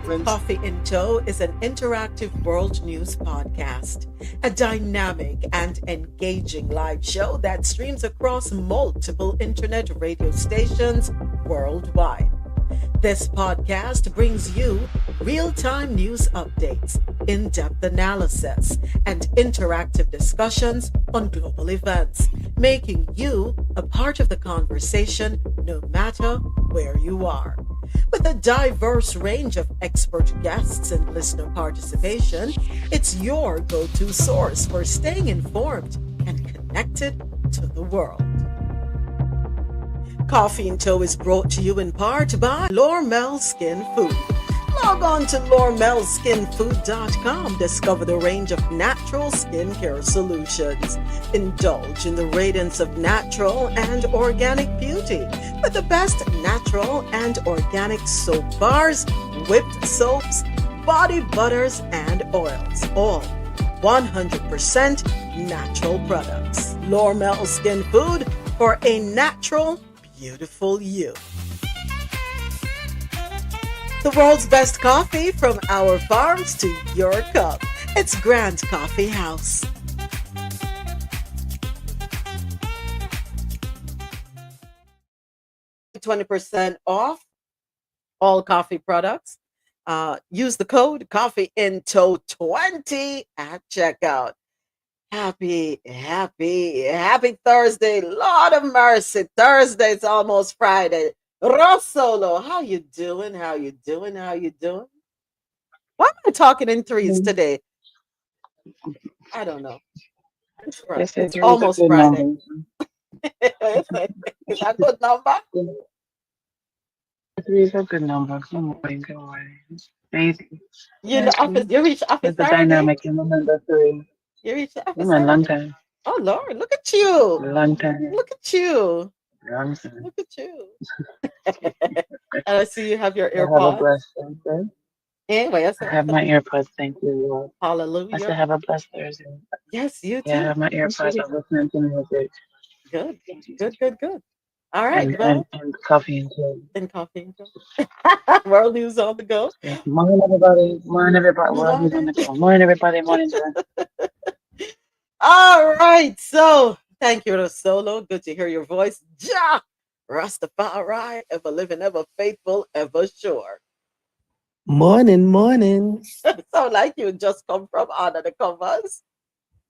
difference. Coffee in Tow is an interactive world news podcast, a dynamic and engaging live show that streams across multiple internet radio stations worldwide. This podcast brings you real time news updates, in depth analysis, and interactive discussions on global events, making you a part of the conversation no matter where you are. With a diverse range of expert guests and listener participation, it's your go to source for staying informed and connected to the world. Coffee in Tow is brought to you in part by Lormel Skin Food. Log on to lormelskinfood.com. Discover the range of natural skincare solutions. Indulge in the radiance of natural and organic beauty with the best natural and organic soap bars, whipped soaps, body butters, and oils. All 100% natural products. Lormel Skin Food for a natural, beautiful you. The world's best coffee from our farms to your cup. It's Grand Coffee House. 20% off all coffee products. Use the code CoffeeInTow20 at checkout. Happy Thursday. Lord of mercy. Thursday's almost Friday. Rosolo, how you doing? How you doing? How you doing? Why am I talking in threes today? I don't know. It's right. Yes, It's it is a almost good Friday. number. Is that a good number? Three is a good number. Good morning, good morning. Amazing. You in the office? You reach office It's the Saturday? dynamic in the number three. You reach the office It's a long Saturday? time. Oh Lord, look at you. Long time. Look at you. Long time. Look at you. And I see you have your I have a AirPods. blessed Thursday. Anyway, I have my AirPods, thank you, Lord. I hallelujah. still have a blessed Thursday. Yes, you Yeah, I too. have my AirPods. I'm listening to music Good. All right, and, well, and coffee and tea. and coffee and go. World news on the go. Yeah. Morning, everybody. Morning, everybody. Well, who's on the call? Morning, everybody. Morning, John. All right, so thank you to Solo. Good to hear your voice. Ja! Rastafari, ever living, ever faithful, ever sure. Morning. So like you just come from under the covers.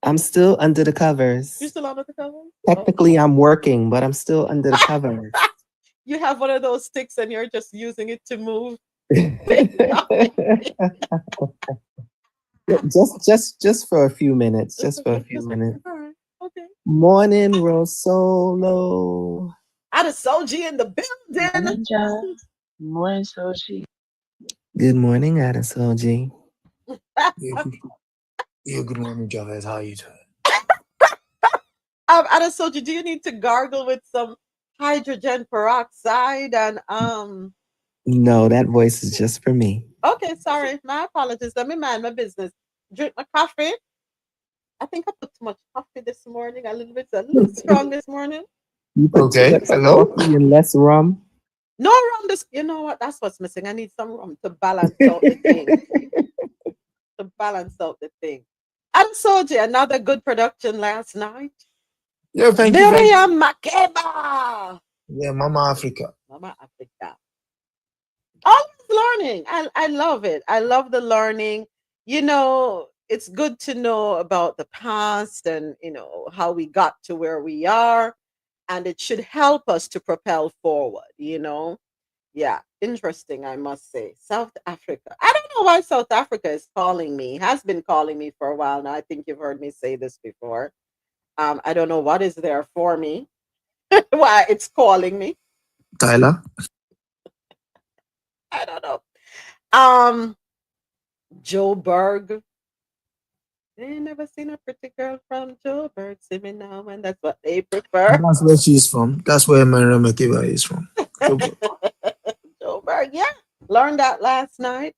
I'm still under the You covers. still under the covers? Technically, I'm working, but I'm still under the covers. You have one of those sticks and you're just using it to move. just for a few minutes. Just for a few minutes. All right. Okay. Morning, Rosolo. Adesoji in the building. Morning, John. Morning, Sochi. Good morning, Adesoji. Yeah, good morning, Javed. How are you doing? Adesoji, do you need to gargle with some hydrogen peroxide and No, that voice is just for me. Okay, sorry. My apologies. Let me mind my business. Drink my coffee. I think I put too much coffee this morning. A little strong this morning. You put Okay, less hello? coffee and less rum. No rum. You know what? That's what's missing. I need some rum to balance out the thing. And Soji, another good production last night. Yeah, thank you. Miriam Makeba. Yeah, Mama Africa. Mama Africa. Always learning. I love it. I love the learning. You know, it's good to know about the past and, how we got to where we are. And it should help us to propel forward, Yeah, interesting, I must say. South Africa. I don't know why South Africa is calling me, has been calling me for a while now. I think you've heard me say this before. I don't know what is there for me, why it's calling me. Tyler. I don't know. Joburg. I ain't never seen a pretty girl from Joburg. See me now, and that's what they prefer. That's where she's from. That's where Miriam Makeba is from. Joburg, yeah. Learned that last night.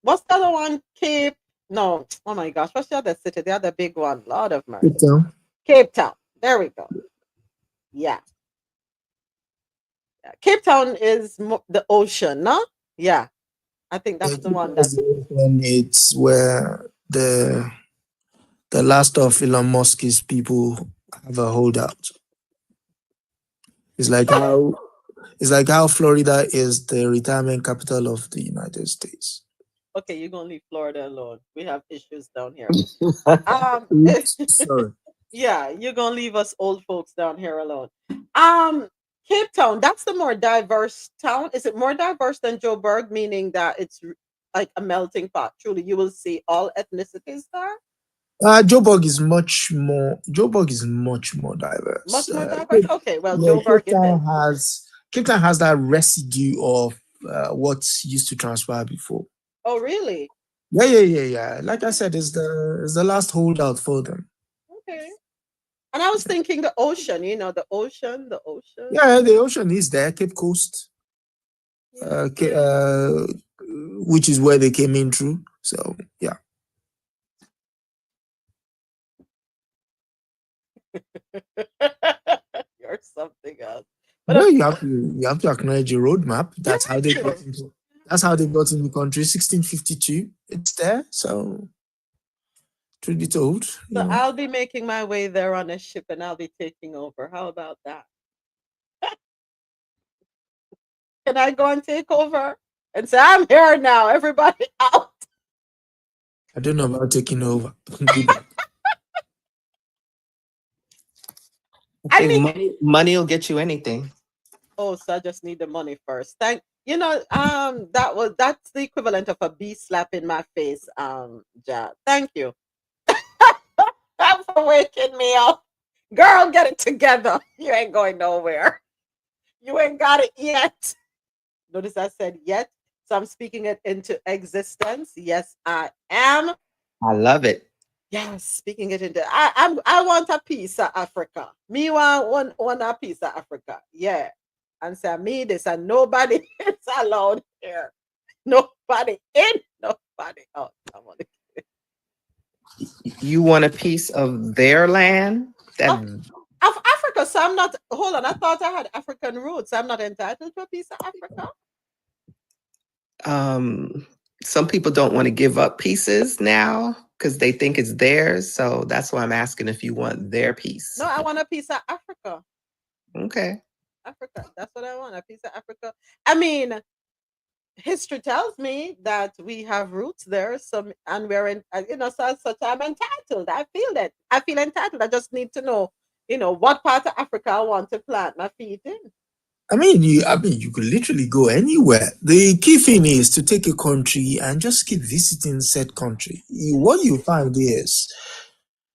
What's the other one? Cape. No, oh my gosh, what's the other city? The other big one. Lord of mercy. Cape Town. Cape Town. There we go. Yeah. Cape Town is the ocean, no? Yeah, I think that's the one that. And it's where the last of Elon Musk's people have a holdout. It's like how Florida is the retirement capital of the United States. Okay, you're gonna leave Florida alone. We have issues down here. Oops, sorry. Yeah, you're gonna leave us old folks down here alone. Cape Town, that's the more diverse town. Is it more diverse than Joburg, meaning that it's like a melting pot? Truly, you will see all ethnicities there. Joburg is much more. Joburg is much more diverse. Much more diverse. Okay, well, Yeah, Joburg Cape Town has that residue of what used to transpire before. Oh, really? Yeah. Like I said, it's the last holdout for them. Okay. And I was thinking the ocean. The ocean. Yeah, the ocean is there, Cape Coast, which is where they came in through. So yeah. You're something else. But no, you have to acknowledge the roadmap. That's how they got into. That's how they got in the country. 1652. It's there. So truth be told. So I'll be making my way there on a ship, and I'll be taking over. How about that? Can I go and take over and say I'm here now? Everybody out. I don't know about taking over. I think money will get you anything. Oh, so I just need the money first. That's the equivalent of a bee slap in my face, Ja. Thank you. Thanks for waking me up. Girl, get it together. You ain't going nowhere. You ain't got it yet. Notice I said yet. So I'm speaking it into existence. Yes, I am. I love it. Yes, speaking it into I want a piece of Africa. Me want one a piece of Africa. Yeah. And say me this and nobody is allowed here. Nobody in, nobody out. You want a piece of their land? Of Africa. So I'm not, hold on. I thought I had African roots. I'm not entitled to a piece of Africa. Some people don't want to give up pieces now because they think it's theirs. So that's why I'm asking if you want their piece. No, I want a piece of Africa. Okay. Africa. That's what I want. A piece of Africa. I mean, history tells me that we have roots there. So, and we're in, so I'm entitled. I feel that. I feel entitled. I just need to know, what part of Africa I want to plant my feet in. I mean, you could literally go anywhere. The key thing is to take a country and just keep visiting said country. What you find is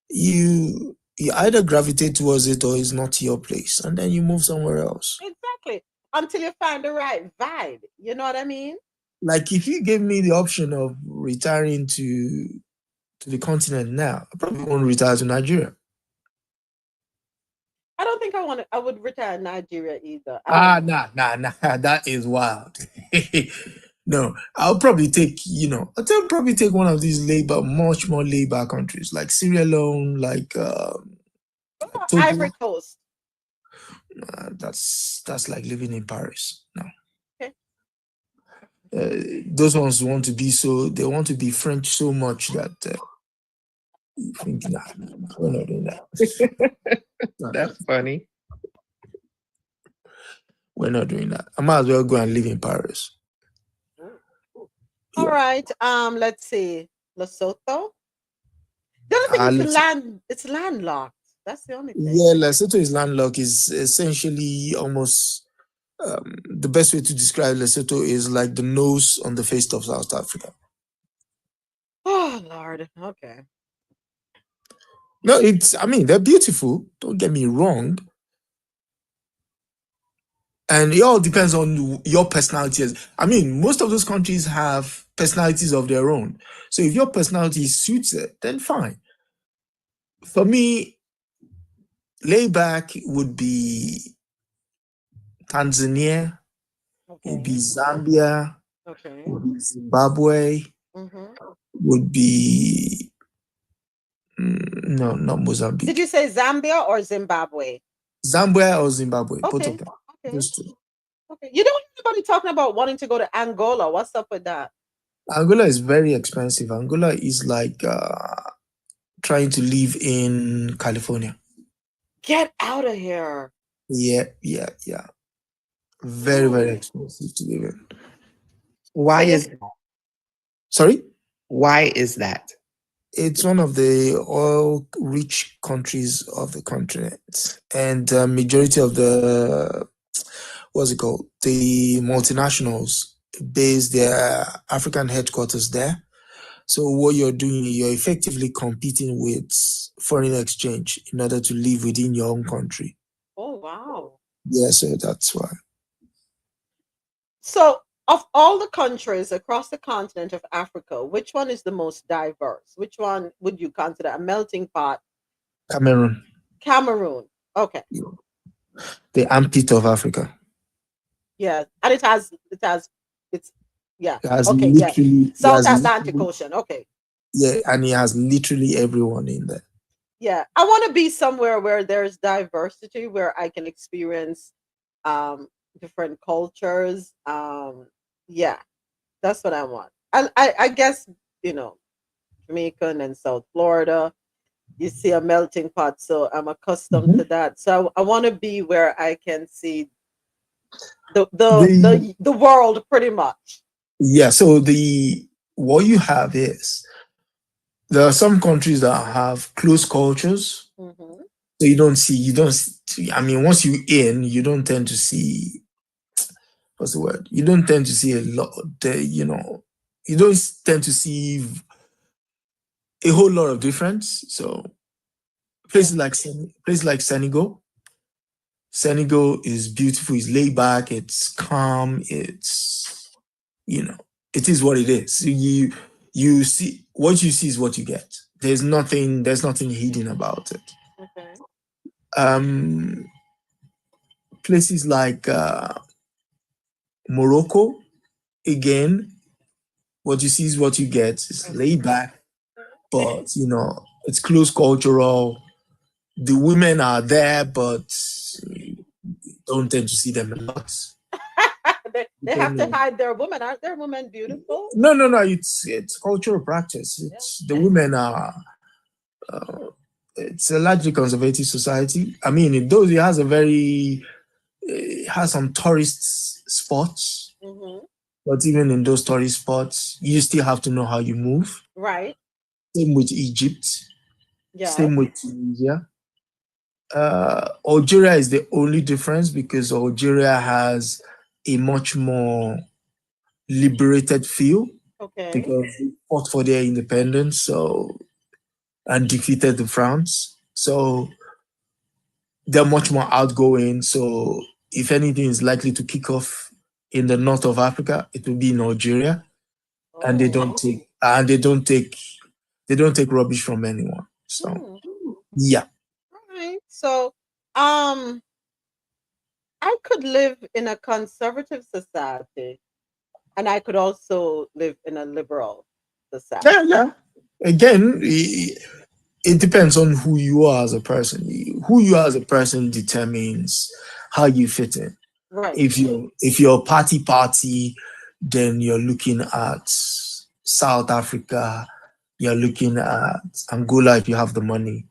you either gravitate towards it or it's not your place, and then you move somewhere else. Exactly. Until you find the right vibe. You know what I mean? Like if you gave me the option of retiring to the continent now, I probably won't retire to Nigeria. I don't think I would retire in Nigeria either. Nah. That is wild. No, I'll probably take, probably take one of these much more labor countries like Sierra Leone, like Ivory Coast. That's like living in Paris. No. Okay. Those ones want to be French so much that think, nah, we're not doing that. That's funny. We're not doing that. I might as well go and live in Paris. All right. Let's see. Lesotho. The only thing it's landlocked. That's the only thing. Yeah, Lesotho is landlocked. Is essentially almost the best way to describe Lesotho is like the nose on the face of South Africa. Oh Lord. Okay. No, they're beautiful. Don't get me wrong. And it all depends on your personality. I mean, most of those countries have personalities of their own. So if your personality suits it, then fine. For me, layback would be Tanzania, would be Zambia, would be Zimbabwe, would be no, not Mozambique. Did you say Zambia or Zimbabwe? Zambia or Zimbabwe, both Okay. of them. Okay. Those two. Okay. You don't hear anybody talking about wanting to go to Angola. What's up with that? Angola is very expensive. Angola is like trying to live in California. Get out of here. Yeah, yeah, yeah. Very, very expensive to live in. Why So is Sorry? why is that? It's one of the oil-rich countries of the continent, and majority of the what's it called? The multinationals base their African headquarters there. So what you're doing, you're effectively competing with foreign exchange in order to live within your own country. oh wow. Yeah, so that's why. So of all the countries across the continent of Africa, which one is the most diverse? Which one would you consider a melting pot? Cameroon, Cameroon. Okay. the armpit of Africa. Yeah. And it's yeah. It has Okay, yeah. literally, it South has Atlantic literally, Ocean. Okay. yeah, and it has literally everyone in there. Yeah. I want to be somewhere where there's diversity, where I can experience um different cultures. Yeah, that's what I want. I guess, you know, Jamaican and South Florida, you see a melting pot, so I'm accustomed Mhm. to that. So I want to be where I can see The the world pretty much. Yeah, so the what you have is there are some countries that have close cultures. Hmm. So I mean, once you in, you don't tend to see, what's the word? You don't tend to see a lot, you don't tend to see a whole lot of difference. So Yeah. places like Senegal is beautiful, it's laid back, it's calm, you know, it is what it is. So you see what you see is what you get. There's nothing hidden about it. Okay. Um, places like Morocco, again, what you see is what you get. It's laid back, but it's close cultural. The women are there, but you don't tend to see them a lot. They have to hide their women. Aren't their women beautiful? No, no, no. It's cultural practice. Yeah. It's the women are. Uh, it's a largely conservative society. I mean, it has some tourist spots, Hmm. but even in those tourist spots, you still have to know how you move. Right. Same with Egypt. Yes. Same with Tunisia. Algeria is the only difference because Algeria has a much more liberated feel Okay. because they fought for their independence, and defeated the France. So they're much more outgoing. So if anything is likely to kick off in the north of Africa, it will be in Algeria, and they Oh. don't take and they don't take rubbish from anyone. So Hmm. yeah, All right. So, um, I could live in a conservative society, and I could also live in a liberal yeah, society. yeah. Again, it depends on who you are as a person. Who you are as a person determines how you fit in. Right. If you're party, then you're looking at South Africa, you're looking at Angola if you have the money,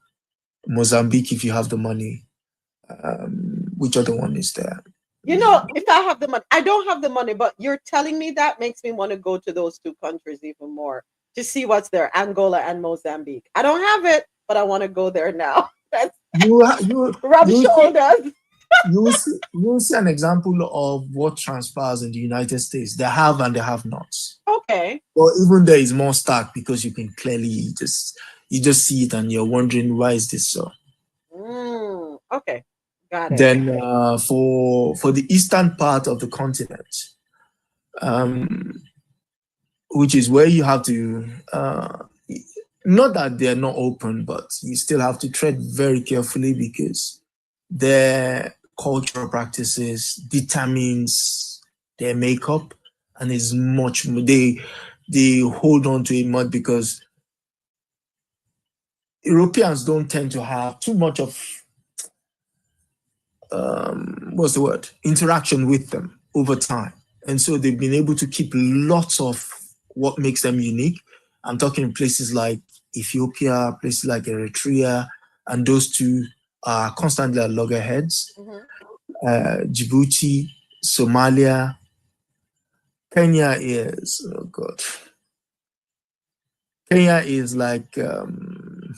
Mozambique if you have the money. Which other one is there? You know, if I have the money, I don't have the money, but you're telling me that makes me want to go to those two countries even more to see what's there, Angola and Mozambique. I don't have it, but I want to go there now. That's You you rub you see, shoulders. you will see an example of what transpires in the United States. They have and they have not. Okay. But even there is more stark because you can clearly just see it and you're wondering why is this so. Okay. Got it. Then for the eastern part of the continent, um, which is where you have to not that they're not open, but you still have to tread very carefully because their cultural practices determines their makeup and is much more they hold on to it much because Europeans don't tend to have too much of what's the word interaction with them. over time. And so they've been able to keep lots of what makes them unique. I'm talking places like Ethiopia, places like Eritrea, and those two are constantly at loggerheads. Djibouti, Somalia, Kenya is, oh God. Kenya is like, it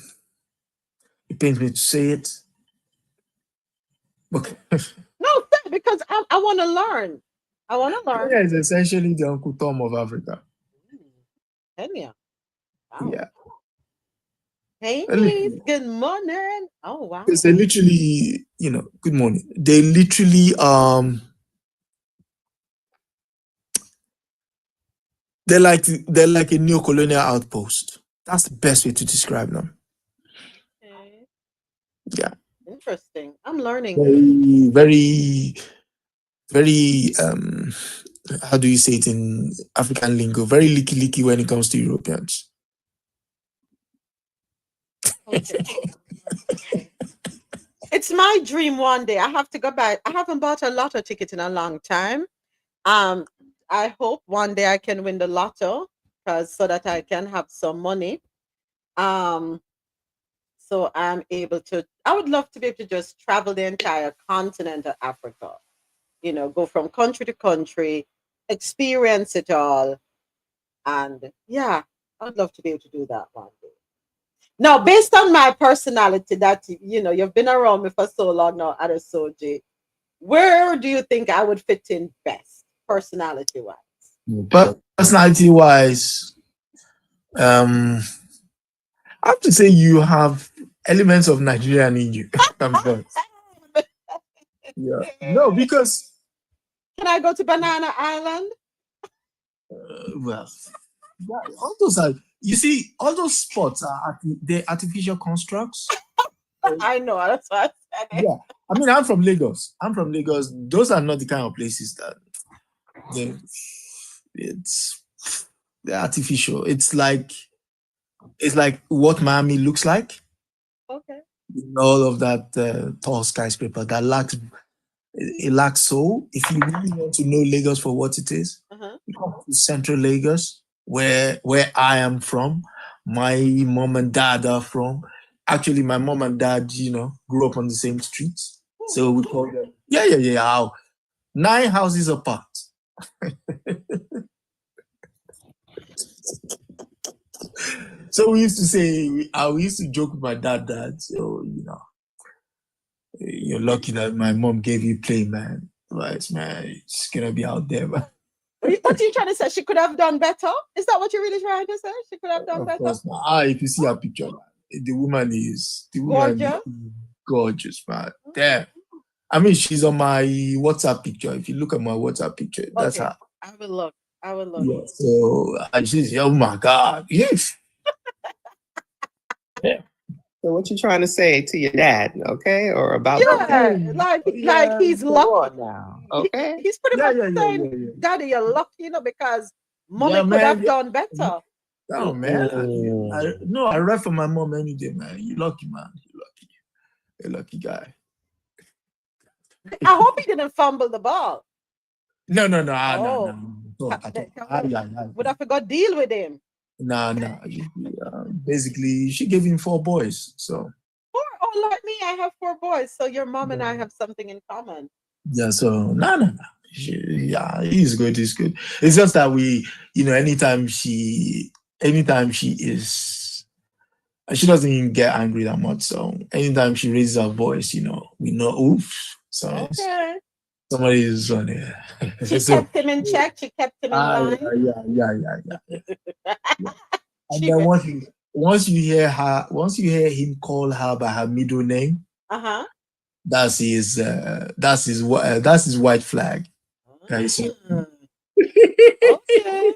pains me to say it. Okay. No, because I want to learn. I want to learn. Kenya is essentially the Uncle Tom of Africa. Kenya. Wow. Yeah. Hey, Niece, good morning. Oh, wow. Because they literally, good morning. They literally, they're like a neo-colonial outpost. That's the best way to describe them. Okay. Yeah. Interesting. I'm learning. Very, very, how do you say it in African lingo? Very licky when it comes to Europeans. Okay. It's my dream one day. I have to go back. I haven't bought a lotto ticket in a long time. I hope one day I can win the lotto so that I can have some money. So I'm able to. I would love to be able to just travel the entire continent of Africa. Go from country to country, experience it all, and yeah, I'd love to be able to do that one day. Now, based on my personality, that you've been around me for so long now, Adesoji, where do you think I would fit in best, personality-wise? Personality-wise, I have to say you have elements of Nigerian in you. Yeah. No, because can I go to Banana Island? Well, all those are. You see, all those spots are they're artificial constructs. I know, that's what I said. Yeah, I mean, I'm from Lagos. Those are not the kind of places that they're artificial. It's like what Miami looks like. Okay. All of that tall skyscraper that lacks soul. If you really want to know Lagos for what it is, you come to Central Lagos, where I am from. My mom and dad are from. Actually, my mom and dad, grew up on the same streets. So we call them, 9 houses apart. So we used to say, we used to joke with my dad that, you're lucky that my mom gave you play, man. Right, man, it's gonna be out there, man. What are you trying to say? She could have done better? Is that what you're really trying to say? She could have done better? Of course, if you see her picture, the woman is gorgeous, man. Damn. I mean, she's on my WhatsApp picture. If you look at my WhatsApp picture, that's her. I will look. Yeah, so she's, oh my God, yes. Yeah. So what you trying to say to your dad, okay? Or about like he's lucky now. Okay. He's pretty much saying, Daddy, you're lucky, because mommy could have done better. Oh man. I read for my mom any day, man. You lucky, man. You're a lucky guy. I hope he didn't fumble the ball. No. Would I forgot deal with him? No. Basically, she gave him 4 boys. So 4? Oh, like me, I have 4 boys. So your mom and I have something in common. Yeah. So no. He's good. It's just that we, anytime she is, she doesn't even get angry that much. So anytime she raises her voice, we know, oof. So okay. Somebody is on it. She kept him in check. She kept him in line. Yeah. And then once you hear him call her by her middle name, that's his white flag. Okay. Okay.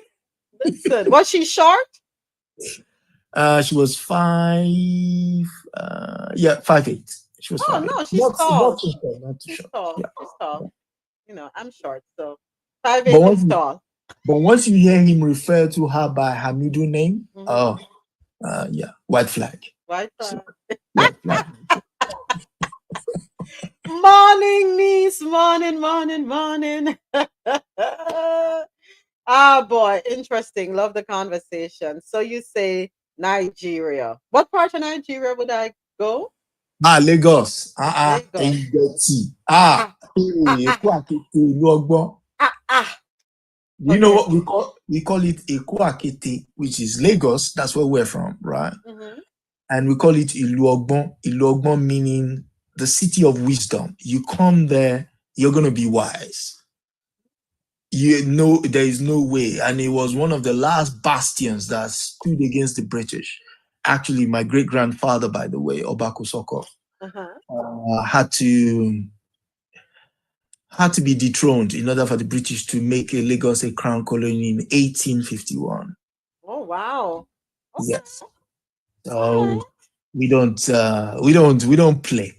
Listen, was she short? She was 5'8". She was 5'8". No, she's tall. Not too short. Tall. She's tall. I'm short, so 5'8" is tall. But once you hear him refer to her by her middle name, white flag. White flag. So, flag. Morning, niece. Morning. Ah, boy, interesting. Love the conversation. So you say Nigeria. What part of Nigeria would I go? Lagos. Lagos. Ẹ̀yìngẹ̀tì. Ah, ah, Èkó àkété ìlú ọgbọ́n. ah. You know Okay. what we call it Èkó àkété, which is Lagos. That's where we're from, right? Mm-hmm. And we call it Ìlú ọgbọ́n. Ìlú ọgbọ́n meaning the city of wisdom. You come there, you're gonna be wise. You know, there is no way. And it was one of the last bastions that stood against the British. Actually, my great grandfather, by the way, Obako Soko, Uh-huh. had to be dethroned in order for the British to make Lagos a crown colony in 1851. Oh, wow. Okay. Yes. So we don't play.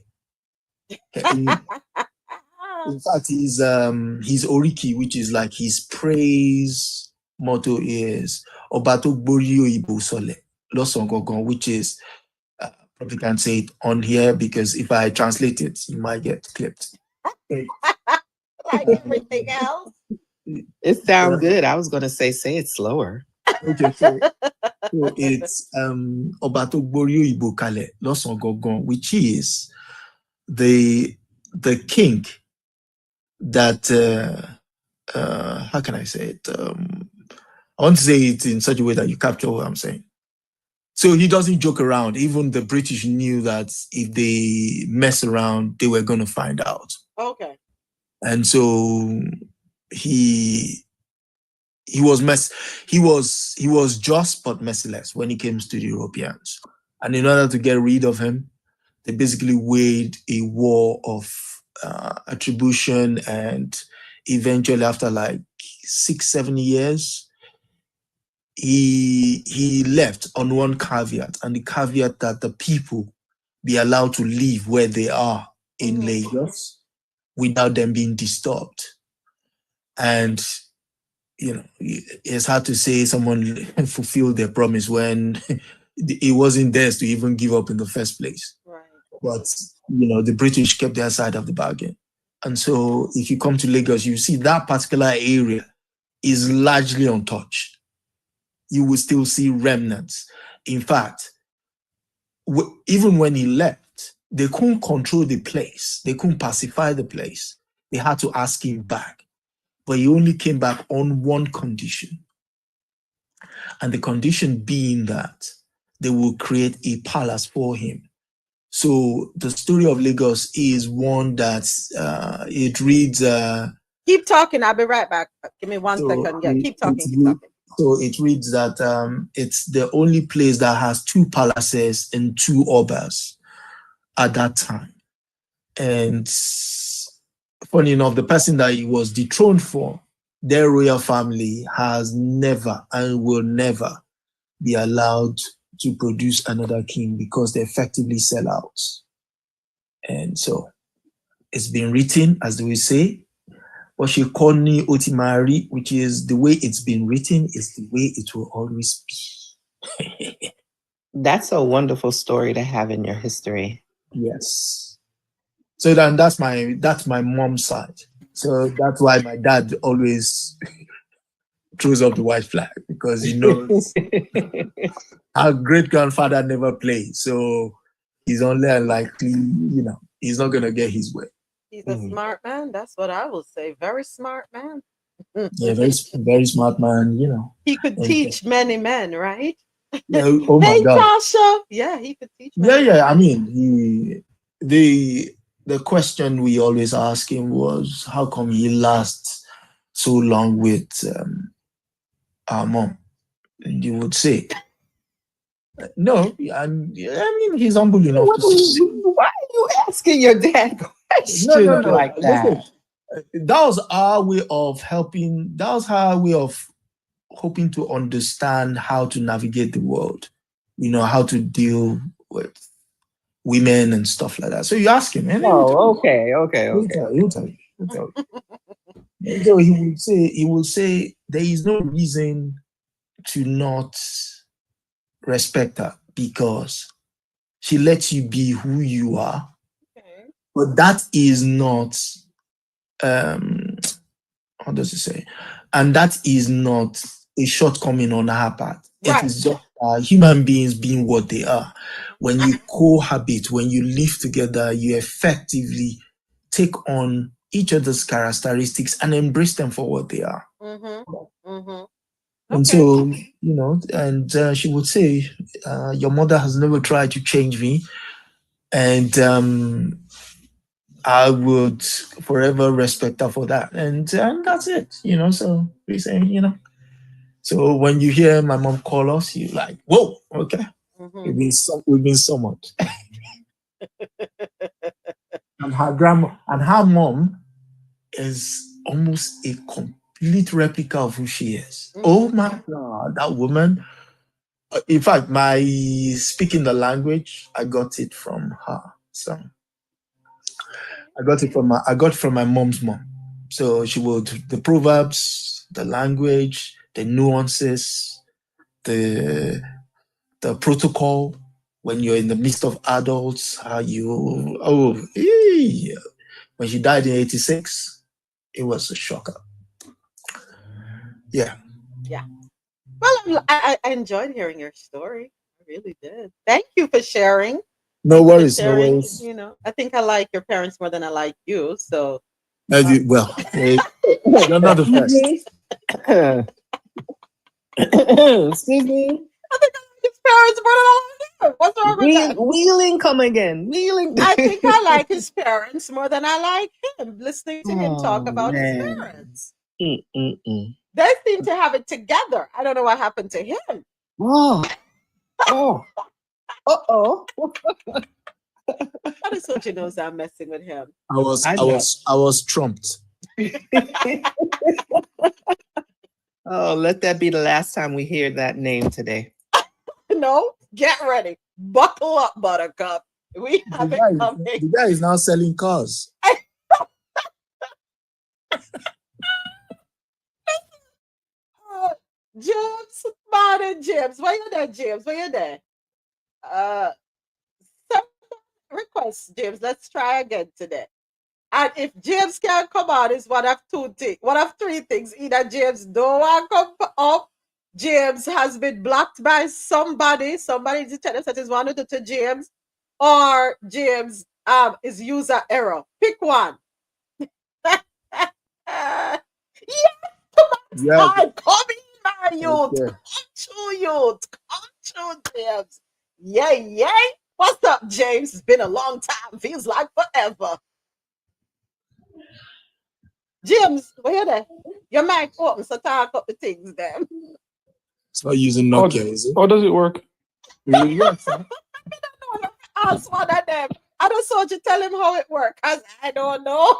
In fact, his Oriki, which is like his praise motto, is Obato Borio Ibo Sole Losongogon, which is probably can't say it on here because if I translate it, you might get clipped. Like everything else. It sounds good. I was going to say it slower. Okay, so it's Obato Borio Ibo Kale Losongogon, which is the king that how can I say it? I want to say it in such a way that you capture what I'm saying. So he doesn't joke around. Even the British knew that if they mess around, they were going to find out. Okay. And so he was just but merciless when it came to the Europeans. And in order to get rid of him, they basically waged a war of attribution, and eventually after like 6-7 years, he left on one caveat, and the caveat that the people be allowed to live where they are in Lagos without them being disturbed. And you know, it's hard to say someone fulfilled their promise when it wasn't theirs to even give up in the first place. Right. But you know, the British kept their side of the bargain. And so if you come to Lagos, you see that particular area is largely untouched. You will still see remnants. In fact, even when he left, they couldn't control the place. They couldn't pacify the place. They had to ask him back. But he only came back on one condition. And the condition being that they will create a palace for him. So the story of Lagos is one that it reads... keep talking. I'll be right back. Give me one second. Yeah, keep talking. So it reads that it's the only place that has 2 palaces and 2 obas at that time. And funny enough, the person that he was dethroned for, their royal family has never and will never be allowed to produce another king because they effectively sell out. And so it's been written, as they will say, Oshikoni Otimari, which is the way it's been written, is the way it will always be. That's a wonderful story to have in your history. Yes. So then that's my mom's side. So that's why my dad always throws up the white flag, because he knows our great grandfather never played. So he's only unlikely, he's not gonna get his way. He's a smart man. That's what I will say. Very smart man. Yeah, very, very smart man, He could teach many men, right? Yeah, oh my hey, God. Tasha. Yeah, he could teach many men. I mean, the question we always ask him was, how come he lasts so long with our mom? And you would say, no, I mean, he's humble enough to say. Why are you asking your dad questions like that? Listen, that was our way of helping. That was our way of hoping to understand how to navigate the world, how to deal with women and stuff like that. So you ask him, and okay. He'll tell you. So he will say there is no reason to not respect her because she lets you be who you are. Okay. But that is not, um, how does it say? And that is not a shortcoming on our part. It Right. is just human beings being what they are. When you cohabit, when you live together, you effectively take on each other's characteristics and embrace them for what they are. Mm-hmm. Mm-hmm. And Okay. so, and she would say, your mother has never tried to change me. And I would forever respect her for that. And that's it, So we say, So when you hear my mom call us, you like, whoa, okay. Mm-hmm. We've been summoned. And her mom is almost a complete replica of who she is. Mm-hmm. Oh my God, that woman. In fact, my speaking the language, I got it from her. So I got it from my mom's mom. So she would the proverbs, the language, the nuances, the protocol when you're in the midst of adults, how you when she died in 86, it was a shocker. Yeah. Yeah. Well, I enjoyed hearing your story. I really did. Thank you for sharing. No Thank you for worries, no sharing. worries. I think I like your parents more than I like you. So Well, you're not the first. Excuse me. I think I like his parents more than I like him. What's wrong with that? Wheeling, come again. Wheeling. I think I like his parents more than I like him. Listening to him talk Oh, about his man. parents. Mm-mm-mm. They seem to have it together. I don't know what happened to him. Oh. Oh. Uh-oh. I just thought you knows I'm messing with him. I was trumped. Oh, let that be the last time we hear that name today. No, get ready. Buckle up, Buttercup. We have it coming. The guy is now selling cars. James, morning, James. Where you there, James? Where you there? Some requests, James. Let's try again today. And if James can't come on, it's one of three things. Either James don't want to come up, James has been blocked by somebody. Somebody detected that is wanted to James, or James is user error. Pick one. Yeah, Yeah. come in, my youth. Okay. Come true, youth. Come true, James. Yay. What's up, James? It's been a long time. Feels like forever. James, where you there? Your mic open, so talk up the things then. It's not using Nokia, is it? How does it work? Yes. I don't know. Ask one of them. I don't saw you tell him how it works, because I don't know.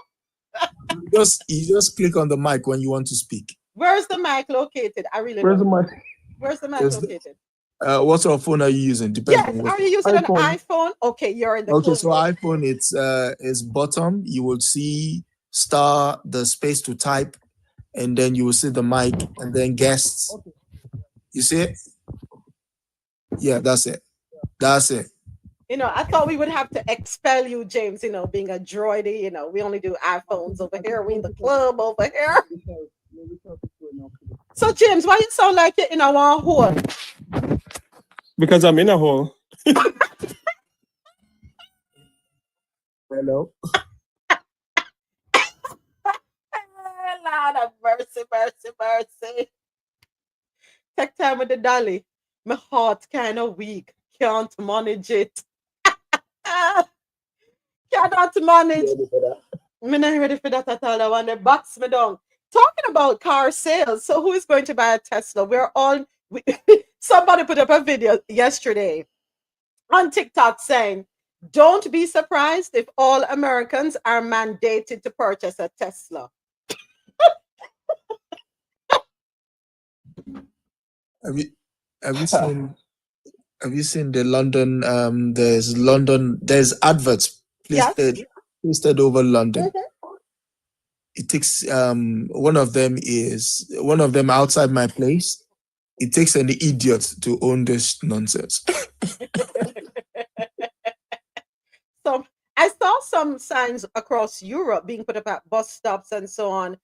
You just click on the mic when you want to speak. Where's the mic located? I really Where's the don't know. mic? Where's the mic There's the- located? What sort of phone are you using? Depends Yes, on what. are you using an iPhone. iPhone? Okay, you're in the Okay, close so one. iPhone, it's bottom. You will see star the space to type, and then you will see the mic, and then guests. You see it? Yeah, that's it. That's it. I thought we would have to expel you, James, being a droidy. We only do iPhones over here. We in the club over here. So, James, why you sound like you're in a one hole? Because I'm in a hole. Hello. Lord of mercy. Take time with the dolly. My heart kind of weak. Can't manage it. Cannot manage. I'm not ready for that at all. I want to box me down. Talking about car sales. So who is going to buy a Tesla? Somebody put up a video yesterday on TikTok saying, don't be surprised if all Americans are mandated to purchase a Tesla. Have you seen the London? There's adverts pasted over London. Mhm. It takes one of them outside my place. It takes an idiot to own this nonsense. So I saw some signs across Europe being put up at bus stops and so on.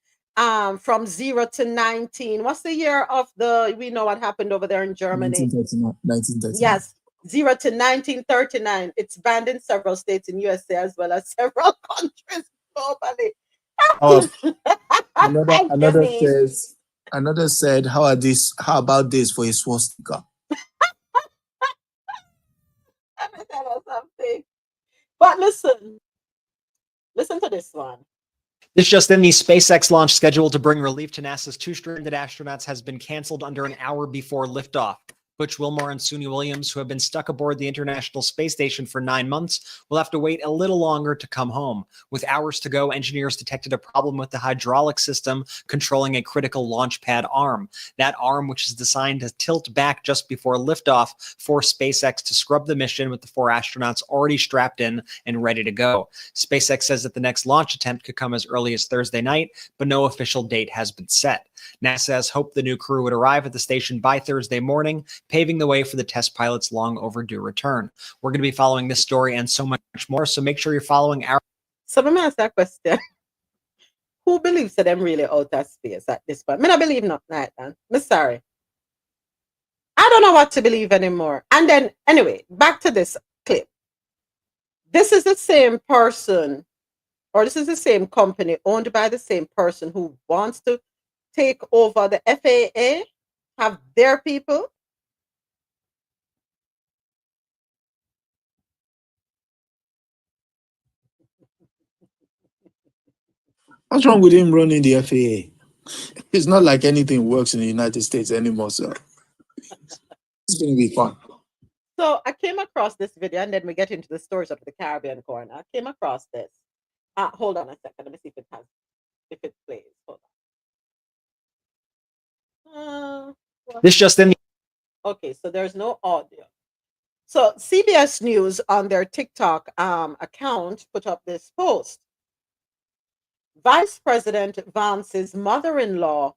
From 0 to 19. What's the year of we know what happened over there in Germany? 1939. 1939. Yes, 0 to 1939. It's banned in several states in USA as well as several countries globally. Oh, I believe. another said, how about this for a swastika? Let me tell you something. But listen to this one. This just in, the SpaceX launch scheduled to bring relief to NASA's two stranded astronauts has been canceled under an hour before liftoff. Butch Wilmore and Suni Williams, who have been stuck aboard the International Space Station for 9 months, will have to wait a little longer to come home. With hours to go, engineers detected a problem with the hydraulic system controlling a critical launch pad arm. That arm, which is designed to tilt back just before liftoff, forced SpaceX to scrub the mission with the 4 astronauts already strapped in and ready to go. SpaceX says that the next launch attempt could come as early as Thursday night, but no official date has been set. NASA has hoped the new crew would arrive at the station by Thursday morning, paving the way for the test pilot's long overdue return. We're going to be following this story and so much more, so make sure you're following our... So let me ask that question. Who believes that I'm really out of space at this point? I believe not, Nathan. I'm sorry. I don't know what to believe anymore. And then, anyway, back to this clip. This is the same person, or this is the same company owned by the same person who wants to take over the FAA, have their people. What's wrong with him running the FAA? It's not like anything works in the United States anymore, so it's going to be fun. So I came across this video, and then we get into the stories of the Caribbean corner. I came across this. Hold on a second. Let me see if it plays. Hold on. This just in. Okay, so there's no audio. So CBS News on their TikTok account put up this post. Vice President Vance's mother-in-law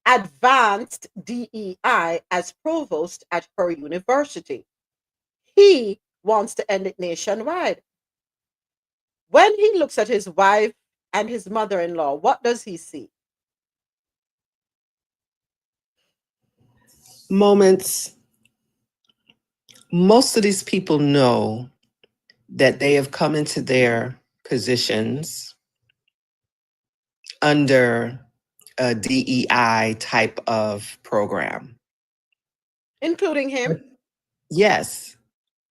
advanced DEI as provost at her university. He wants to end it nationwide. When he looks at his wife and his mother-in-law, what does he see? Moments. Most of these people know that they have come into their positions under a DEI type of program. Including him? Yes.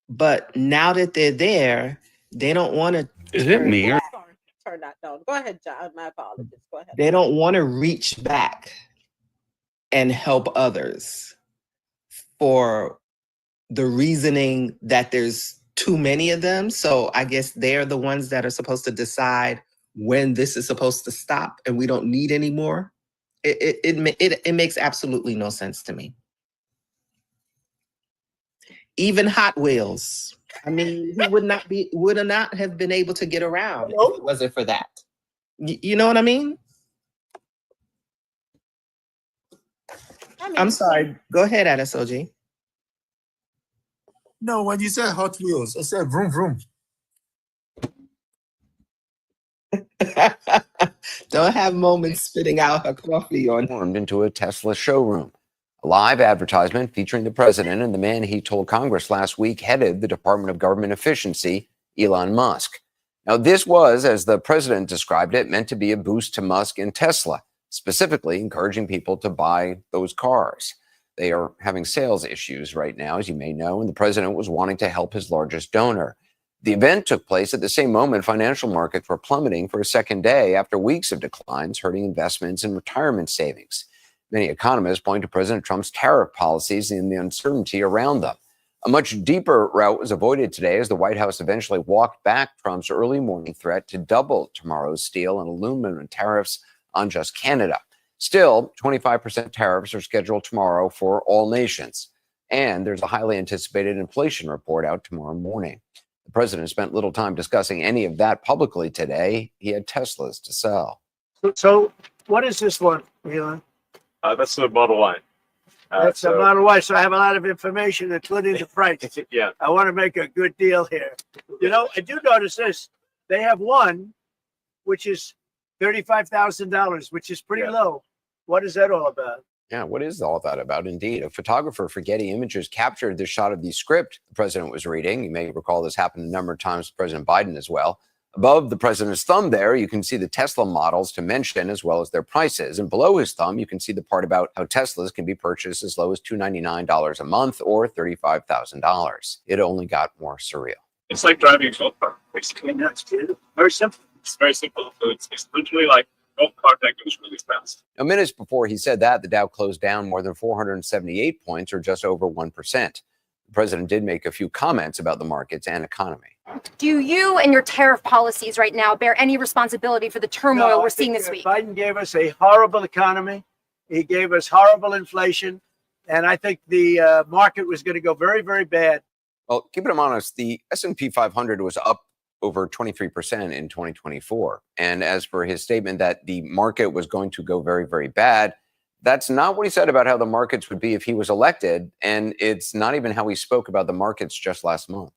But now that they're there, they don't want to. Is it me or? Sorry, turn that down. Go ahead, John. My apologies. Go ahead. They don't want to reach back and help others for the reasoning that there's too many of them. So I guess they're the ones that are supposed to decide when this is supposed to stop and we don't need any more. It makes absolutely no sense to me. Even Hot Wheels. I mean, he would not have been able to get around if it wasn't for that. You know what I mean? I'm sorry. Go ahead, Adesoji. No, when you said Hot Wheels, I said vroom vroom. Don't have moments spitting out her coffee on. Formed into a Tesla showroom. A live advertisement featuring the president and the man he told Congress last week headed the Department of Government Efficiency, Elon Musk. Now, this was, as the president described it, meant to be a boost to Musk and Tesla, specifically encouraging people to buy those cars. They are having sales issues right now, as you may know, and the president was wanting to help his largest donor. The event took place at the same moment financial markets were plummeting for a second day after weeks of declines, hurting investments and retirement savings. Many economists point to President Trump's tariff policies and the uncertainty around them. A much deeper route was avoided today as the White House eventually walked back Trump's early morning threat to double tomorrow's steel and aluminum tariffs on just Canada. Still, 25% tariffs are scheduled tomorrow for all nations. And there's a highly anticipated inflation report out tomorrow morning. The president spent little time discussing any of that publicly today. He had Teslas to sell. So what is this one, Elon? That's the Model Y. That's a Model Y. So I have a lot of information, including the price. Yeah. I want to make a good deal here. You know, I do notice this. They have one, which is $35,000, which is pretty low. What is that all about? Yeah, what is all that about? Indeed, a photographer for Getty Images captured the shot of the script the president was reading. You may recall this happened a number of times with President Biden as well. Above the president's thumb there, you can see the Tesla models to mention as well as their prices. And below his thumb, you can see the part about how Teslas can be purchased as low as $299 a month or $35,000. It only got more surreal. It's like driving a golf cart, basically. That's good. Very simple. It's very simple. So it's literally like a golf cart that goes really fast. Now, minutes before he said that, the Dow closed down more than 478 points, or just over 1%. The president did make a few comments about the markets and economy. Do you and your tariff policies right now bear any responsibility for the turmoil we're seeing this week? Biden gave us a horrible economy. He gave us horrible inflation. And I think the market was going to go very, very bad. Well, keeping him honest, the S&P 500 was up over 23% in 2024. And as for his statement that the market was going to go very, very bad, that's not what he said about how the markets would be if he was elected. And it's not even how he spoke about the markets just last month.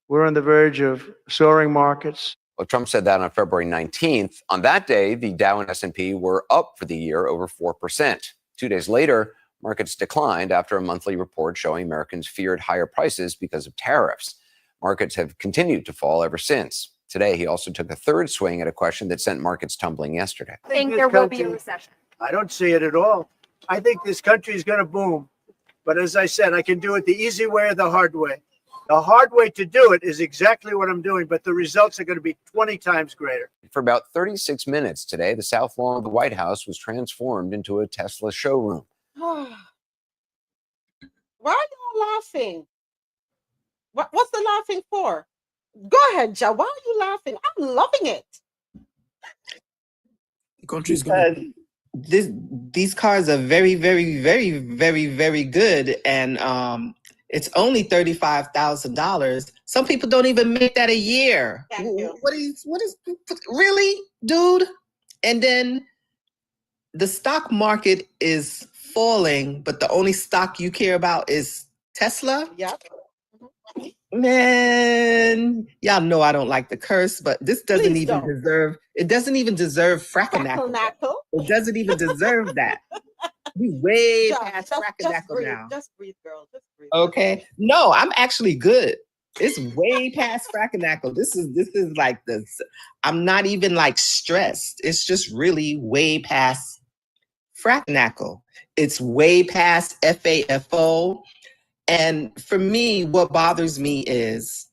We're on the verge of soaring markets. Well, Trump said that on February 19th. On that day, the Dow and S&P were up for the year over 4%. 2 days later, markets declined after a monthly report showing Americans feared higher prices because of tariffs. Markets have continued to fall ever since. Today, he also took a third swing at a question that sent markets tumbling yesterday. I think there will be a recession. I don't see it at all. I think this country is going to boom. But as I said, I can do it the easy way or the hard way. The hard way to do it is exactly what I'm doing, but the results are going to be 20 times greater. For about 36 minutes today, the South Lawn of the White House was transformed into a Tesla showroom. Why are y'all laughing? What's the laughing for? Go ahead, Ja. Why are you laughing? I'm loving it. The country is going These cars are very, very, very, very, very good, and it's only $35,000. Some people don't even make that a year. Thank you. What is really, dude? And then the stock market is falling, but the only stock you care about is Tesla. Yep. Man, y'all know I don't like the curse, but this doesn't Please even don't. deserve. It doesn't even deserve frackinackle. Knuckle. It doesn't even deserve that. We way Ja, past just frackinackle breathe. now. Just breathe, girl. Just breathe. Okay. No, I'm actually good. It's way past frackinackle. This is like this. I'm not even like stressed. It's just really way past frackinackle. It's way past FAFO. And for me, what bothers me is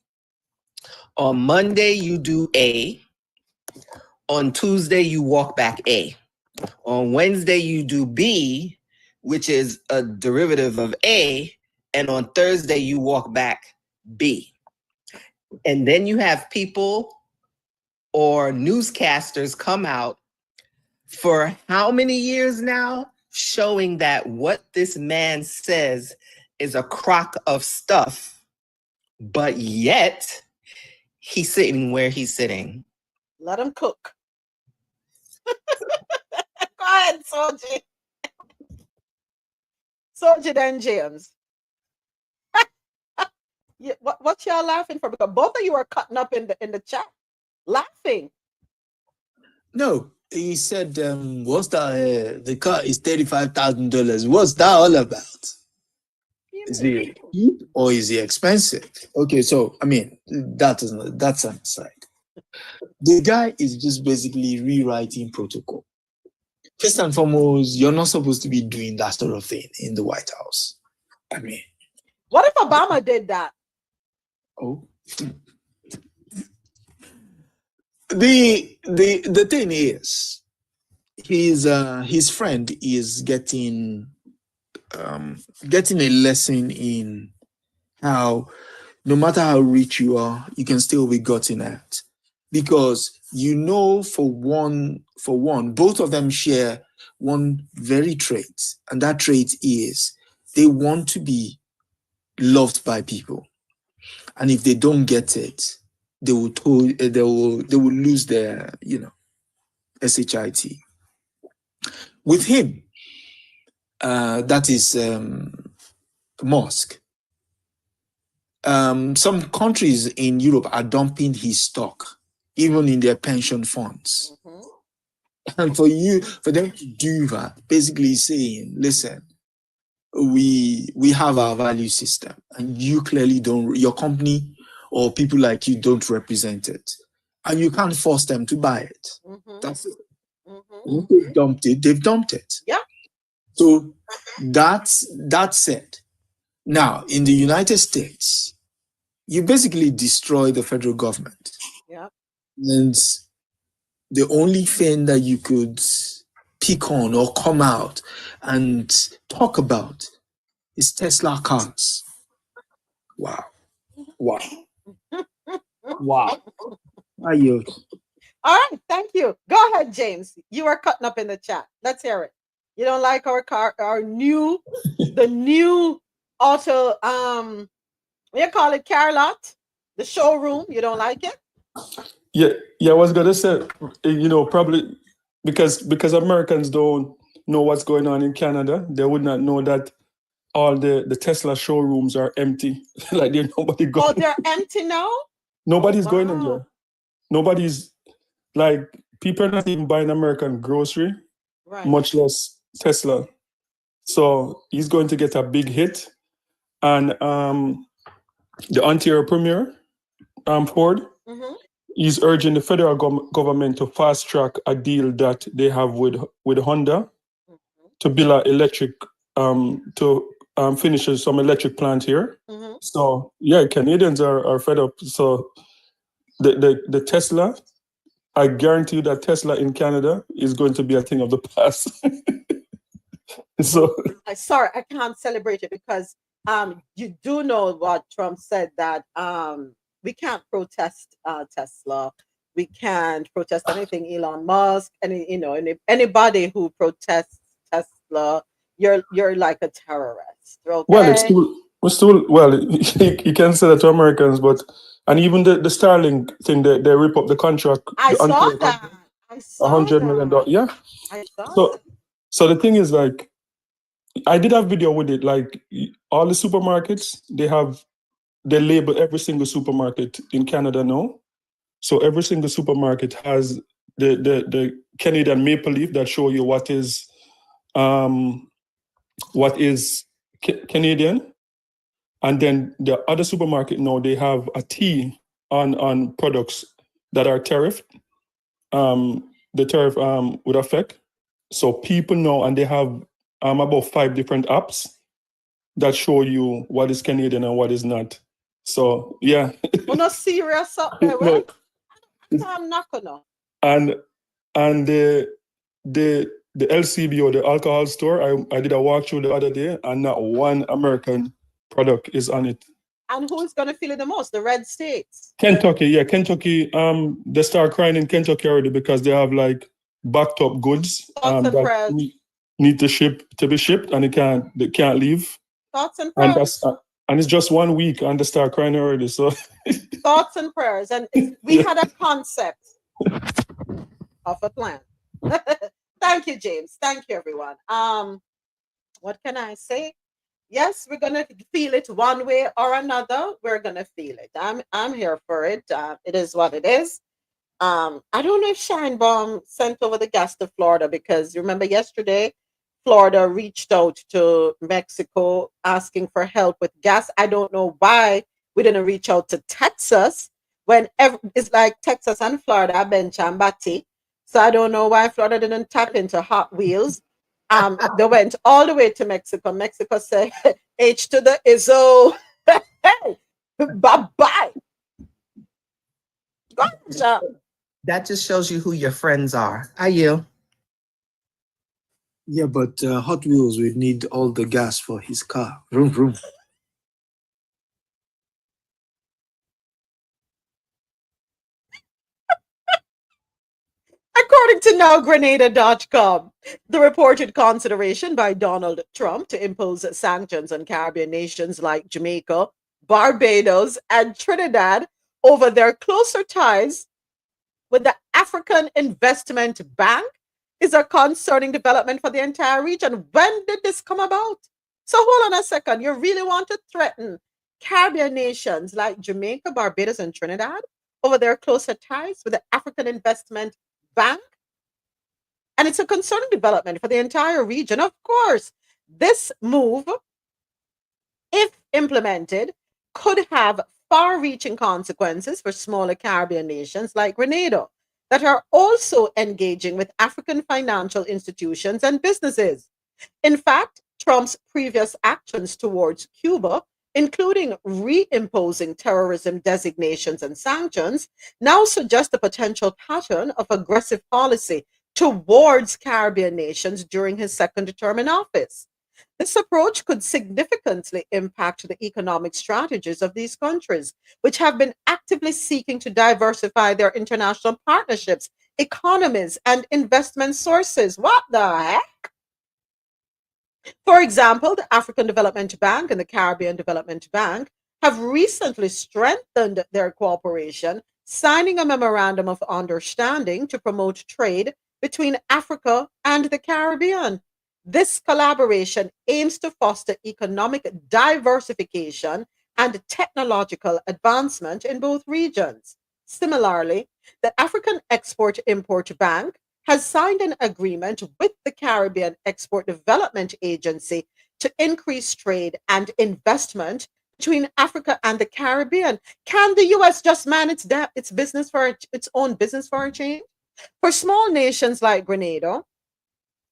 on Monday you do A. On Tuesday you walk back A. On Wednesday you do B, which is a derivative of A. And on Thursday you walk back B. And then you have people or newscasters come out for how many years now showing that what this man says is a crock of stuff, but yet he's sitting where he's sitting. Let him cook. Go ahead, Soji. Soji then James. Yeah, what y'all laughing for? Because both of you are cutting up in the chat, laughing. No, he said, what's that? The car is $35,000. What's that all about? Is it cheap or is it expensive? Okay, so I mean that's an aside. The guy is just basically rewriting protocol. First and foremost, you're not supposed to be doing that sort of thing in the White House. I mean, What if Obama did that? oh, the thing is, his friend is getting a lesson in how no matter how rich you are, you can still be gotten at. Because for one, both of them share one very trait, and that trait is they want to be loved by people. And if they don't get it, they will lose their, SHIT. With him, that is Musk. Some countries in Europe are dumping his stock even in their pension funds. Mhm. And for them to do that, basically saying, listen, we have our value system, and you clearly don't, your company or people like you don't represent it. And you can't force them to buy it. Mhm. That's it. Mhm. Once they've dumped it, they've dumped it. Yeah. So that's it. Now, in the United States, you basically destroy the federal government. Yeah. And the only thing that you could pick on or come out and talk about is Tesla cars. Wow. Wow. Wow. Are you? All right, thank you. Go ahead, James. You are cutting up in the chat. Let's hear it. You don't like the new auto, what do you call it, car lot? The showroom. You don't like it? Yeah, I was gonna say, probably because Americans don't know what's going on in Canada, they would not know that all the Tesla showrooms are empty. Like there's nobody going. Oh, they're empty now? Nobody's going in Wow. there. Nobody's, like, people are not even buying American grocery, Right. much less Tesla. So he's going to get a big hit. And the Ontario Premier, Ford, Mhm. he's urging the federal government to fast track a deal that they have with Honda Mhm. to build an electric, to finish some electric plant here. Mhm. So yeah, Canadians are fed up. So the Tesla, I guarantee you that Tesla in Canada is going to be a thing of the past. So Sorry, I can't celebrate it because you do know what Trump said, that we can't protest Tesla. We can't protest anything Elon Musk, anybody who protests Tesla, you're like a terrorist. Okay? well, it's still well. You can say that to Americans, but and even the Starlink thing, they rip up the contract. I the saw Ontario that. contract, I saw $100 million. that. Yeah. I saw So that. so the thing is, like, I did a video with it. Like, all the supermarkets, they label every single supermarket in Canada now. So every single supermarket has the Canadian maple leaf that show you what is Canadian, and then the other supermarket now, they have a T on products that are tariffed. The tariff would affect. So people know, and they have about 5 different apps that show you what is Canadian and what is not. So yeah. Well, not serious up there. No, Well, I'm not gonna. and the LCBO, the alcohol store, I did a walkthrough the other day, and not one American product is on it. And who is gonna feel it the most? The red states. Kentucky, yeah, Kentucky. They start crying in Kentucky already because they have, like, backed up goods Thoughts and that prayers. need to be shipped, and they can't leave. Thoughts and And prayers. and it's just 1 week, and they start crying already. So Thoughts and prayers. And we had a concept of a plan. Thank you, James. Thank you, everyone. What can I say? Yes, we're gonna feel it one way or another. We're gonna feel it. I'm here for it. It is what it is. I don't know if Shinebaum sent over the gas to Florida, because remember yesterday, Florida reached out to Mexico asking for help with gas. I don't know why we didn't reach out to Texas when it's like Texas and Florida, bench and batty. So I don't know why Florida didn't tap into Hot Wheels. They went all the way to Mexico. Mexico said, H to the Izzo. Bye-bye. Gotcha. That just shows you who your friends are. I you. Yeah, but Hot Wheels would need all the gas for his car. Vroom, vroom. According to NowGrenada.com, the reported consideration by Donald Trump to impose sanctions on Caribbean nations like Jamaica, Barbados, and Trinidad over their closer ties with the African Investment Bank is a concerning development for the entire region. When did this come about? So hold on a second. You really want to threaten Caribbean nations like Jamaica, Barbados, and Trinidad? over their closer ties with the African Investment Bank. And it's a concerning development for the entire region. Of course, this move, if implemented, could have far reaching consequences for smaller Caribbean nations like Grenada that are also engaging with African financial institutions and businesses. In fact, Trump's previous actions towards Cuba, including reimposing terrorism designations and sanctions, now suggest a potential pattern of aggressive policy towards Caribbean nations during his second term in office. This approach could significantly impact the economic strategies of these countries, which have been actively seeking to diversify their international partnerships, economies, and investment sources. What the heck? For example, the African Development Bank and the Caribbean Development Bank have recently strengthened their cooperation, signing a memorandum of understanding to promote trade between Africa and the Caribbean. This collaboration aims to foster economic diversification and technological advancement in both regions. Similarly, the African Export Import Bank has signed an agreement with the Caribbean Export Development Agency to increase trade and investment between Africa and the Caribbean. Can the US just manage its business for its own business for a change? For small nations like Grenada,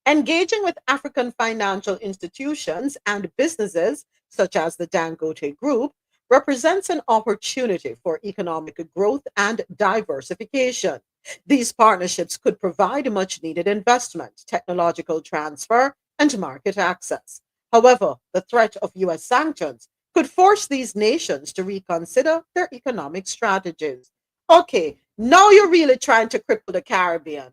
engaging with African financial institutions and businesses, such as the Dangote Group, represents an opportunity for economic growth and diversification. These partnerships could provide much needed investment, technological transfer, and market access. However, the threat of US sanctions could force these nations to reconsider their economic strategies. Okay, now you're really trying to cripple the Caribbean.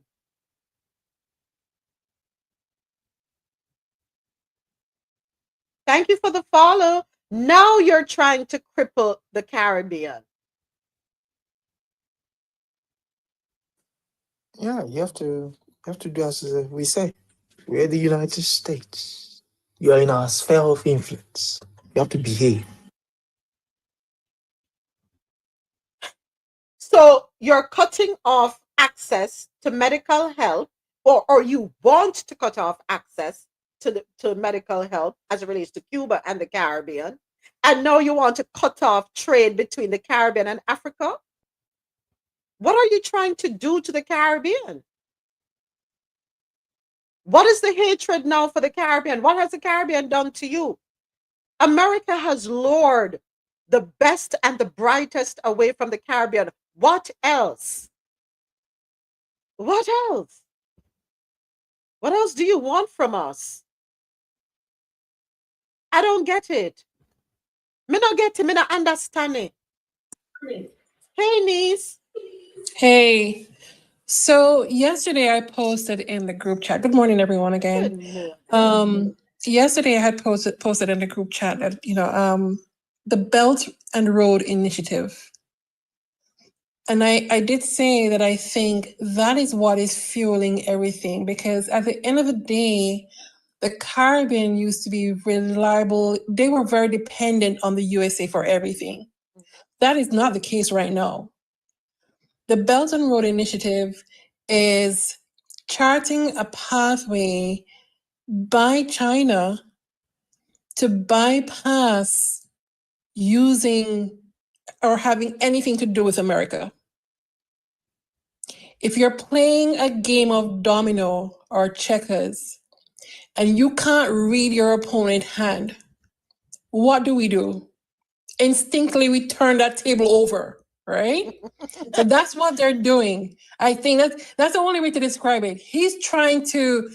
Thank you for the follow. Now you're trying to cripple the Caribbean. Yeah, you have to do as we say. We're the United States. You are in our sphere of influence. You have to behave. So you're cutting off access to medical help, or you want to cut off access to medical help as it relates to Cuba and the Caribbean. And now you want to cut off trade between the Caribbean and Africa? What are you trying to do to the Caribbean? What is the hatred now for the Caribbean? What has the Caribbean done to you? America has lured the best and the brightest away from the Caribbean. What else? What else? What else do you want from us? I don't get it. Me not get it. Me not understand it. Hey, niece. Hey, so yesterday I posted in the group chat. Good morning, everyone, again. Good morning. Yesterday I had posted in the group chat that the Belt and Road Initiative, and I did say that I think that is what is fueling everything, because at the end of the day, the Caribbean used to be reliable. They were very dependent on the USA for everything. That is not the case right now. The Belt and Road Initiative is charting a pathway by China to bypass using or having anything to do with America. If you're playing a game of domino or checkers and you can't read your opponent's hand, what do? Instinctively, we turn that table over, right? So that's what they're doing. I think that's the only way to describe it. He's trying to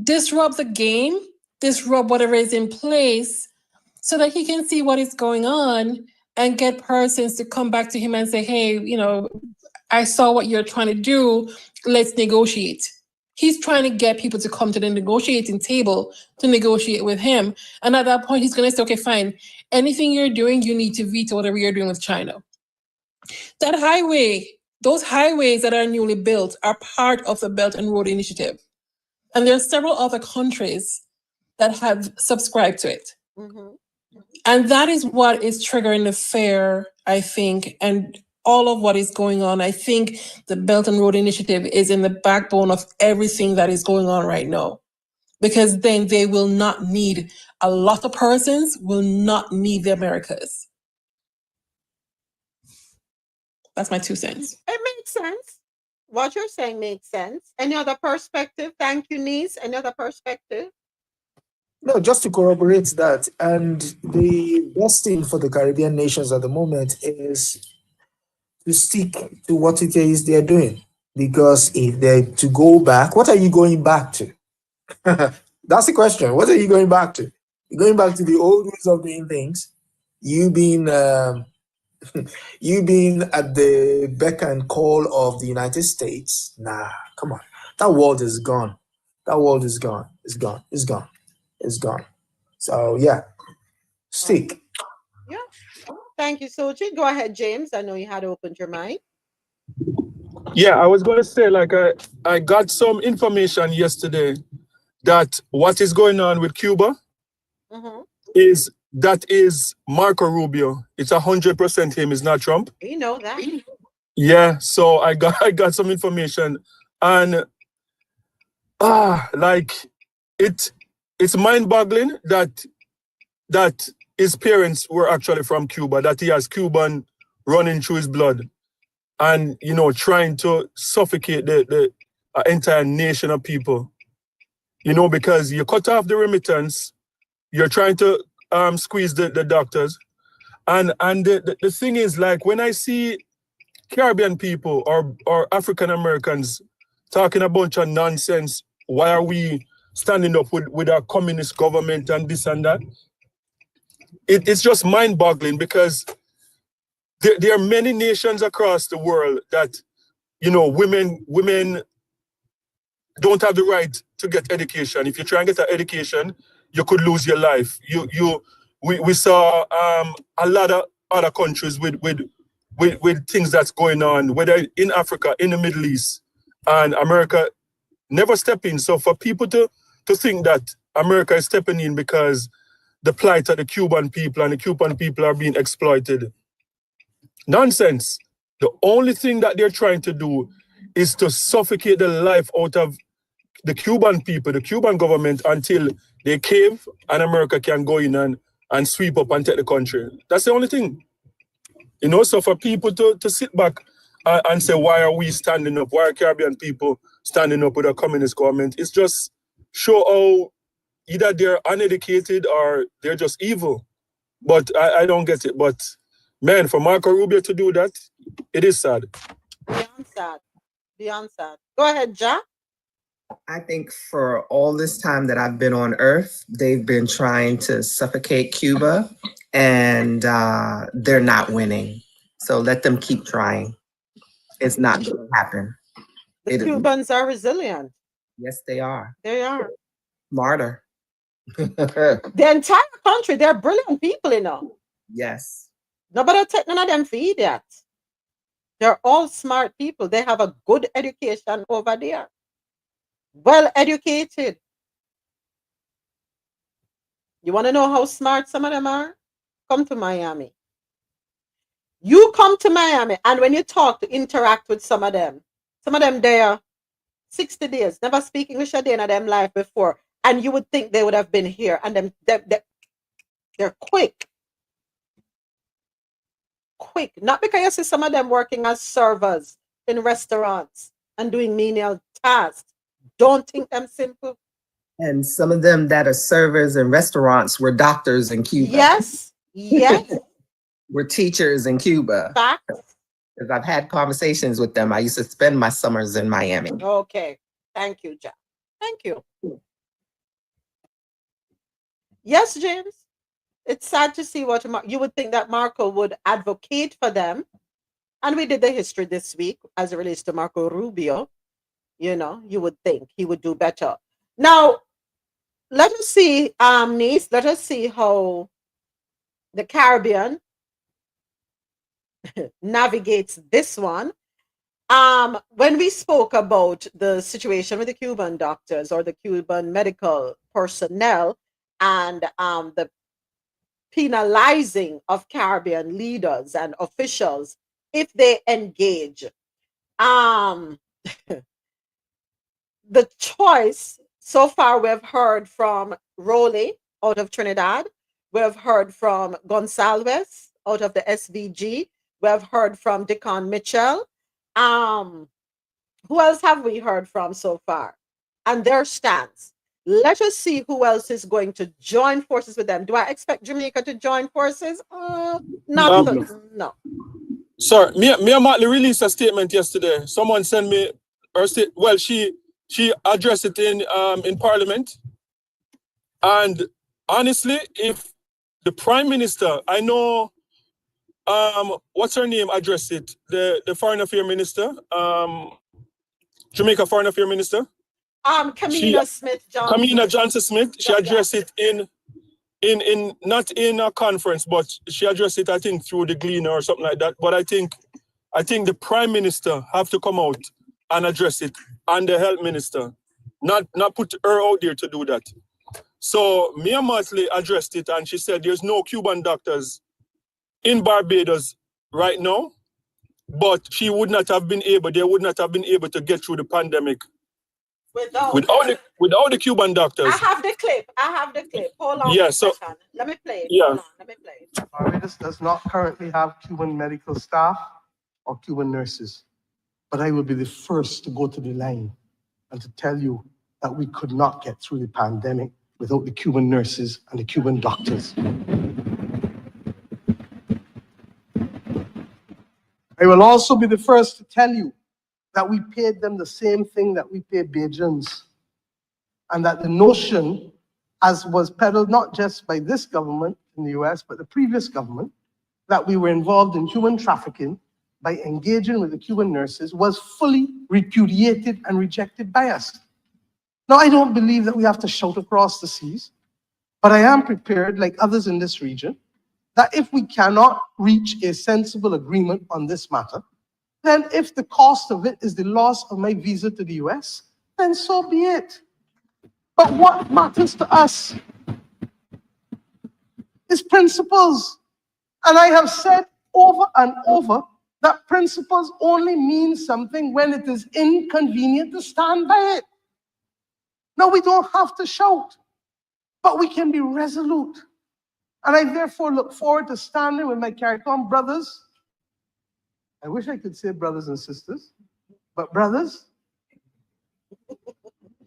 disrupt the game, disrupt whatever is in place, so that he can see what is going on and get persons to come back to him and say, hey, I saw what you're trying to do. Let's negotiate. He's trying to get people to come to the negotiating table to negotiate with him. And at that point, he's going to say, okay, fine. Anything you're doing, you need to veto whatever you're doing with China. That highway, those highways that are newly built are part of the Belt and Road Initiative. And there are several other countries that have subscribed to it. Mm-hmm. And that is what is triggering the fear, I think, and all of what is going on. I think the Belt and Road Initiative is in the backbone of everything that is going on right now, because then they will not need, a lot of persons will not need the Americas. That's my 2 cents. It makes sense. What you're saying makes sense. Any other perspective? Thank you, niece. Any other perspective? No, just to corroborate that, and the best thing for the Caribbean nations at the moment is to stick to what it is they're doing. Because if they're to go back, what are you going back to? That's the question. What are you going back to? You're going back to the old ways of doing things. You being you being at the beck and call of the United States. Nah, come on. That world is gone. That world is gone. It's gone. It's gone. It's gone. So yeah, stick. Yeah. Thank you, Soji. Go ahead, James. I know you had opened your mic. Yeah, I was going to say, like, I got some information yesterday that what is going on with Cuba is Marco Rubio. It's 100% him. It's not Trump. We know that. Yeah, so I got some information, and like it's mind-boggling that his parents were actually from Cuba, that he has Cuban running through his blood, and trying to suffocate the entire nation of people. Because you cut off the remittance, you're trying to squeeze the doctors, and the thing is, like, when I see Caribbean people or African Americans talking a bunch of nonsense, why are we standing up with our communist government and this and that? It's just mind-boggling, because there are many nations across the world that, women don't have the right to get education. If you try and get an education, you could lose your life. We saw a lot of other countries with things that's going on, whether in Africa, in the Middle East, and America never step in. So for people to think that America is stepping in because the plight of the Cuban people and the Cuban people are being exploited, nonsense. The only thing that they're trying to do is to suffocate the life out of the Cuban people, the Cuban government, until they cave and America can go in and sweep up and take the country. That's the only thing. So for people to sit back and say, why are we standing up? Why are Caribbean people standing up with a communist government? It's just show how either they're uneducated or they're just evil. But I don't get it. But man, for Marco Rubio to do that, it is sad. Beyond sad. Beyond sad. Go ahead, Jack. I think for all this time that I've been on Earth, they've been trying to suffocate Cuba, and they're not winning. So let them keep trying. It's not going to happen. The Cubans are resilient. Yes, they are. They are. Smarter. The entire country, they're brilliant people, Yes. Nobody take none of them for idiots. They're all smart people. They have a good education over there. Well educated. You want to know how smart some of them are? Come to Miami. You come to Miami, and when you talk to interact with some of them there 60 days, never speak English a day in them life before, and you would think they would have been here, and they're quick. Quick. Not because you see some of them working as servers in restaurants and doing menial tasks. Don't think them simple. And some of them that are servers in restaurants were doctors in Cuba. Yes. Were teachers in Cuba. Fact. Because I've had conversations with them. I used to spend my summers in Miami. Okay. Thank you, Jack. Thank you. Yes, James. It's sad to see what you would think that Marco would advocate for them. And we did the history this week as it relates to Marco Rubio. You would think he would do better. Now, let us see, niece, let us see how the Caribbean navigates this one. When we spoke about the situation with the Cuban doctors or the Cuban medical personnel and the penalizing of Caribbean leaders and officials if they engage. Um, the choice so far, we've heard from Rowley out of Trinidad. We've heard from Gonsalves out of the SVG. We've heard from Deacon Mitchell. Who else have we heard from so far? And their stance. Let us see who else is going to join forces with them. Do I expect Jamaica to join forces? Not no. Sir, Mia Motley released a statement yesterday. Someone sent me her state. Well, she addressed it in Parliament. And honestly, if the Prime Minister, I know, what's her name, addressed it, the Foreign Affairs Minister, Jamaica Foreign Affairs Minister. Kamina Johnson Smith. She addressed it in not in a conference, but she addressed it, I think, through the Gleaner or something like that. But I think the Prime Minister have to come out and address it, and the Health Minister, not put her out there to do that. So Mia Motley addressed it, and she said there's no Cuban doctors in Barbados right now, but they would not have been able to get through the pandemic without the Cuban doctors. I have the clip. Hold on. Yeah, so let me play it. Yeah. Hold on. Let me play it. Barbados does not currently have Cuban medical staff or Cuban nurses, but I will be the first to go to the line and to tell you that we could not get through the pandemic without the Cuban nurses and the Cuban doctors. I will also be the first to tell you that we paid them the same thing that we pay Bajans, and that the notion, as was peddled not just by this government in the US, but the previous government, that we were involved in human trafficking by engaging with the Cuban nurses was fully repudiated and rejected by us. Now, I don't believe that we have to shout across the seas, but I am prepared, like others in this region, that if we cannot reach a sensible agreement on this matter, then if the cost of it is the loss of my visa to the US, then so be it. But what matters to us is principles. And I have said over and over that principles only mean something when it is inconvenient to stand by it. No, we don't have to shout, but we can be resolute. And I therefore look forward to standing with my CARICOM brothers. I wish I could say brothers and sisters, but brothers,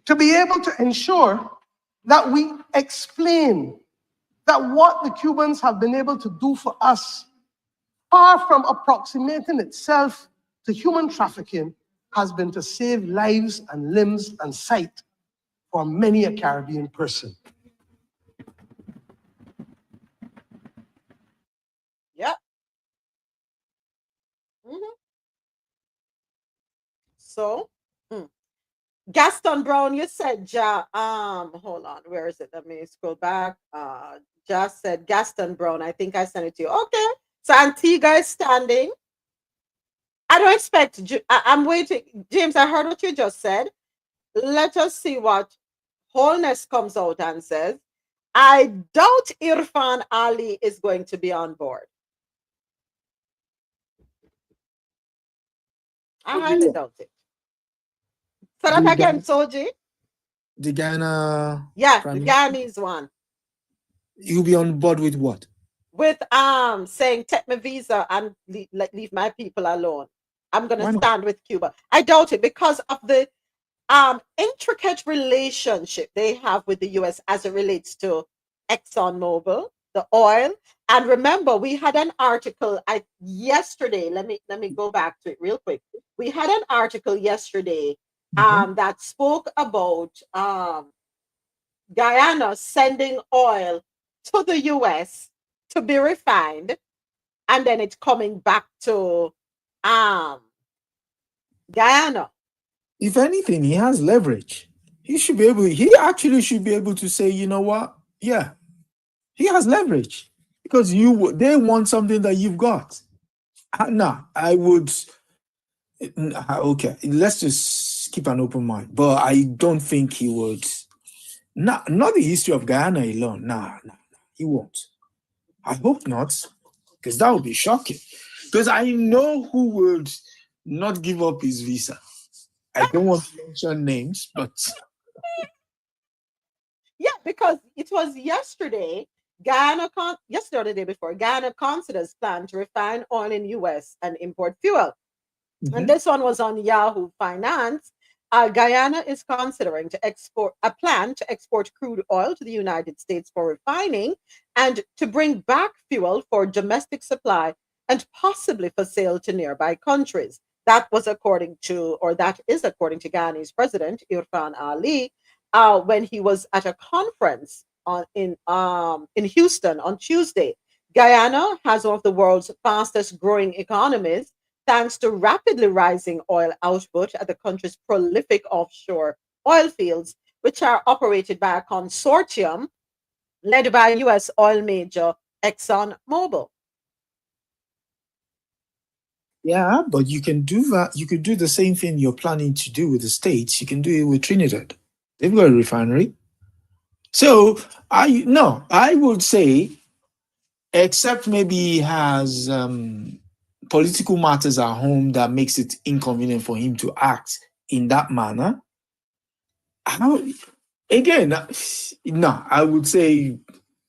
to be able to ensure that we explain that what the Cubans have been able to do for us, far from approximating itself to human trafficking, has been to save lives and limbs and sight for many a Caribbean person. Yep. So, Gaston Brown, you said, hold on, where is it? Let me scroll back. Just said Gaston Brown. I think I sent it to you. Okay. So Antigua is standing. I don't expect, I'm waiting. James, I heard what you just said. Let us see what Wholeness comes out and says. I doubt Irfan Ali is going to be on board. I highly doubt it. So that again, Soji? The Ghana. Yeah, the Ghanese one. You'll be on board with what? With saying take my visa and leave my people alone. I'm gonna stand with Cuba. I doubt it because of the intricate relationship they have with the US as it relates to ExxonMobil, the oil. And remember, we had an article yesterday. Let me go back to it real quick. We had an article yesterday that spoke about Guyana sending oil to the US to be refined, and then it's coming back to Guyana. If anything, he has leverage. He actually should be able to say, you know what? Yeah, he has leverage because they want something that you've got. No, I would. Okay, let's just keep an open mind. But I don't think he would. Not the history of Guyana alone. Nah, he won't. I hope not, because that would be shocking. because I know who would not give up his visa. I don't want to mention names, but Yeah, because it was yesterday, yesterday or the day before, Guyana considers plan to refine oil in US and import fuel. And this one was on Yahoo Finance. Guyana is considering a plan to export crude oil to the United States for refining and to bring back fuel for domestic supply and possibly for sale to nearby countries. That is according to Guyana's president, Irfan Ali, when he was at a conference in Houston on Tuesday. Guyana has one of the world's fastest growing economies, thanks to rapidly rising oil output at the country's prolific offshore oil fields, which are operated by a consortium led by U.S. oil major ExxonMobil. yeah, but you can do that. You could do the same thing you're planning to do with the States. You can do it with Trinidad. They've got a refinery. So I would say, except maybe he has political matters at home that makes it inconvenient for him to act in that manner. I would say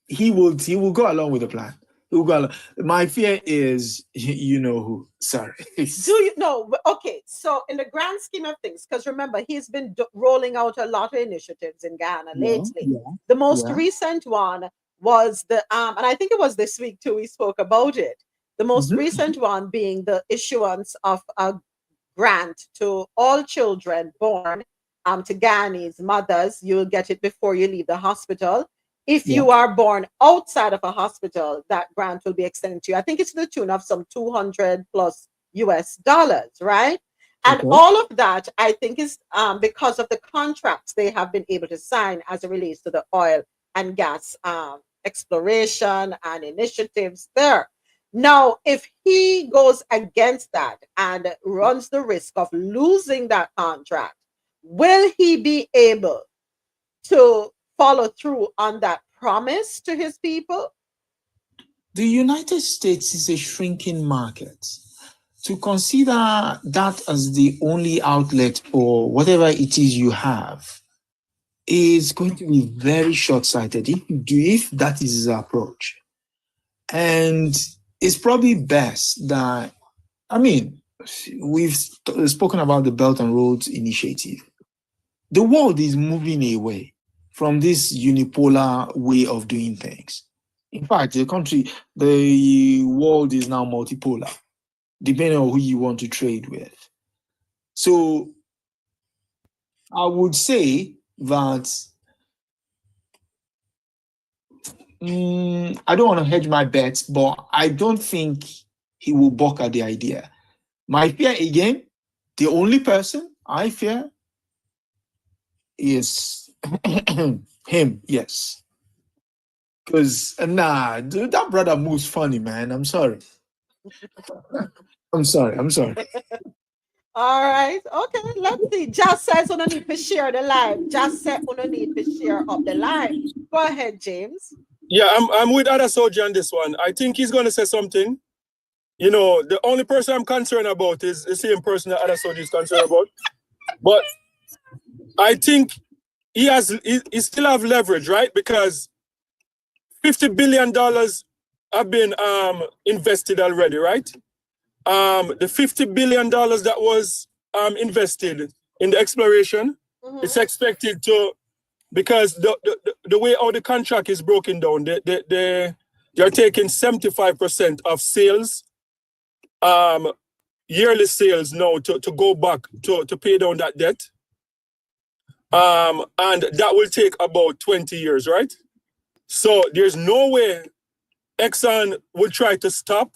he will go along with the plan. He will go along. My fear is, you know who. Sorry. Do you know? Okay, so in the grand scheme of things, because remember, he's been rolling out a lot of initiatives in Ghana lately. The most recent one was and I think it was this week too, we spoke about it. The most recent one being the issuance of a grant to all children born to Ghanaian mothers. You'll get it before you leave the hospital. If you are born outside of a hospital, that grant will be extended to you. I think it's to the tune of some $200 plus US, right? And all of that, I think, is because of the contracts they have been able to sign as it relates to the oil and gas exploration and initiatives there. Now, if he goes against that and runs the risk of losing that contract, will he be able to follow through on that promise to his people? The United States is a shrinking market. To consider that as the only outlet for whatever it is you have is going to be very short-sighted if that is his approach. And it's probably best that, we've spoken about the Belt and Roads Initiative. The world is moving away from this unipolar way of doing things. In fact, the world is now multipolar, depending on who you want to trade with. So I would say that I don't want to hedge my bets, but I don't think he will balk at the idea. My fear, again, the only person I fear is him, yes. Because, dude, that brother moves funny, man. I'm sorry. I'm sorry. All right. Okay, let's see. Just says we need to share the live. Just said we need to share up the live. Go ahead, James. Yeah, I'm with Adasoji on this one. I think he's going to say something. You know, the only person I'm concerned about is the same person that Adasoji is concerned about. But I think he still have leverage, right? Because $50 billion have been invested already, right? The $50 billion that was invested in the exploration, it's expected to, because the way how the contract is broken down, they're taking 75% of sales, yearly sales now to go back to pay down that debt. And that will take about 20 years, right? So there's no way Exxon will try to stop,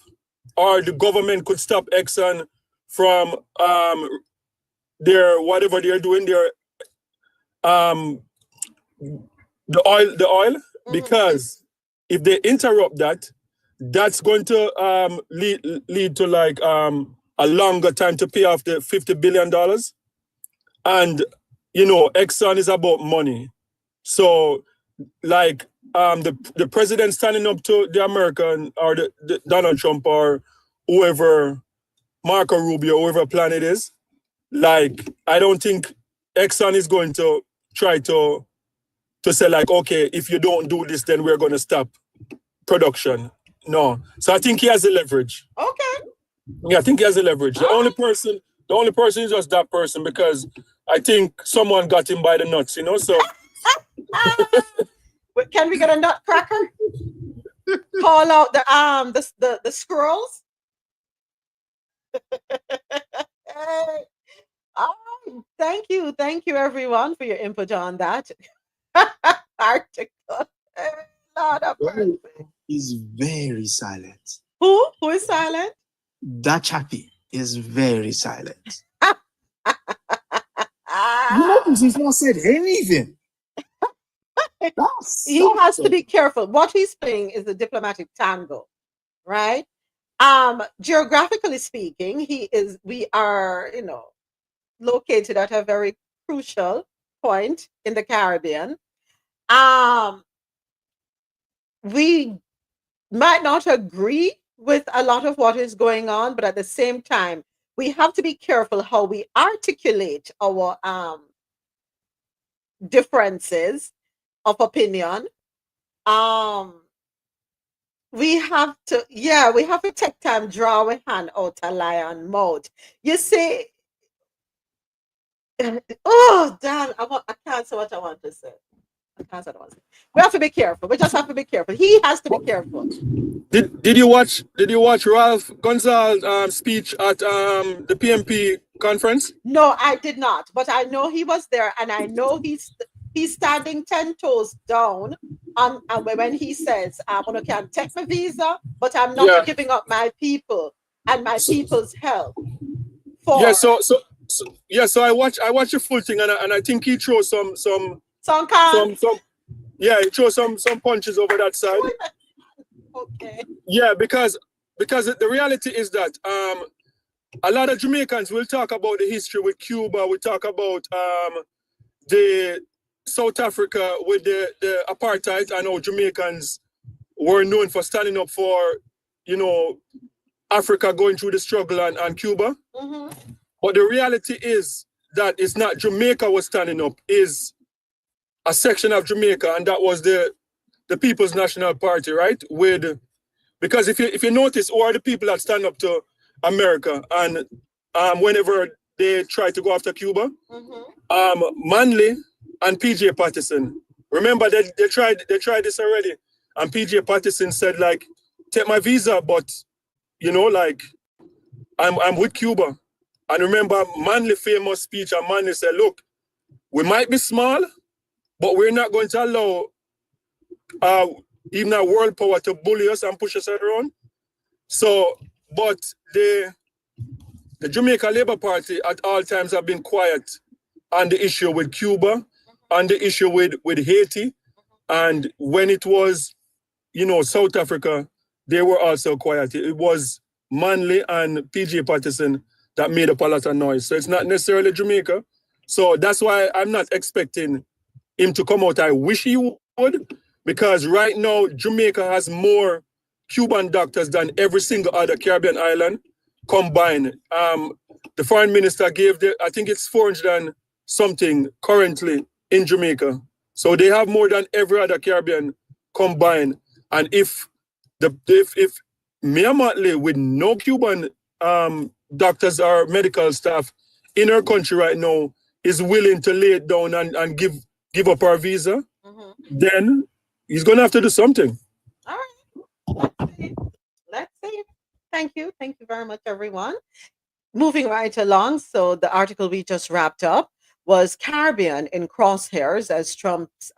or the government could stop Exxon from their whatever they're doing, their the oil, because if they interrupt that, that's going to lead to like a longer time to pay off the $50 billion. And you know, Exxon is about money. So like the president standing up to the American or the Donald Trump or whoever Marco Rubio, whoever plan it is. Like, I don't think Exxon is going to try to say like, okay, if you don't do this, then we're going to stop production. No. So I think he has the leverage. Okay. Yeah, I think he has the leverage. The only person is just that person, because I think someone got him by the nuts, you know. So can we get a nutcracker? Call out the squirrels. Hey. Oh, thank you everyone for your input on that article. Lord of mercy. Is very silent. Who is silent? That chappie is very silent. He's not said anything. He has to be careful. What he's playing is a diplomatic tango, right? Geographically speaking, we are, located at a very crucial point in the Caribbean. We might not agree with a lot of what is going on, but at the same time, we have to be careful how we articulate our differences of opinion. We have to take time, draw a hand out a lion mouth. You see, oh damn, I can't say what I want to say. We have to be careful. We just have to be careful. He has to be careful. Did you watch Ralph Gonzalez's speech at the PMP conference? No, I did not, but I know he was there, and I know he's standing 10 toes down on when he says, "I'm gonna can't take my visa, but I'm not giving up my people and my people's health." So I watch the full thing, and I think he threw some he threw some punches over that side. Okay. Yeah, because the reality is that a lot of Jamaicans will talk about the history with Cuba. We talk about the South Africa with the apartheid. I know Jamaicans were known for standing up for, Africa going through the struggle and Cuba. Mm-hmm. But the reality is that it's not Jamaica was standing up, is a section of Jamaica, and that was the People's National Party, right? Because if you notice, who are the people that stand up to America and whenever they try to go after Cuba? Mm-hmm. Manley and PJ Patterson. Remember they tried this already, and PJ Patterson said, like, take my visa, but I'm with Cuba. And remember Manley's famous speech, and Manley said, look, we might be small, but we're not going to allow even a world power to bully us and push us around. So, but the Jamaica Labour Party at all times have been quiet on the issue with Cuba, on the issue with Haiti, and when it was, South Africa, they were also quiet. It was Manley and PJ Patterson that made up a lot of noise. So it's not necessarily Jamaica. So that's why I'm not expecting him to come out. I wish he would, because right now Jamaica has more Cuban doctors than every single other Caribbean island combined. The foreign minister gave I think it's 400 and something currently in Jamaica. So they have more than every other Caribbean combined. And if Mia Motley, with no Cuban doctors or medical staff in her country right now, is willing to lay it down and give up our visa, then he's going to have to do something. All right. Let's see. Thank you very much, everyone. Moving right along. So the article we just wrapped up was Caribbean in crosshairs as Trump's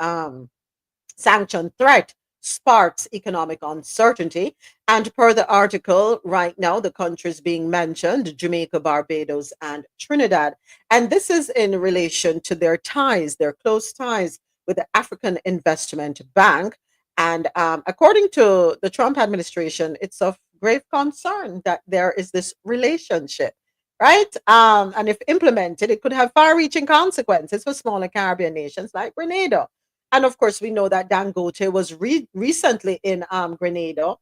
sanction threat sparks economic uncertainty. And per the article, right now, the countries being mentioned, Jamaica, Barbados, and Trinidad. And this is in relation to their close ties with the African Investment Bank. And according to the Trump administration, it's of grave concern that there is this relationship, right? And if implemented, it could have far-reaching consequences for smaller Caribbean nations like Grenada. And of course, we know that Dangote was recently in Grenada,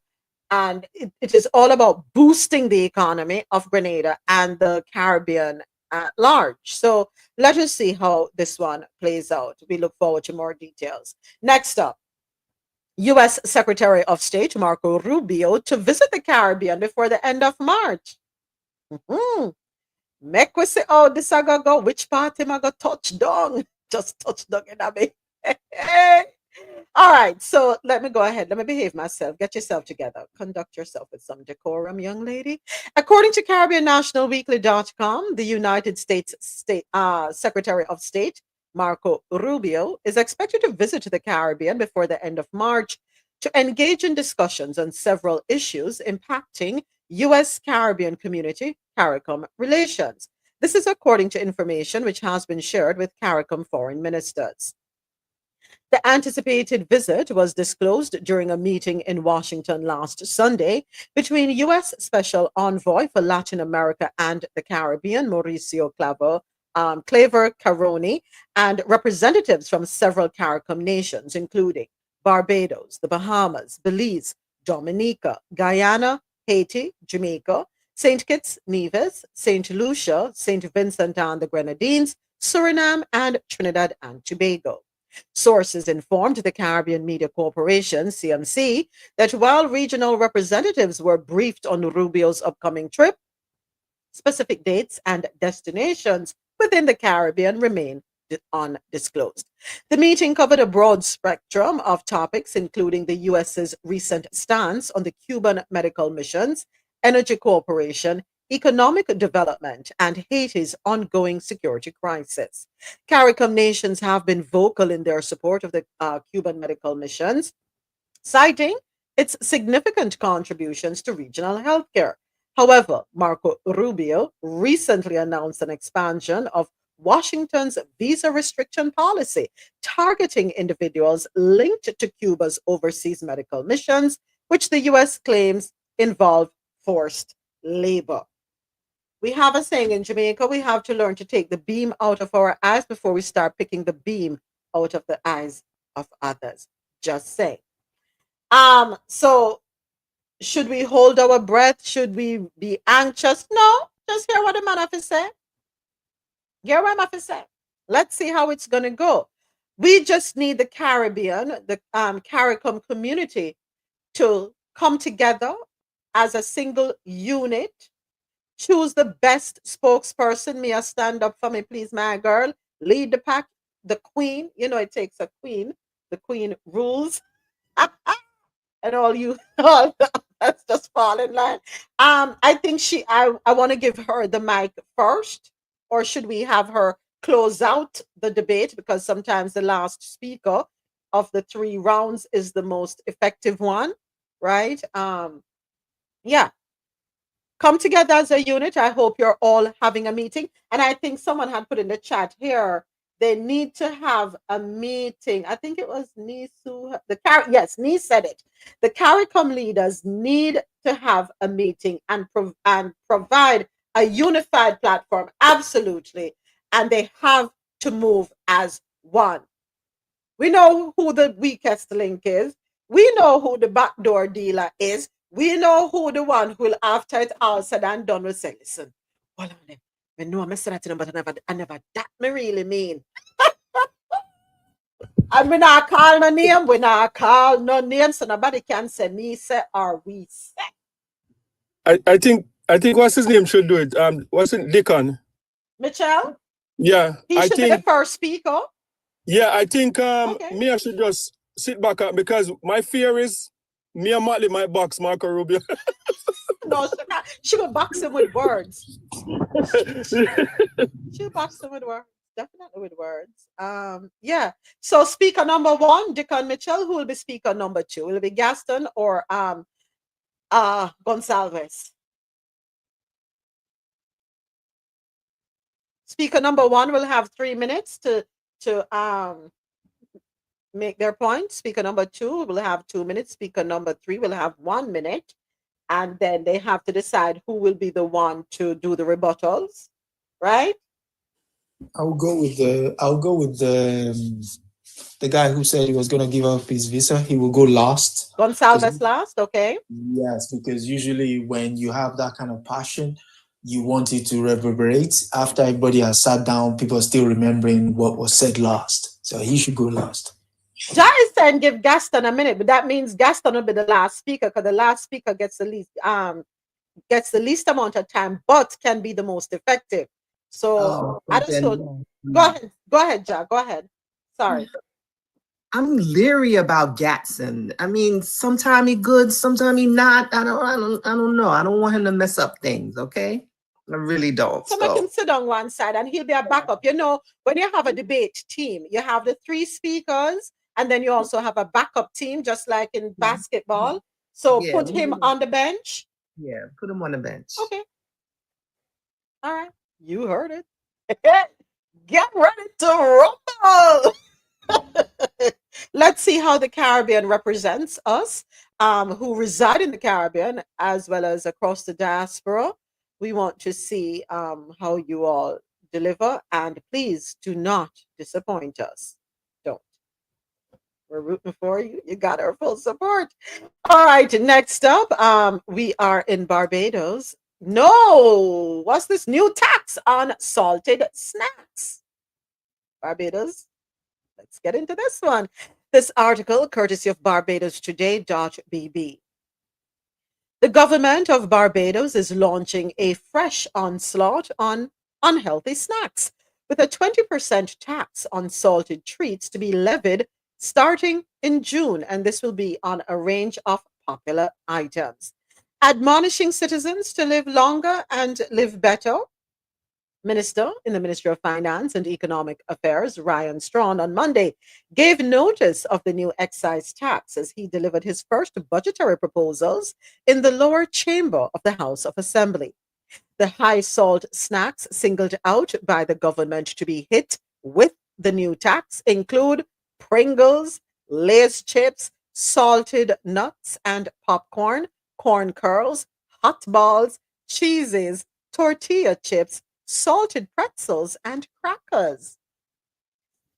And it is all about boosting the economy of Grenada and the Caribbean at large. So let us see how this one plays out. We look forward to more details. Next up, U.S. Secretary of State Marco Rubio to visit the Caribbean before the end of March. Make we see how this a go. Which part him a go touch down? Just touch down in a bit. All right, so let me go ahead. Let me behave myself. Get yourself together. Conduct yourself with some decorum, young lady. According to CaribbeanNationalWeekly.com, the United States Secretary of State Marco Rubio is expected to visit the Caribbean before the end of March to engage in discussions on several issues impacting U.S. Caribbean community CARICOM relations. This is according to information which has been shared with CARICOM foreign ministers. The anticipated visit was disclosed during a meeting in Washington last Sunday between U.S. Special Envoy for Latin America and the Caribbean, Mauricio Claver Caroni, and representatives from several CARICOM nations, including Barbados, the Bahamas, Belize, Dominica, Guyana, Haiti, Jamaica, St. Kitts, Nevis, St. Lucia, St. Vincent and the Grenadines, Suriname, and Trinidad and Tobago. Sources informed the Caribbean Media Corporation, CMC, that while regional representatives were briefed on Rubio's upcoming trip, specific dates and destinations within the Caribbean remain undisclosed. The meeting covered a broad spectrum of topics, including the U.S.'s recent stance on the Cuban medical missions, energy cooperation, economic development, and Haiti's ongoing security crisis. CARICOM nations have been vocal in their support of the Cuban medical missions, citing its significant contributions to regional healthcare. However, Marco Rubio recently announced an expansion of Washington's visa restriction policy, targeting individuals linked to Cuba's overseas medical missions, which the U.S. claims involve forced labor. We have a saying in Jamaica, we have to learn to take the beam out of our eyes before we start picking the beam out of the eyes of others. Just say. So should we hold our breath? Should we be anxious? No, just hear what the man have to say. Hear what I have to say. Let's see how it's gonna go. We just need the Caribbean, the CARICOM community to come together as a single unit. Choose the best spokesperson. Me a stand up for me, please, my girl. Lead the pack. The queen. You know it takes a queen. The queen rules. And all let's just fall in line. I think I want to give her the mic first, or should we have her close out the debate, because sometimes the last speaker of the 3 rounds is the most effective one, right? Yeah. Come together as a unit. I hope you're all having a meeting. And I think someone had put in the chat here, they need to have a meeting. I think it was Nisu. Yes, Nee said it. The CARICOM leaders need to have a meeting and provide a unified platform. Absolutely. And they have to move as one. We know who the weakest link is. We know who the backdoor dealer is. We know who the one who will, after it all said and done, will say, listen, hold on. I know I'm saying that, but I never that me really mean. And we not call no name, we not call no name, so nobody can say me say or we say. I think what's his name should do it. What's it, Deacon? Mitchell? Yeah. He should be the first speaker. Yeah, I think Okay. me I should just sit back up, because my fear is me and Motley might box Marco Rubio. No, she will box him with words. She'll box him with words. Definitely with words. Yeah. So speaker number 1, Deacon Mitchell. Who will be speaker number 2? Will it be Gaston or Gonsalves? Speaker number 1 will have 3 minutes to make their point. Speaker number 2 will have 2 minutes. Speaker number 3 will have 1 minute. And then they have to decide who will be the one to do the rebuttals, right? I'll go with the the guy who said he was going to give up his visa, he will go last. Gonsalves last, okay. Yes, because usually when you have that kind of passion, you want it to reverberate. After everybody has sat down, people are still remembering what was said last. So he should go last. Jai is saying give Gaston a minute, but that means Gaston will be the last speaker because the last speaker gets the least amount of time, but can be the most effective. So I just thought, go ahead, Ja, go ahead. Sorry. I'm leery about Gatson. I mean, sometimes he good, sometimes he not. I don't know. I don't want him to mess up things. Okay, I really don't. So I can sit on one side and he'll be a backup. You know, when you have a debate team, you have the 3 speakers, and then you also have a backup team, just like in basketball. So Yeah, put him on the bench. Yeah, put him on the bench. Okay. All right. You heard it. Get ready to rumble. Let's see how the Caribbean represents us, who reside in the Caribbean as well as across the diaspora. We want to see how you all deliver, and please do not disappoint us. Don't. We're rooting for you. You got our full support. All right, next up, we are in Barbados. No, what's this new tax on salted snacks? Barbados. Let's get into this one. This article, courtesy of BarbadosToday.bb. The government of Barbados is launching a fresh onslaught on unhealthy snacks, with a 20% tax on salted treats to be levied starting in June, and this will be on a range of popular items. Admonishing citizens to live longer and live better, Minister in the Ministry of Finance and Economic Affairs, Ryan Strawn, on Monday gave notice of the new excise tax as he delivered his first budgetary proposals in the lower chamber of the House of Assembly. The high salt snacks singled out by the government to be hit with the new tax include Pringles, Lay's chips, salted nuts and popcorn, corn curls, hot balls, cheeses, tortilla chips, salted pretzels, and crackers.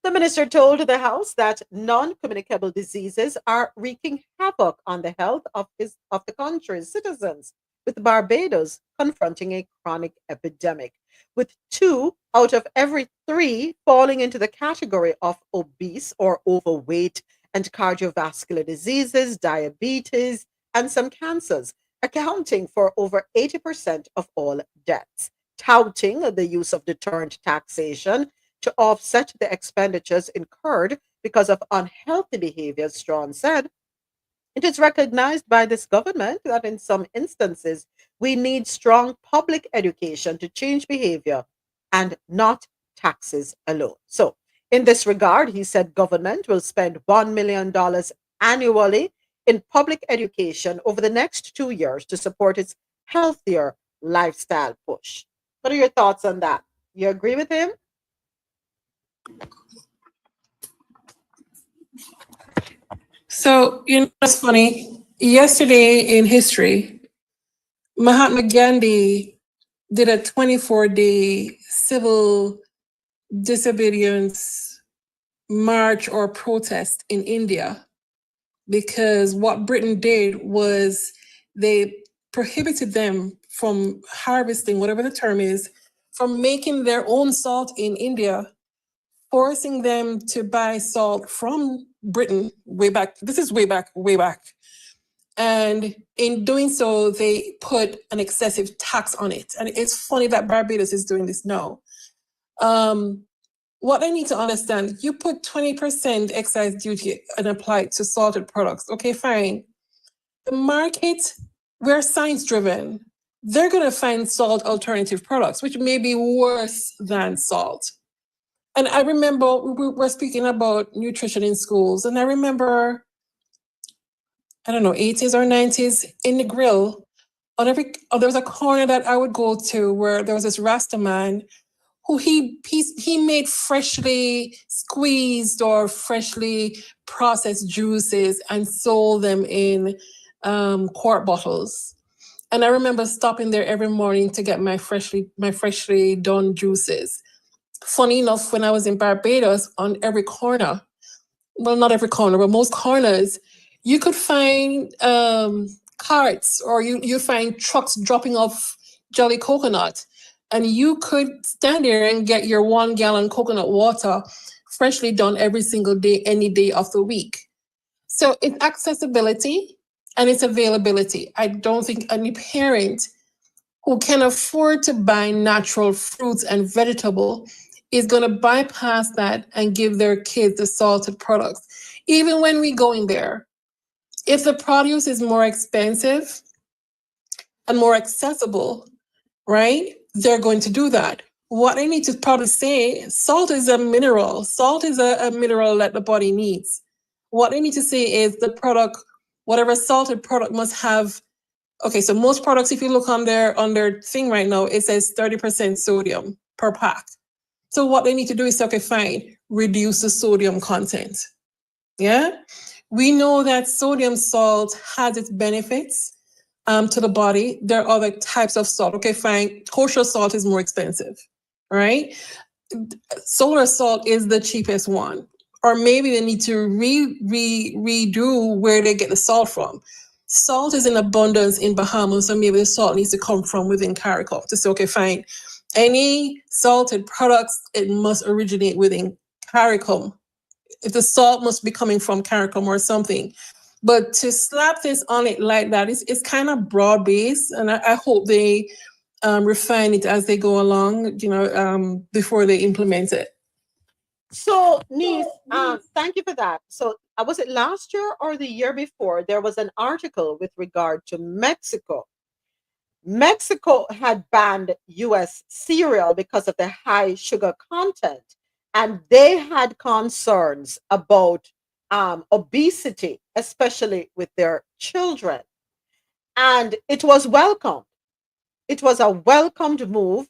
The minister told the House that non-communicable diseases are wreaking havoc on the health of the country's citizens, with Barbados confronting a chronic epidemic, with 2 out of every 3 falling into the category of obese or overweight and cardiovascular diseases, diabetes, and some cancers, accounting for over 80% of all deaths. Touting the use of deterrent taxation to offset the expenditures incurred because of unhealthy behaviors, Strawn said. It is recognized by this government that in some instances we need strong public education to change behavior and not taxes alone. So, in this regard, he said government will spend $1 million annually in public education over the next 2 years to support its healthier lifestyle push. What are your thoughts on that? You agree with him? So, you know, it's funny. Yesterday in history, Mahatma Gandhi did a 24-day civil disobedience march or protest in India because what Britain did was they prohibited them from harvesting, whatever the term is, from making their own salt in India, forcing them to buy salt from Britain way back. This is way back. And in doing so, they put an excessive tax on it. And it's funny that Barbados is doing this now. What I need to understand, you put 20% excise duty and apply it to salted products. Okay, fine. The market, we're science driven. They're going to find salt alternative products, which may be worse than salt. And I remember we were speaking about nutrition in schools, and I remember, I don't know, 80s or 90s in the grill, there was a corner that I would go to where there was this Rasta man who he made freshly squeezed or freshly processed juices and sold them in quart bottles. And I remember stopping there every morning to get my freshly done juices. Funny enough, when I was in Barbados, on every corner well, not every corner, but most corners, you could find carts, or you find trucks dropping off jelly coconut, and you could stand there and get your 1 gallon coconut water freshly done every single day, any day of the week. So it's accessibility and it's availability. I don't think any parent who can afford to buy natural fruits and vegetable is going to bypass that and give their kids the salted products. Even when we go in there, if the produce is more expensive and more accessible, right, they're going to do that. What I need to probably say, salt is a mineral. Salt is a mineral that the body needs. What I need to say is the product, whatever salted product must have. Okay, so most products, if you look on their thing right now, it says 30% sodium per pack. So what they need to do is, okay, fine, reduce the sodium content. Yeah? We know that sodium salt has its benefits to the body. There are other types of salt. Okay, fine, kosher salt is more expensive, right? Solar salt is the cheapest one. Or maybe they need to redo where they get the salt from. Salt is in abundance in Bahamas, so maybe the salt needs to come from within CARICOM to say, okay, fine. Any salted products, it must originate within CARICOM. If the salt must be coming from CARICOM or something. But to slap this on it like that, it's kind of broad-based, and I hope they refine it as they go along, before they implement it. So, niece, thank you for that. So, was it last year or the year before? There was an article with regard to Mexico. Mexico had banned U.S. cereal because of the high sugar content, and they had concerns about obesity, especially with their children. And it was welcomed. It was a welcomed move.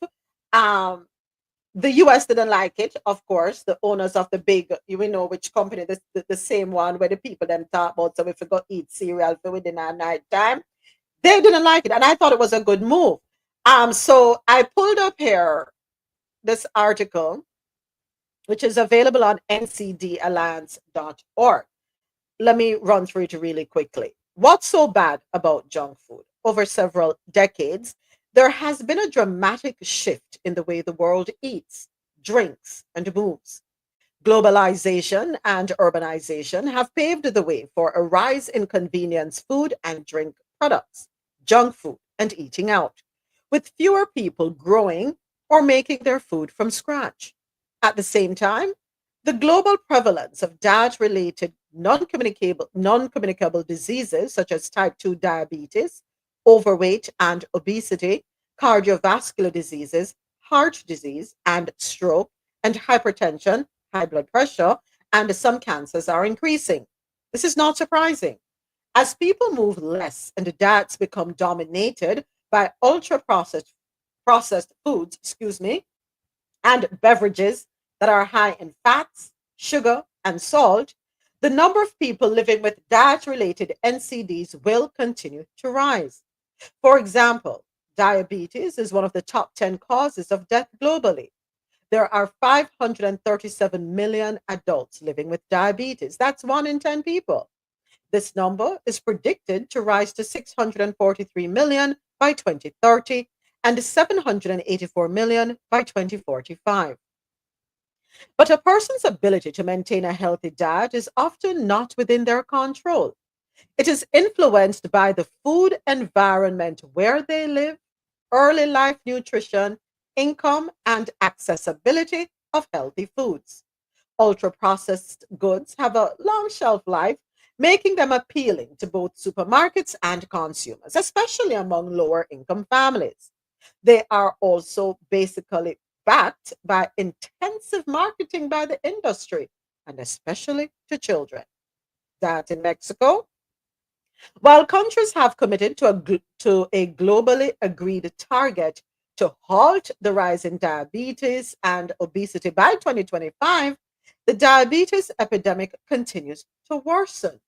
The US didn't like it, of course. The owners of the big, you know which company, the same one where the people them talk about, so we forgot eat cereal for within our night time. They didn't like it, and I thought it was a good move. So I pulled up here this article, which is available on ncdalliance.org. Let me run through it really quickly. What's so bad about junk food? Over several decades, there has been a dramatic shift in the way the world eats, drinks, and moves. Globalization and urbanization have paved the way for a rise in convenience food and drink products, junk food, and eating out, with fewer people growing or making their food from scratch. At the same time, the global prevalence of diet-related non-communicable diseases such as type 2 diabetes, overweight and obesity, cardiovascular diseases, heart disease and stroke, and hypertension, high blood pressure, and some cancers are increasing. This is not surprising. As people move less and diets become dominated by processed foods, and beverages that are high in fats, sugar, and salt, the number of people living with diet-related NCDs will continue to rise. For example, diabetes is one of the top 10 causes of death globally. There are 537 million adults living with diabetes. That's 1 in 10 people. This number is predicted to rise to 643 million by 2030 and 784 million by 2045. But a person's ability to maintain a healthy diet is often not within their control. It is influenced by the food environment where they live, early life nutrition, income, and accessibility of healthy foods. Ultra processed goods have a long shelf life, making them appealing to both supermarkets and consumers, especially among lower income families. They are also basically backed by intensive marketing by the industry, and especially to children. That in Mexico, while countries have committed to a globally agreed target to halt the rise in diabetes and obesity by 2025, the diabetes epidemic continues to worsen.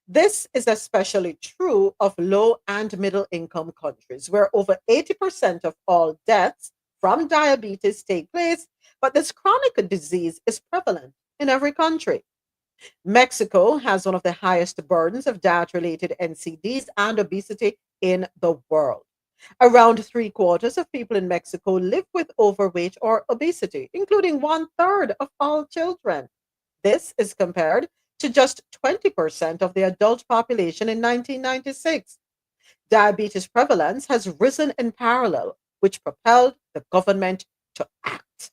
This is especially true of low and middle income countries, where over 80% of all deaths from diabetes take place, but this chronic disease is prevalent in every country. Mexico has one of the highest burdens of diet-related NCDs and obesity in the world. Around three-quarters of people in Mexico live with overweight or obesity, including one-third of all children. This is compared to just 20% of the adult population in 1996. Diabetes prevalence has risen in parallel, which propelled the government to act.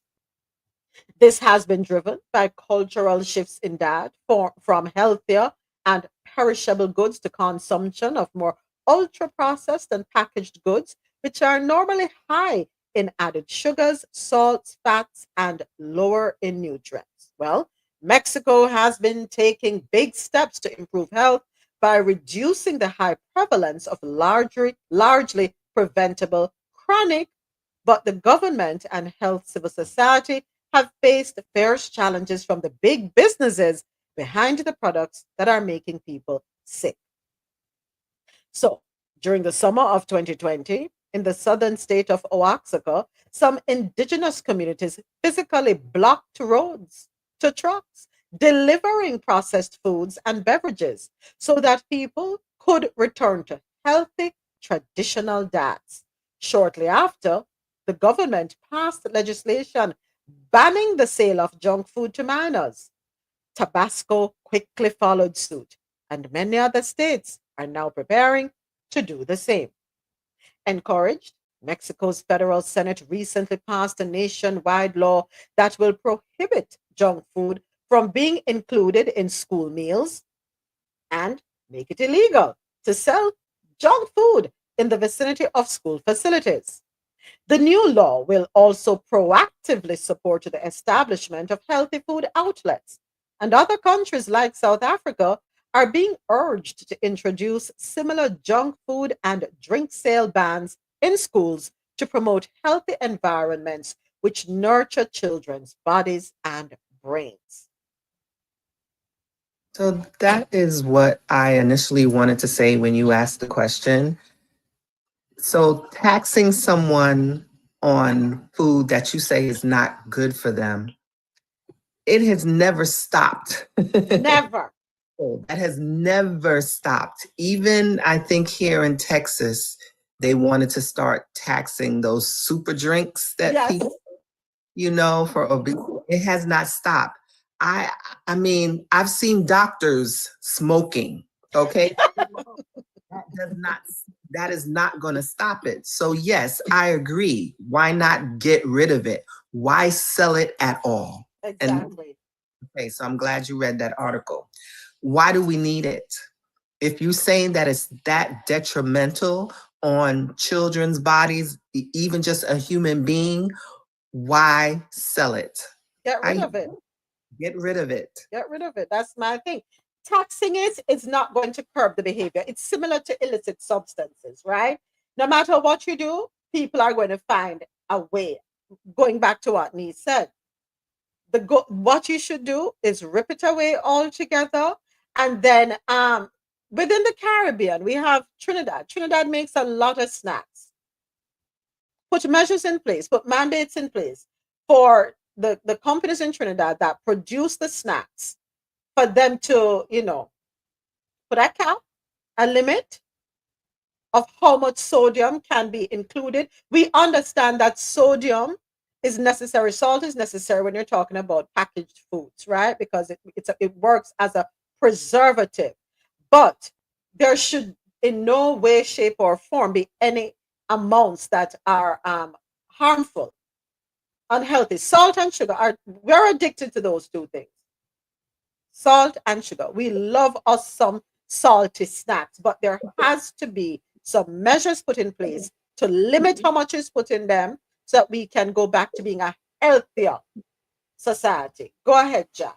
This has been driven by cultural shifts in diet from healthier and perishable goods to consumption of more ultra processed and packaged goods, which are normally high in added sugars, salts, fats, and lower in nutrients. Well, Mexico has been taking big steps to improve health by reducing the high prevalence of largely preventable chronic, but the government and health civil society have faced fierce challenges from the big businesses behind the products that are making people sick. So, during the summer of 2020, in the southern state of Oaxaca, some indigenous communities physically blocked roads to trucks, delivering processed foods and beverages so that people could return to healthy traditional diets. Shortly after, the government passed legislation banning the sale of junk food to minors. Tabasco quickly followed suit, and many other states are now preparing to do the same. Encouraged, Mexico's federal Senate recently passed a nationwide law that will prohibit junk food from being included in school meals and make it illegal to sell junk food in the vicinity of school facilities. The new law will also proactively support the establishment of healthy food outlets, and other countries like South Africa are being urged to introduce similar junk food and drink sale bans in schools to promote healthy environments which nurture children's bodies and brains. So that is what I initially wanted to say when you asked the question. So taxing someone on food that you say is not good for them, it has never stopped. Never. That has never stopped. Even I think here in Texas, they wanted to start taxing those super drinks that Yes. people, for obesity. It has not stopped. I mean, I've seen doctors smoking. Okay. That is not going to stop it. So yes, I agree. Why not get rid of it? Why sell it at all? Exactly. Okay, so I'm glad you read that article. Why do we need it? If you're saying that it's that detrimental on children's bodies, even just a human being, why sell it? Get rid of it. Get rid of it. Get rid of it. That's my thing. Taxing it is not going to curb the behavior. It's similar to illicit substances, right? No matter what you do, people are going to find a way. Going back to what Nee said, what you should do is rip it away altogether. And then within the Caribbean, we have Trinidad. Trinidad makes a lot of snacks. Put measures in place, put mandates in place for the companies in Trinidad that produce the snacks, for them to, put a cap, a limit of how much sodium can be included. We understand that sodium is necessary. Salt is necessary when you're talking about packaged foods, right? Because it works as a preservative. But there should in no way, shape, or form be any amounts that are harmful, unhealthy. Salt and sugar we're addicted to those two things. Salt and sugar. We love us some salty snacks, but there has to be some measures put in place to limit how much is put in them so that we can go back to being a healthier society. Go ahead, Jack.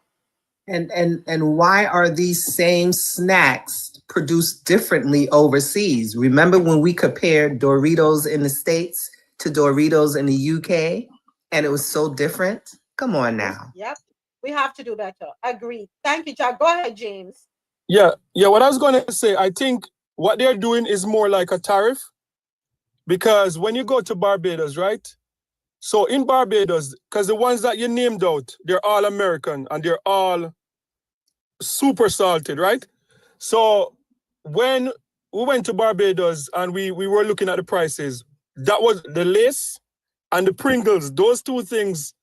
And why are these same snacks produced differently overseas? Remember when we compared Doritos in the States to Doritos in the UK, and it was so different? Come on now. Yep. We have to do better. Agreed. Thank you, Jack. Go ahead, James. Yeah. What I was going to say, I think what they're doing is more like a tariff, because when you go to Barbados, right? So in Barbados, because the ones that you named out, they're all American and they're all super salted, right? So when we went to Barbados and we were looking at the prices, that was the Lace and the Pringles. Those two things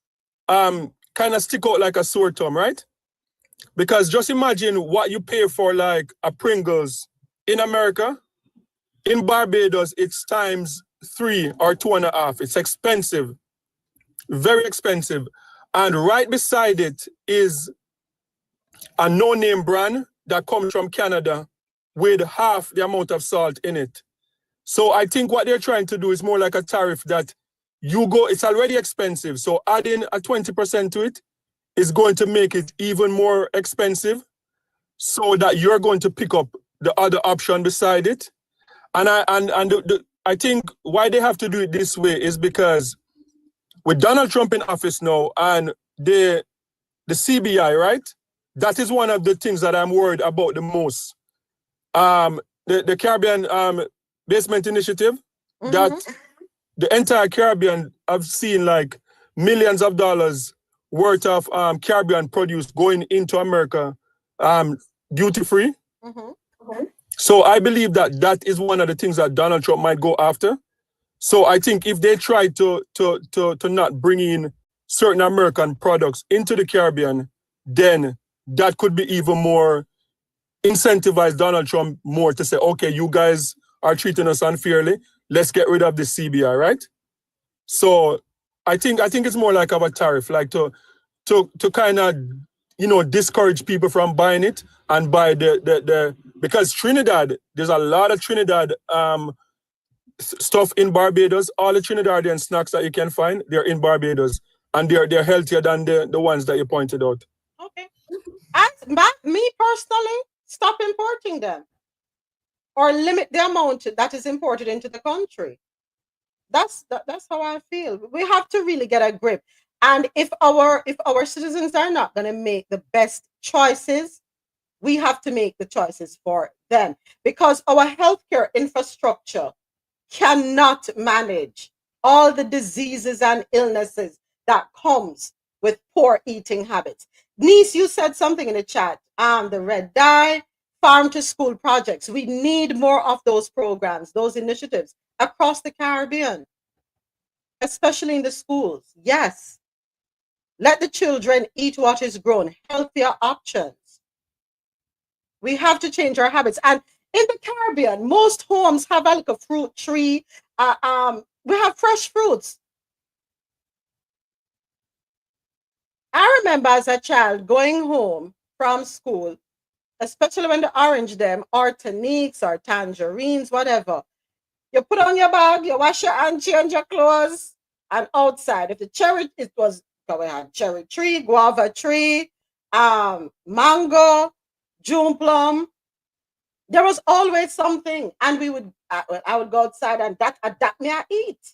kind of stick out like a sore thumb, right? Because just imagine what you pay for like a Pringles in America. In Barbados, it's times 3 or 2.5. It's expensive, very expensive. And right beside it is a no-name brand that comes from Canada with half the amount of salt in it. So I think what they're trying to do is more like a tariff that it's already expensive. So adding a 20% to it is going to make it even more expensive so that you're going to pick up the other option beside it. And I think why they have to do it this way is because with Donald Trump in office now and the CBI, right? That is one of the things that I'm worried about the most. The Caribbean Basement Initiative, that the entire Caribbean, I've seen like millions of dollars worth of Caribbean produce going into America duty free. So I believe that is one of the things that Donald Trump might go after. So I think if they try to not bring in certain American products into the Caribbean, then that could be even more incentivize Donald Trump more to say, okay, you guys are treating us unfairly. Let's get rid of the CBI, right? So I think it's more like of a tariff, like to kind of, discourage people from buying it and buy the because Trinidad, there's a lot of Trinidad stuff in Barbados. All the Trinidadian snacks that you can find, they're in Barbados, and they're healthier than the ones that you pointed out. Okay. And me personally, stop importing them or limit the amount that is imported into the country. That's how I feel. We have to really get a grip. And if our citizens are not going to make the best choices, we have to make the choices for them, because our healthcare infrastructure cannot manage all the diseases and illnesses that comes with poor eating habits. Niece, you said something in the chat. The red dye, farm to school projects. We need more of those programs, those initiatives across the Caribbean, especially in the schools. Yes. Let the children eat what is grown, healthier options. We have to change our habits. And in the Caribbean, most homes have like a fruit tree. We have fresh fruits. I remember as a child going home from school, especially when the orange them, or tonics or tangerines, whatever. You put on your bag, you wash your hands, change your clothes, and outside. If the cherry, we had cherry tree, guava tree, mango, June plum. There was always something, and I would go outside, and that me I eat.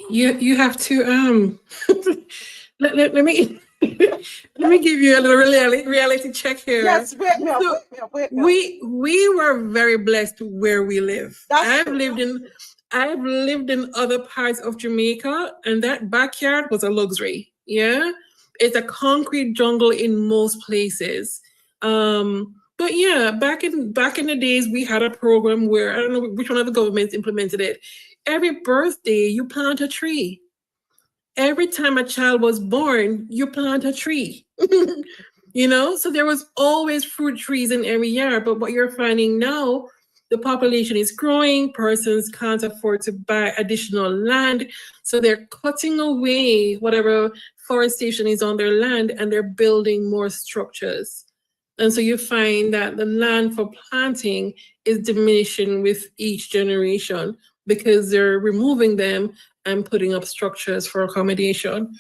You have to let me let me give you a little reality check here. Yes, wait. We were very blessed where we live. I've lived in other parts of Jamaica, and that backyard was a luxury. Yeah, it's a concrete jungle in most places. But yeah, back in the days, we had a program where, I don't know which one of the governments implemented it. Every birthday, you plant a tree. Every time a child was born, you plant a tree. So there was always fruit trees in every yard. But what you're finding now, the population is growing, persons can't afford to buy additional land. So they're cutting away whatever forestation is on their land, and they're building more structures. And so you find that the land for planting is diminishing with each generation because they're removing them and putting up structures for accommodation.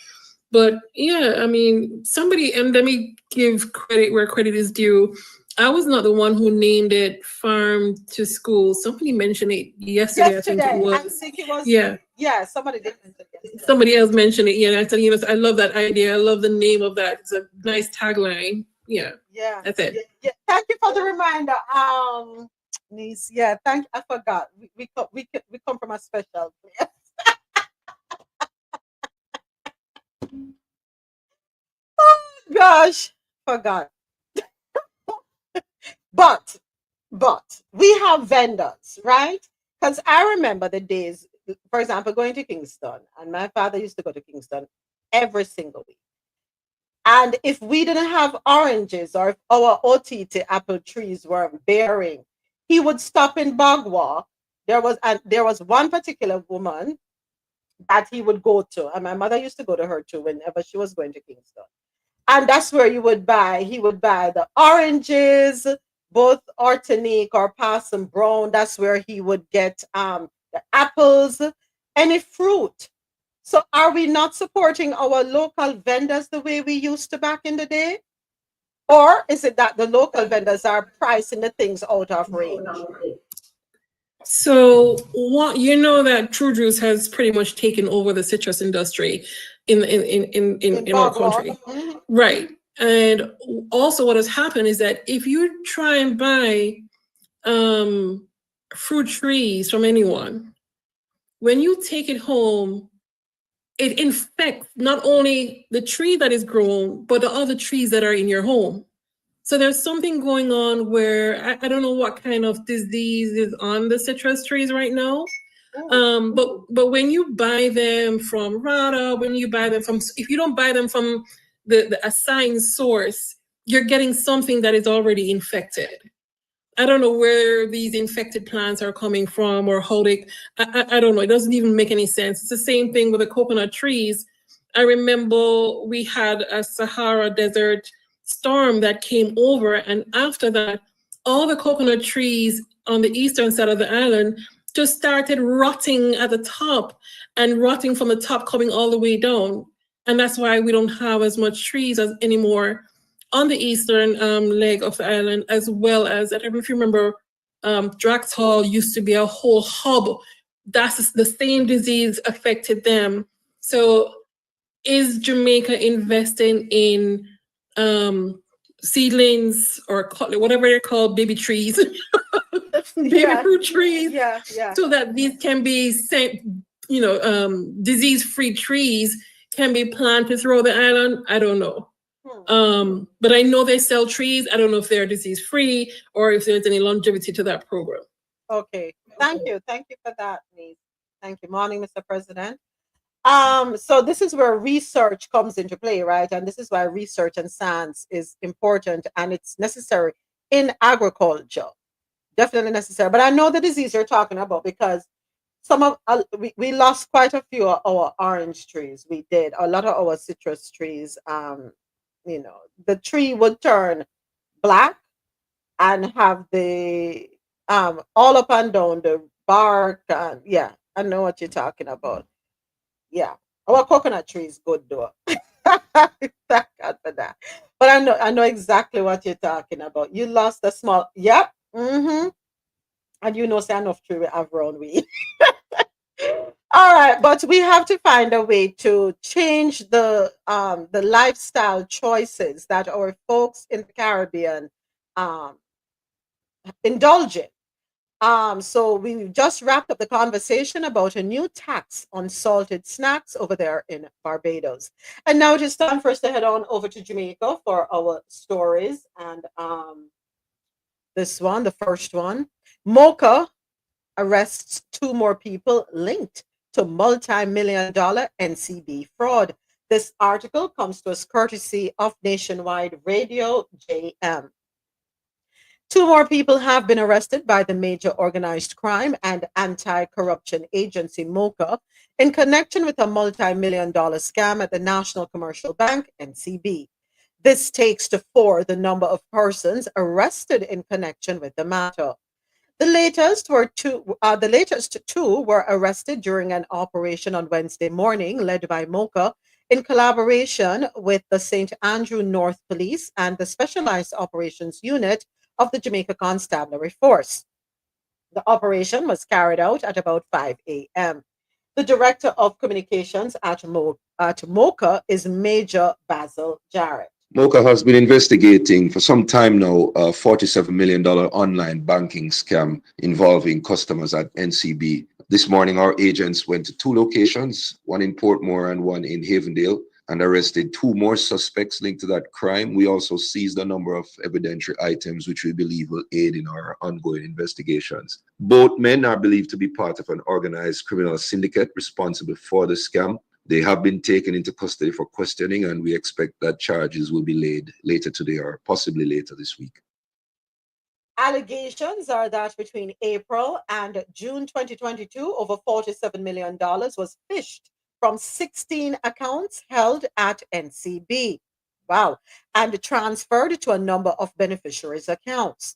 But yeah, I mean, and let me give credit where credit is due. I was not the one who named it farm to school. Somebody mentioned it yesterday. I think it was. Yeah, somebody did mention it. Somebody else mentioned it. Yeah, I tell you, I love that idea. I love the name of that. It's a nice tagline. Yeah. That's it. Yeah. Thank you for the reminder, niece. Yeah, I forgot. We come from a special place. Gosh, forgot. But we have vendors, right? Because I remember the days, for example, going to Kingston, and my father used to go to Kingston every single week. And if we didn't have oranges or if our otite apple trees weren't bearing, he would stop in Bagua. There was one particular woman that he would go to, and my mother used to go to her too whenever she was going to Kingston. And that's where he would buy the oranges, both Ortonique or Parson Brown. That's where he would get the apples, any fruit. So are we not supporting our local vendors the way we used to back in the day? Or is it that the local vendors are pricing the things out of range? So what you know that True Juice has pretty much taken over the citrus industry in our country. Mhm. Right. And also what has happened is that if you try and buy fruit trees from anyone, when you take it home, it infects not only the tree that is grown, but the other trees that are in your home. So there's something going on where I don't know what kind of disease is on the citrus trees right now. But when you buy them from RADA, if you don't buy them from the assigned source, you're getting something that is already infected. I don't know where these infected plants are coming from or how I don't know. It doesn't even make any sense. It's the same thing with the coconut trees. I remember we had a Sahara Desert storm that came over, and after that, all the coconut trees on the eastern side of the island just started rotting at the top and rotting from the top coming all the way down. And that's why we don't have as much trees anymore on the eastern leg of the island, as well as, I don't know if you remember, Draxhall used to be a whole hub. That's the same disease affected them. So is Jamaica investing in seedlings or whatever they're called, baby trees, baby fruit trees, so that these can be disease-free trees can be planted throughout the island? I don't know. But I know they sell trees. I don't know if they're disease-free or if there's any longevity to that program. Okay. Thank you for that, Niece. Thank you. Morning, Mr. President. So this is where research comes into play, right? And this is why research and science is important and it's necessary in agriculture. Definitely necessary. But I know the disease you're talking about because we lost quite a few of our orange trees. We did a lot of our citrus trees. The tree would turn black and have the all up and down the bark. Yeah, I know what you're talking about. Yeah, our coconut tree is good though. Thank God for that. But I know exactly what you're talking about. You lost a small, yep. Mm-hmm. And say enough tree we have around we. All right, but we have to find a way to change the lifestyle choices that our folks in the Caribbean indulge in. So we just wrapped up the conversation about a new tax on salted snacks over there in Barbados. And now it is time for us to head on over to Jamaica for our stories. And the first one, Mocha arrests 2 more people linked to multi-million-dollar NCB fraud. This article comes to us courtesy of Nationwide Radio JM. 2 more people have been arrested by the Major Organized Crime and Anti-Corruption Agency, MOCA, in connection with a multi-million-dollar scam at the National Commercial Bank, NCB. This takes to 4 the number of persons arrested in connection with the matter. The latest 2 were arrested during an operation on Wednesday morning led by MOCA in collaboration with the St. Andrew North Police and the Specialized Operations Unit of the Jamaica Constabulary Force. The operation was carried out at about 5 a.m. The Director of Communications at MOCA is Major Basil Jarrett. MOCA has been investigating for some time now a $47 million online banking scam involving customers at NCB. This morning, our agents went to 2 locations, one in Portmore and one in Havendale, and arrested 2 more suspects linked to that crime. We also seized a number of evidentiary items which we believe will aid in our ongoing investigations. Both men are believed to be part of an organized criminal syndicate responsible for the scam. They have been taken into custody for questioning, and we expect that charges will be laid later today or possibly later this week. Allegations are that between April and June 2022, over $47 million was phished from 16 accounts held at NCB. Wow. And transferred to a number of beneficiaries' accounts.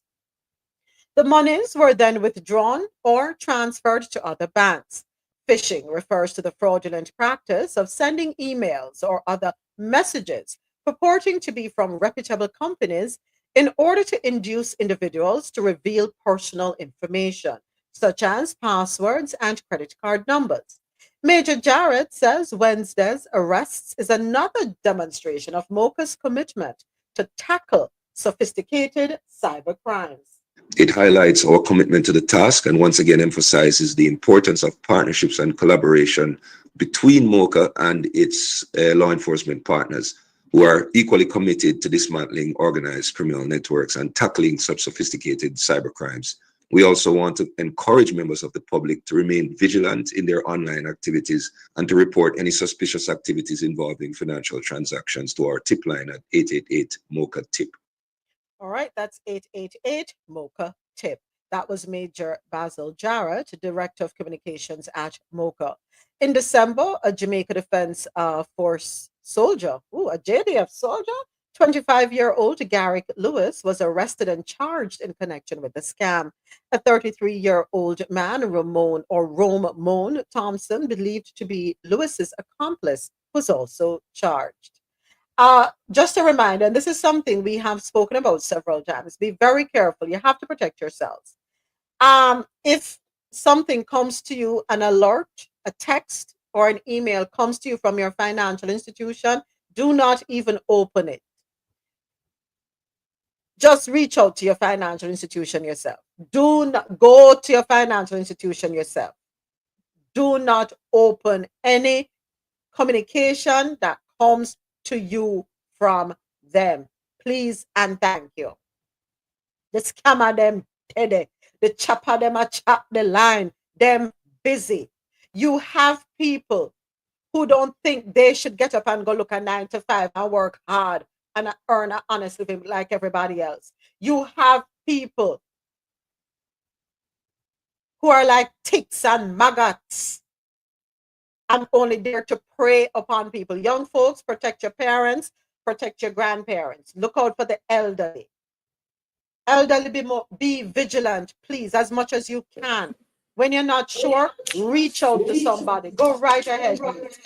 The monies were then withdrawn or transferred to other banks. Phishing refers to the fraudulent practice of sending emails or other messages purporting to be from reputable companies in order to induce individuals to reveal personal information, such as passwords and credit card numbers. Major Jarrett says Wednesday's arrests is another demonstration of MOCA's commitment to tackle sophisticated cyber crimes. It highlights our commitment to the task and once again emphasizes the importance of partnerships and collaboration between MOCA and its law enforcement partners, who are equally committed to dismantling organized criminal networks and tackling such sophisticated cybercrimes. We also want to encourage members of the public to remain vigilant in their online activities and to report any suspicious activities involving financial transactions to our tip line at 888 MOCA TIP. All right, that's 888 MOCA TIP. That was Major Basil Jarrett, Director of Communications at MOCA. In December, a Jamaica Defense Force soldier, a JDF soldier, 25-year-old Garrick Lewis, was arrested and charged in connection with the scam. A 33-year-old man, Ramon Thompson, believed to be Lewis's accomplice, was also charged. Just a reminder, and this is something we have spoken about several times, be very careful. You have to protect yourselves. If something comes to you, an alert, a text, or an email comes to you from your financial institution, do not even open it. Just reach out to your financial institution yourself. Do not go to your financial institution yourself. Do not open any communication that comes to you from them. Please and thank you. The scammer them dead. The chopper them a chop the line. Them busy. You have people who don't think they should get up and go look at 9 to 5 and work hard and earn an honest living like everybody else. You have people who are like ticks and maggots and only there to prey upon people. Young folks, protect your parents, protect your grandparents. Look out for the elderly. Elderly, be vigilant, please, as much as you can. When you're not sure, reach out to somebody. Go right ahead.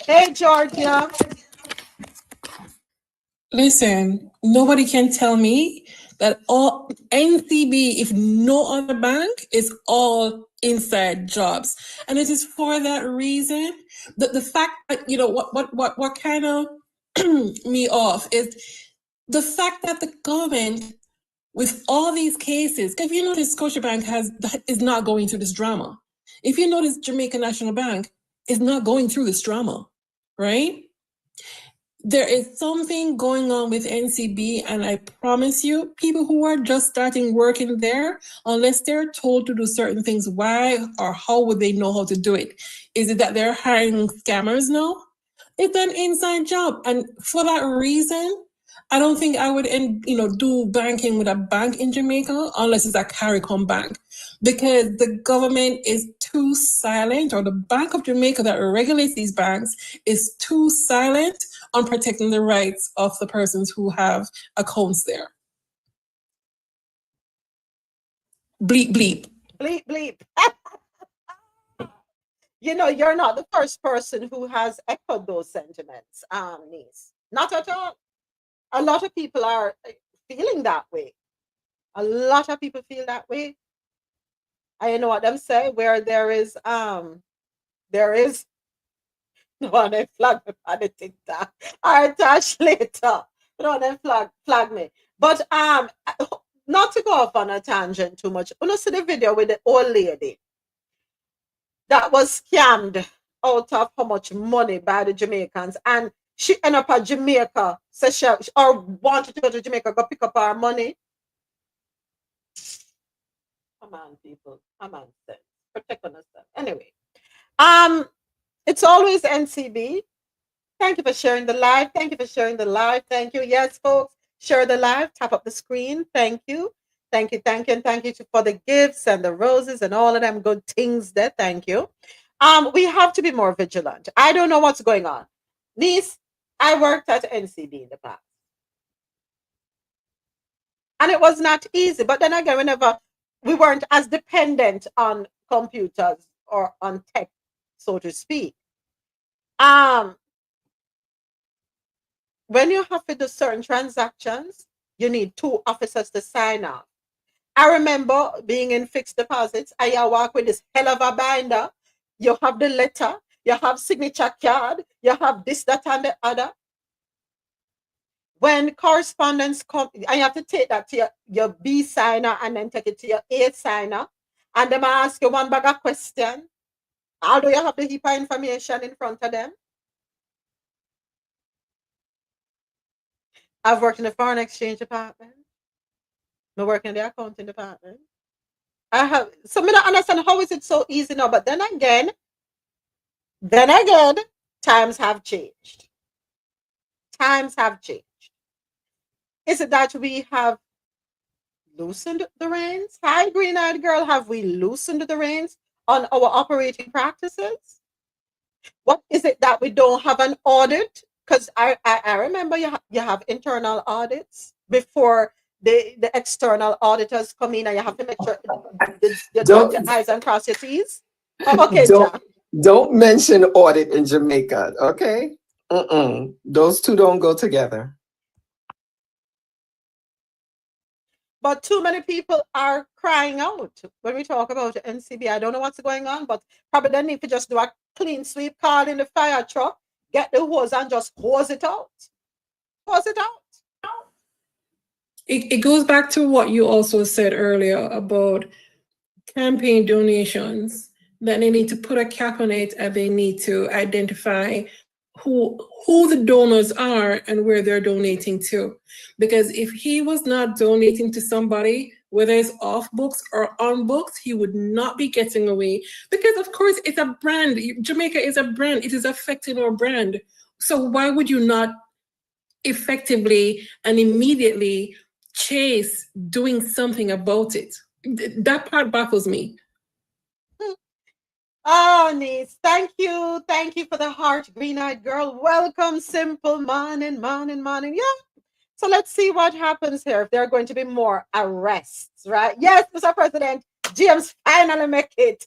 Hey, Georgia. Listen, nobody can tell me that all NCB, if no other bank, is all inside jobs. And it is for that reason that the fact that, what kind of me off is the fact that the government, with all these cases, if you notice, Scotiabank is not going through this drama. If you notice, Jamaica National Bank is not going through this drama, right? There is something going on with NCB, and I promise you, people who are just starting working there, unless they're told to do certain things, why or how would they know how to do it? Is it that they're hiring scammers now? It's an inside job, and for that reason, I don't think I would, do banking with a bank in Jamaica unless it's a CARICOM bank, because the government is too silent, or the Bank of Jamaica that regulates these banks is too silent on protecting the rights of the persons who have accounts there. Bleep, bleep. Bleep, bleep. You're not the first person who has echoed those sentiments, niece. Not at all. A lot of people are feeling that way. A lot of people feel that way. I know what them say, where there is no one they flag me on the TikTok. I'll touch later. No, they flag me. But not to go off on a tangent too much. You see the video with the old lady that was scammed out of how much money by the Jamaicans, and she end up at Jamaica, so she, or wanted to go to Jamaica, go pick up our money. Come on, people. Come on, sense. Protect on us. Anyway, it's always NCB. Thank you for sharing the live. Thank you for sharing the live. Thank you. Yes, folks, share the live. Tap up the screen. Thank you. Thank you. Thank you. And thank you for the gifts and the roses and all of them good things there. Thank you. We have to be more vigilant. I don't know what's going on. Niece, I worked at NCB in the past. And it was not easy. But then again, whenever we weren't as dependent on computers or on tech, so to speak. When you have to do certain transactions, you need 2 officers to sign off. I remember being in fixed deposits. I walk with this hell of a binder. You have the letter, you have signature card, you have this, that, and the other. When correspondence comes, I have to take that to your B signer and then take it to your A signer. And then I ask you one bag of question. Although you have the heap of information in front of them. I've worked in the foreign exchange department. I work in the accounting department. I have, so I don't understand how is it so easy now, but then again, times have changed. Times have changed. Is it that we have loosened the reins? Hi, green-eyed girl, have we loosened the reins on our operating practices? What is it that we don't have an audit? Because I remember you have internal audits before the external auditors come in, and you have to make sure you dot your I's and cross your T's. Oh, okay, don't mention audit in Jamaica, okay? Those two don't go together. But too many people are crying out when we talk about NCB. I don't know what's going on, but probably they need to just do a clean sweep, call in the fire truck, get the hose and just hose it out. Hose it out. It goes back to what you also said earlier about campaign donations, that they need to put a cap on it, and they need to identify who the donors are and where they're donating to. Because if he was not donating to somebody, whether it's off books or on books, he would not be getting away. Because of course it's a brand. Jamaica is a brand. It is affecting our brand. So why would you not effectively and immediately chase doing something about it? That part baffles me. Oh, niece, thank you for the heart, green-eyed girl. Welcome, simple morning. Yeah. So let's see what happens here. If there are going to be more arrests, right? Yes, Mr. President, James finally make it.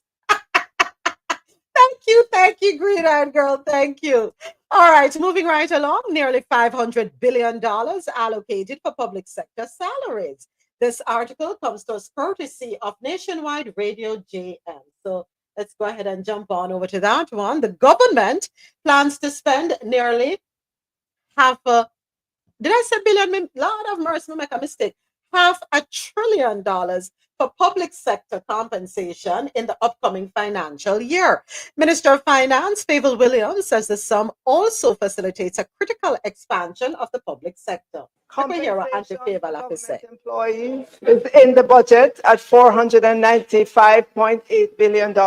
Thank you, green-eyed girl. Thank you. All right, moving right along. Nearly $500 billion allocated for public sector salaries. This article comes to us courtesy of Nationwide Radio JM. So let's go ahead and jump on over to that one. The government plans to spend nearly $500 billion? Lord of mercy, make a mistake. $500 billion for public sector compensation in the upcoming financial year. Minister of Finance, Favour Williams, says the sum also facilitates a critical expansion of the public sector. Compensation for government employees is in the budget at $495.8 billion,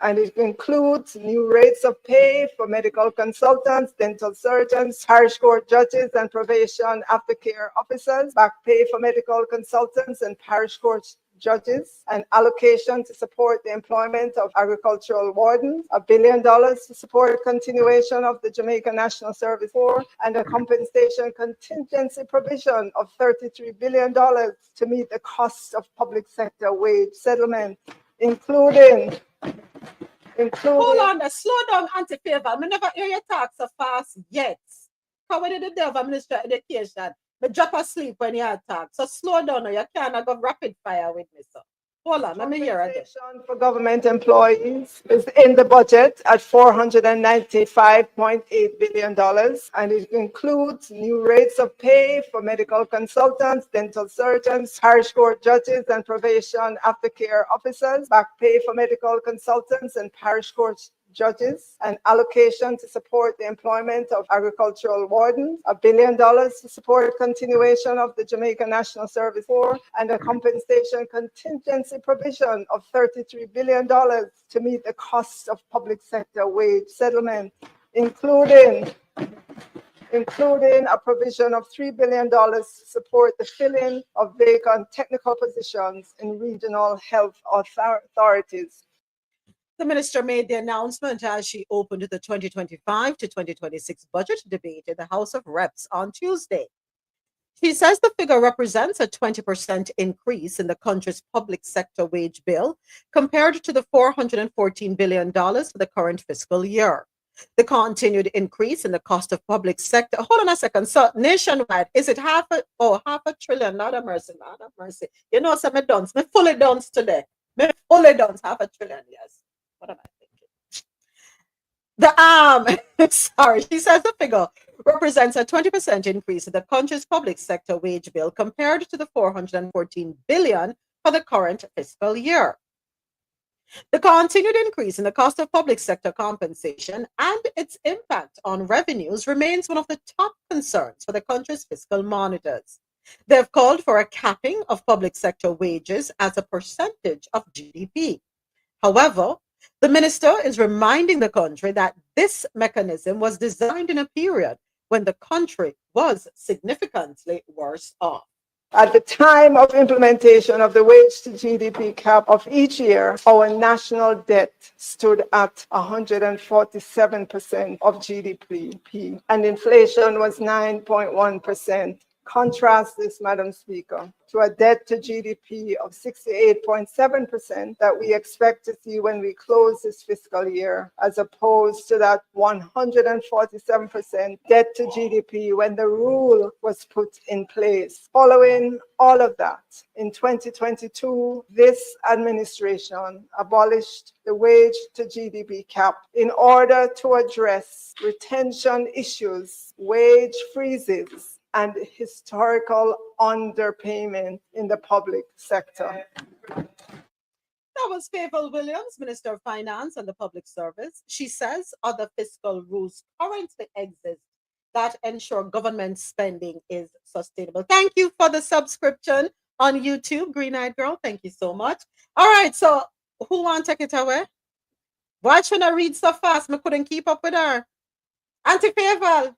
and it includes new rates of pay for medical consultants, dental surgeons, parish court judges, and probation aftercare officers, back pay for medical consultants and parish court judges, an allocation to support the employment of agricultural wardens, $1 billion to support continuation of the Jamaica National Service Corps, and a compensation contingency provision of $33 billion to meet the cost of public sector wage settlement, including. Hold on, slow down, Auntie Favor. I never hear you talk so fast yet. How did the devil Minister of Education? But drop asleep when you attack. So slow down or you can't go rapid fire with me, so. Hold on, let me hear again. Compensation for government employees is in the budget at $495.8 billion, and it includes new rates of pay for medical consultants, dental surgeons, parish court judges, and probation aftercare officers, back pay for medical consultants and parish court judges, an allocation to support the employment of agricultural wardens, $1 billion to support continuation of the Jamaica National Service Corps, and a compensation contingency provision of $33 billion to meet the costs of public sector wage settlement, including a provision of $3 billion to support the filling of vacant technical positions in regional health authorities. The minister made the announcement as she opened the 2025 to 2026 budget debate in the House of Reps on Tuesday. She says the figure represents a 20% increase in the country's public sector wage bill compared to the $414 billion for the current fiscal year. The continued increase in the cost of public sector. Hold on a second. So nationwide, is it half a trillion? Lord have mercy, Lord have mercy. You know, some me done. Me fully done today. Me fully done half a trillion. Yes. What am I thinking? Sorry, she says the figure represents a 20% increase in the country's public sector wage bill compared to the $414 billion for the current fiscal year. The continued increase in the cost of public sector compensation and its impact on revenues remains one of the top concerns for the country's fiscal monitors. They have called for a capping of public sector wages as a percentage of GDP. However, the minister is reminding the country that this mechanism was designed in a period when the country was significantly worse off. At the time of implementation of the wage to GDP cap of each year, our national debt stood at 147% of GDP, and inflation was 9.1%. Contrast this, Madam Speaker, to a debt to GDP of 68.7% that we expect to see when we close this fiscal year, as opposed to that 147% debt to GDP when the rule was put in place. Following all of that, in 2022, this administration abolished the wage to GDP cap in order to address retention issues, wage freezes, and historical underpayment in the public sector. That was Favour Williams, Minister of Finance and the Public Service. She says other fiscal rules currently exist that ensure government spending is sustainable. Thank you for the subscription on YouTube, Green Eyed Girl. Thank you so much. All right, so who want to take it away? Why should I read so fast? I couldn't keep up with her. Auntie Favour.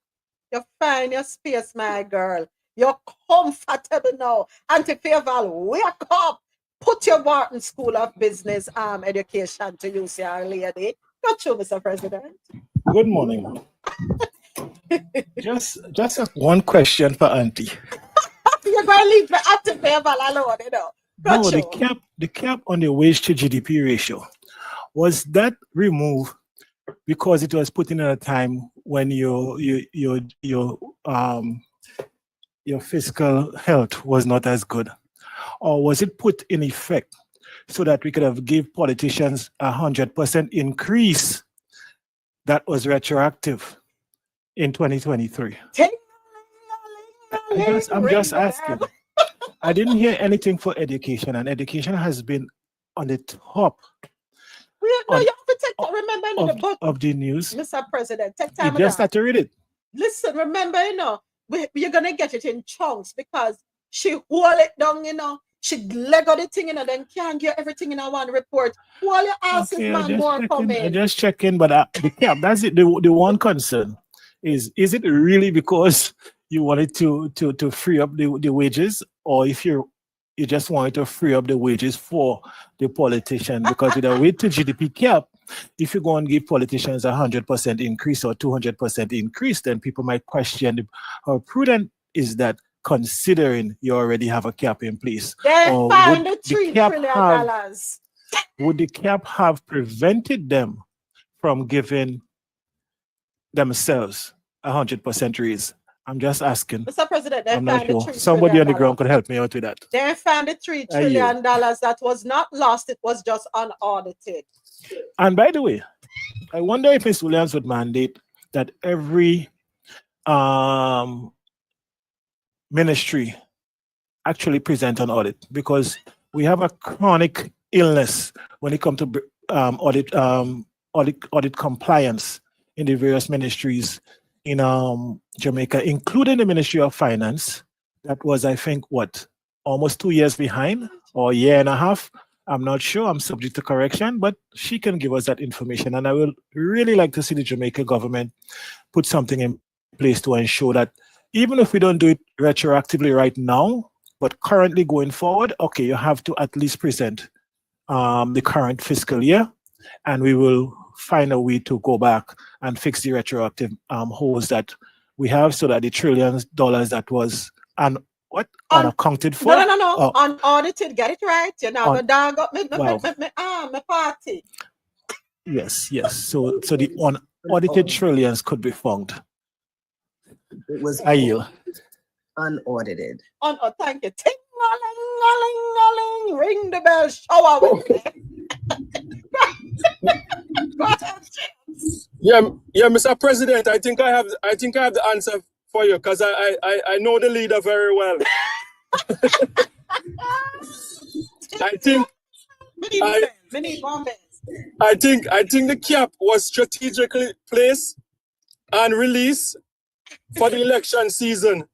You're fine, your space, my girl. You're comfortable now. Auntie Favour, wake up. Put your Wharton School of Business education to use, your lady. Got you, Mr. President. Good morning. just one question for Auntie. You're going to leave the Auntie Favour alone, you know. Got No, you. the cap on the wage to GDP ratio, was that removed because it was put in at a time when your fiscal health was not as good, or was it put in effect so that we could have give politicians 100% increase that was retroactive in 2023? I'm just asking. I didn't hear anything for education, and education has been on the top. You have to take time. Remember, the book of the news. Mr. President, take time. You just had to read it. Listen, remember, you're going to get it in chunks because she hold it down, she lego the thing, then can't get everything in a one report. While your ass is man more coming. I just check in, but the cap, that's it. The one concern is it really because you wanted to free up the wages, or if you just wanted to free up the wages for the politician? Because with a wage to GDP cap, if you go and give politicians 100% increase or 200% increase, then people might question how prudent is that, considering you already have a cap in place. They found the $3 trillion. Would the cap have prevented them from giving themselves 100% raise? I'm just asking. Mr. President, they I'm found not the sure. $3 Somebody trillion. on the ground could help me out with that. They found the $3 trillion that was not lost, it was just unaudited. And by the way, I wonder if Ms. Williams would mandate that every ministry actually present an audit, because we have a chronic illness when it comes to audit audit compliance in the various ministries in Jamaica, including the Ministry of Finance. That was, I think, what, almost 2 years behind, or a year and a half. I'm not sure. I'm subject to correction, but she can give us that information. And I will really like to see the Jamaica government put something in place to ensure that even if we don't do it retroactively right now, but currently going forward, okay, you have to at least present the current fiscal year, and we will find a way to go back and fix the retroactive holes that we have, so that the trillions dollars that was unaccounted for. No. Unaudited, get it right. You're not gonna dog up me party. Yes. So the unaudited trillions could be found. It was I yield. Unaudited. Thank you. Ting-a-ling-a-ling-a-ling. Ring the bell. Shower with me. Yeah, Mr. President, I think I have the answer for you, because I know the leader very well. I think the cap was strategically placed and released for the election season.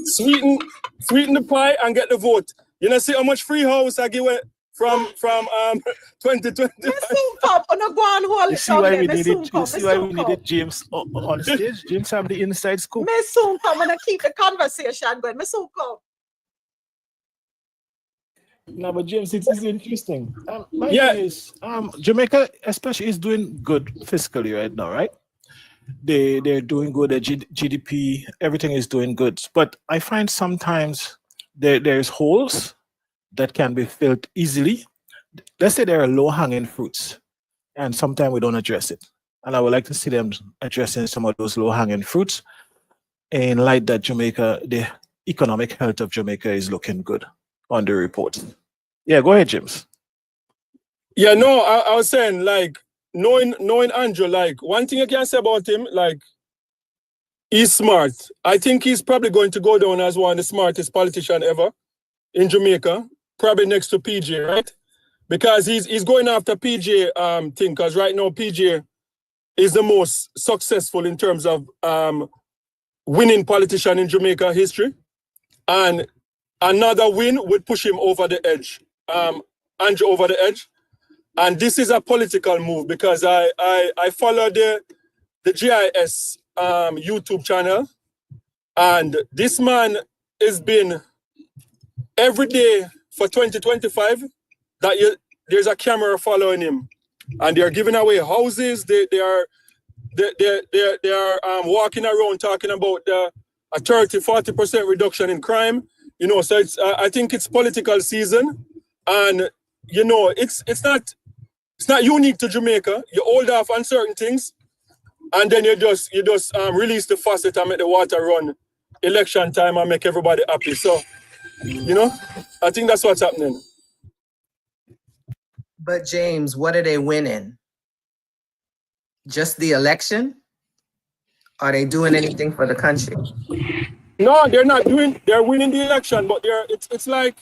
Sweeten the pie and get the vote. You know, see how much free house I give it from 2020. You see why we needed James on stage? James have the inside scoop. Me soon come and keep the conversation going. Me soon come. No, but James, it is interesting. My thing is, Jamaica especially is doing good fiscally right now, right? They're doing good. The GDP, everything is doing good. But I find sometimes there's holes that can be filled easily. Let's say there are low-hanging fruits, and sometimes we don't address it. And I would like to see them addressing some of those low-hanging fruits in light that Jamaica, the economic health of Jamaica is looking good on the report. Yeah, go ahead, James. Yeah, no, I was saying, like, knowing Andrew, like, one thing I can say about him, like, he's smart. I think he's probably going to go down as one of the smartest politicians ever in Jamaica, probably next to PJ, right? Because he's going after PJ thing, because right now PJ is the most successful in terms of winning politician in Jamaica history. And another win would push him over the edge, Andrew over the edge. And this is a political move, because I follow the GIS YouTube channel, and this man has been every day for 2025 that there's a camera following him, and they're giving away houses. They are walking around talking about a 30-40% reduction in crime. You know, so it's I think it's political season, and you know it's not unique to Jamaica. You hold off on certain things, and then you just release the faucet and make the water run election time and make everybody happy. So, you know, I think that's what's happening. But James, what are they winning? Just the election? Are they doing anything for the country? No, they're not doing. They're winning the election, but it's like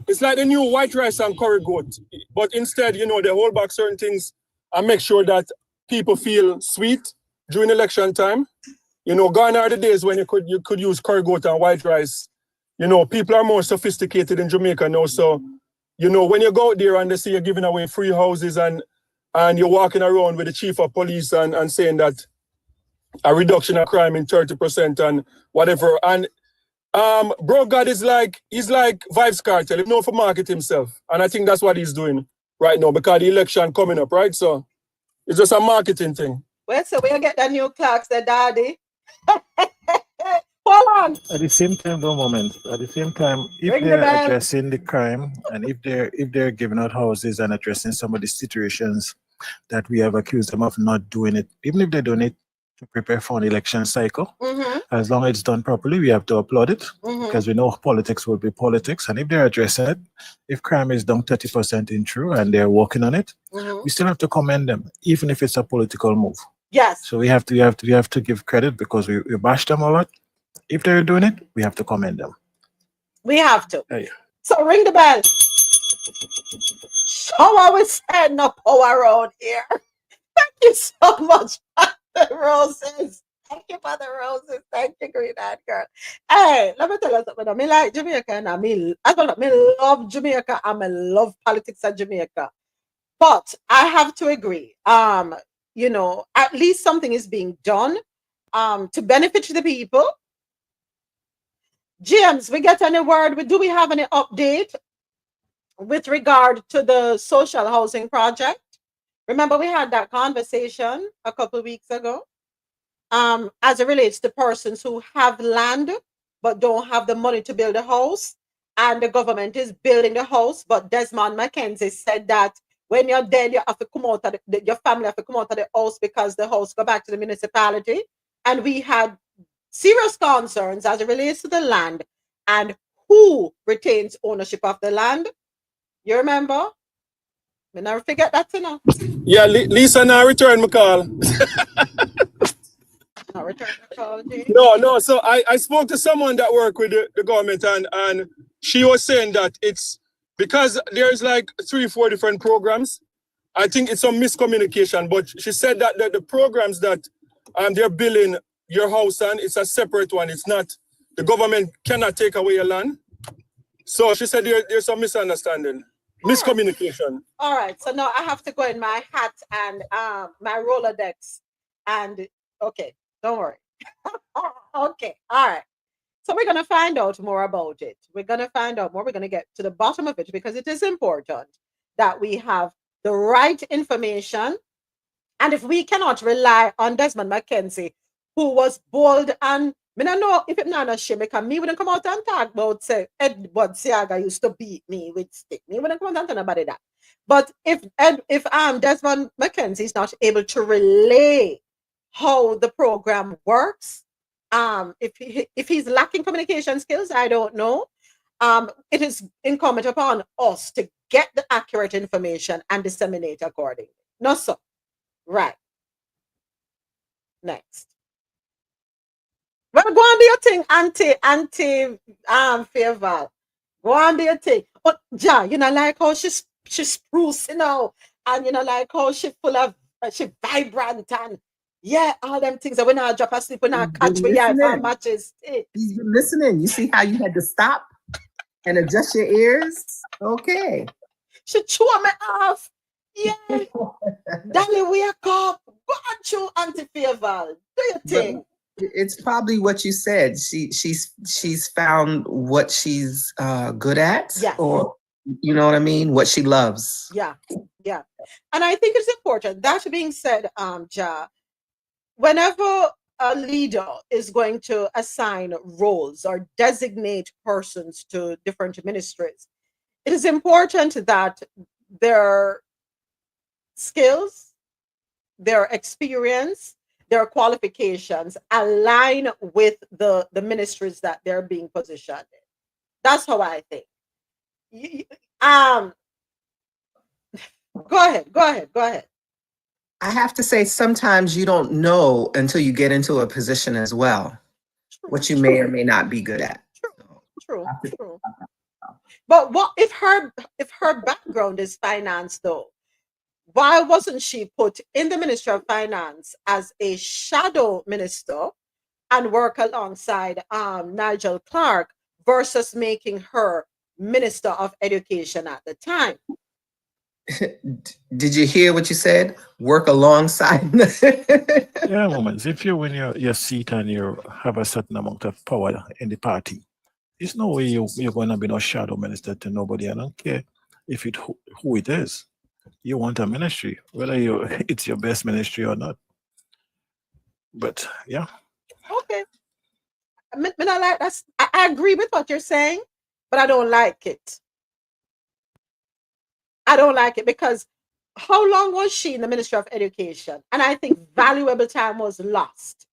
the new white rice and curry goat. But instead, you know, they hold back certain things and make sure that people feel sweet during election time. You know, gone are the days when you could use curry goat and white rice. You know, people are more sophisticated in Jamaica now. So, you know, when you go out there and they see you're giving away free houses and you're walking around with the chief of police and saying that a reduction of crime in 30% and whatever. And Bro God he's like Vibes Cartel. He known for market himself. And I think that's what he's doing right now, because the election coming up, right? So it's just a marketing thing. Well, so we'll get the new clocks, the daddy. Hold on. At the same time, one moment. At the same time, if they're addressing the crime, and if they're giving out houses and addressing some of the situations that we have accused them of not doing it, even if they're doing it to prepare for an election cycle, as long as it's done properly, we have to applaud it, because we know politics will be politics. And if they're addressing it, if crime is down 30% in true and they're working on it, we still have to commend them, even if it's a political move. Yes. So we have to give credit, because we bash them a lot. If they're doing it, we have to commend them. We have to. Yeah. So ring the bell. Show how we stand up power around here. you so much for the roses. Thank you for the roses. Thank you, Green Eyed Girl. Hey, let me tell you something. I like Jamaica and I love Jamaica and I love politics of Jamaica. But I have to agree. At least something is being done to benefit the people. James, we get any word? Do we have any update with regard to the social housing project? Remember, we had that conversation a couple of weeks ago. As it relates to persons who have land but don't have the money to build a house, and the government is building the house. But Desmond McKenzie said that when you're dead, you have to come out of your family have to come out of the house because the house go back to the municipality. And we had serious concerns as it relates to the land and who retains ownership of the land. You remember? We never forget that, you know. Yeah, Lisa now return my call. Not return the call, Jay. No. So I spoke to someone that work with the government and she was saying that it's because there's like 3-4 different programs. I think it's some miscommunication, but she said that the programs that they're billing your house on, it's a separate one. It's not, the government cannot take away your land. So she said there's some misunderstanding, miscommunication. All right. So now I have to go in my hat and my Rolodex and okay, don't worry. Okay. All right. So we're going to find out more about it. We're going to find out more. We're going to get to the bottom of it because it is important that we have the right information. And if we cannot rely on Desmond McKenzie, who was bold and I don't know if it's not a shame because me wouldn't come out and talk about say Edward Siaga used to beat me with stick. Me wouldn't come out and tell nobody that. But if Desmond McKenzie is not able to relay how the program works, if he's lacking communication skills, I don't know. It is incumbent upon us to get the accurate information and disseminate accordingly. No, so right. Next. Well, go on do your thing, anti Fairval. Go on do your thing. But Ja, you know, like how she's spruce, you know, and you know, like how she full of she vibrant and yeah, all them things that when I drop asleep, when I catch me, yeah, if matches. He's been listening. You see how you had to stop and adjust your ears? Okay. She chew me off. Yeah. Dolly, wake up. Go on, chew Auntie Fairval. Do your thing. It's probably what you said. She's found what she's good at, yeah. Or you know what I mean, what she loves. Yeah, yeah. And I think it's important. That being said, Ja, whenever a leader is going to assign roles or designate persons to different ministries, it is important that their skills, their experience, their qualifications align with the ministries that they're being positioned in. That's how I think. Go ahead. I have to say, sometimes you don't know until you get into a position as well, what you may or may not be good at. True. But what if her background is finance though? Why wasn't she put in the Ministry of Finance as a shadow minister and work alongside Nigel Clark versus making her Minister of Education at the time? Did you hear what you said? Work alongside. Yeah, moments. If you win your seat and you have a certain amount of power in the party, there's no way you're going to be no shadow minister to nobody. I don't care if who it is. You want a ministry, whether it's your best ministry or not. But yeah. Okay. I like that. I agree with what you're saying, but I don't like it. I don't like it because how long was she in the Ministry of Education? And I think valuable time was lost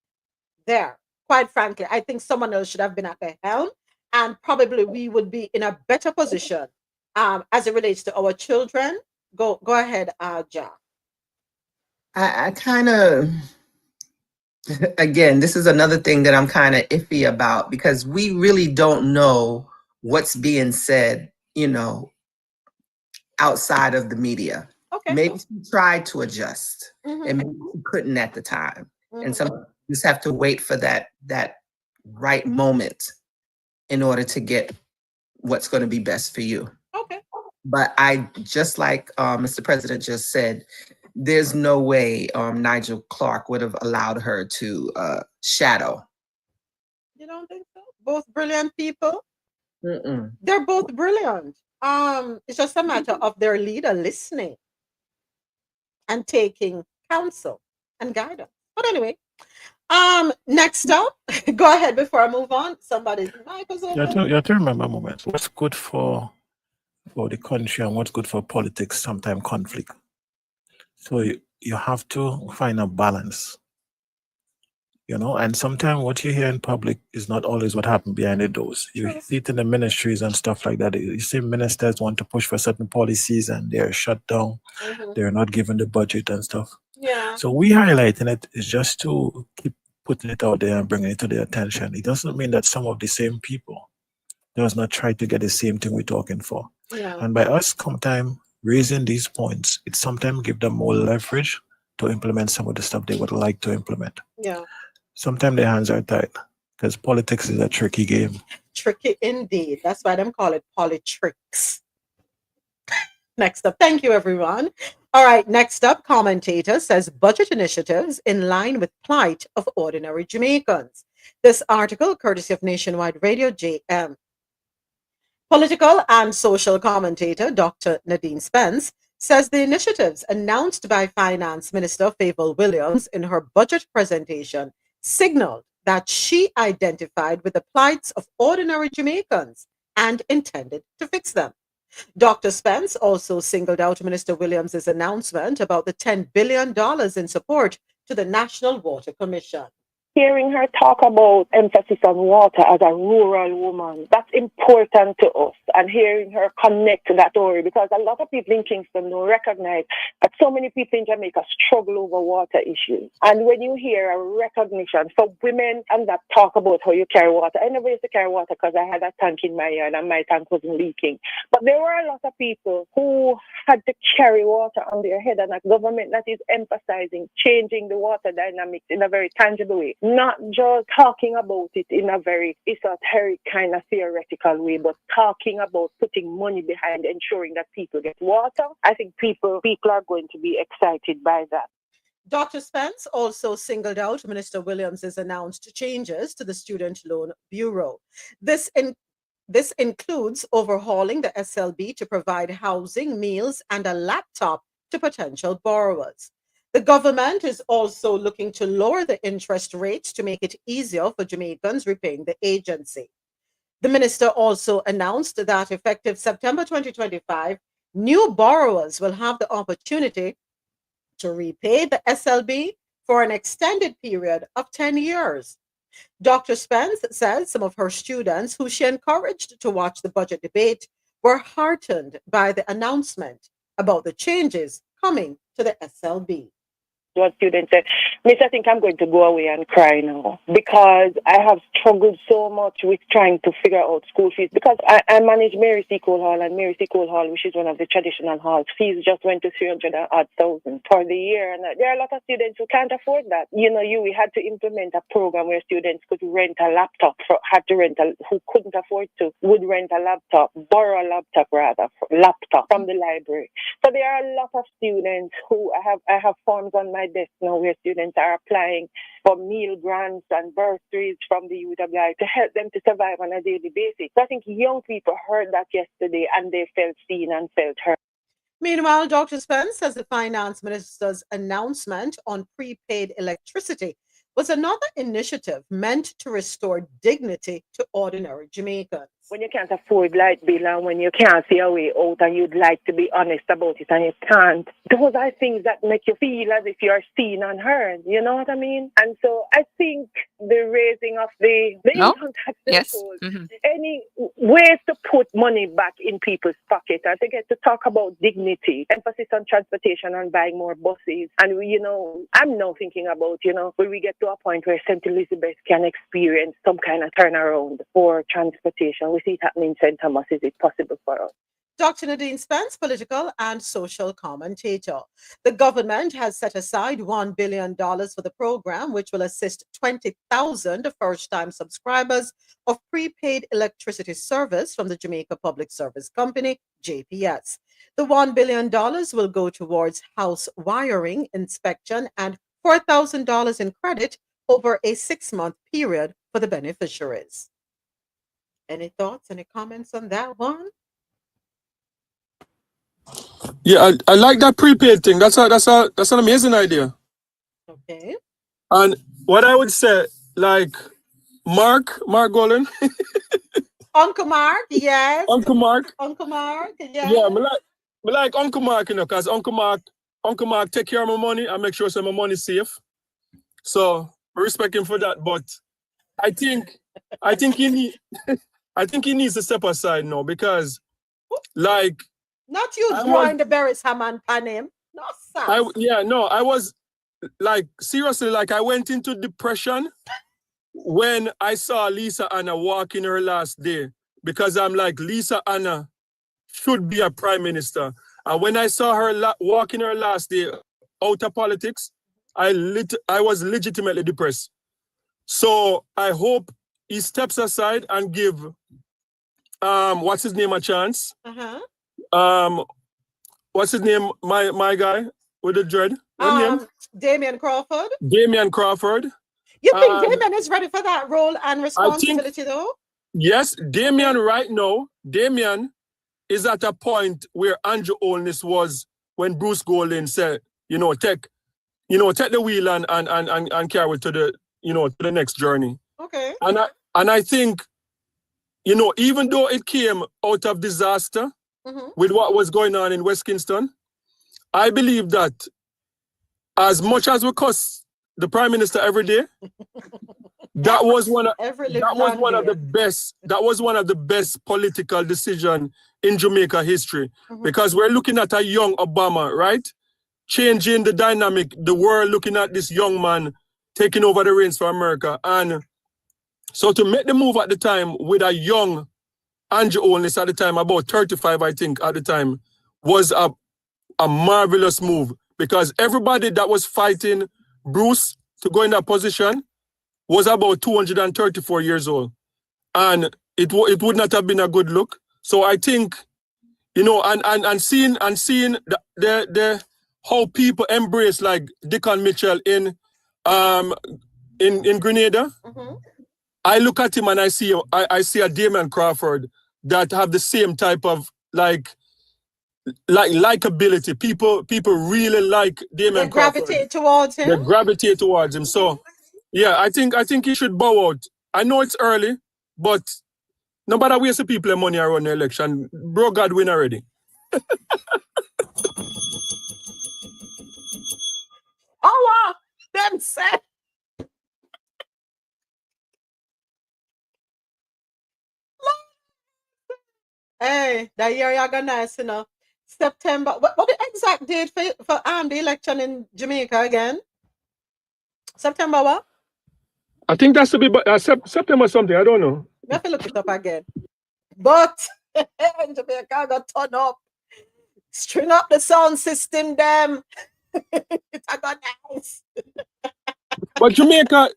there. Quite frankly, I think someone else should have been at the helm, and probably we would be in a better position as it relates to our children. Go ahead, Ja. I kind of, again, this is another thing that I'm kind of iffy about because we really don't know what's being said, you know, outside of the media. Okay. Maybe she tried to adjust, Mhm. and maybe she couldn't at the time. And Mhm. sometimes you just have to wait for that right moment in order to get what's going to be best for you. Okay. But I just like Mr. President just said, there's no way Nigel Clark would have allowed her to shadow. You don't think so? Both brilliant people. Mm-mm. They're both brilliant. It's just a matter of their leader listening and taking counsel and guidance. But anyway, next up, go ahead before I move on. Somebody's mic was open. You have to remember moments. What's good for the country and what's good for politics sometimes conflict. So you have to find a balance. And sometimes what you hear in public is not always what happened behind the doors. You see it in the ministries and stuff like that. You see ministers want to push for certain policies and they're shut down. Mhm. They're not given the budget and stuff. Yeah. So we highlighting it is just to keep putting it out there and bringing it to their attention. It doesn't mean that some of the same people does not try to get the same thing we're talking for. Yeah. And by us sometimes raising these points, it sometimes give them more leverage to implement some of the stuff they would like to implement. Yeah. Sometimes their hands are tied because politics is a tricky game. Tricky indeed. That's why them call it politricks. Next up. Thank you, everyone. All right. Next up, commentator says budget initiatives in line with plight of ordinary Jamaicans. This article, courtesy of Nationwide Radio JM. Political and social commentator Dr. Nadine Spence says the initiatives announced by Finance Minister Favour Williams in her budget presentation signaled that she identified with the plights of ordinary Jamaicans and intended to fix them. Dr. Spence also singled out Minister Williams' announcement about the $10 billion in support to the National Water Commission. Hearing her talk about emphasis on water as a rural woman, that's important to us. And hearing her connect to that story, because a lot of people in Kingston don't recognize that so many people in Jamaica struggle over water issues. And when you hear a recognition for women and that talk about how you carry water, I never used to carry water because I had a tank in my yard and my tank wasn't leaking. But there were a lot of people who had to carry water on their head, and a government that is emphasizing changing the water dynamics in a very tangible way. Not just talking about it in a very esoteric kind of theoretical way, but talking about putting money behind ensuring that people get water. I think people are going to be excited by that. Dr. Spence also singled out Minister Williams' announced changes to the Student Loan Bureau. This includes overhauling the SLB to provide housing, meals, and a laptop to potential borrowers. The government is also looking to lower the interest rates to make it easier for Jamaicans repaying the agency. The minister also announced that effective September 2025, new borrowers will have the opportunity to repay the SLB for an extended period of 10 years. Dr. Spence says some of her students, who she encouraged to watch the budget debate, were heartened by the announcement about the changes coming to the SLB. One student said, Miss, I think I'm going to go away and cry now because I have struggled so much with trying to figure out school fees, because I manage Mary C. Cole Hall, and Mary C. Cole Hall, which is one of the traditional halls, fees just went to 300,000 for the year. And there are a lot of students who can't afford that. We had to implement a program where students could rent a laptop, who couldn't afford to, would rent a laptop, borrow a laptop from the library. So there are a lot of students who I have forms on my desk now where students are applying for meal grants and bursaries from the UWI to help them to survive on a daily basis. So I think young people heard that yesterday and they felt seen and felt heard. Meanwhile, Dr. Spence says the finance minister's announcement on prepaid electricity was another initiative meant to restore dignity to ordinary Jamaicans. When you can't afford light bill and when you can't see a way out and you'd like to be honest about it and you can't, those are things that make you feel as if you're seen and heard, you know what I mean? And so I think the raising of the income tax threshold, any ways to put money back in people's pocket and to get to talk about dignity, emphasis on transportation and buying more buses. And, I'm now thinking about, will we get to a point where St. Elizabeth can experience some kind of turnaround for transportation? We see it happening in St. Thomas. Is it possible for us? Dr. Nadine Spence, political and social commentator. The government has set aside $1 billion for the program, which will assist 20,000 first-time subscribers of prepaid electricity service from the Jamaica Public Service Company, JPS. The $1 billion will go towards house wiring, inspection, and $4,000 in credit over a 6-month period for the beneficiaries. Any thoughts, any comments on that one? Yeah, I like that prepaid thing. That's an amazing idea. Okay. And what I would say, like Mark Golden. Uncle Mark, yes. Uncle Mark. Uncle Mark, yes. Yeah, me like Uncle Mark, because Uncle Mark take care of my money and make sure so my money safe. So I respect him for that. But I think he needs to step aside now, because like not you drawing the berries ham and pan him. No, sir. I was like, seriously, like I went into depression when I saw Lisa Anna walking her last day, because I'm like, Lisa Anna should be a prime minister. And when I saw her walking her last day out of politics, I was legitimately depressed. So I hope he steps aside and give what's his name a chance. What's his name? My guy with the dread. Damian Crawford. Damian Crawford. You think Damian is ready for that role and responsibility, though? Yes, Damian right now. Damian is at a point where Andrew Holness was when Bruce Golding said, take the wheel and carry it to the, to the next journey. Okay. And I think, even though it came out of disaster with what was going on in West Kingston, I believe that as much as we cuss the Prime Minister every day, that was one of the best political decision in Jamaica history, because we're looking at a young Obama, right? Changing the dynamic, the world looking at this young man taking over the reins for America. And so to make the move at the time with a young Andrew Holness at the time, about 35, I think, at the time, was a marvelous move, because everybody that was fighting Bruce to go in that position was about 234 years old. And it would not have been a good look. So I think, and seeing the how people embrace like Dickon Mitchell in Grenada, I look at him and I see a Damian Crawford that have the same type of likability. People really like Damian Crawford. Gravitate towards him. They gravitate towards him. So yeah, I think he should bow out. I know it's early, but nobody waste the people money around the election. Bro, God win already. Oh wow, them said. Hey, that year you got nice, September. What the exact date for the election in Jamaica again? September what? I think that's to be September something. I don't know. We have to look it up again. But in Jamaica got turn up. String up the sound system, them. It's got nice. But Jamaica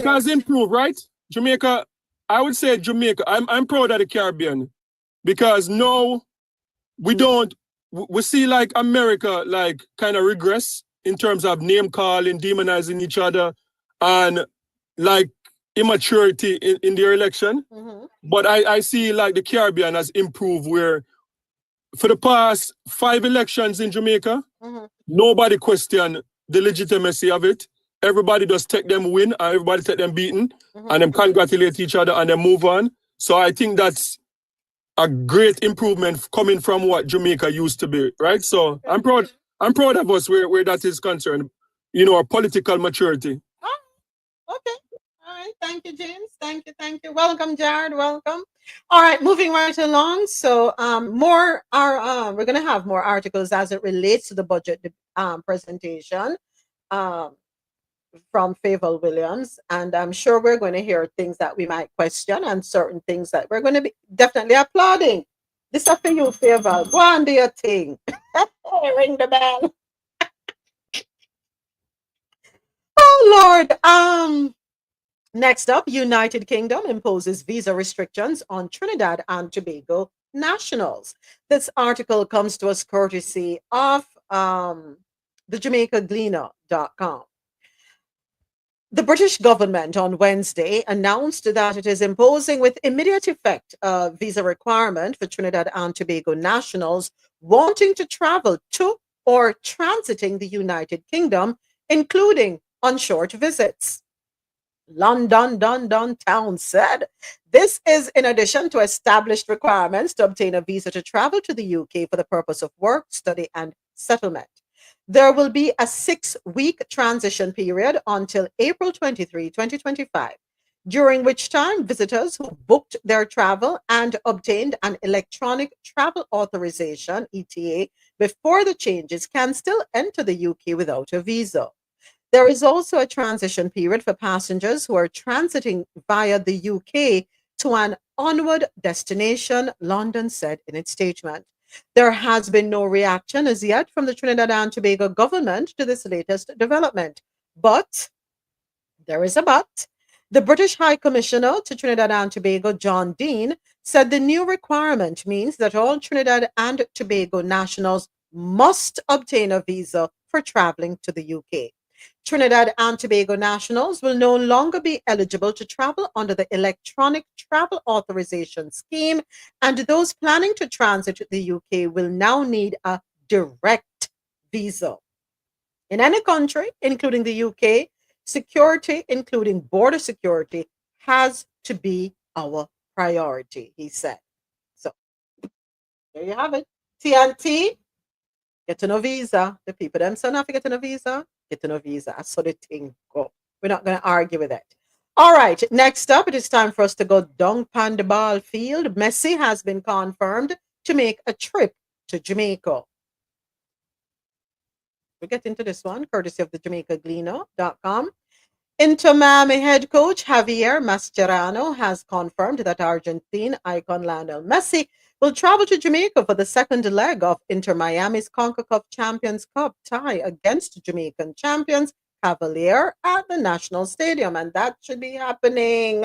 has improved, right? Jamaica, I would say Jamaica. I'm proud of the Caribbean, because now we see like America like kind of regress in terms of name calling, demonizing each other, and like immaturity in their election. But I see like the Caribbean has improved, where for the past 5 elections in Jamaica, nobody questioned the legitimacy of it. Everybody just take them win, and everybody take them beaten, and them congratulate each other and then move on. So I think that's a great improvement coming from what Jamaica used to be, right? So I'm proud of us where that is concerned, our political maturity. Okay. All right. Thank you, James. Thank you. Welcome, Jared. Welcome. All right, moving right along. So we're gonna have more articles as it relates to the budget presentation. from Favel Williams, and I'm sure we're going to hear things that we might question and certain things that we're going to be definitely applauding. This is for you, Favel. Go on, do your thing. Ring the bell. Oh Lord. Next up, United Kingdom imposes visa restrictions on Trinidad and Tobago nationals. This article comes to us courtesy of the JamaicaGleaner.com. The British government on Wednesday announced that it is imposing with immediate effect a visa requirement for Trinidad and Tobago nationals wanting to travel to or transiting the United Kingdom, including on short visits. London Town said this is in addition to established requirements to obtain a visa to travel to the UK for the purpose of work, study, and settlement. There will be a 6-week transition period until April 23, 2025, during which time visitors who booked their travel and obtained an electronic travel authorization, ETA, before the changes can still enter the UK without a visa. There is also a transition period for passengers who are transiting via the UK to an onward destination, London said in its statement. There has been no reaction as yet from the Trinidad and Tobago government to this latest development. But there is a but. The British High Commissioner to Trinidad and Tobago, John Dean, said the new requirement means that all Trinidad and Tobago nationals must obtain a visa for traveling to the UK. Trinidad and Tobago nationals will no longer be eligible to travel under the Electronic Travel Authorization Scheme, and those planning to transit to the UK will now need a direct visa. In any country, including the UK, security, including border security, has to be our priority, he said. So, there you have it. TNT, getting a visa. The people them son have to get a visa. Getting a visa. I saw the thing go. We're not going to argue with it. All right. Next up, it is time for us to go down pan the ball field. Messi has been confirmed to make a trip to Jamaica. We'll get into this one, courtesy of the JamaicaGleaner.com. Inter Miami head coach Javier Mascherano has confirmed that Argentine icon Lionel Messi will travel to Jamaica for the second leg of Inter Miami's CONCACAF Champions Cup tie against Jamaican champions Cavalier at the National Stadium, and that should be happening.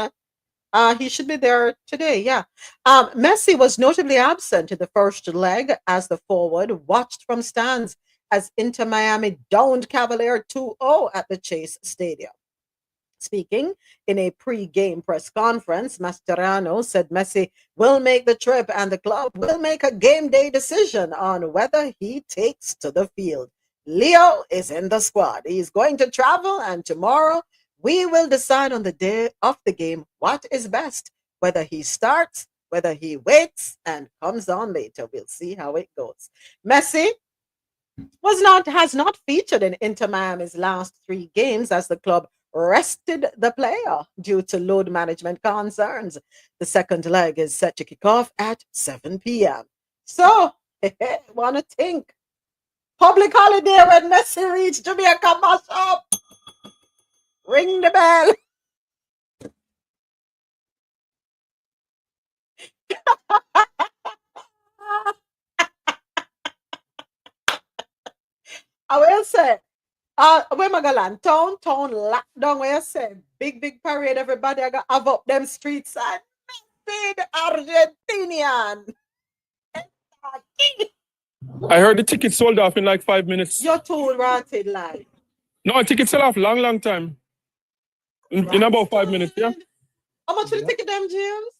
He should be there today, yeah. Messi was notably absent in the first leg as the forward watched from stands as Inter Miami downed Cavalier 2-0 at the Chase Stadium. Speaking in a pre-game press conference, Mascherano said Messi will make the trip and the club will make a game day decision on whether he takes to the field. Leo is in the squad. He's going to travel, and tomorrow we will decide on the day of the game what is best, whether he starts, whether he waits and comes on later. We'll see how it goes. Messi has not featured in Inter Miami's last 3 games as the club rested the player due to load management concerns. The second leg is set to kick off at 7 p.m. So, wanna think. Public holiday when Messi reached Jamaica, mash up. Ring the bell. I will say, where Magalan, town, lockdown, where you say, big parade, everybody, I got have up them streets and Messi, the Argentinian. I heard the ticket sold off in like 5 minutes. You're too rotted, like. No, the ticket sold off long time. In about 5 minutes, yeah. How much for the ticket them, James?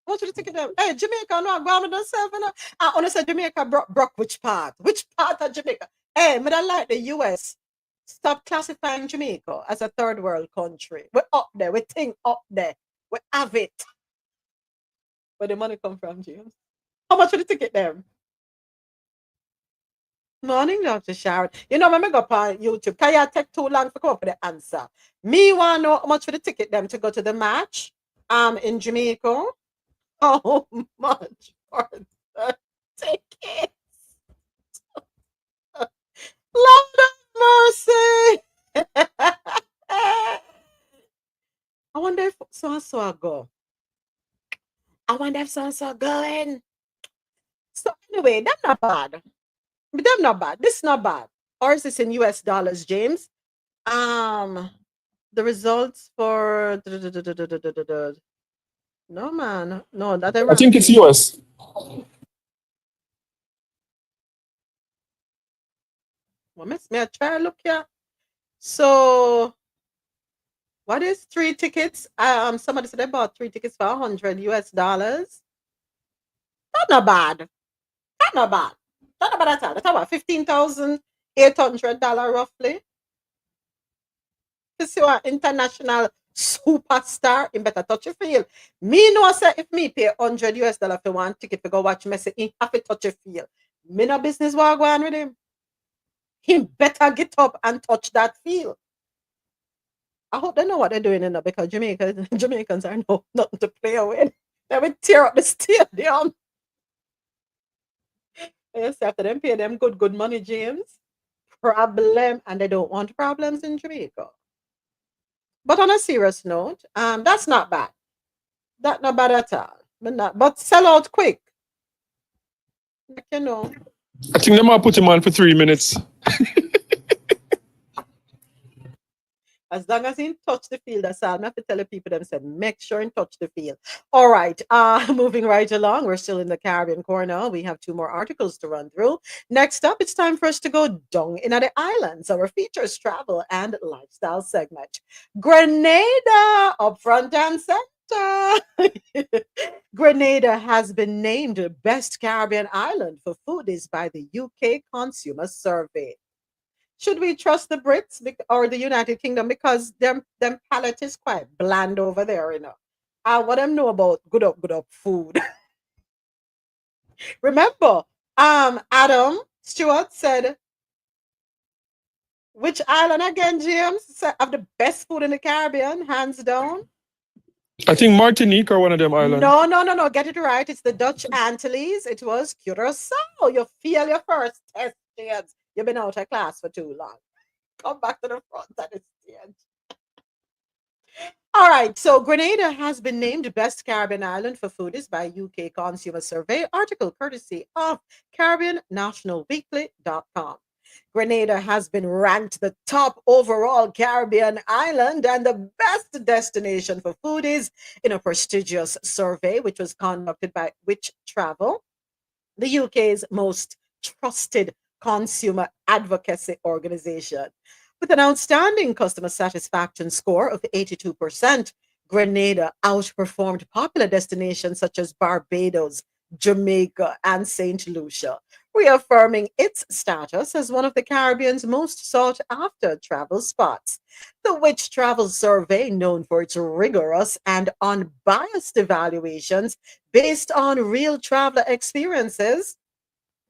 How much for the ticket them? Hey, Jamaica, no, I'm going to themselves. I want to say Jamaica broke which part? Which part of Jamaica? Hey, I don't like the US. Stop classifying Jamaica as a third world country. We're up there. We think up there. We have it. Where the money come from, James? How much for the ticket them? Morning, Dr. Sharon. You know, when I go up on YouTube, can you take too long to come up with the answer? Me want to know how much for the ticket them to go to the match in Jamaica. How much for the tickets? Lord of mercy. so I go. I wonder if so going. So anyway, them not bad. But them not bad. This not bad. Or is this in US dollars, James? The results for no man, no, that I think it's US. Well, miss me, I try to look here. So what is 3 tickets? Somebody said they bought 3 tickets for $100 US. That's not bad. That's not bad. That's not bad at all. That's about $15,800 roughly. To see an international superstar, in better touch your feel. Me know say if me pay $100 US for one ticket to go watch Messi, he have to touch your feel. Me no business what go on with him. He better get up and touch that field. I hope they know what they're doing in there because Jamaicans are nothing to play with. They will tear up the stadium. Yes, after them pay them good money, James. Problem, and they don't want problems in Jamaica. But on a serious note, that's not bad. That's not bad at all. But sell out quick. Like, you know. I think they might put him on for 3 minutes. As long as he touch the field, that's all. I have to tell the people themselves, make sure and touch the field. All right. Moving right along. We're still in the Caribbean corner. We have 2 more articles to run through. Next up, it's time for us to go down in the islands. Our features travel and lifestyle segment. Grenada up front and center. Grenada has been named Best Caribbean Island for Foodies by the UK Consumer Survey. Should we trust the Brits or the United Kingdom because them palate is quite bland over there, you know? What them know about good up food. Remember, Adam Stewart said, which island again, James? Have the best food in the Caribbean, hands down. I think Martinique or one of them islands. No. Get it right. It's the Dutch Antilles. It was Curacao. You fail your first test, James. You've been out of class for too long. Come back to the front of the stage. All right. So Grenada has been named Best Caribbean Island for Foodies by UK Consumer Survey. Article courtesy of CaribbeanNationalWeekly.com. Grenada has been ranked the top overall Caribbean island and the best destination for foodies in a prestigious survey, which was conducted by Which Travel, the UK's most trusted consumer advocacy organization. With an outstanding customer satisfaction score of 82%, Grenada outperformed popular destinations such as Barbados, Jamaica, and St. Lucia, reaffirming its status as one of the Caribbean's most sought-after travel spots. The Which Travel Survey, known for its rigorous and unbiased evaluations based on real traveler experiences,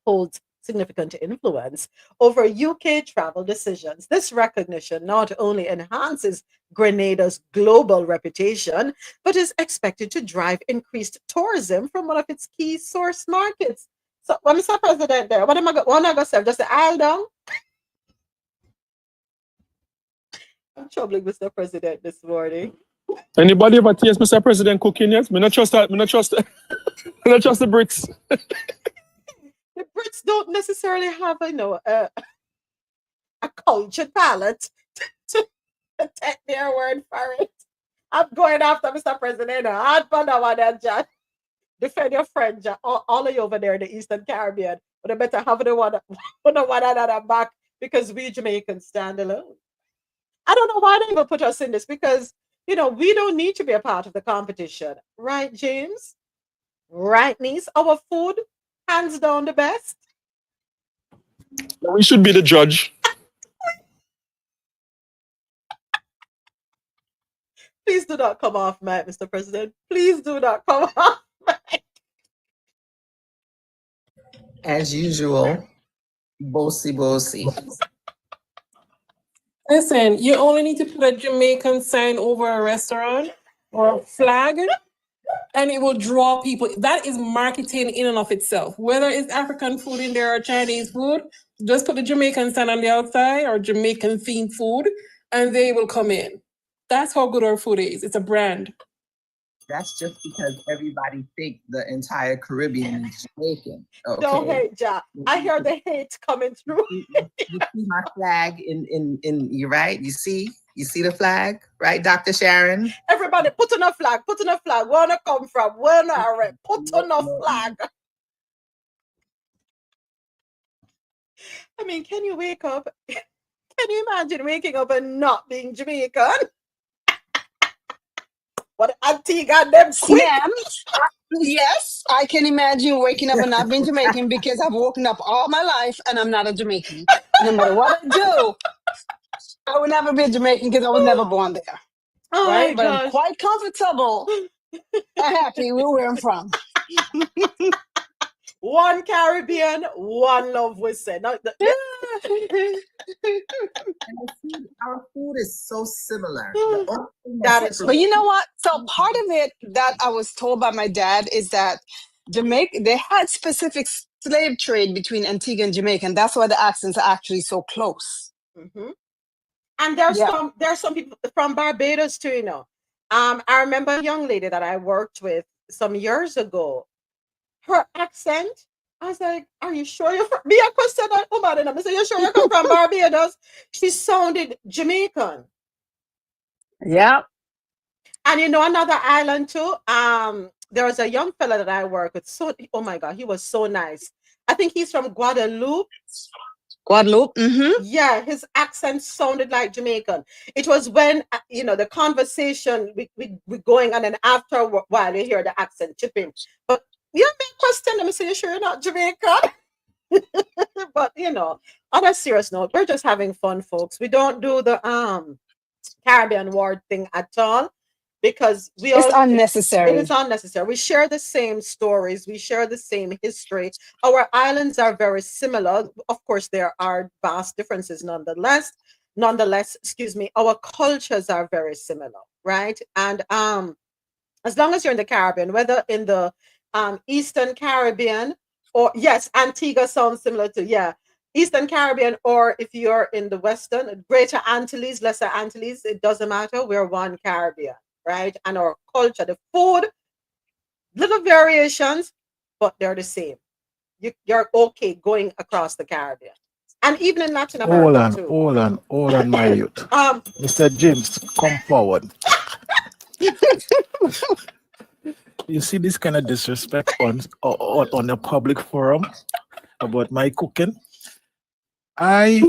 holds significant influence over UK travel decisions. This recognition not only enhances Grenada's global reputation, but is expected to drive increased tourism from one of its key source markets. So, when Mr. President there, what am I going to say? Just the aisle down? I'm troubling Mr. President this morning. Anybody ever taste Mr. President cooking yet? Me not trust that. Me not trust the Brits. The Brits don't necessarily have, a cultured palate to take their word for it. I'm going after Mr. President. Hard for that one, John. Defend your friend, John. All of you over there in the Eastern Caribbean. But I better have the one another back because we Jamaicans stand alone. I don't know why they even put us in this because, we don't need to be a part of the competition. Right, James? Right, niece? Our food, hands down the best. We should be the judge. Please do not come off, Matt, Mr. President. Please do not come off, Matt. As usual, bossy. Listen, you only need to put a Jamaican sign over a restaurant or a flag, and it will draw people. That is marketing in and of itself. Whether it's African food in there or Chinese food, just put the Jamaican sign on the outside or Jamaican themed food, and they will come in. That's how good our food is. It's a brand. That's just because everybody think the entire Caribbean is Jamaican. Don't Okay. hate, Ja. I hear the hate coming through. You see my flag in you right? You see the flag, right, Dr. Sharon? Everybody, put on a flag. Put on a flag. Where I come from? Where I right? Put on a flag. I mean, can you wake up? Can you imagine waking up and not being Jamaican? What Antigua and them quick. Yes, I can imagine waking up and not being Jamaican because I've woken up all my life and I'm not a Jamaican. No matter what I do, I would never be a Jamaican because I was never born there. Oh right? my But I'm gosh. quite comfortable and happy with where I'm from. One Caribbean, one love, we say. No, Our food is so similar. That is But you know what? So part of it that I was told by my dad is that Jamaica, they had specific slave trade between Antigua and Jamaica, and that's why the accents are actually so close. Mm-hmm. And there's some people from Barbados too, you know. I remember a young lady that I worked with some years ago. Her accent, I was like, "Are you sure you're from?" Me, I question that woman, and I said, "You sure you come from Barbados?" She sounded Jamaican. Yeah. And you know another island too. There was a young fella that I work with. So, oh my God, he was so nice. I think he's from Guadeloupe. Guadeloupe. Mm-hmm. Yeah, his accent sounded like Jamaican. It was when the conversation we going on, and after a while you hear the accent chipping. But you may question them and say, "You sure you're not Jamaican?" But on a serious note, we're just having fun, folks. We don't do the Caribbean word thing at all because It's unnecessary. It is unnecessary. We share the same stories. We share the same history. Our islands are very similar. Of course, there are vast differences nonetheless. Excuse me, our cultures are very similar, right? And as long as you're in the Caribbean, whether in the Eastern Caribbean or yes, Antigua sounds similar to Eastern Caribbean, or if you're in the Western, Greater Antilles, Lesser Antilles, it doesn't matter. We're one Caribbean, right? And our culture, the food, little variations, but they're the same. You're okay going across the Caribbean. And even in Latin America too. Hold on, my youth. Mr. James, come forward. You see this kind of disrespect on a public forum about my cooking? I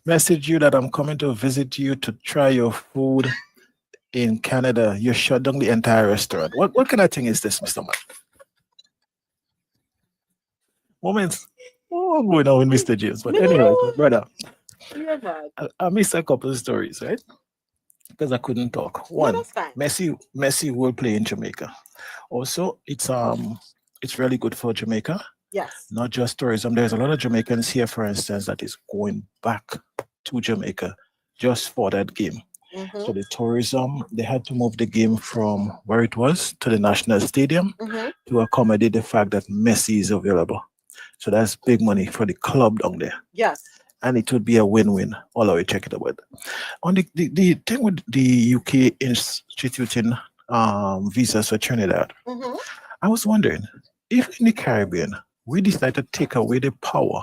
message you that I'm coming to visit you to try your food in Canada. You shut down the entire restaurant. What kind of thing is this, Mr. Man? Moments. Oh, going on with Mr. James. But anyway, brother, I missed a couple of stories, right? Because I couldn't talk. One, Messi will play in Jamaica. Also, it's really good for Jamaica. Yes. Not just tourism. There's a lot of Jamaicans here, for instance, that is going back to Jamaica just for that game. Mm-hmm. So the tourism, they had to move the game from where it was to the National Stadium to accommodate the fact that Messi is available. So that's big money for the club down there. Yes. And it would be a win-win. All the way, check it out. On the thing with the UK instituting visas for Trinidad, I was wondering if in the Caribbean we decide to take away the power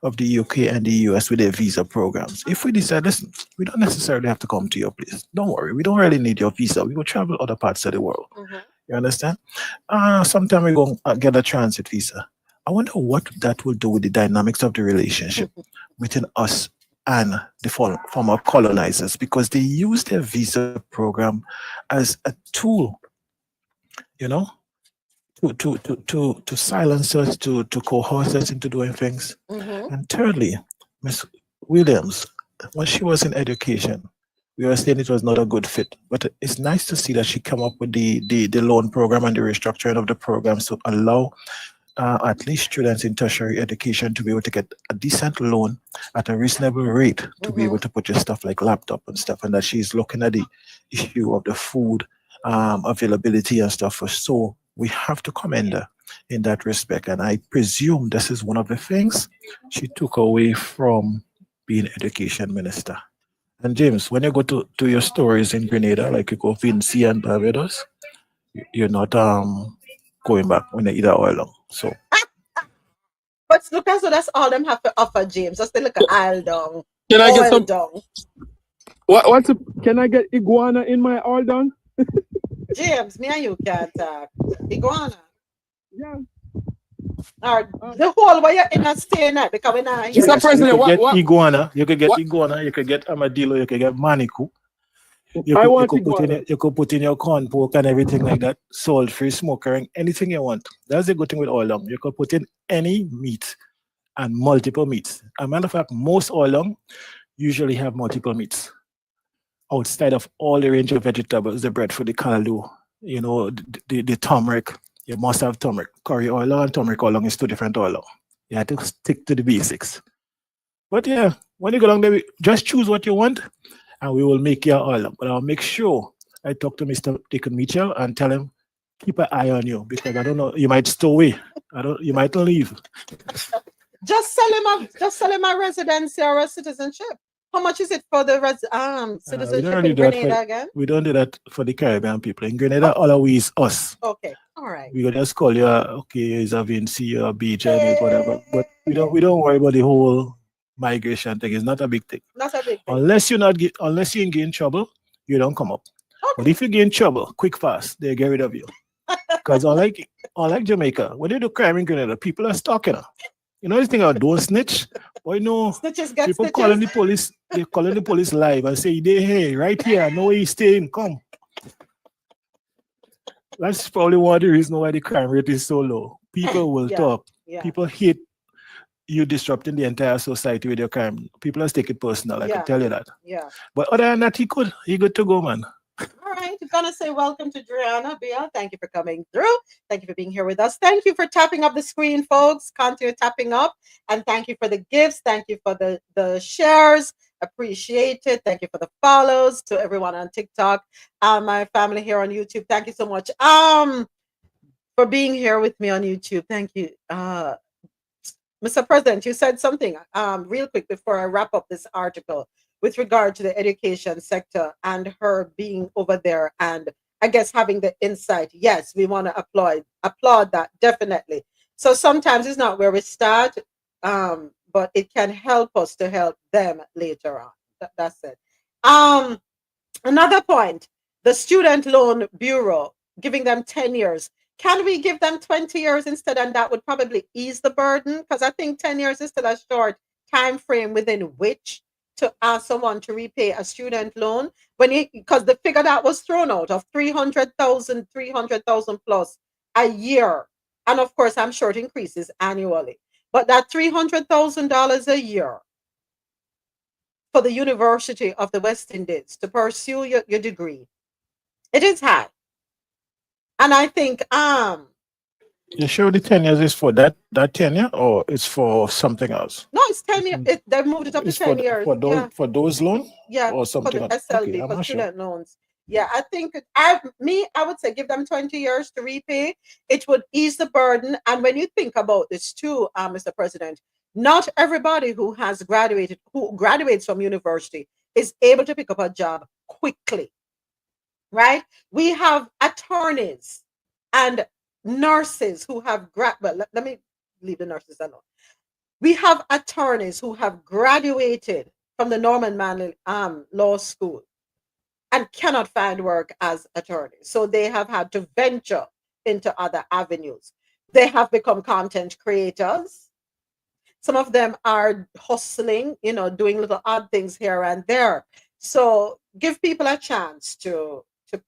of the UK and the US with their visa programs. If we decide, listen, we don't necessarily have to come to your place. Don't worry, we don't really need your visa. We will travel other parts of the world. You understand? Sometime we go get a transit visa. I wonder what that will do with the dynamics of the relationship between us and the former colonizers, because they use their visa program as a tool, to silence us, to coerce us into doing things. And thirdly, Miss Williams, when she was in education, we were saying it was not a good fit, but it's nice to see that she came up with the loan program and the restructuring of the programs to allow at least students in tertiary education to be able to get a decent loan at a reasonable rate to be able to purchase stuff like laptop and stuff, and that she's looking at the issue of the food availability and stuff. So we have to commend her in that respect, and I presume this is one of the things she took away from being education minister. And James, when you go to your stories in Grenada, like you go Vinci and Barbados, you're not going back when they eat that oil long. So But look as though that's all them have to offer, James. Just look at oil dung. Can I get Oil some? dung. What's a, can I get iguana in my oil dung? James, me and you can't talk. Iguana. Yeah. Or the whole way you're in a staying at because we're not Mr. here. President, you could get what? iguana, you could get What? iguana, you could get armadillo, you could get manicu. I want You could put in your corn pork and everything like that, salt free, smokering, anything you want. That's the good thing with oil long. You could put in any meat and multiple meats. As a matter of fact, most oil long usually have multiple meats. Outside of all the range of vegetables, the breadfruit, the caldo, you know, the turmeric, you must have turmeric. Curry oil and turmeric oil long is two different oil long. You have to stick to the basics. But yeah, when you go along there, just choose what you want and we will make your oil long. But I'll make sure I talk to Mr. Deacon Mitchell and tell him, keep an eye on you because I don't know, you might stow away. You might leave. Just sell him a residency or a citizenship. How much is it for the citizenship in Grenada again? We don't do that for the Caribbean people. In Grenada, always us. Okay, all right. We could just call you, okay, is a Vinci or a BJ, whatever. But we don't worry about the whole migration thing. It's not a big thing. Not a big thing. Unless you ain't get in trouble, you don't come up. Okay. But if you get in trouble, quick fast, they get rid of you. Because unlike Jamaica, when they do crime in Grenada, people are stalking her. You know this thing about don't snitch? Well, you know, snitches get people stitches. calling the police, they're calling the police live and say, they hey, right here, know where he's staying, come. That's probably one of the reasons why the crime rate is so low. People will talk. Yeah. People hate you disrupting the entire society with your crime. People are taking it personal, I can tell you that. Yeah. But other than that, he good to go, man. All right, I'm gonna say welcome to Driana Bia. Thank you for coming through. Thank you for being here with us. Thank you for tapping up the screen, folks. Continue tapping up, and thank you for the gifts. Thank you for the shares. Appreciate it. Thank you for the follows to everyone on TikTok. My family here on YouTube. Thank you so much. For being here with me on YouTube. Thank you. Mr. President, you said something real quick before I wrap up this article with regard to the education sector and her being over there and I guess having the insight. Yes, we want to applaud that, definitely. So sometimes it's not where we start, but it can help us to help them later on. That's it. Another point, the Student Loan Bureau, giving them 10 years. Can we give them 20 years instead? And that would probably ease the burden because I think 10 years is still a short time frame within which to ask someone to repay a student loan because the figure that was thrown out of 300,000 plus a year. And of course, I'm sure it increases annually, but that $300,000 a year for the University of the West Indies to pursue your degree, it is high. And I think, you sure the 10 years is for that tenure or it's for something else? No, it's 10 years. They moved it up to 10 years. For those loans? Yeah, or something for the SLB, okay, for student loans. Yeah, I think I would say give them 20 years to repay. It would ease the burden. And when you think about this too, Mr. President, not everybody who graduates from university is able to pick up a job quickly, right? We have attorneys and nurses who have let me leave the nurses alone. We have attorneys who have graduated from the Norman Manley Law School and cannot find work as attorneys. So they have had to venture into other avenues. They have become content creators. Some of them are hustling, doing little odd things here and there. So give people a chance to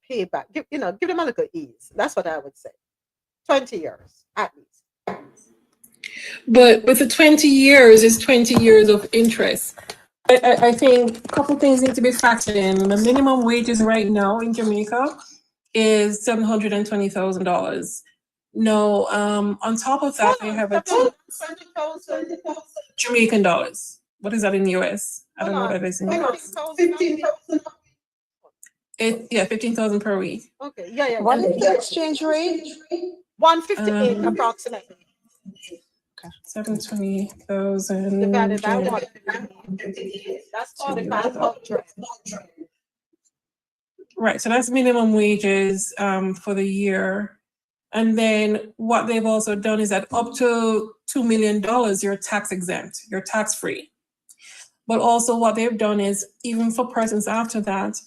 pay back. Give them a little ease. That's what I would say. 20 years at least. But with the 20 years, it's 20 years of interest. I think a couple things need to be factored in. The minimum wages right now in Jamaica is $720,000. No, on top of that, they have a Jamaican dollars. What is that in US? I don't know what that is in US. 15,000. Yeah, 15,000 per week. Okay, yeah. What is the exchange rate? 158 approximately. Okay. 720,000 divided by 1. That's 4500. Right. So that's minimum wages for the year. And then what they've also done is that up to $2 million, you're tax exempt, you're tax free. But also what they've done is even for persons after that,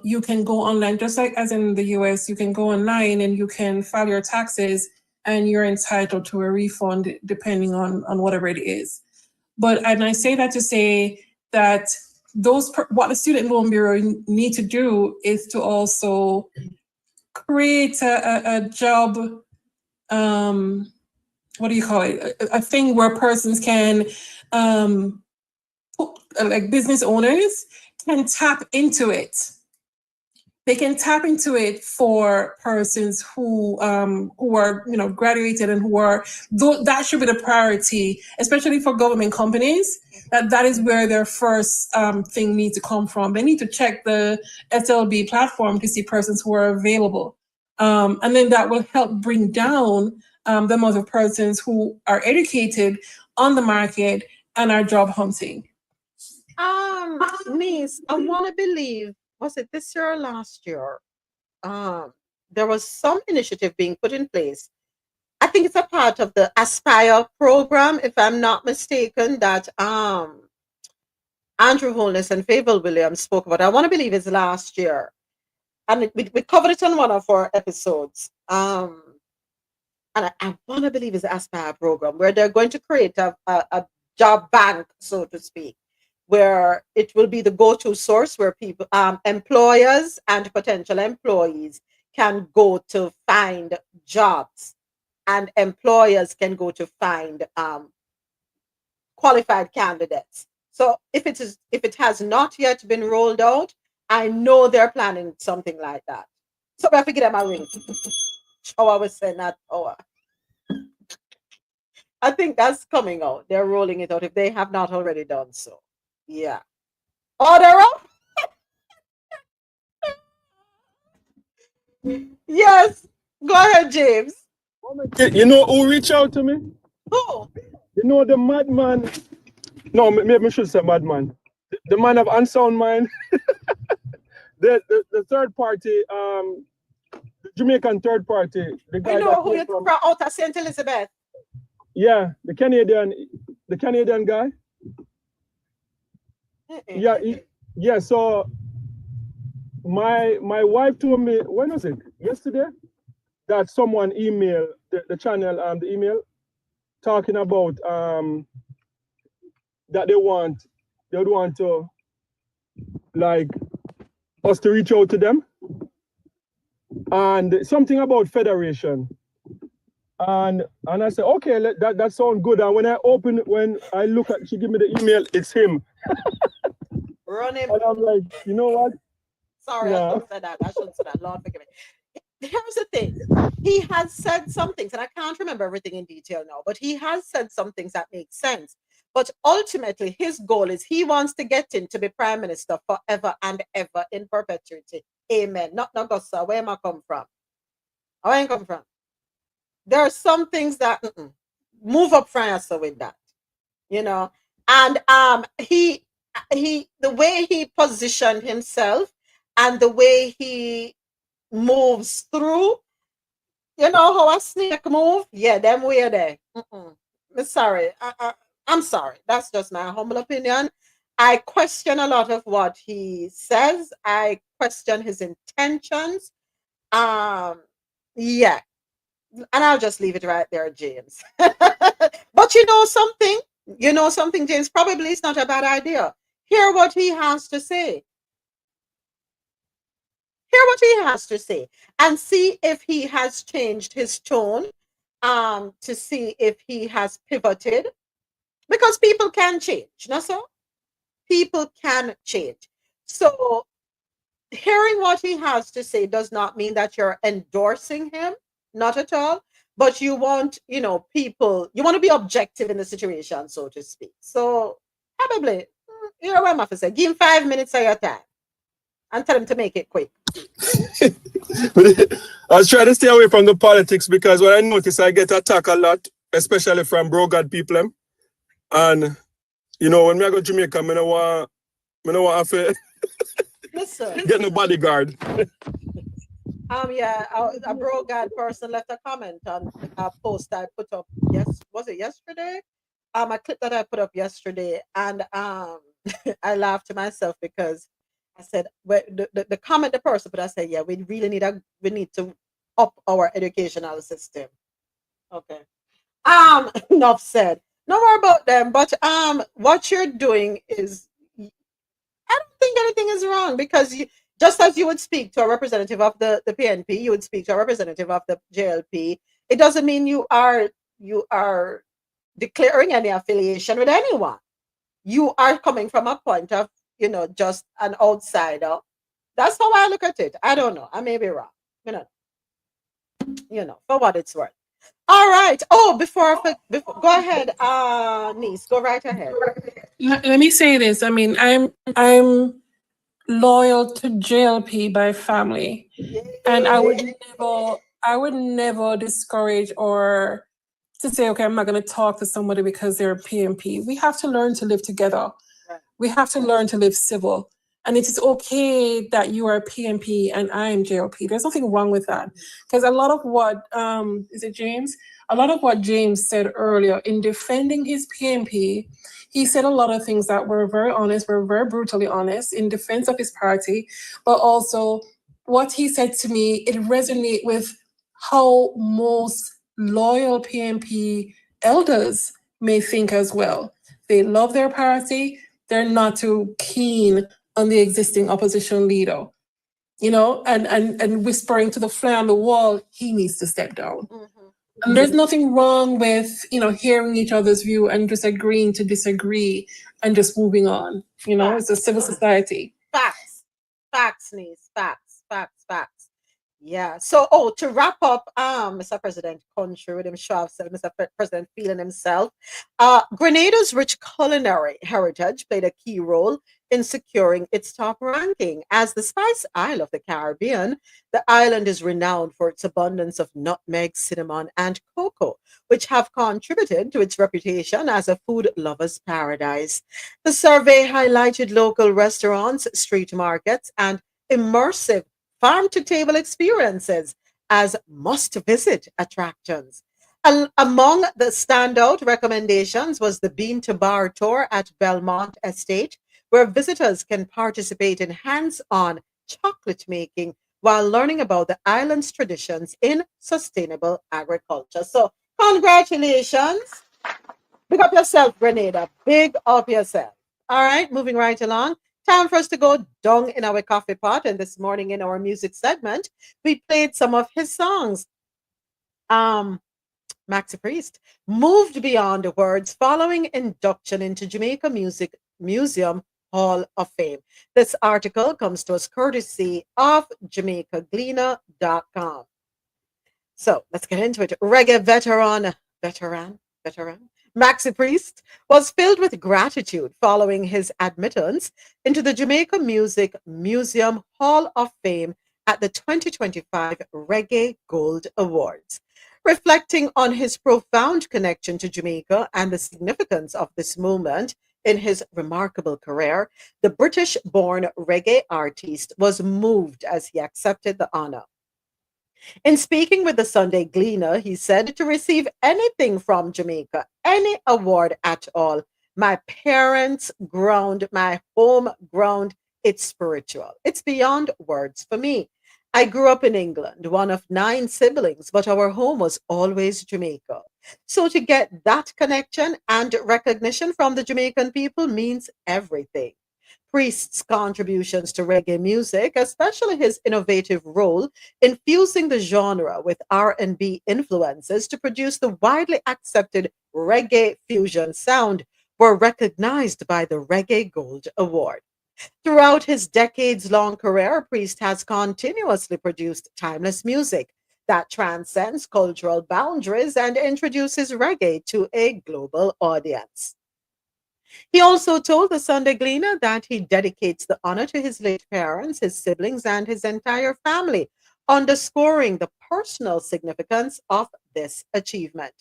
you can go online, just like as in the US, you can go online and you can file your taxes and you're entitled to a refund depending on whatever it is. And I say that to say that what the Student Loan Bureau need to do is to also create a job, what do you call it? A thing where persons can, like business owners can tap into it. They can tap into it for persons who are, graduated and who are, that should be the priority, especially for government companies, that is where their first thing needs to come from. They need to check the SLB platform to see persons who are available. And then that will help bring down the amount of persons who are educated on the market and are job hunting. Niece, I want to believe, was it this year or last year? There was some initiative being put in place. I think it's a part of the Aspire program, if I'm not mistaken, that Andrew Holness and Fable Williams spoke about. I want to believe it's last year. And we covered it on one of our episodes. And I want to believe it's the Aspire program, where they're going to create a job bank, so to speak, where it will be the go-to source where people, employers and potential employees can go to find jobs, and employers can go to find qualified candidates. So if it has not yet been rolled out, I know they're planning something like that. So I forget my ring. How I was saying that. I think that's coming out. They're rolling it out if they have not already done so. Yeah. Order up. Yes. Go ahead, James. You know who reached out to me? Who? You know the madman. No, maybe I should say madman. The man of unsound mind. the third party, Jamaican third party. The guy I know that who came you're from, from out of St. Elizabeth. yeah, the Canadian guy. Yeah. So my wife told me, when was it? Yesterday, that someone emailed the channel, the email, talking about that they would want to, like, us to reach out to them, and something about federation. And I said, okay, that sounds good. And when I look at, she give me the email, it's him. Run him. And I'm like, you know what? Sorry, Yeah. I shouldn't say that. I shouldn't say that. Lord forgive me. Here's the thing. He has said some things, and I can't remember everything in detail now, but he has said some things that make sense. But ultimately, his goal is he wants to get in to be prime minister forever and ever in perpetuity. Amen. Not Augusta. Where am I come from? Where am I come from? There are some things that move up France with that, and the way he positioned himself and the way he moves through, how a snake move. Yeah, them way there. I'm sorry. I'm sorry. That's just my humble opinion. I question a lot of what he says. I question his intentions. Yeah. And I'll just leave it right there, James. But you know something, James, probably it's not a bad idea. Hear what he has to say. Hear what he has to say and see if he has changed his tone, to see if he has pivoted, because people can change, no so? People can change. So hearing what he has to say does not mean that you're endorsing him, not at all, but you want, people, you want to be objective in the situation, so to speak. So probably, what I'm going to say, give him 5 minutes of your time and tell him to make it quick. I was trying to stay away from the politics, because what I notice, I get attacked a lot, especially from Brogard people. And, when I go to Jamaica, I don't want to Listen. Get no bodyguard. Yeah, a bro god person left a comment on a post I put up. Yes, was it yesterday? A clip that I put up yesterday, and I laughed to myself because I said, well, the comment the person, but I said, yeah, we really need to up our educational system. Okay. Enough said. No more about them, but what you're doing is, I don't think anything is wrong because just as you would speak to a representative of the PNP, you would speak to a representative of the JLP. It doesn't mean you are declaring any affiliation with anyone. You are coming from a point of, just an outsider. That's how I look at it. I don't know. I may be wrong. For what it's worth. All right. Oh, before go ahead, niece. Go right ahead. Let me say this. I mean, I'm loyal to JLP by family, and I would never discourage or to say, okay, I'm not going to talk to somebody because they're a PMP. We have to learn to live together. We have to learn to live civil. And it is okay that you are a PMP and I am JLP. There's nothing wrong with that. Because a lot of what, is it James? A lot of what James said earlier in defending his PMP, he said a lot of things that were very honest, were very brutally honest in defense of his party. But also what he said to me, it resonates with how most loyal PMP elders may think as well. They love their party. They're not too keen on the existing opposition leader, and whispering to the fly on the wall, he needs to step down. And there's nothing wrong with, hearing each other's view and just agreeing to disagree and just moving on. It's a civil society. Facts, niece. Facts. Yeah. So, to wrap up, Mr. President, country with him sure said, Mr. President feeling himself. Grenada's rich culinary heritage played a key role in securing its top ranking. As the Spice Isle of the Caribbean, the island is renowned for its abundance of nutmeg, cinnamon, and cocoa, which have contributed to its reputation as a food lover's paradise. The survey highlighted local restaurants, street markets, and immersive farm-to-table experiences as must-visit attractions. Among the standout recommendations was the Bean to Bar tour at Belmont Estate, where visitors can participate in hands-on chocolate making while learning about the island's traditions in sustainable agriculture. So, congratulations. Big up yourself, Grenada. Big up yourself. All right, moving right along. Time for us to go down in our coffee pot. And this morning in our music segment, we played some of his songs. Maxi Priest moved beyond words following induction into Jamaica Music Museum Hall of Fame. This article comes to us courtesy of JamaicaGleaner.com. So let's get into it. Reggae veteran Maxi Priest was filled with gratitude following his admittance into the Jamaica Music Museum Hall of Fame at the 2025 Reggae Gold Awards. Reflecting on his profound connection to Jamaica and the significance of this moment in his remarkable career, the British-born reggae artist was moved as he accepted the honor. In speaking with the Sunday Gleaner, he said, to receive anything from Jamaica, any award at all, my parents' ground, my home ground, it's spiritual. It's beyond words for me. I grew up in England, one of 9 siblings, but our home was always Jamaica. So to get that connection and recognition from the Jamaican people means everything. Priest's contributions to reggae music, especially his innovative role in fusing the genre with R&B influences to produce the widely accepted reggae fusion sound, were recognized by the Reggae Gold Award. Throughout his decades-long career, Priest has continuously produced timeless music that transcends cultural boundaries and introduces reggae to a global audience. He also told the Sunday Gleaner that he dedicates the honor to his late parents, his siblings, and his entire family, underscoring the personal significance of this achievement.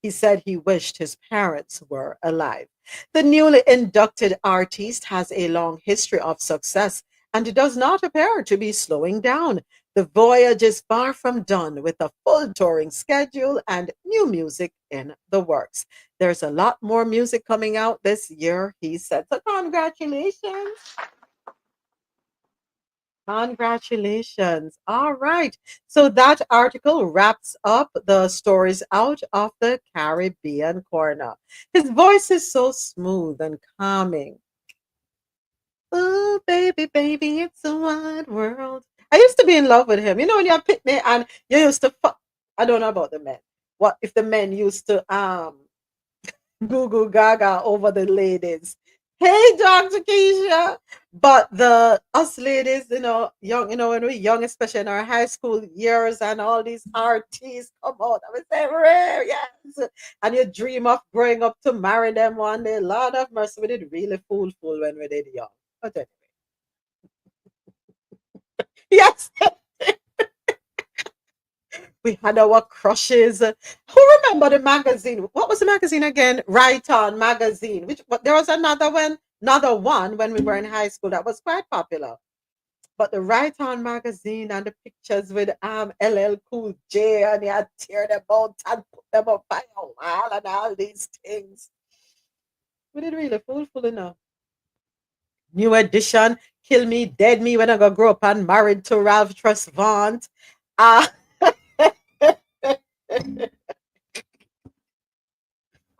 He said he wished his parents were alive. The newly inducted artist has a long history of success and it does not appear to be slowing down. The voyage is far from done, with a full touring schedule and new music in the works. There's a lot more music coming out this year, he said. So congratulations. Congratulations. All right. So that article wraps up the stories out of the Caribbean corner. His voice is so smooth and calming. Oh, baby, baby, it's a wide world. I used to be in love with him. You know, when you're a picnic and you used to fuck. I don't know about the men. What if the men used to goo goo gaga over the ladies? Hey, Dr. Keisha. But the us ladies, young, when we're young, especially in our high school years, and all these artists come out, I would say, rare, yes. And you dream of growing up to marry them one day. Lord of mercy, we did really fool when we did young. But anyway. Yes. We had our crushes. Who remember the magazine? What was the magazine again? Right On magazine. But there was another one when we were in high school that was quite popular. But the Right On magazine and the pictures with LL Cool J, and he had tear them out and put them up by a while and all these things. We did really fool enough. New edition, Kill Me, Dead Me, when I go grow up and married to Ralph Tresvant.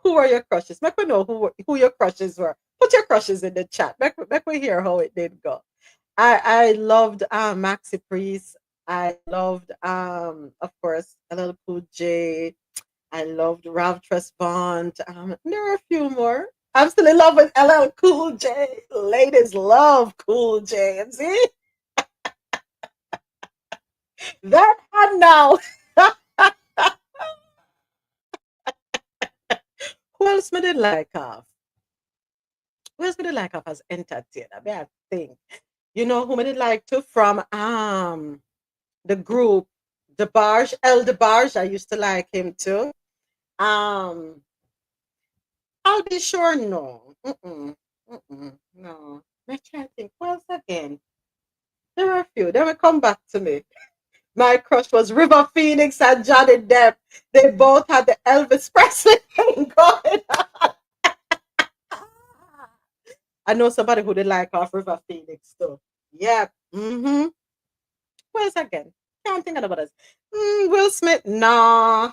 Who are your crushes? Make me know who your crushes were. Put your crushes in the chat. Make me hear how it did go. I loved Maxi Priest. I loved of course LL Cool J. I loved Ralph Tresvant. There are a few more. I'm still in love with LL Cool J. Ladies love Cool J. And see? That and now. Who else me did like of? Who else me did like of as entertainer? I think. You know who me did like to from the group DeBarge, El DeBarge. I used to like him too. I'll be sure no. No. I can't think. Who else again? There are a few. They will come back to me. My crush was River Phoenix and Johnny Depp. They both had the Elvis Presley thing going on. I know somebody who did like off River Phoenix too. Yeah. Mm-hmm. Who else again? Can't think of nobody else. Will Smith, nah.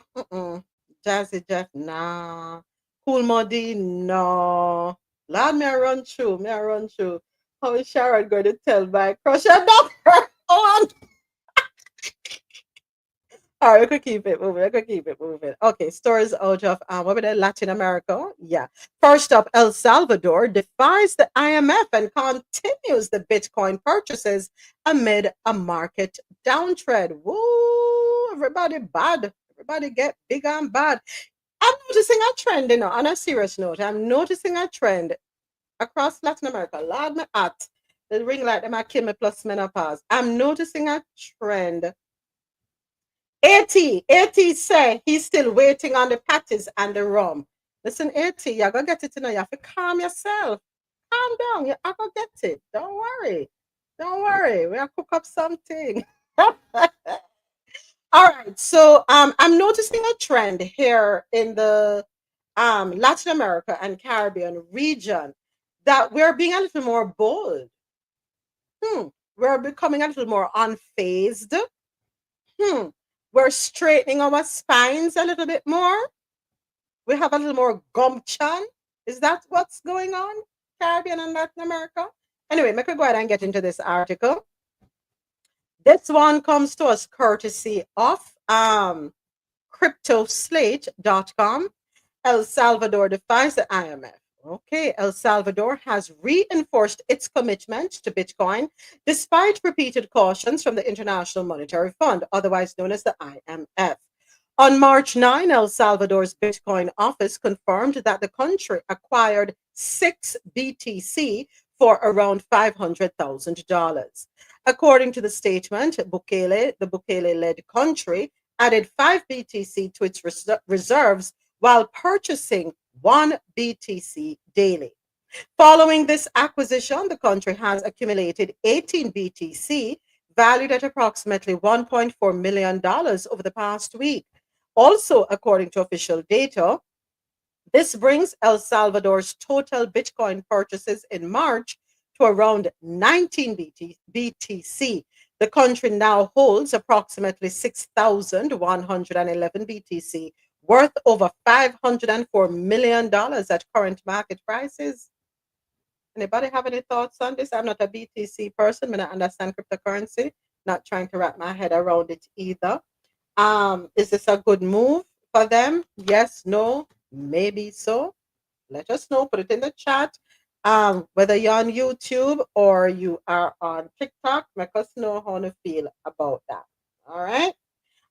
Jazzy Jeff, nah. Cool Muddy, no. Lord, may I run through. How is Sharon going to tell my crush about her on? All right, we could keep it moving. Okay, stories out of what about Latin America? Yeah. First up, El Salvador defies the IMF and continues the Bitcoin purchases amid a market downtrend. Woo! Everybody bad. Everybody get big and bad. I'm noticing a trend, on a serious note. I'm noticing a trend across Latin America. Lord, my at the ring light them I kill me plus menopause. I'm noticing a trend. AT say he's still waiting on the patties and the rum. Listen, AT, you're gonna get it, you have to calm yourself. Calm down, you're gonna get it. Don't worry. We'll cook up something. All right, so I'm noticing a trend here in the Latin America and Caribbean region that we're being a little more bold. We're becoming a little more unfazed. We're straightening our spines a little bit more. We have a little more gumption. Is that what's going on, Caribbean and Latin America? Anyway, make me go ahead and get into this article. This one comes to us courtesy of CryptoSlate.com. El Salvador defies the IMF. Okay, El Salvador has reinforced its commitment to Bitcoin despite repeated cautions from the International Monetary Fund, otherwise known as the IMF. On March 9, El Salvador's Bitcoin office confirmed that the country acquired 6 BTC for around $500,000. According to the statement, the Bukele-led country added 5 BTC to its reserves while purchasing 1 BTC daily. Following this acquisition, the country has accumulated 18 BTC valued at approximately $1.4 million over the past week. Also, according to official data, this brings El Salvador's total Bitcoin purchases in March to around 19 BTC. The country now holds approximately 6,111 BTC, worth over $504 million at current market prices. Anybody have any thoughts on this? I'm not a BTC person, but I understand cryptocurrency. Not trying to wrap my head around it either. Is this a good move for them? Yes, no, maybe so. Let us know. Put it in the chat. Whether you're on YouTube or you are on TikTok, make us know how you feel about that. All right.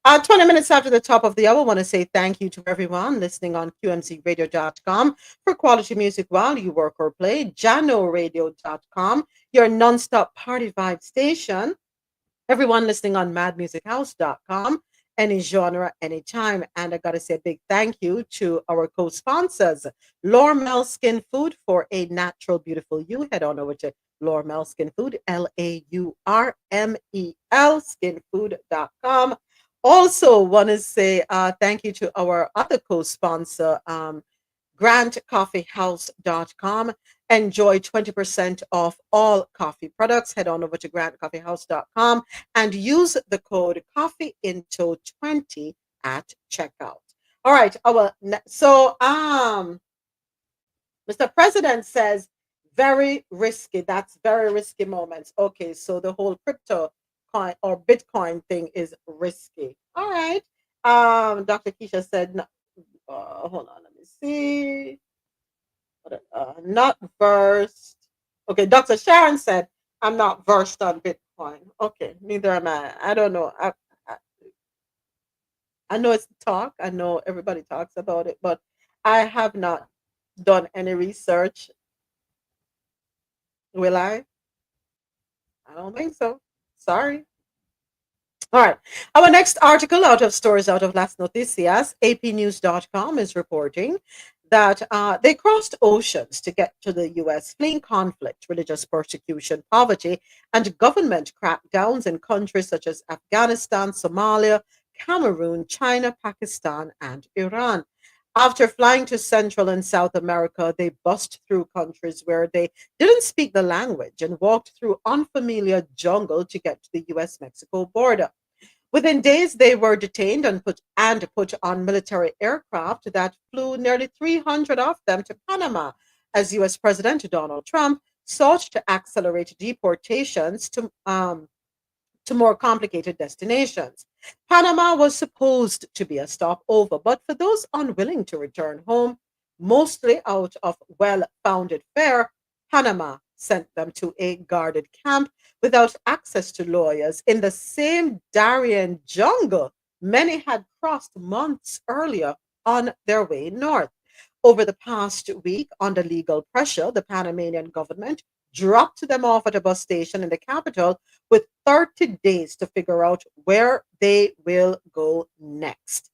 20 minutes after the top of the hour, I want to say thank you to everyone listening on QMCRadio.com for quality music while you work or play, JanoRadio.com, your non-stop party vibe station, everyone listening on MadMusicHouse.com, any genre, anytime. And I got to say a big thank you to our co-sponsors, Lormel Skin Food, for a natural, beautiful you. Head on over to Lormel Skin Food, LAURMEL, skinfood.com. Also, want to say thank you to our other co-sponsor, grantcoffeehouse.com. Enjoy 20% off all coffee products. Head on over to grantcoffeehouse.com and use the code COFFEEINTO20 at checkout. All right. So Mr. President says very risky. That's very risky moments. Okay, so the whole crypto coin or Bitcoin thing is risky. All right. Dr. Keisha said, hold on, let me see. Not versed. Okay, Dr. Sharon said, I'm not versed on Bitcoin. Okay, neither am I. I don't know. I know it's talk. I know everybody talks about it, but I have not done any research. Will I? I don't think so. Sorry. All right. Our next article out of Stories Out of Las Noticias, apnews.com, is reporting that they crossed oceans to get to the U.S., fleeing conflict, religious persecution, poverty, and government crackdowns in countries such as Afghanistan, Somalia, Cameroon, China, Pakistan, and Iran. After flying to Central and South America, they bust through countries where they didn't speak the language and walked through unfamiliar jungle to get to the US-Mexico border. Within days, they were detained and put on military aircraft that flew nearly 300 of them to Panama, as US President Donald Trump sought to accelerate deportations to more complicated destinations. Panama was supposed to be a stopover, but for those unwilling to return home, mostly out of well-founded fear, Panama sent them to a guarded camp without access to lawyers in the same Darien jungle many had crossed months earlier on their way north. Over the past week, under legal pressure, the Panamanian government dropped them off at a bus station in the capital with 30 days to figure out where they will go next.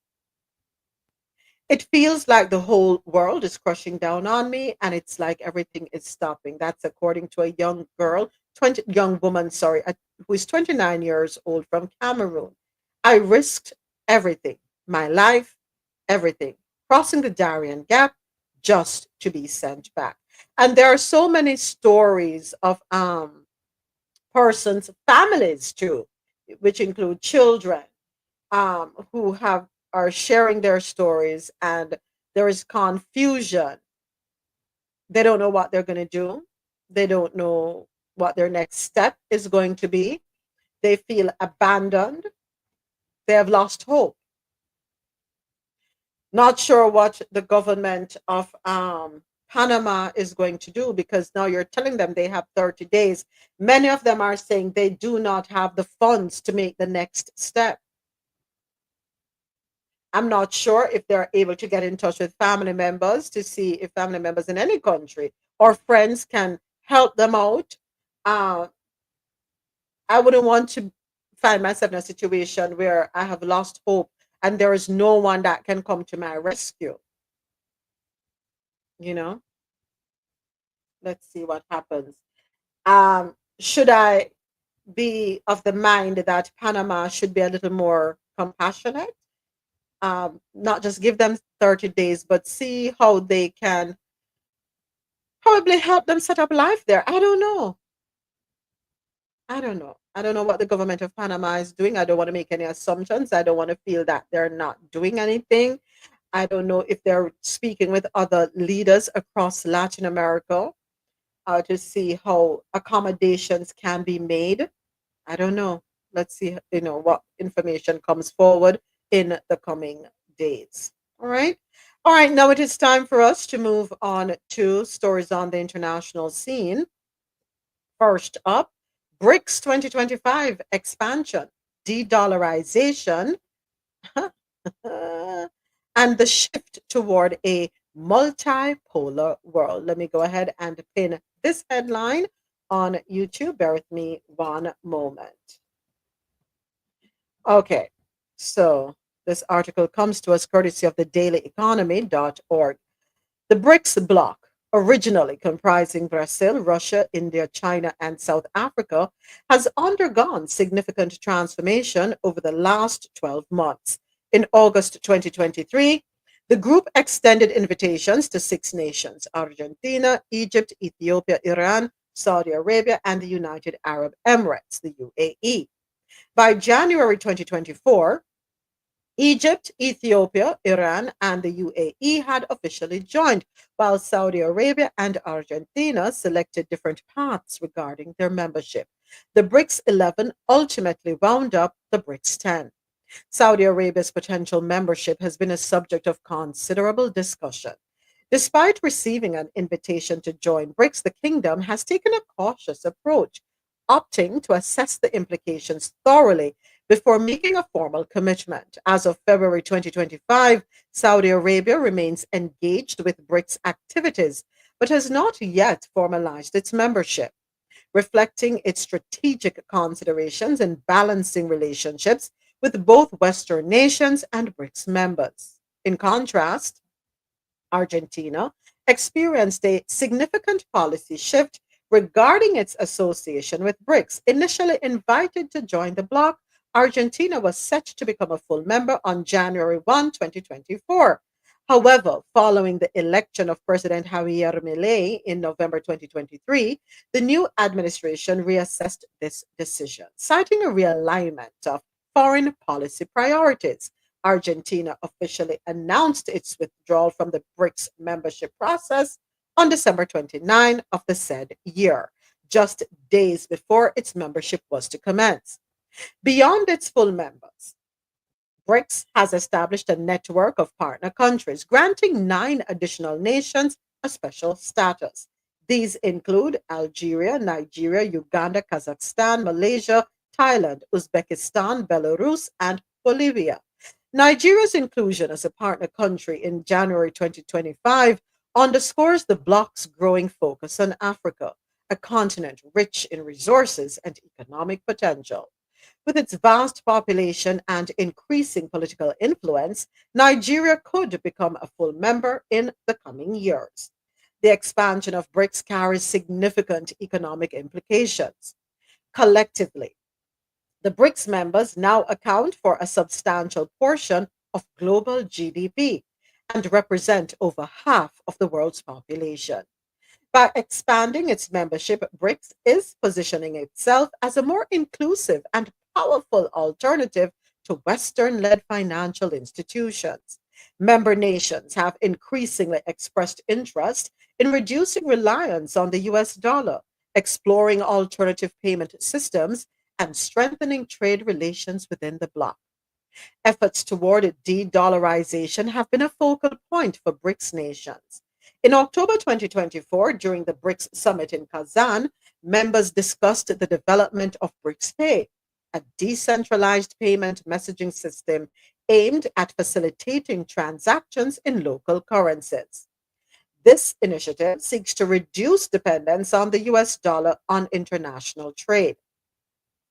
It feels like the whole world is crushing down on me, and it's like everything is stopping. That's according to a young woman, who is 29 years old from Cameroon. I risked everything, my life, everything, crossing the Darien Gap just to be sent back. And there are so many stories of persons, families too, which include children who are sharing their stories, and there is confusion. They don't know what they're going to do. They don't know what their next step is going to be. They feel abandoned. They have lost hope. Not sure what the government of Panama is going to do, because now you're telling them they have 30 days. Many of them are saying they do not have the funds to make the next step. I'm not sure if they're able to get in touch with family members to see if family members in any country or friends can help them out. I wouldn't want to find myself in a situation where I have lost hope and there is no one that can come to my rescue. You know? Let's see what happens. Should I be of the mind that Panama should be a little more compassionate? Not just give them 30 days, but see how they can probably help them set up life there. I don't know. I don't know. I don't know what the government of Panama is doing. I don't want to make any assumptions. I don't want to feel that they're not doing anything. I don't know if they're speaking with other leaders across Latin America to see how accommodations can be made. I don't know. Let's see, what information comes forward in the coming days. All right. All right. Now it is time for us to move on to stories on the international scene. First up, BRICS 2025 expansion, de-dollarization, and the shift toward a multipolar world. Let me go ahead and pin this headline on YouTube. Bear with me one moment. Okay, so this article comes to us courtesy of the dailyeconomy.org. The BRICS bloc, originally comprising Brazil, Russia, India, China, and South Africa, has undergone significant transformation over the last 12 months. In August 2023, the group extended invitations to 6 nations: Argentina, Egypt, Ethiopia, Iran, Saudi Arabia, and the United Arab Emirates, the UAE. By January 2024, Egypt, Ethiopia, Iran, and the UAE had officially joined, while Saudi Arabia and Argentina selected different paths regarding their membership. The BRICS 11 ultimately wound up the BRICS 10. Saudi Arabia's potential membership has been a subject of considerable discussion. Despite receiving an invitation to join BRICS, the kingdom has taken a cautious approach, opting to assess the implications thoroughly before making a formal commitment. As of February 2025, Saudi Arabia remains engaged with BRICS activities, but has not yet formalized its membership, reflecting its strategic considerations in balancing relationships with both Western nations and BRICS members. In contrast, Argentina experienced a significant policy shift regarding its association with BRICS. Initially invited to join the bloc, Argentina was set to become a full member on January 1, 2024. However, following the election of President Javier Milei in November 2023, the new administration reassessed this decision, citing a realignment of foreign policy priorities. Argentina officially announced its withdrawal from the BRICS membership process on December 29 of the said year, just days before its membership was to commence. Beyond its full members, BRICS has established a network of partner countries, granting 9 additional nations a special status. These include Algeria, Nigeria, Uganda, Kazakhstan, Malaysia, Thailand, Uzbekistan, Belarus, and Bolivia. Nigeria's inclusion as a partner country in January 2025 underscores the bloc's growing focus on Africa, a continent rich in resources and economic potential. With its vast population and increasing political influence, Nigeria could become a full member in the coming years. The expansion of BRICS carries significant economic implications. Collectively, the BRICS members now account for a substantial portion of global GDP and represent over half of the world's population. By expanding its membership, BRICS is positioning itself as a more inclusive and powerful alternative to Western-led financial institutions. Member nations have increasingly expressed interest in reducing reliance on the US dollar, exploring alternative payment systems, and strengthening trade relations within the bloc. Efforts toward de-dollarization have been a focal point for BRICS nations. In October 2024, during the BRICS summit in Kazan, members discussed the development of BRICS Pay, a decentralized payment messaging system aimed at facilitating transactions in local currencies. This initiative seeks to reduce dependence on the US dollar on international trade.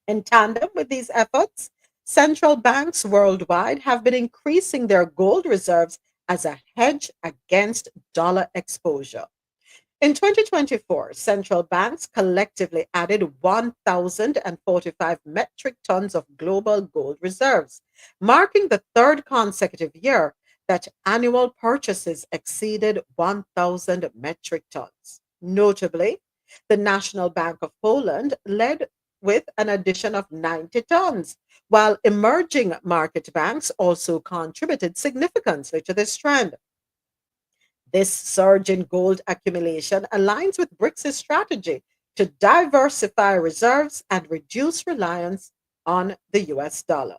In tandem with these efforts, central banks worldwide have been increasing their gold reserves as a hedge against dollar exposure. In 2024, central banks collectively added 1,045 metric tons of global gold reserves, marking the third consecutive year that annual purchases exceeded 1,000 metric tons. Notably, the National Bank of Poland led with an addition of 90 tons, while emerging market banks also contributed significantly to this trend. This surge in gold accumulation aligns with BRICS' strategy to diversify reserves and reduce reliance on the US dollar.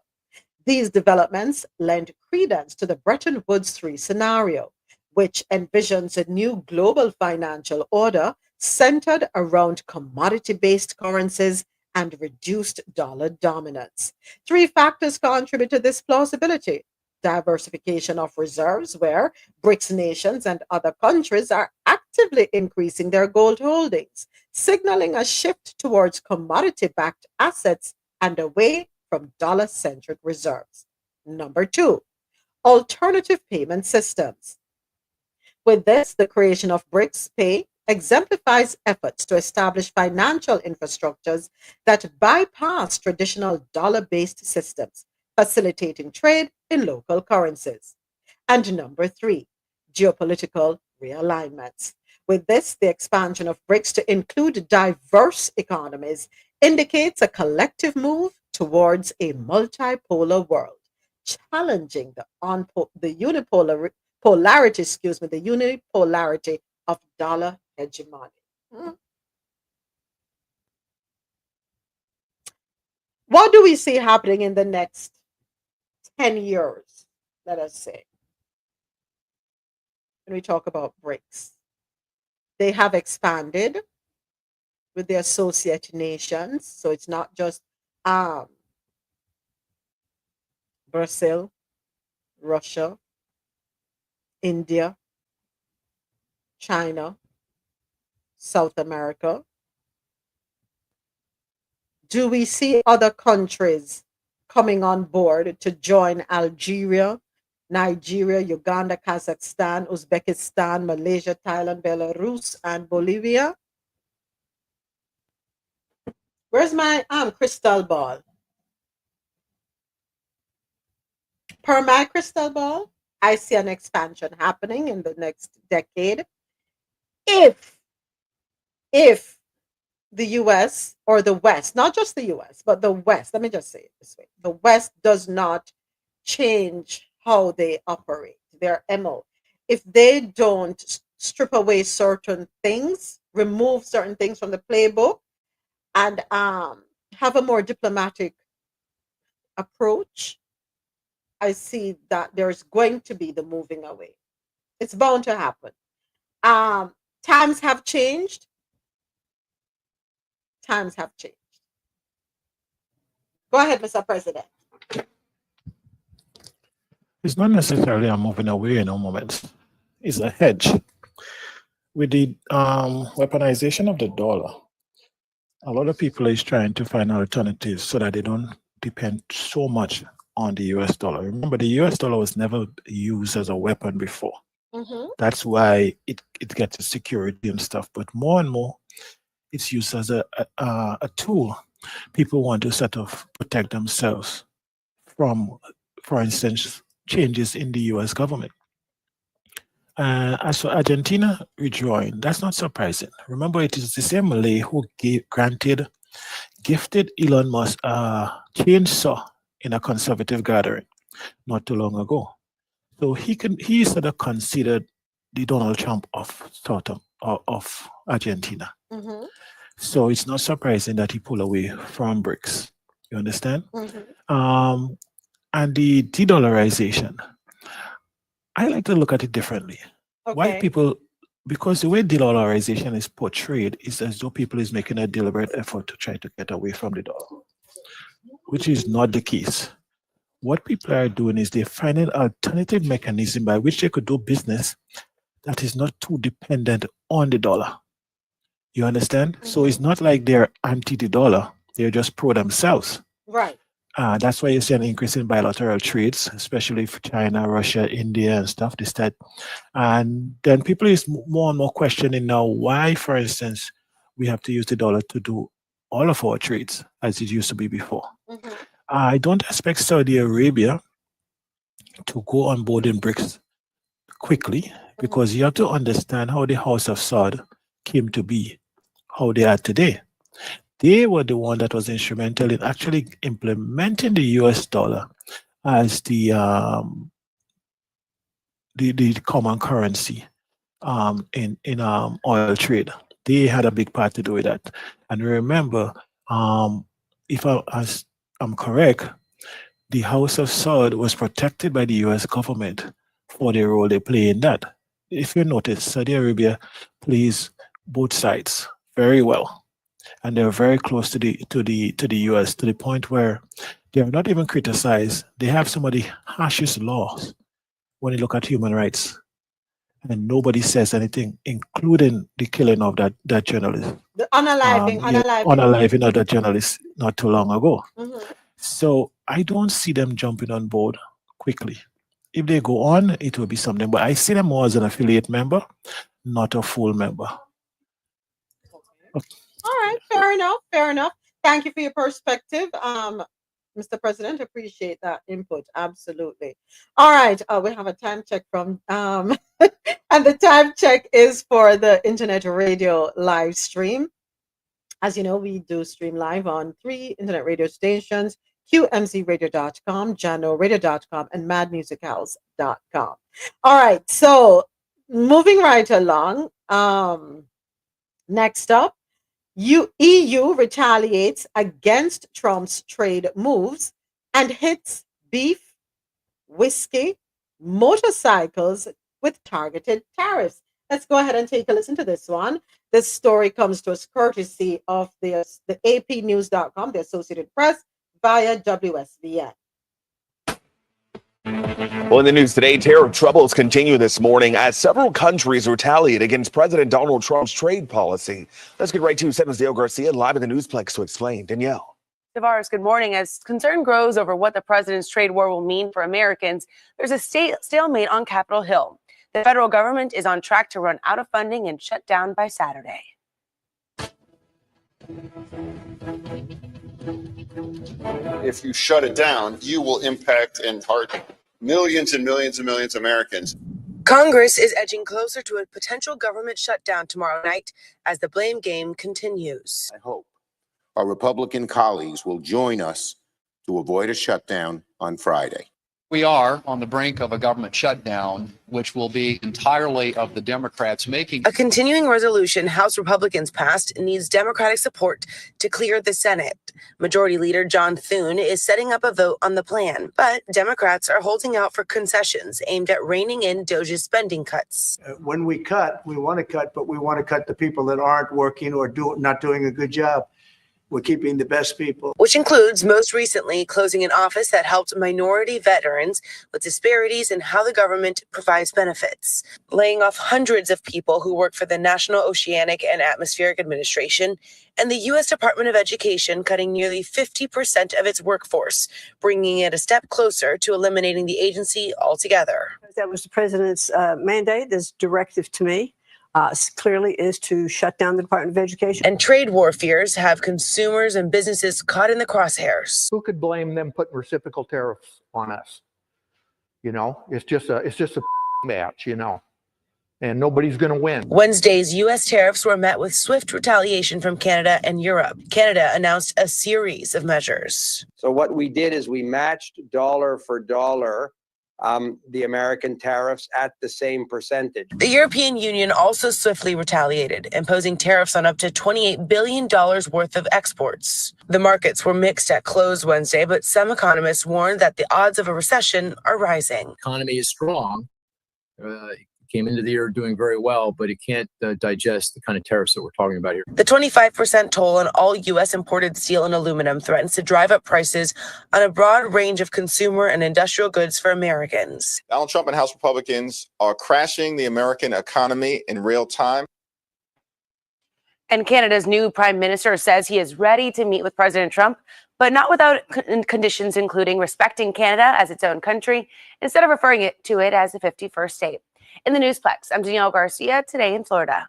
These developments lend credence to the Bretton Woods III scenario, which envisions a new global financial order centered around commodity based currencies and reduced dollar dominance. Three factors contribute to this plausibility: diversification of reserves, where BRICS nations and other countries are actively increasing their gold holdings, signaling a shift towards commodity backed assets and away from dollar centric reserves. Number two, alternative payment systems. With this, the creation of BRICS Pay exemplifies efforts to establish financial infrastructures that bypass traditional dollar based systems, facilitating trade in local currencies. And number three, geopolitical realignments. With this, the expansion of BRICS to include diverse economies indicates a collective move towards a multipolar world, challenging the unipolarity of dollar hegemony. What do we see happening in the next 10 years, let us say, when we talk about BRICS? They have expanded with the associate nations, so it's not just Brazil, Russia, India, China, South America. Do we see other countries coming on board to join Algeria, Nigeria, Uganda, Kazakhstan, Uzbekistan, Malaysia, Thailand, Belarus, and Bolivia? Where's my crystal ball? Per my crystal ball, I see an expansion happening in the next decade. If the US or the West, not just the US, but the West, let me just say it this way: the West does not change how they operate, their MO. If they don't strip away certain things, remove certain things from the playbook, and have a more diplomatic approach, I see that there's going to be the moving away. It's bound to happen. Times have changed. Times have changed. Go ahead, Mr. President. It's not necessarily a moving away in all moments. It's a hedge. With the weaponization of the dollar, a lot of people is trying to find alternatives so that they don't depend so much on the US dollar. Remember, the US dollar was never used as a weapon before. That's why it gets security and stuff. But more and more, it's used as a tool. People want to sort of protect themselves from, for instance, changes in the US government. As for Argentina rejoined, that's not surprising. Remember, it is the same Malay who gifted Elon Musk a chainsaw in a conservative gathering not too long ago. So he sort of considered the Donald Trump of Argentina. So it's not surprising that he pulled away from BRICS. You understand? And the de-dollarization, I like to look at it differently. Why people, because the way de-dollarization is portrayed is as though people is making a deliberate effort to try to get away from the dollar, which is not the case. What people are doing is they're finding an alternative mechanism by which they could do business that is not too dependent on the dollar. You understand? So it's not like they're anti the dollar, they're just pro themselves. Right. That's why you see an increase in bilateral trades, especially for China, Russia, India, and stuff. And then people is more and more questioning now why, for instance, we have to use the dollar to do all of our trades as it used to be before. I don't expect Saudi Arabia to go on board in BRICS quickly, because you have to understand how the House of Saud came to be, how they are today. They were the one that was instrumental in actually implementing the US dollar as the common currency in oil trade. They had a big part to do with that. And remember, if I'm correct, the House of Saud was protected by the US government for the role they play in that. If you notice, Saudi Arabia plays both sides very well, and they're very close to the US, to the point where they are not even criticized. They have some of the harshest laws when you look at human rights, and nobody says anything, including the killing of that journalist. The unaliving. Unaliving of that journalist not too long ago. So I don't see them jumping on board quickly. If they go on, it will be something. But I see them more as an affiliate member, not a full member. All right, fair enough. Fair enough. Thank you for your perspective, Mr. President. Appreciate that input. Absolutely. All right, we have a time check from, and the time check is for the Internet Radio live stream. As you know, we do stream live on 3 internet radio stations: QMZRadio.com, JanoRadio.com, and MadMusicHouse.com. All right, so moving right along. Next up, EU retaliates against Trump's trade moves and hits beef, whiskey, motorcycles with targeted tariffs. Let's go ahead and take a listen to this one. This story comes to us courtesy of the APnews.com, the Associated Press, via WSVN. Well, in the news today, tariff troubles continue this morning as several countries retaliate against President Donald Trump's trade policy. Let's get right to 7's Dale Garcia live in the Newsplex to explain. Danielle. Tavares, good morning. As concern grows over what the president's trade war will mean for Americans, there's a stalemate on Capitol Hill. The federal government is on track to run out of funding and shut down by Saturday. If you shut it down, you will impact and hurt millions and millions and millions of Americans. Congress is edging closer to a potential government shutdown tomorrow night as the blame game continues. I hope our Republican colleagues will join us to avoid a shutdown on Friday. We are on the brink of a government shutdown, which will be entirely of the Democrats making. A continuing resolution House Republicans passed needs Democratic support to clear the Senate. Majority Leader John Thur is setting up a vote on the plan, but Democrats are holding out for concessions aimed at reining in DOJ's spending cuts. When we cut, we want to cut, but we want to cut the people that aren't working or not doing a good job. We're keeping the best people. Which includes, most recently, closing an office that helped minority veterans with disparities in how the government provides benefits, laying off hundreds of people who work for the National Oceanic and Atmospheric Administration, and the U.S. Department of Education cutting nearly 50% of its workforce, bringing it a step closer to eliminating the agency altogether. That was the president's mandate, this directive to me. Clearly is to shut down the Department of Education. And trade war fears have consumers and businesses caught in the crosshairs. Who could blame them putting reciprocal tariffs on us? You know, it's just a match, you know, and nobody's going to win. Wednesday's U.S. tariffs were met with swift retaliation from Canada and Europe. Canada announced a series of measures. So what we did is we matched dollar for dollar the American tariffs at the same percentage. The European Union also swiftly retaliated, imposing tariffs on up to $28 billion worth of exports. The markets were mixed at close Wednesday, but some economists warned that the odds of a recession are rising. The economy is strong. Came into the year doing very well, but it can't digest the kind of tariffs that we're talking about here. The 25% toll on all U.S. imported steel and aluminum threatens to drive up prices on a broad range of consumer and industrial goods for Americans. Donald Trump and House Republicans are crashing the American economy in real time. And Canada's new prime minister says he is ready to meet with President Trump but not without conditions, including respecting Canada as its own country instead of referring to it as a 51st state. In the Newsplex, I'm Danielle Garcia, today in Florida.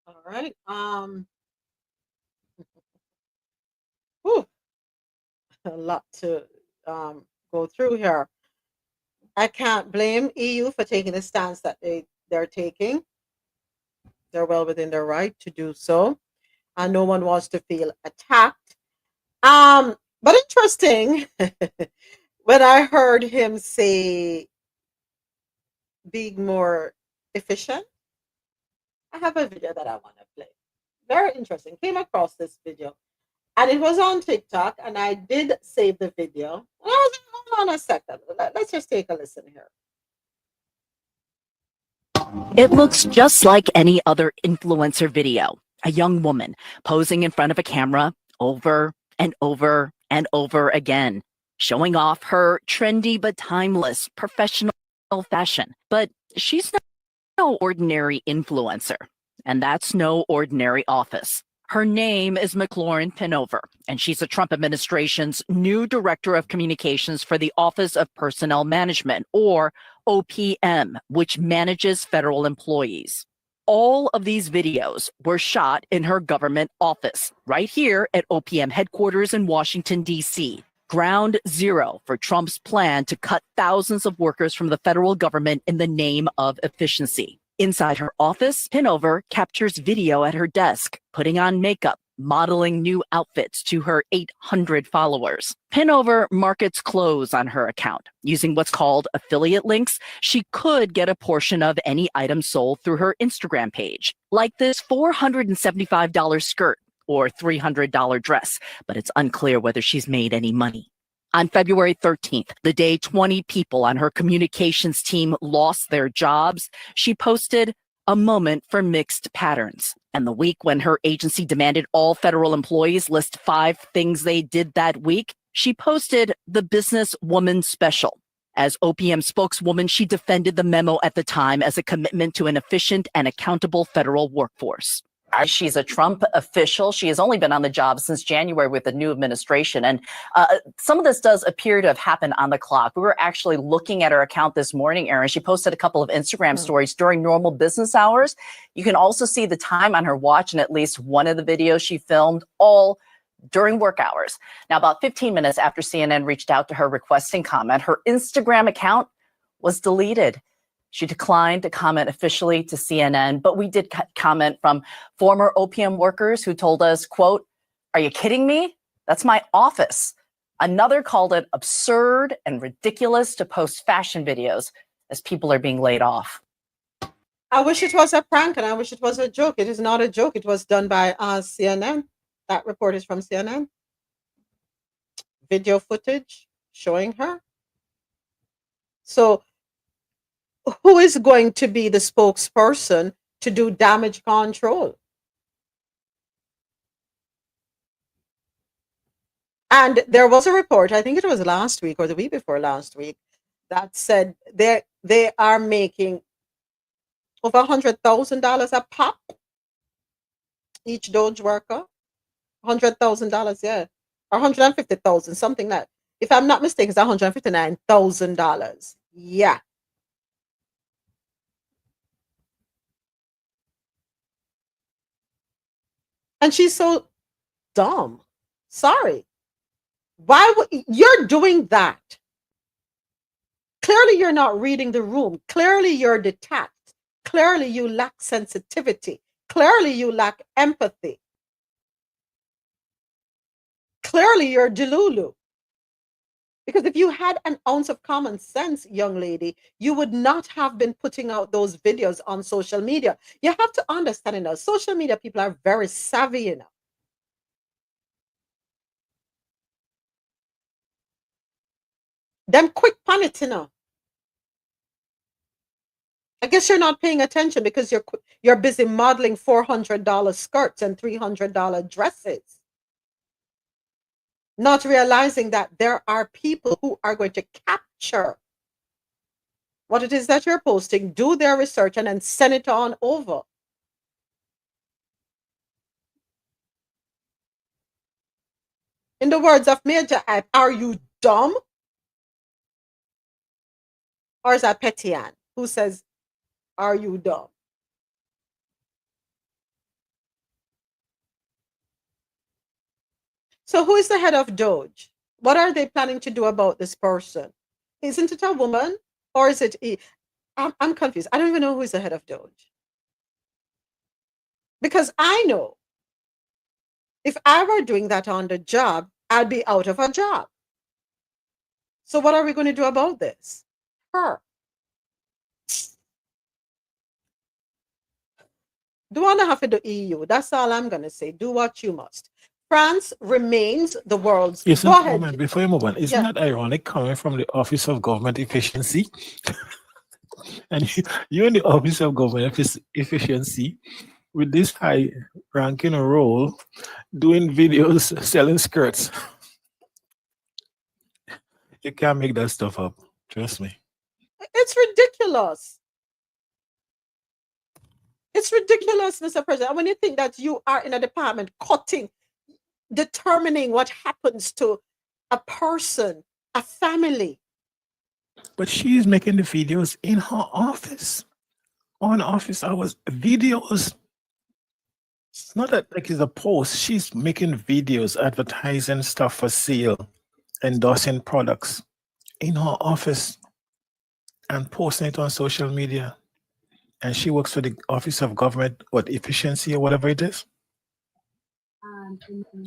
All right. Whew, a lot to go through here. I can't blame EU for taking the stance that they're taking. They're well within their right to do so, and no one wants to feel attacked. But interesting, when I heard him say being more efficient, I have a video that I want to play. Very interesting. Came across this video, and it was on TikTok, and I did save the video. And I was like, hold on a second. Let's just take a listen here. It looks just like any other influencer video. A young woman posing in front of a camera over and over and over again, showing off her trendy but timeless professional fashion. But she's no ordinary influencer, and that's no ordinary office. Her name is McLaurin Pinover, and she's the Trump administration's new director of communications for the Office of Personnel Management, or OPM, which manages federal employees. All of these videos were shot in her government office, right here at OPM headquarters in Washington, D.C., ground zero for Trump's plan to cut thousands of workers from the federal government in the name of efficiency. Inside her office, Pinover captures video at her desk, putting on makeup, modeling new outfits to her 800 followers. Pinover markets clothes on her account. Using what's called affiliate links, she could get a portion of any item sold through her Instagram page, like this $475 skirt or $300 dress, but it's unclear whether she's made any money. On February 13th, the day 20 people on her communications team lost their jobs, she posted a moment for mixed patterns. And the week when her agency demanded all federal employees list 5 things they did that week, she posted the Businesswoman Special. As OPM spokeswoman, she defended the memo at the time as a commitment to an efficient and accountable federal workforce. She's a Trump official. She has only been on the job since January with the new administration. And some of this does appear to have happened on the clock. We were actually looking at her account this morning, Erin. She posted a couple of Instagram stories during normal business hours. You can also see the time on her watch in at least one of the videos she filmed, all during work hours. Now, about 15 minutes after CNN reached out to her requesting comment, her Instagram account was deleted. She declined to comment officially to CNN, but we did comment from former OPM workers who told us, quote, "Are you kidding me? That's my office." Another called it absurd and ridiculous to post fashion videos as people are being laid off. I wish it was a prank, and I wish it was a joke. It is not a joke. It was done by CNN. That report is from CNN. Video footage showing her. So who is going to be the spokesperson to do damage control? And there was a report, I think it was last week or the week before last week, that said they are making over $100,000 a pop, each Doge worker. $100,000, yeah, or 150,000, something like. If I'm not mistaken, it's $159,000. Yeah. And she's so dumb. Sorry. Why would you're doing that? Clearly, you're not reading the room. Clearly, you're detached. Clearly, you lack sensitivity. Clearly, you lack empathy. Clearly, you're delulu. Because if you had an ounce of common sense, young lady, you would not have been putting out those videos on social media. You have to understand, you know, social media people are very savvy, you know. Them quick pan it, you know. I guess you're not paying attention because you're busy modeling $400 skirts and $300 dresses. Not realizing that there are people who are going to capture what it is that you're posting, do their research, and then send it on over. In the words of Major Hype, are you dumb? Or is that Petian who says, are you dumb? So who is the head of Doge? What are they planning to do about this person? Isn't it a woman? Or is it I'm confused. I don't even know who is the head of Doge. Because I know if I were doing that on the job, I'd be out of a job. So what are we going to do about this? Her. Do want to have to do EU. That's all I'm going to say. Do what you must. France remains the world's. Isn't, Go ahead. moment, before you move on, isn't that ironic coming from the Office of Government Efficiency? And you in the Office of Government Efficiency with this high ranking role doing videos selling skirts. You can't make that stuff up. Trust me. It's ridiculous. It's ridiculous, Mr. President. When you think that you are in a department determining what happens to a person, a family. But she's making the videos in her office, on office hours, videos. It's not that like it's a post. She's making videos, advertising stuff for sale, endorsing products in her office and posting it on social media. And she works for the Office of Government, Efficiency or whatever it is.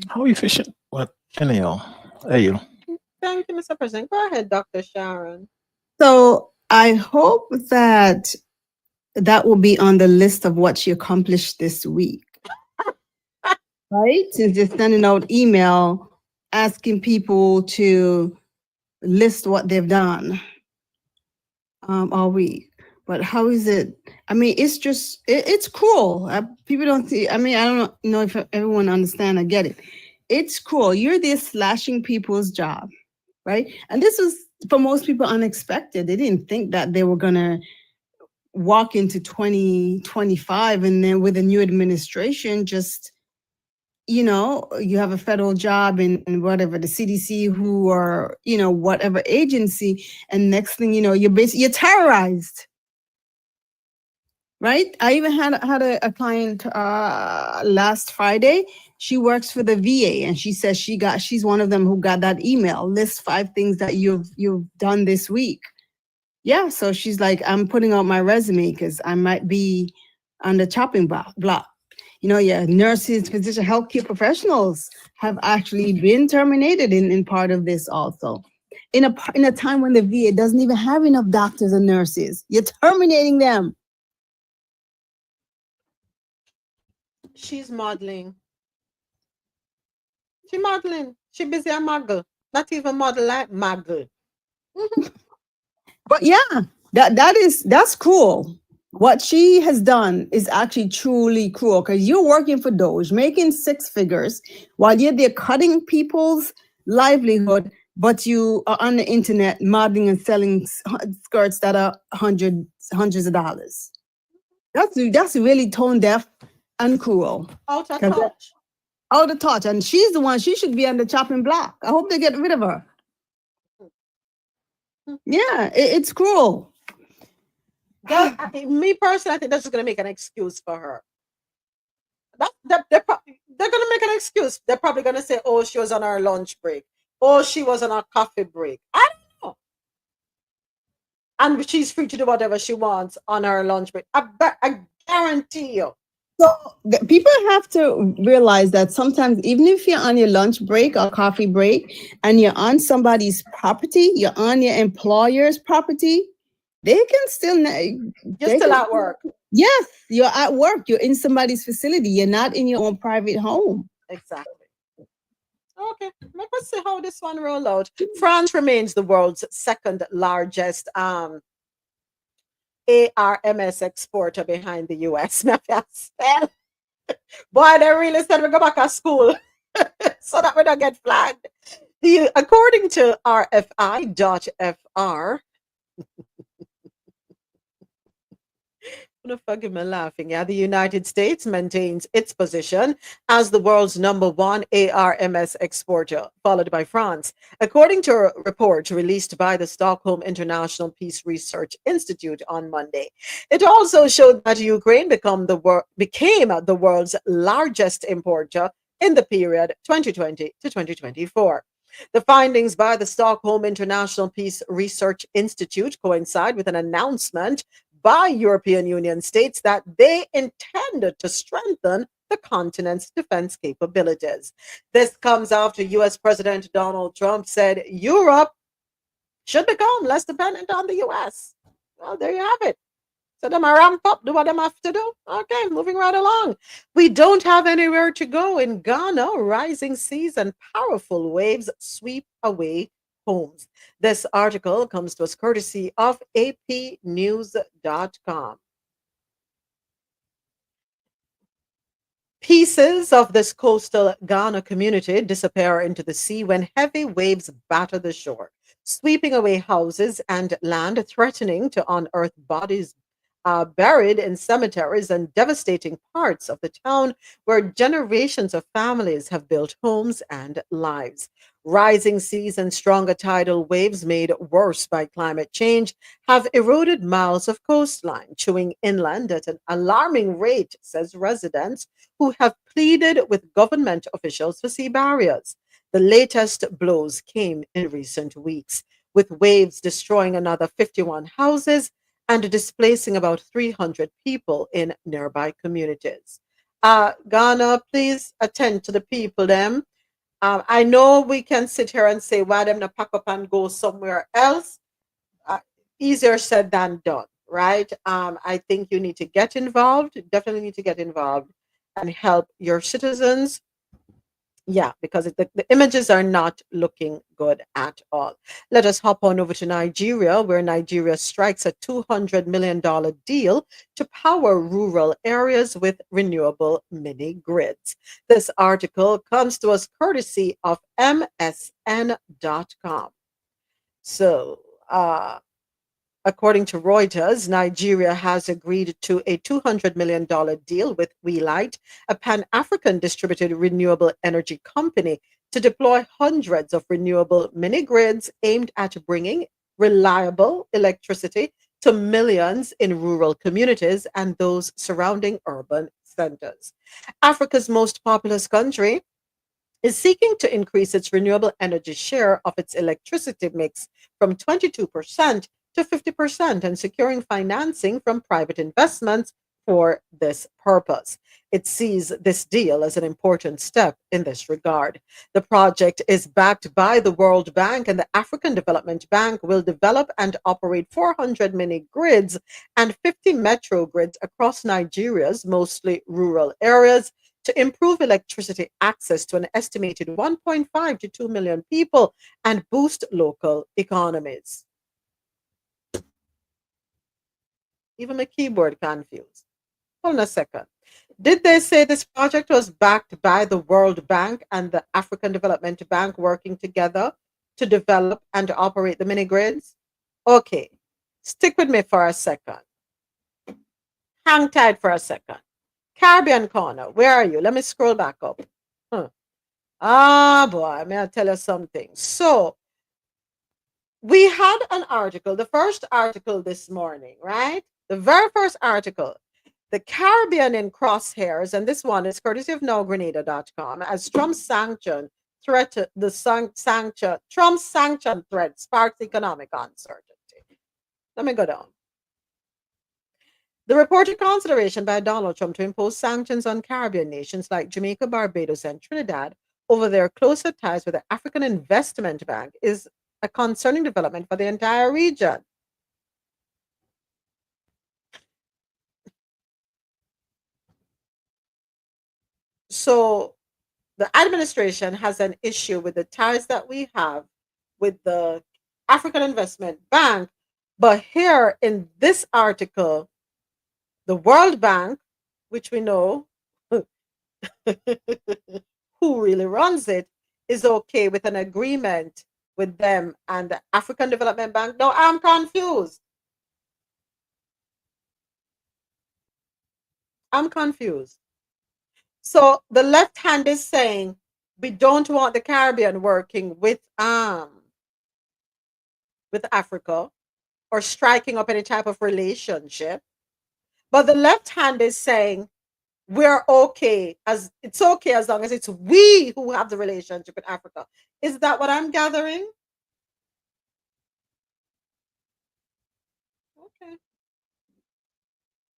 How efficient? What? Anyhow, you. Thank you, Mr. President. Go ahead, Dr. Sharon. So I hope that will be on the list of what she accomplished this week. Right? Since they're sending out email asking people to list what they've done all week. But how is it? I mean, it's just, it's cruel. People don't see, I mean, I don't know if everyone understand or get it. It's cruel. You're there slashing people's job, right? And this was, for most people, unexpected. They didn't think that they were going to walk into 2025 and then with a new administration, just, you know, you have a federal job in whatever, the CDC, who are, you know, whatever agency, and next thing you know, you're terrorized. Right? I even had a client last Friday. She works for the VA, and she says she's one of them who got that email. List 5 things that you've done this week. Yeah, so she's like, I'm putting out my resume because I might be on the chopping block. You know, yeah, nurses, physicians, healthcare professionals have actually been terminated in part of this also. In a time when the VA doesn't even have enough doctors and nurses, you're terminating them. She's modeling. She modeling. She busy a model. Not even model like model. But yeah, that's cruel. What she has done is actually truly cruel, because you're working for Doge, making 6 figures while you're there cutting people's livelihood, but you are on the internet modeling and selling skirts that are hundreds of dollars. That's really tone deaf and cruel. Out of touch. Out of touch. And she's the one, she should be on the chopping block. I hope they get rid of her. Yeah, it's cruel. Me personally, I think that's just going to make an excuse for her. They're going to make an excuse. They're probably going to say, oh, she was on her lunch break. Oh, she was on her coffee break. I don't know. And she's free to do whatever she wants on her lunch break. I guarantee you. So people have to realize that sometimes, even if you're on your lunch break or coffee break and you're on somebody's property, you're on your employer's property, they can still... You're still at work. Yes, you're at work. You're in somebody's facility. You're not in your own private home. Exactly. Okay, let us see how this one roll out. France remains the world's 2nd largest ARMS exporter behind the US. Boy, they really said we go back to school so that we don't get flagged. According to RFI.fr, Forgive me laughing. Yeah, the United States maintains its position as the world's #1 ARMS exporter, followed by France. According to a report released by the Stockholm International Peace Research Institute on Monday, it also showed that Ukraine became the world's largest importer in the period 2020 to 2024. The findings by the Stockholm International Peace Research Institute coincide with an announcement by European Union states that they intended to strengthen the continent's defense capabilities. This comes after US President Donald Trump said Europe should become less dependent on the US. Well, there you have it. So them a ramp up, do what them have to do. Okay, moving right along. We don't have anywhere to go in Ghana. Rising seas and powerful waves sweep away homes. This article comes to us courtesy of apnews.com. Pieces of this coastal Ghana community disappear into the sea when heavy waves batter the shore, sweeping away houses and land, threatening to unearth bodies buried in cemeteries and devastating parts of the town where generations of families have built homes and lives. Rising seas and stronger tidal waves, made worse by climate change, have eroded miles of coastline, chewing inland at an alarming rate, says residents who have pleaded with government officials for sea barriers. The latest blows came in recent weeks, with waves destroying another 51 houses and displacing about 300 people in nearby communities. Ghana, please attend to the people them. I know we can sit here and say, why them not pack up and go somewhere else? Easier said than done, right? I think you need to get involved, definitely need to get involved and help your citizens. Yeah, because the images are not looking good at all. Let us hop on over to Nigeria, where Nigeria strikes a $200 million deal to power rural areas with renewable mini grids. This article comes to us courtesy of MSN.com. So, according to Reuters, Nigeria has agreed to a $200 million deal with Welight, a Pan-African distributed renewable energy company, to deploy hundreds of renewable mini-grids aimed at bringing reliable electricity to millions in rural communities and those surrounding urban centers. Africa's most populous country is seeking to increase its renewable energy share of its electricity mix from 22% to 50% and securing financing from private investments for this purpose. It sees this deal as an important step in this regard. The project is backed by the World Bank, and the African Development Bank will develop and operate 400 mini grids and 50 metro grids across Nigeria's mostly rural areas to improve electricity access to an estimated 1.5 to 2 million people and boost local economies. Even my keyboard confused. Hold on a second. Did they say this project was backed by the World Bank and the African Development Bank working together to develop and operate the mini grids? Okay, stick with me for a second. Hang tight for a second. Caribbean corner, where are you? Let me scroll back up. Ah, boy, may I tell you something? So, we had an article, the first article this morning, right? The very first article, the Caribbean in crosshairs, and this one is courtesy of nowgrenada.com, as Trump's sanction threat, Trump's sanction threat sparks economic uncertainty. Let me go down. The reported consideration by Donald Trump to impose sanctions on Caribbean nations like Jamaica, Barbados, and Trinidad over their closer ties with the African Investment Bank is a concerning development for the entire region. So the administration has an issue with the ties that we have with the African Investment Bank. But here in this article, the World Bank, which we know who really runs it, is okay with an agreement with them and the African Development Bank. No, I'm confused. I'm confused. So the left hand is saying we don't want the Caribbean working with Africa or striking up any type of relationship. But the left hand is saying we're okay as it's okay as long as it's we who have the relationship with Africa. Is that what I'm gathering? Okay.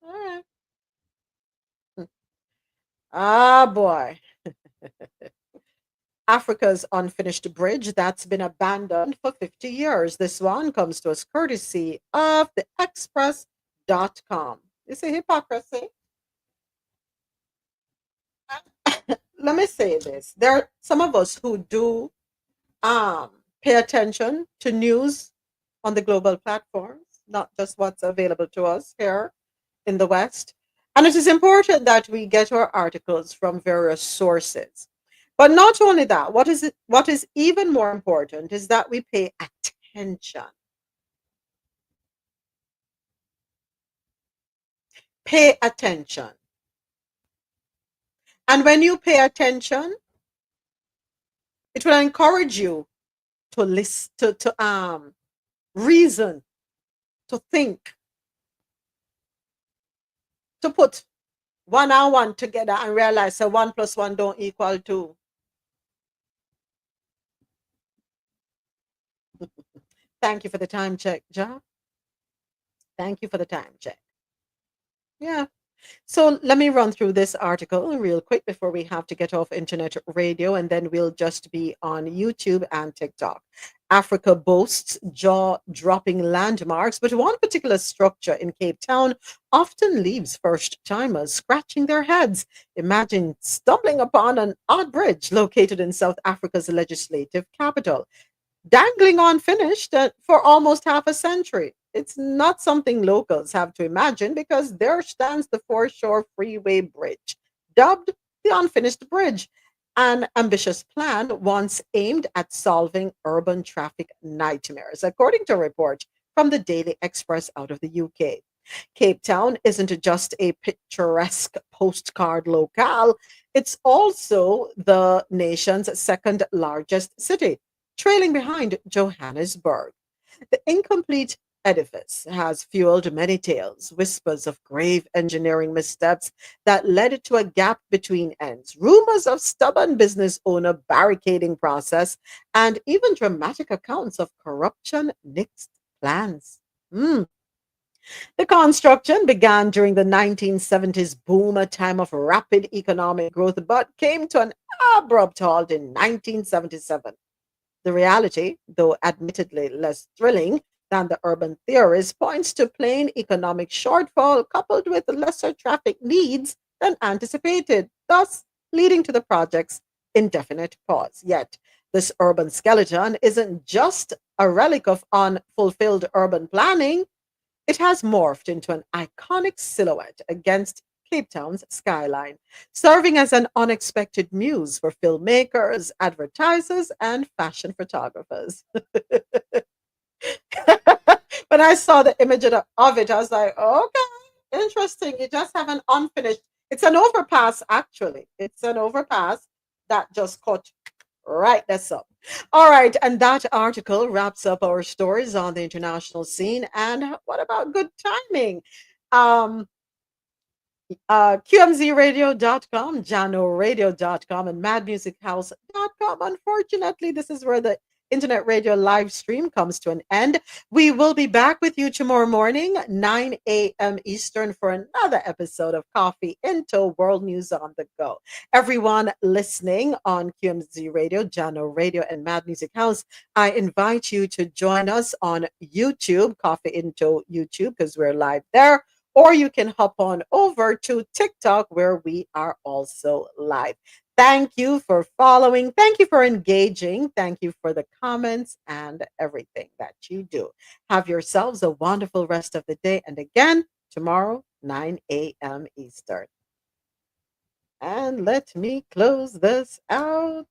All right. Ah, boy. Africa's unfinished bridge that's been abandoned for 50 years. This one comes to us courtesy of the express.com. You see hypocrisy? Let me say this. There are some of us who do um, pay attention to news on the global platforms, not just what's available to us here in the West. And it is important that we get our articles from various sources. But not only that, what is even more important is that we pay attention. Pay attention. And when you pay attention, it will encourage you to listen, to reason, to think, to put one and one together and realize that 1 + 1 don't equal 2. Thank you for the time check, Ja. Thank you for the time check. Yeah. So let me run through this article real quick before we have to get off internet radio, and then we'll just be on YouTube and TikTok. Africa boasts jaw-dropping landmarks, but one particular structure in Cape Town often leaves first-timers scratching their heads. Imagine stumbling upon an odd bridge located in South Africa's legislative capital, dangling unfinished for almost half a century. It's not something locals have to imagine because there stands the Foreshore Freeway Bridge, dubbed the Unfinished Bridge, an ambitious plan once aimed at solving urban traffic nightmares, according to a report from the Daily Express out of the UK. Cape Town isn't just a picturesque postcard locale, it's also the nation's second largest city, trailing behind Johannesburg. The incomplete edifice has fueled many tales, whispers of grave engineering missteps that led to a gap between ends, rumors of stubborn business owner barricading process, and even dramatic accounts of corruption nixed plans. The construction began during the 1970s boom, a time of rapid economic growth, but came to an abrupt halt in 1977. The reality, though admittedly less thrilling than the urban theories, points to plain economic shortfall coupled with lesser traffic needs than anticipated, thus leading to the project's indefinite pause. Yet, this urban skeleton isn't just a relic of unfulfilled urban planning. It has morphed into an iconic silhouette against Cape Town's skyline, serving as an unexpected muse for filmmakers, advertisers, and fashion photographers. When I saw the image of it, I was like, okay, interesting. You just have an unfinished. It's an overpass, actually. It's an overpass that just caught right this up. All right, and that article wraps up our stories on the international scene. And what about good timing? QMZradio.com, JanoRadio.com, and MadMusicHouse.com. Unfortunately, this is where the internet radio live stream comes to an end. We will be back with you tomorrow morning, 9 a.m. Eastern, for another episode of Coffee Into World News on the Go. Everyone listening on QMZ Radio, Jano Radio, and Mad Music House, I invite you to join us on YouTube, Coffee Into YouTube, because we're live there. Or you can hop on over to TikTok, where we are also live. Thank you for following. Thank you for engaging. Thank you for the comments and everything that you do. Have yourselves a wonderful rest of the day. And again, tomorrow, 9 a.m. Eastern. And let me close this out.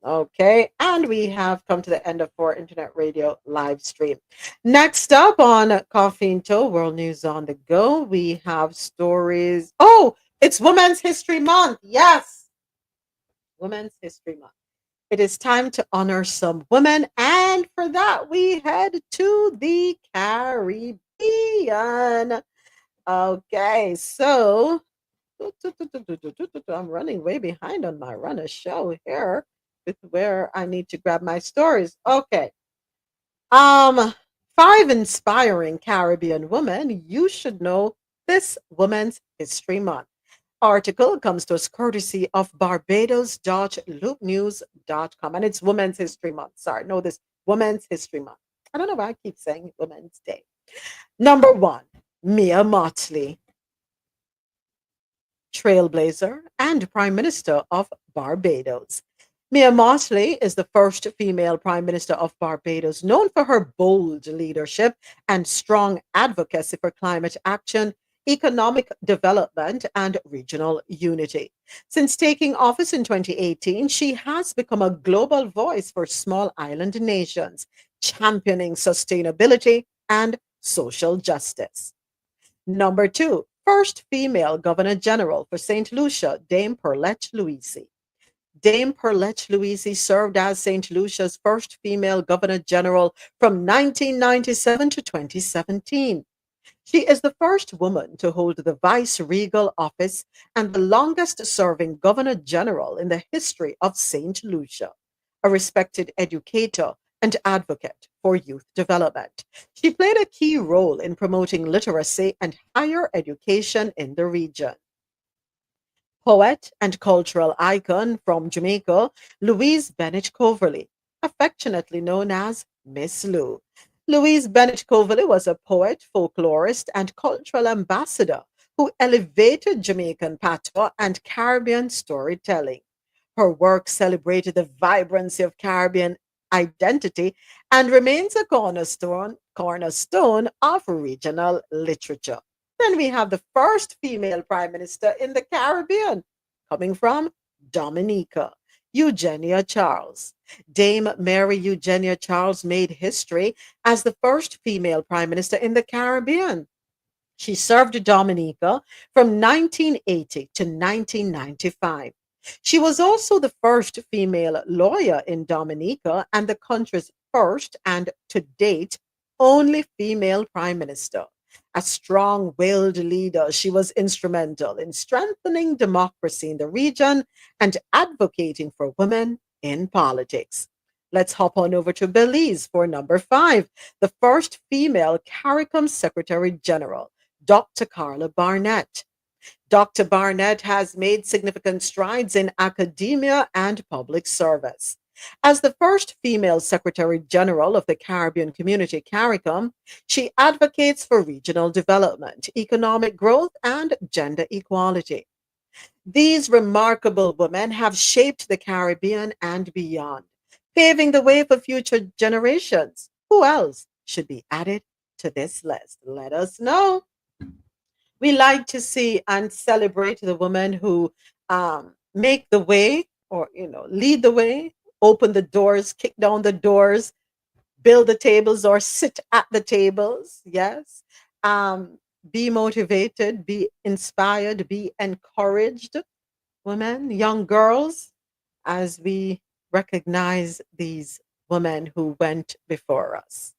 Okay, and we have come to the end of our internet radio live stream. Next up on Coffee and Toe, World News on the Go, we have stories. Oh, it's Women's History Month. Yes, Women's History Month. It is time to honor some women, and for that, we head to the Caribbean. Okay, so I'm running way behind on my runner show here with where I need to grab my stories. Okay. 5 inspiring Caribbean women you should know this Women's History Month. Article comes to us courtesy of barbados.loopnews.com, and it's Women's History Month. Sorry, no, this Women's History Month. I don't know why I keep saying Women's Day. Number 1, Mia Mottley, trailblazer and Prime Minister of Barbados. Mia Mottley is the first female Prime Minister of Barbados, known for her bold leadership and strong advocacy for climate action, economic development, and regional unity. Since taking office in 2018, she has become a global voice for small island nations, championing sustainability and social justice. Number 2, first female Governor General for St. Lucia, Dame Perlette Louisi. Dame Perlette Louisi served as St. Lucia's first female Governor General from 1997 to 2017. She is the first woman to hold the vice-regal office and the longest-serving Governor General in the history of St. Lucia, a respected educator and advocate for youth development. She played a key role in promoting literacy and higher education in the region. Poet and cultural icon from Jamaica, Louise Bennett Coverley, affectionately known as Miss Lou. Louise Bennett Coverley was a poet, folklorist, and cultural ambassador who elevated Jamaican patois and Caribbean storytelling. Her work celebrated the vibrancy of Caribbean identity and remains a cornerstone of regional literature. Then we have the first female prime minister in the Caribbean, coming from Dominica, Eugenia Charles. Dame Mary Eugenia Charles made history as the first female prime minister in the Caribbean. She served Dominica from 1980 to 1995. She was also the first female lawyer in Dominica and the country's first and, to date, only female prime minister. A strong-willed leader, she was instrumental in strengthening democracy in the region and advocating for women in politics. Let's hop on over to Belize for number 5, the first female CARICOM Secretary General, Dr. Carla Barnett. Dr. Barnett has made significant strides in academia and public service. As the first female Secretary General of the Caribbean Community, CARICOM, she advocates for regional development, economic growth, and gender equality. These remarkable women have shaped the Caribbean and beyond, paving the way for future generations. Who else should be added to this list? Let us know. We like to see and celebrate the women who make the way, or lead the way, open the doors, kick down the doors, build the tables, or sit at the tables. Yes. Be motivated, be inspired, be encouraged. Women, young girls, as we recognize these women who went before us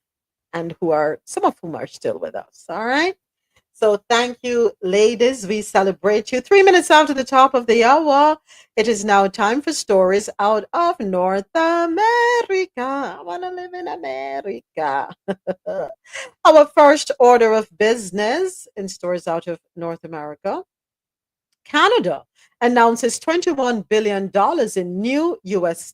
and some of whom are still with us. All right. So thank you, ladies. We celebrate you. 3 minutes after the top of the hour, it is now time for stories out of North America. I want to live in America. Our first order of business in stories out of North America. Canada announces $21 billion in new U.S.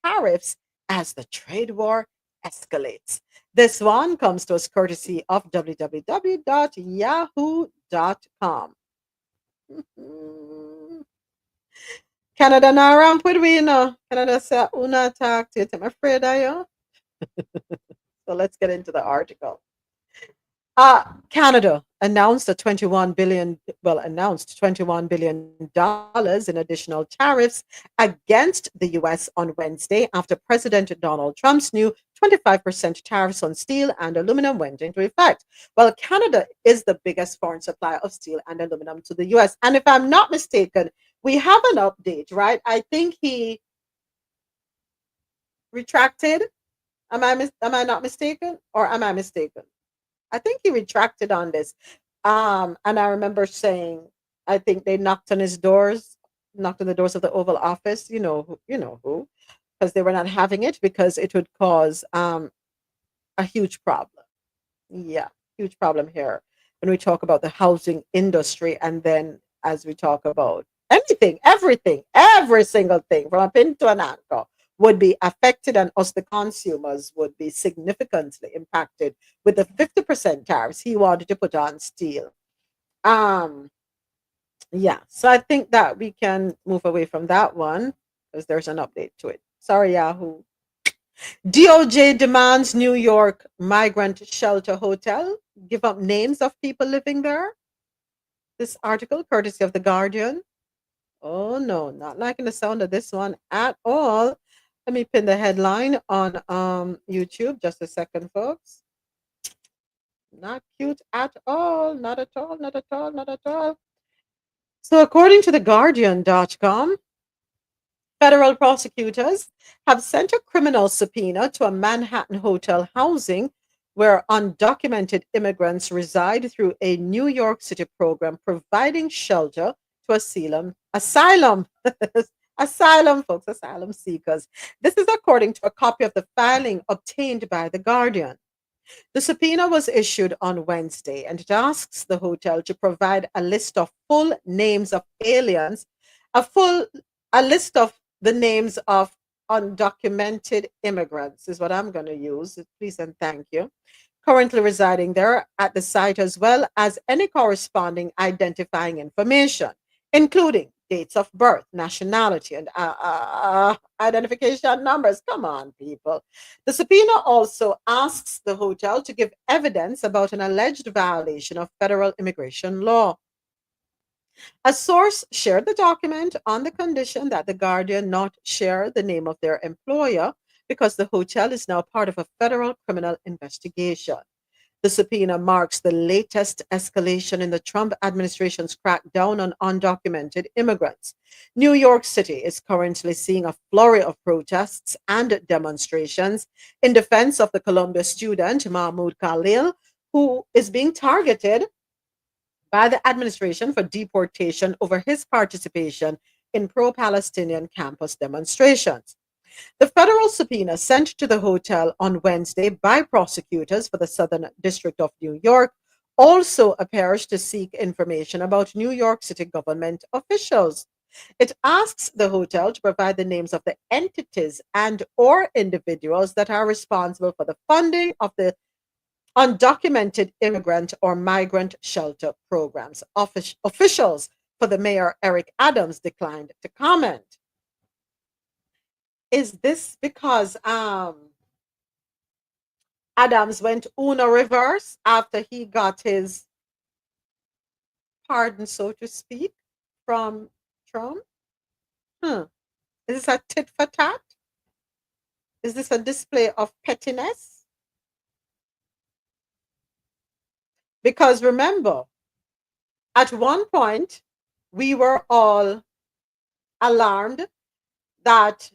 tariffs as the trade war escalates. This one comes to us courtesy of www.yahoo.com. Canada now ramp with we, Canada say, "Una talk to it." I'm afraid I am. So let's get into the article. Canada announced $21 billion in additional tariffs against the U.S. on Wednesday after President Donald Trump's new 25% tariffs on steel and aluminum went into effect. Well, Canada is the biggest foreign supplier of steel and aluminum to the U.S. And if I'm not mistaken, we have an update, right? I think he retracted. Am I not mistaken? Or am I mistaken? I think he retracted on this. And I remember saying, I think they knocked on the doors of the Oval Office, you know who, because they were not having it because it would cause a huge problem. Yeah, huge problem here when we talk about the housing industry, and then as we talk about anything, everything, every single thing from a pin to an anchor would be affected, and us, the consumers, would be significantly impacted with the 50% tariffs he wanted to put on steel. Yeah, so I think that we can move away from that one because there's an update to it. Sorry, Yahoo. DOJ demands New York migrant shelter hotel give up names of people living there. This article, courtesy of The Guardian. Oh no, not liking the sound of this one at all. Let me pin the headline on YouTube. Just a second, folks. Not cute at all. Not at all. Not at all. Not at all. So, according to TheGuardian.com, federal prosecutors have sent a criminal subpoena to a Manhattan hotel housing where undocumented immigrants reside through a New York City program providing shelter to asylum, folks, asylum seekers. This is according to a copy of the filing obtained by The Guardian. The subpoena was issued on Wednesday, and it asks the hotel to provide a list of full names of aliens, a list of the names of undocumented immigrants is what I'm going to use. Please and thank you. Currently residing there at the site, as well as any corresponding identifying information, including dates of birth, nationality, and identification numbers. Come on, people. The subpoena also asks the hotel to give evidence about an alleged violation of federal immigration law. A source shared the document on the condition that The Guardian not share the name of their employer because the hotel is now part of a federal criminal investigation. The subpoena marks the latest escalation in the Trump administration's crackdown on undocumented immigrants. New York City is currently seeing a flurry of protests and demonstrations in defense of the Columbia student Mahmoud Khalil, who is being targeted by the administration for deportation over his participation in pro-Palestinian campus demonstrations. The federal subpoena sent to the hotel on Wednesday by prosecutors for the Southern District of New York also appears to seek information about New York City government officials. It asks the hotel to provide the names of the entities and or individuals that are responsible for the funding of the undocumented immigrant or migrant shelter programs. Officials for the mayor, Eric Adams, declined to comment. Is this because Adams went Uno reverse after he got his pardon, so to speak, from Trump? Is this a tit for tat? Is this a display of pettiness? Because remember, at one point, we were all alarmed that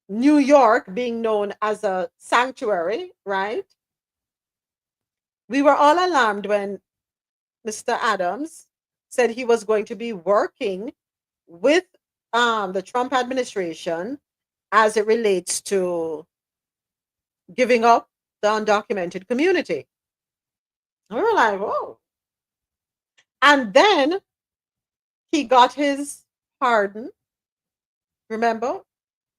New York, being known as a sanctuary, right? We were all alarmed when Mr. Adams said he was going to be working with the Trump administration as it relates to giving up the undocumented community. We were like, whoa. And then he got his pardon. Remember,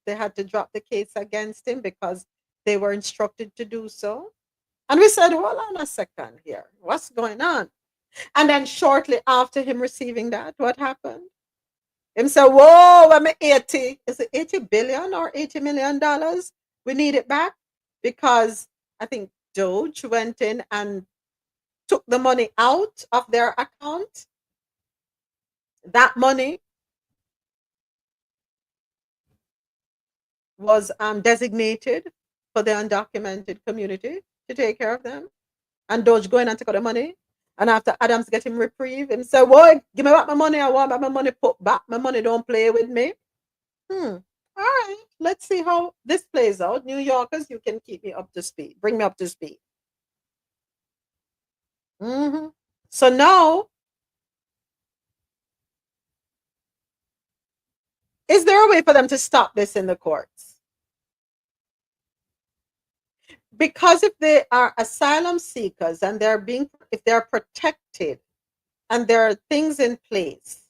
they had to drop the case against him because they were instructed to do so. And we said, hold on a second here. What's going on? And then shortly after him receiving that, what happened? Him said, whoa, I'm 80. Is it 80 billion or $80 million? We need it back because I think Doge went in and took the money out of their account. That money was designated for the undocumented community to take care of them. And Doge going and take out the money. And after Adams get him reprieve, him say, "Boy, give me back my money. I want back my money. Put back my money. Don't play with me." All right. Let's see how this plays out. New Yorkers, you can keep me up to speed. Bring me up to speed. So now, is there a way for them to stop this in the courts? Because if they are asylum seekers and if they're protected and there are things in place,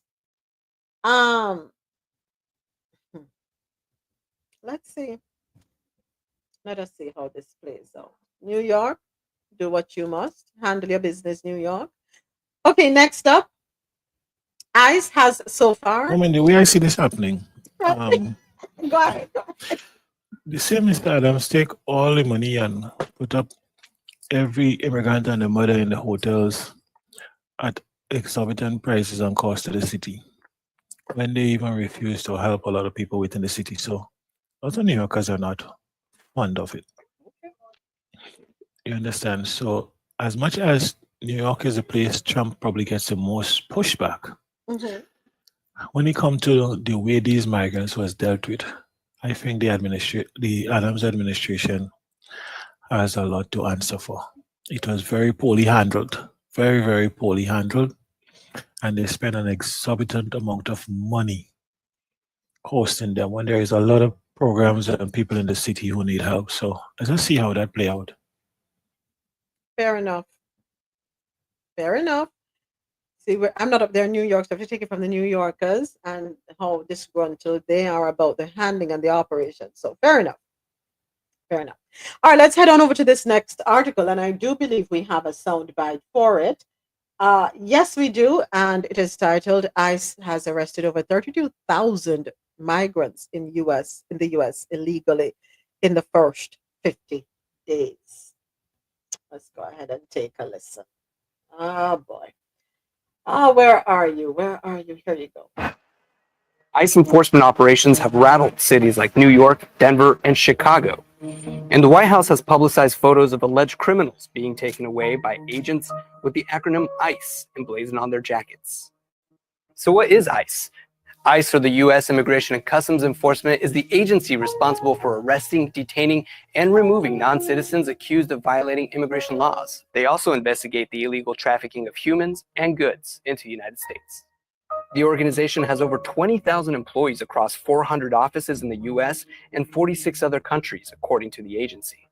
let's see. Let us see how this plays out. New York, do what you must. Handle your business, New York. Okay, next up, ICE has so far. I mean, the way I see this happening, Go ahead. the same Mr. Adams take all the money and put up every immigrant and the mother in the hotels at exorbitant prices and cost to the city, when they even refuse to help a lot of people within the city. So lots of New Yorkers are not fond of it. You understand? So as much as New York is a place Trump probably gets the most pushback, when it comes to the way these migrants was dealt with, I think the Adams administration has a lot to answer for. It was very poorly handled, very, very poorly handled, and they spent an exorbitant amount of money hosting them when there is a lot of programs and people in the city who need help. So let's just see how that play out. Fair enough. Fair enough. See, I'm not up there in New York, so I have to take it from the New Yorkers and how disgruntled they are about the handling and the operation. So fair enough. Fair enough. All right, let's head on over to this next article, and I do believe we have a soundbite for it. Yes, we do, and it is titled "ICE has arrested over 32,000 migrants in the U.S. illegally in the first 50 days." Let's go ahead and take a listen. Oh boy. Oh, where are you? Where are you? Here you go. ICE enforcement operations have rattled cities like New York, Denver, and Chicago. And the White House has publicized photos of alleged criminals being taken away by agents with the acronym ICE emblazoned on their jackets. So what is ICE? ICE, or the U.S. Immigration and Customs Enforcement, is the agency responsible for arresting, detaining, and removing non-citizens accused of violating immigration laws. They also investigate the illegal trafficking of humans and goods into the United States. The organization has over 20,000 employees across 400 offices in the U.S. and 46 other countries, according to the agency.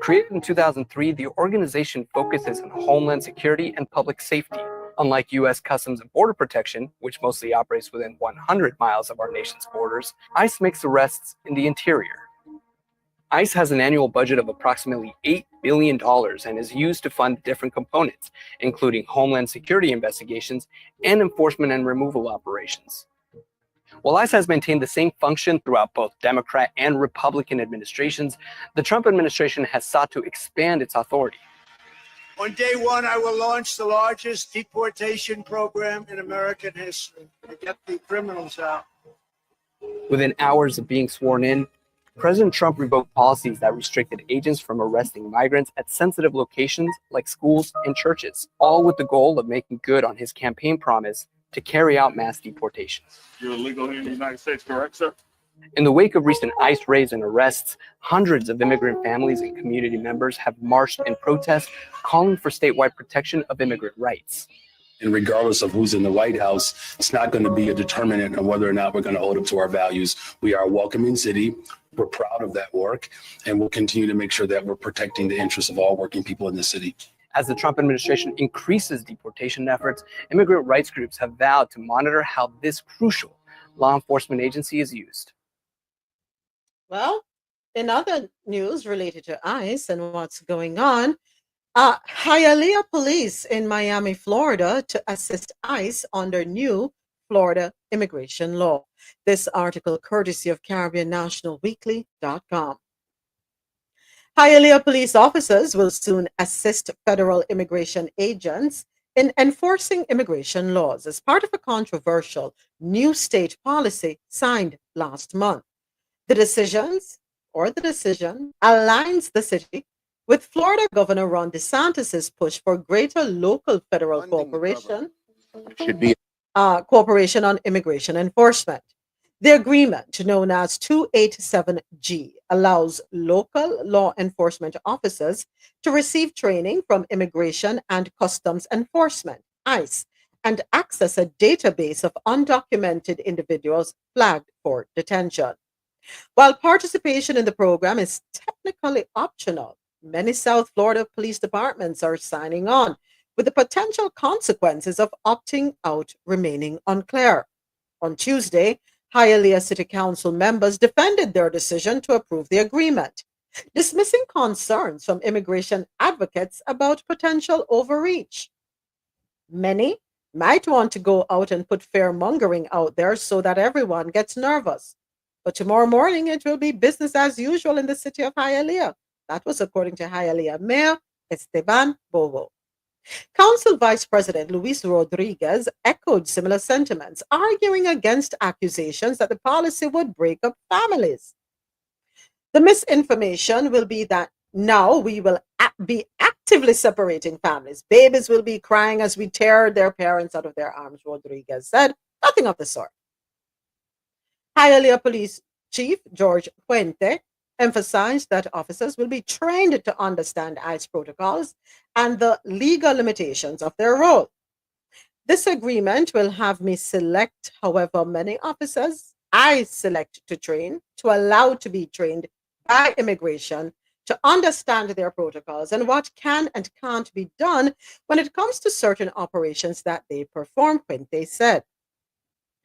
Created in 2003, the organization focuses on homeland security and public safety. Unlike U.S. Customs and Border Protection, which mostly operates within 100 miles of our nation's borders, ICE makes arrests in the interior. ICE has an annual budget of approximately $8 billion and is used to fund different components, including homeland security investigations and enforcement and removal operations. While ICE has maintained the same function throughout both Democrat and Republican administrations, the Trump administration has sought to expand its authority. On day one, I will launch the largest deportation program in American history to get the criminals out. Within hours of being sworn in, President Trump revoked policies that restricted agents from arresting migrants at sensitive locations like schools and churches, all with the goal of making good on his campaign promise to carry out mass deportations. You're illegal here in the United States, correct, sir? In the wake of recent ICE raids and arrests, hundreds of immigrant families and community members have marched in protest, calling for statewide protection of immigrant rights. And regardless of who's in the White House, it's not going to be a determinant of whether or not we're going to hold up to our values. We are a welcoming city. We're proud of that work, and we'll continue to make sure that we're protecting the interests of all working people in the city. As the Trump administration increases deportation efforts, immigrant rights groups have vowed to monitor how this crucial law enforcement agency is used. Well, in other news related to ICE and what's going on, Hialeah police in Miami, Florida, to assist ICE under new Florida immigration law. This article courtesy of CaribbeanNationalWeekly.com. Hialeah police officers will soon assist federal immigration agents in enforcing immigration laws as part of a controversial new state policy signed last month. The decision aligns the city with Florida Governor Ron DeSantis' push for greater local federal cooperation Should be cooperation on immigration enforcement. The agreement, known as 287G, allows local law enforcement officers to receive training from Immigration and Customs Enforcement, ICE, and access a database of undocumented individuals flagged for detention. While participation in the program is technically optional, many South Florida police departments are signing on, with the potential consequences of opting out remaining unclear. On Tuesday, Hialeah City Council members defended their decision to approve the agreement, dismissing concerns from immigration advocates about potential overreach. Many might want to go out and put fear mongering out there so that everyone gets nervous. But tomorrow morning, it will be business as usual in the city of Hialeah. That was according to Hialeah Mayor Esteban Bovo. Council Vice President Luis Rodriguez echoed similar sentiments, arguing against accusations that the policy would break up families. The misinformation will be that now we will be actively separating families. Babies will be crying as we tear their parents out of their arms, Rodriguez said. Nothing of the sort. Hialeah Police Chief George Puente emphasized that officers will be trained to understand ICE protocols and the legal limitations of their role. This agreement will have me select however many officers I select to train, to allow to be trained by immigration, to understand their protocols and what can and can't be done when it comes to certain operations that they perform, Puente said.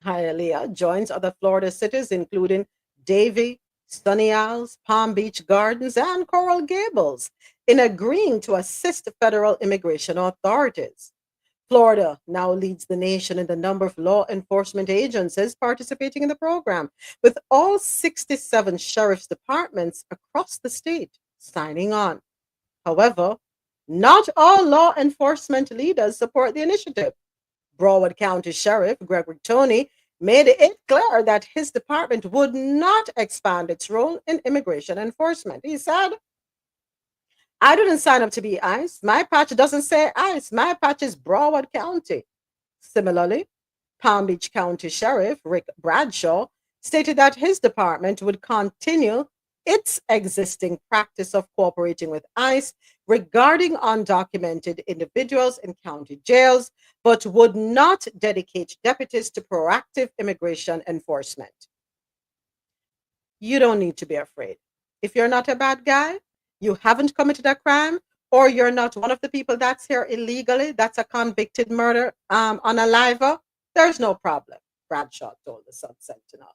Hialeah joins other Florida cities, including Davie, Sunny Isles, Palm Beach Gardens, and Coral Gables, in agreeing to assist federal immigration authorities. Florida now leads the nation in the number of law enforcement agencies participating in the program, with all 67 sheriff's departments across the state signing on. However, not all law enforcement leaders support the initiative. Broward County Sheriff Gregory Toney made it clear that his department would not expand its role in immigration enforcement. He said, I didn't sign up to be ICE. My patch doesn't say ICE. My patch is Broward County. Similarly, Palm Beach County Sheriff Rick Bradshaw stated that his department would continue its existing practice of cooperating with ICE regarding undocumented individuals in county jails, but would not dedicate deputies to proactive immigration enforcement. You don't need to be afraid. If you're not a bad guy, you haven't committed a crime, or you're not one of the people that's here illegally, that's a convicted murder unaliver, there's no problem, Bradshaw told the Sun Sentinel.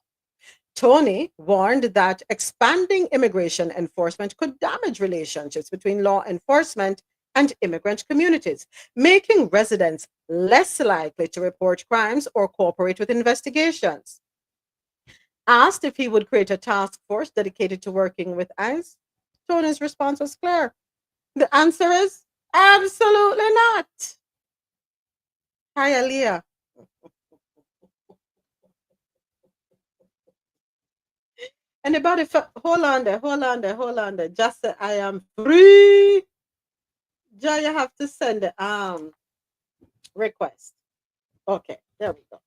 Toney warned that expanding immigration enforcement could damage relationships between law enforcement and immigrant communities, making residents less likely to report crimes or cooperate with investigations. Asked if he would create a task force dedicated to working with ICE, Toney's response was clear. The answer is absolutely not. Hialeah. Anybody, hold on there. Just say, I am free. Joy, you have to send the request. Okay, there we go.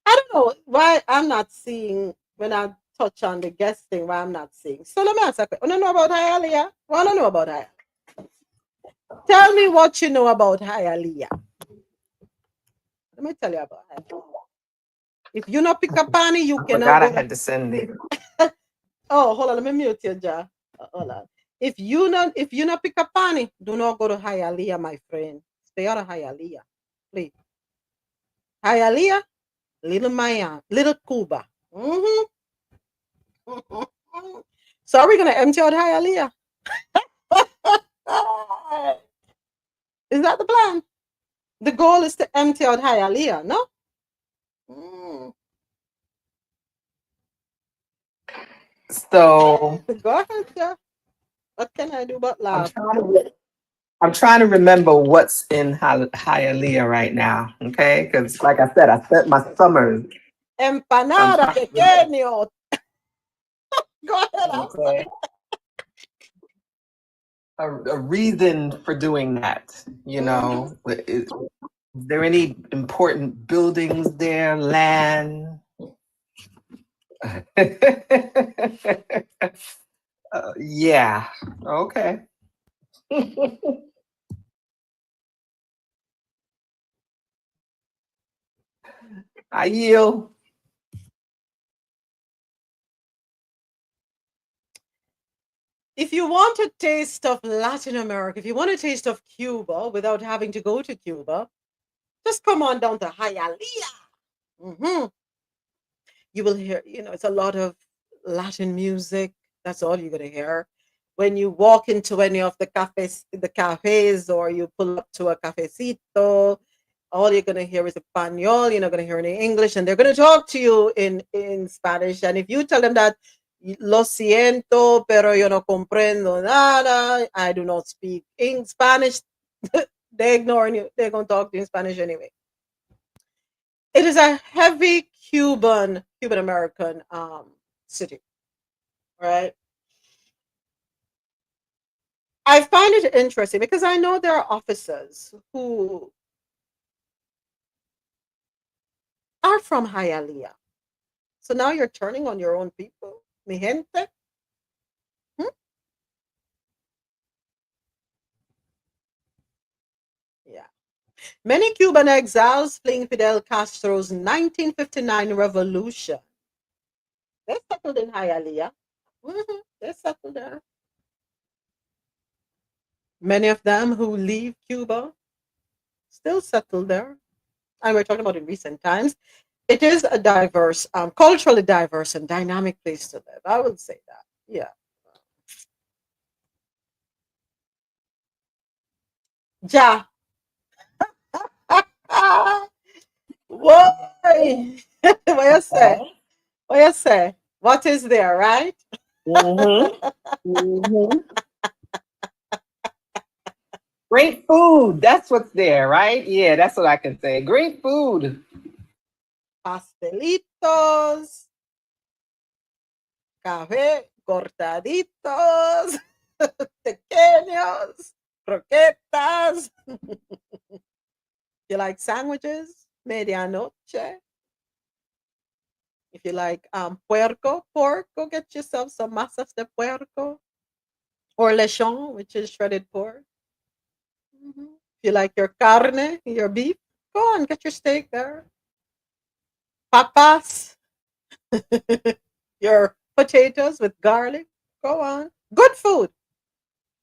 I don't know why I'm not seeing, when I touch on the guest thing, why I'm not seeing. So let me ask a question. Want to know about Hialeah? Want to know about Hialeah? Tell me what you know about Hialeah. Let me tell you about Hialeah. If you not pick up on it, you cannot. I had to send it. Oh, hold on, let me mute you, Ja. Hold on. If you not pick up on it, do not go to Hialeah, my friend. Stay out of Hialeah, please. Hialeah, little Miami, little Cuba. So are we gonna empty out Hialeah? Is that the plan? The goal is to empty out Hialeah, no? So go ahead, yeah. What can I do but I'm laugh? I'm trying to remember what's in Hialeah right now. Okay, because like I said, I spent my summers. I'm Empanada trying to remember. pequeño. Go ahead. Okay. A reason for doing that, you know, is there any important buildings there, land? Yeah. Okay. I yield. If you want a taste of Latin America, if you want a taste of Cuba without having to go to Cuba, just come on down to Hialeah. You will hear, it's a lot of Latin music. That's all you're going to hear. When you walk into any of the cafes, or you pull up to a cafecito, all you're going to hear is Espanol. You're not going to hear any English, and they're going to talk to you in Spanish. And if you tell them that, lo siento, pero yo no comprendo nada, I do not speak in Spanish, they ignore you. They're going to talk to you in Spanish anyway. It is a heavy Cuban American city, right? I find it interesting because I know there are officers who are from Hialeah. So now you're turning on your own people, mi gente. Yeah. Many Cuban exiles fleeing Fidel Castro's 1959 revolution. They settled in Hialeah. They settled there. Many of them who leave Cuba still settle there. And we're talking about in recent times. It is a diverse, culturally diverse and dynamic place to live. I would say that. Yeah. Ja. Why? What you say? What you say? What is there, right? Great food. That's what's there, right? Yeah, that's what I can say. Great food. Pastelitos, café, cortaditos, pequeños, croquetas. You like sandwiches? Medianoche. If you like pork, go get yourself some masas de puerco or lechon, which is shredded pork. If you like your carne, your beef, go on, get your steak there. Papas, your potatoes with garlic, go on. Good food.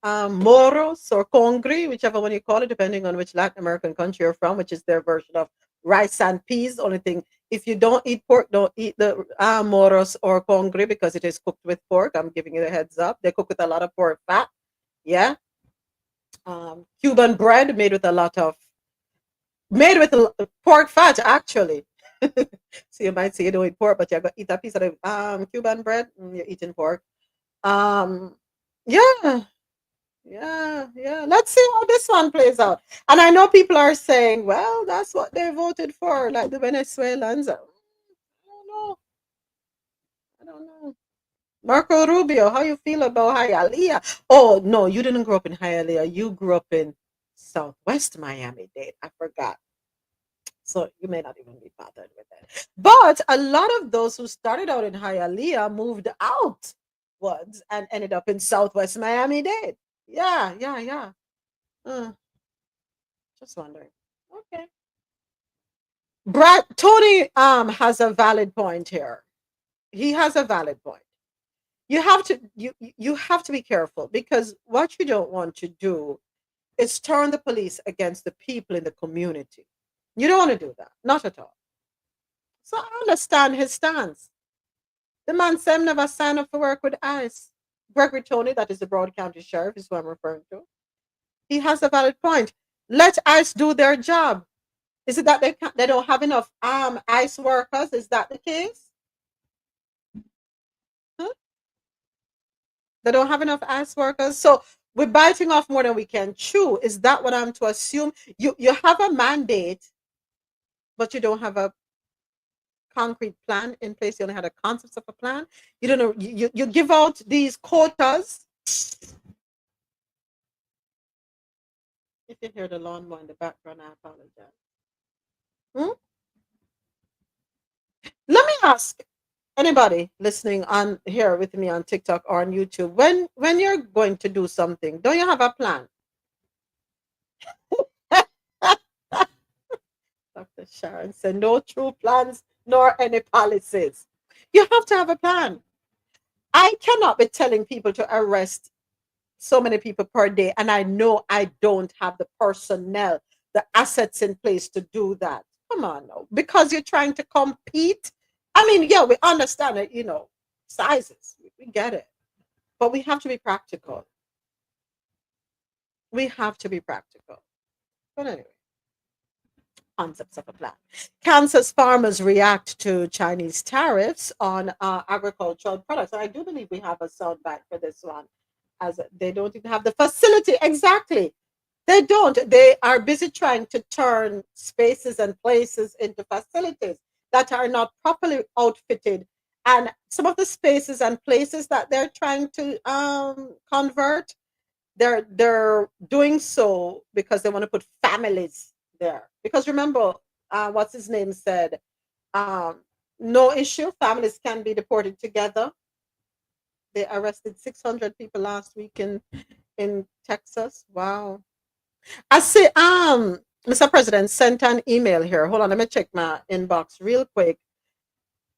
Moros or congri, whichever one you call it, depending on which Latin American country you're from, which is their version of rice and peas. Only thing, if you don't eat pork, don't eat the moros or congri because it is cooked with pork. I'm giving you a heads up. They cook with a lot of pork fat. Yeah. Cuban bread made with pork fat, actually. So you might say you don't eat pork, but you're gonna eat a piece of the Cuban bread. You're eating pork. Yeah. Yeah. Let's see how this one plays out. And I know people are saying, well, that's what they voted for, like the Venezuelans. I don't know. Marco Rubio, how you feel about Hialeah? Oh, no, you didn't grow up in Hialeah. You grew up in Southwest Miami-Dade. I forgot. So you may not even be bothered with that. But a lot of those who started out in Hialeah moved outwards and ended up in Southwest Miami-Dade. Yeah. Just wondering. Okay. Tony has a valid point here. He has a valid point. You have to be careful, because what you don't want to do is turn the police against the people in the community. You don't want to do that. Not at all. So I understand his stance. The man said never signed up for work with ICE. Gregory Tony, that is the Broad County Sheriff, is who I'm referring to. He has a valid point. Let ICE do their job. Is it that they don't have enough ICE workers? Is that the case? Huh? They don't have enough ICE workers. So we're biting off more than we can chew. Is that what I'm to assume? You have a mandate, but you don't have a concrete plan in place. You only had a concept of a plan. You don't know. You give out these quotas. If you hear the lawnmower in the background, I apologize. Let me ask anybody listening on here with me on TikTok or on YouTube, when you're going to do something, don't you have a plan? Dr. Sharon said, no true plans nor any policies. You have to have a plan. I cannot be telling people to arrest so many people per day, and I know I don't have the personnel, the assets in place to do that. Come on now, because you're trying to compete. I mean, yeah, we understand it, sizes. We get it. But we have to be practical. We have to be practical. But anyway, concepts of a plan. Kansas farmers react to Chinese tariffs on agricultural products. And I do believe we have a soundbite for this one, as they don't even have the facility. Exactly. They don't. They are busy trying to turn spaces and places into facilities that are not properly outfitted. And some of the spaces and places that they're trying to convert, they're doing so because they want to put families there. Because remember, what's his name said, no issue, families can be deported together. They arrested 600 people last week in Texas. Wow. I see, Mr. President sent an email here. Hold on, let me check my inbox real quick.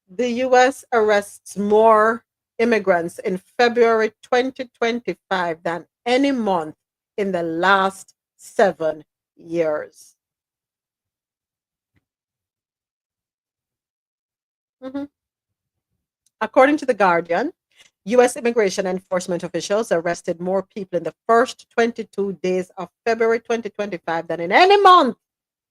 The U.S. arrests more immigrants in February 2025 than any month in the last 7 years. According to The Guardian, U.S. immigration enforcement officials arrested more people in the first 22 days of February 2025 than in any month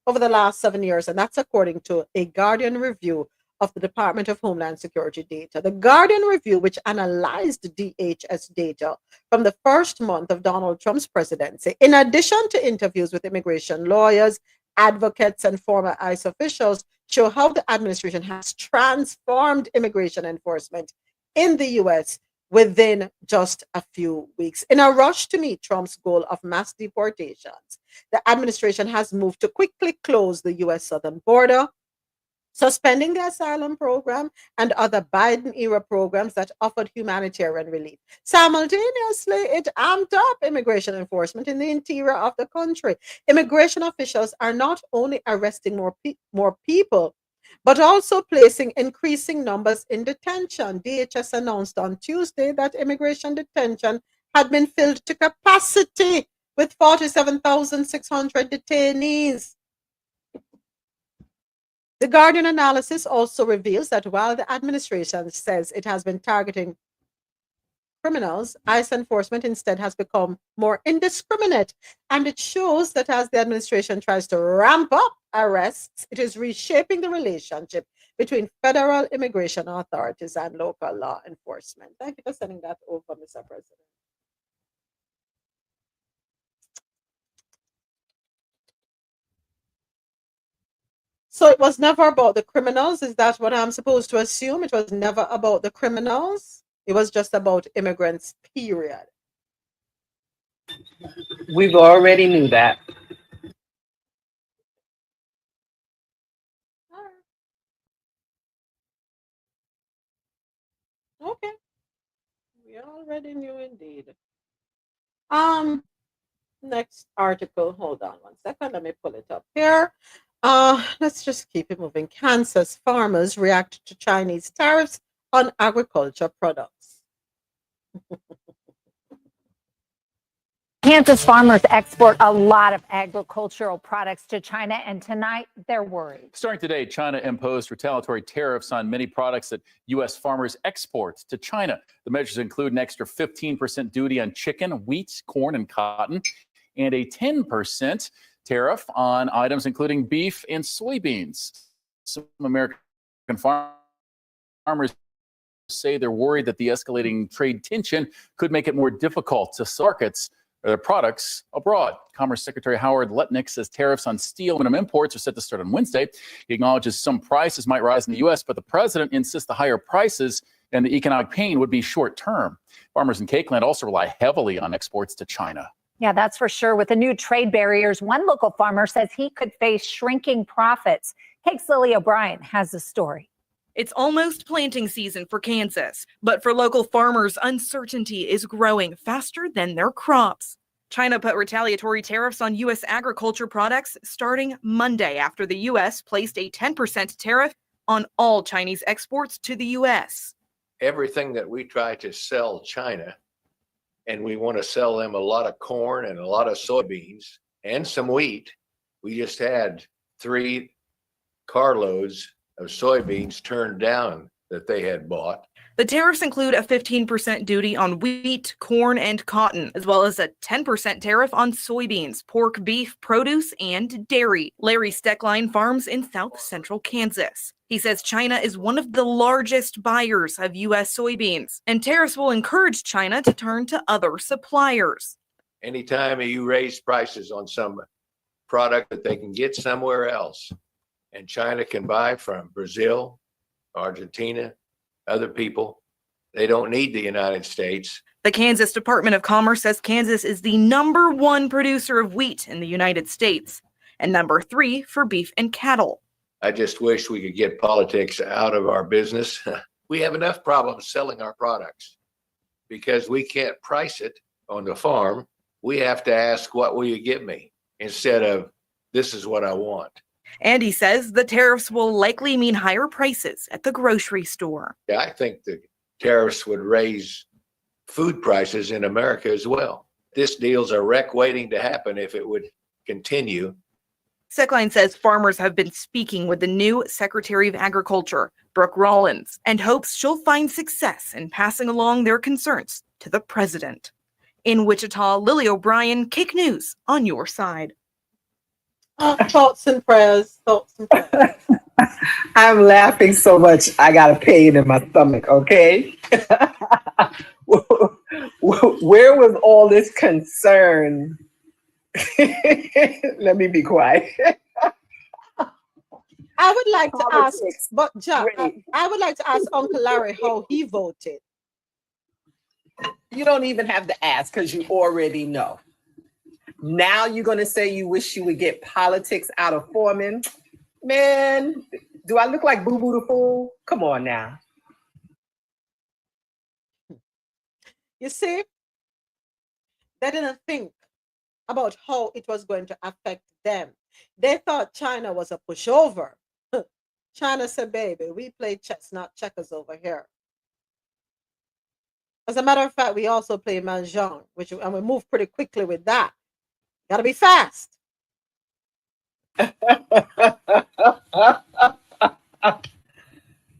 over the last 7 years. And that's according to a Guardian review of the Department of Homeland Security data. The Guardian review, which analyzed DHS data from the first month of Donald Trump's presidency, in addition to interviews with immigration lawyers, advocates, and former ICE officials, show how the administration has transformed immigration enforcement in the U.S. within just a few weeks. In a rush to meet Trump's goal of mass deportations, the administration has moved to quickly close the U.S. southern border, suspending the asylum program and other Biden-era programs that offered humanitarian relief. Simultaneously, it amped up immigration enforcement in the interior of the country. Immigration officials are not only arresting more people, but also placing increasing numbers in detention. DHS announced on Tuesday that immigration detention had been filled to capacity with 47,600 detainees. The Guardian analysis also reveals that while the administration says it has been targeting criminals, ICE enforcement instead has become more indiscriminate. And it shows that as the administration tries to ramp up arrests, it is reshaping the relationship between federal immigration authorities and local law enforcement. Thank you for sending that over, Mr. President. So it was never about the criminals. Is that what I'm supposed to assume? It was never about the criminals. It was just about immigrants, period. We've already knew that. Okay. We already knew indeed. Next article. Hold on one second. Let me pull it up here. Let's just keep it moving. Kansas farmers react to Chinese tariffs on agriculture products. Kansas farmers export a lot of agricultural products to China, and tonight they're worried. Starting today, China imposed retaliatory tariffs on many products that U.S. farmers export to China. The measures include an extra 15% duty on chicken, wheat, corn, and cotton, and a 10% tariff on items including beef and soybeans. Some American farmers say they're worried that the escalating trade tension could make it more difficult to sell their products abroad. Commerce Secretary Howard Lutnick says tariffs on steel and aluminum imports are set to start on Wednesday. He acknowledges some prices might rise in the U.S., but the president insists the higher prices and the economic pain would be short term. Farmers in Cakeland also rely heavily on exports to China. Yeah, that's for sure. With the new trade barriers, one local farmer says he could face shrinking profits. Cake's Lily O'Brien has the story. It's almost planting season for Kansas, but for local farmers, uncertainty is growing faster than their crops. China put retaliatory tariffs on U.S. agriculture products starting Monday after the U.S. placed a 10% tariff on all Chinese exports to the U.S. Everything that we try to sell China, and we want to sell them a lot of corn and a lot of soybeans and some wheat. We just had 3 carloads of soybeans turned down that they had bought. The tariffs include a 15% duty on wheat, corn, and cotton, as well as a 10% tariff on soybeans, pork, beef, produce, and dairy. Larry Steckline farms in south central Kansas. He says China is one of the largest buyers of U.S. soybeans, and tariffs will encourage China to turn to other suppliers. Anytime you raise prices on some product that they can get somewhere else, and China can buy from Brazil, Argentina, other people, they don't need the United States. The Kansas Department of Commerce says Kansas is the #1 producer of wheat in the United States and #3 for beef and cattle. I just wish we could get politics out of our business. We have enough problems selling our products because we can't price it on the farm. We have to ask, what will you give me? Instead of, this is what I want. And he says the tariffs will likely mean higher prices at the grocery store. Yeah, I think the tariffs would raise food prices in America as well. This deal's a wreck waiting to happen if it would continue. Steckline says farmers have been speaking with the new Secretary of Agriculture, Brooke Rollins, and hopes she'll find success in passing along their concerns to the president. In Wichita, Lily O'Brien, Cake News on your side. Thoughts and prayers. Thoughts and prayers. I'm laughing so much, I got a pain in my stomach, okay? Where was all this concern? Let me be quiet. I would like to ask, but Jack, I would like to ask Uncle Larry how he voted. You don't even have to ask because you already know. Now you're going to say you wish you would get politics out of Foreman. Man, do I look like Boo Boo the Fool? Come on now. You see, they didn't think about how it was going to affect them. They thought China was a pushover. China said, baby, we play chess, not checkers over here. As a matter of fact, we also play mahjong, and we move pretty quickly with that. Gotta be fast.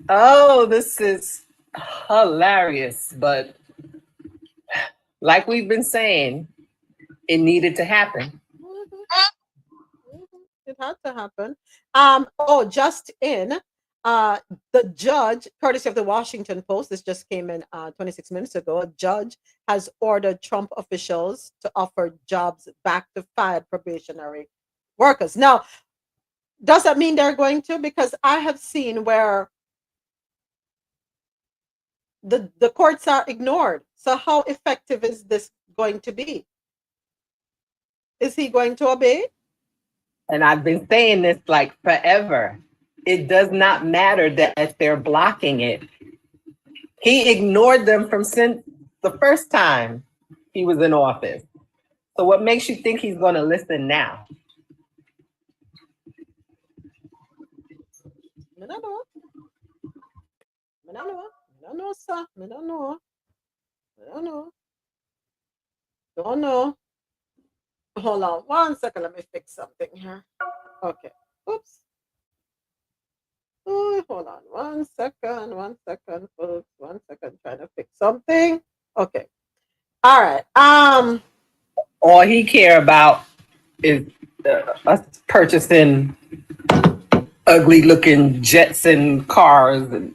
Oh, this is hilarious. But like we've been saying, it needed to happen. It had to happen. Just in, the judge, courtesy of the Washington Post, this just came in 26 minutes ago, a judge has ordered Trump officials to offer jobs back to fired probationary workers. Now, does that mean they're going to? Because I have seen where the courts are ignored. So how effective is this going to be? Is he going to obey? And I've been saying this like forever. It does not matter that they're blocking it. He ignored them from since the first time he was in office. So what makes you think he's going to listen now? I don't know. I don't know. I don't know, sir. I don't know. I don't know. Don't know. Hold on 1 second. Let me fix something here. Okay. Oops. Oh, hold on 1 second. 1 second, folks. 1 second. Trying to fix something. Okay. All right. All he care about is us purchasing ugly looking jets and cars and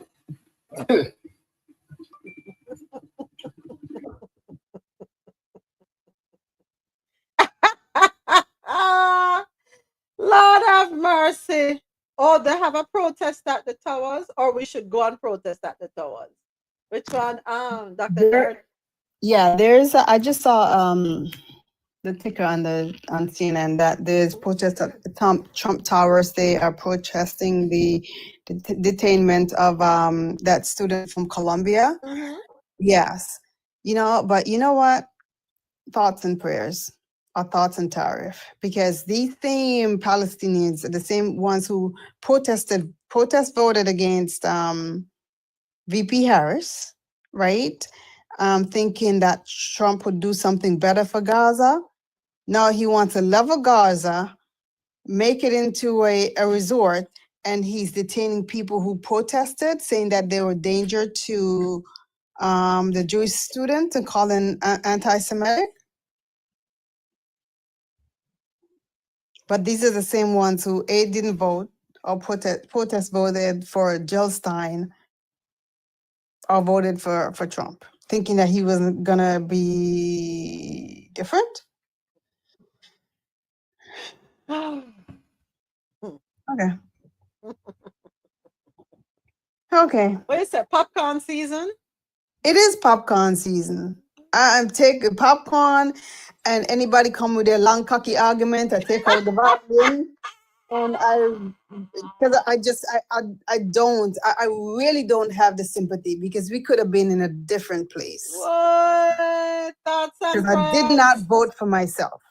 Lord have mercy. Oh, they have a protest at the towers, or we should go and protest at the towers. Which one, Dr. Darren? Yeah, I just saw the ticker on CNN that there's protests at the Trump Towers. They are protesting the detainment of that student from Colombia. Mm-hmm. Yes, but you know what? Thoughts and prayers. Our thoughts and tariff, because these same Palestinians are the same ones who voted against VP Harris, right? Thinking that Trump would do something better for Gaza. Now he wants to level Gaza, make it into a resort, and he's detaining people who protested, saying that they were a danger to the Jewish students and calling anti-Semitic. But these are the same ones who didn't vote or protest voted for Jill Stein or voted for Trump, thinking that he wasn't gonna be different. Okay. Okay. What is it? Popcorn season? It is popcorn season. I'm taking popcorn, and anybody come with their long cocky argument, I take out the volume. And because I really don't have the sympathy, because we could have been in a different place. What? Thoughts and Because I did not vote for myself.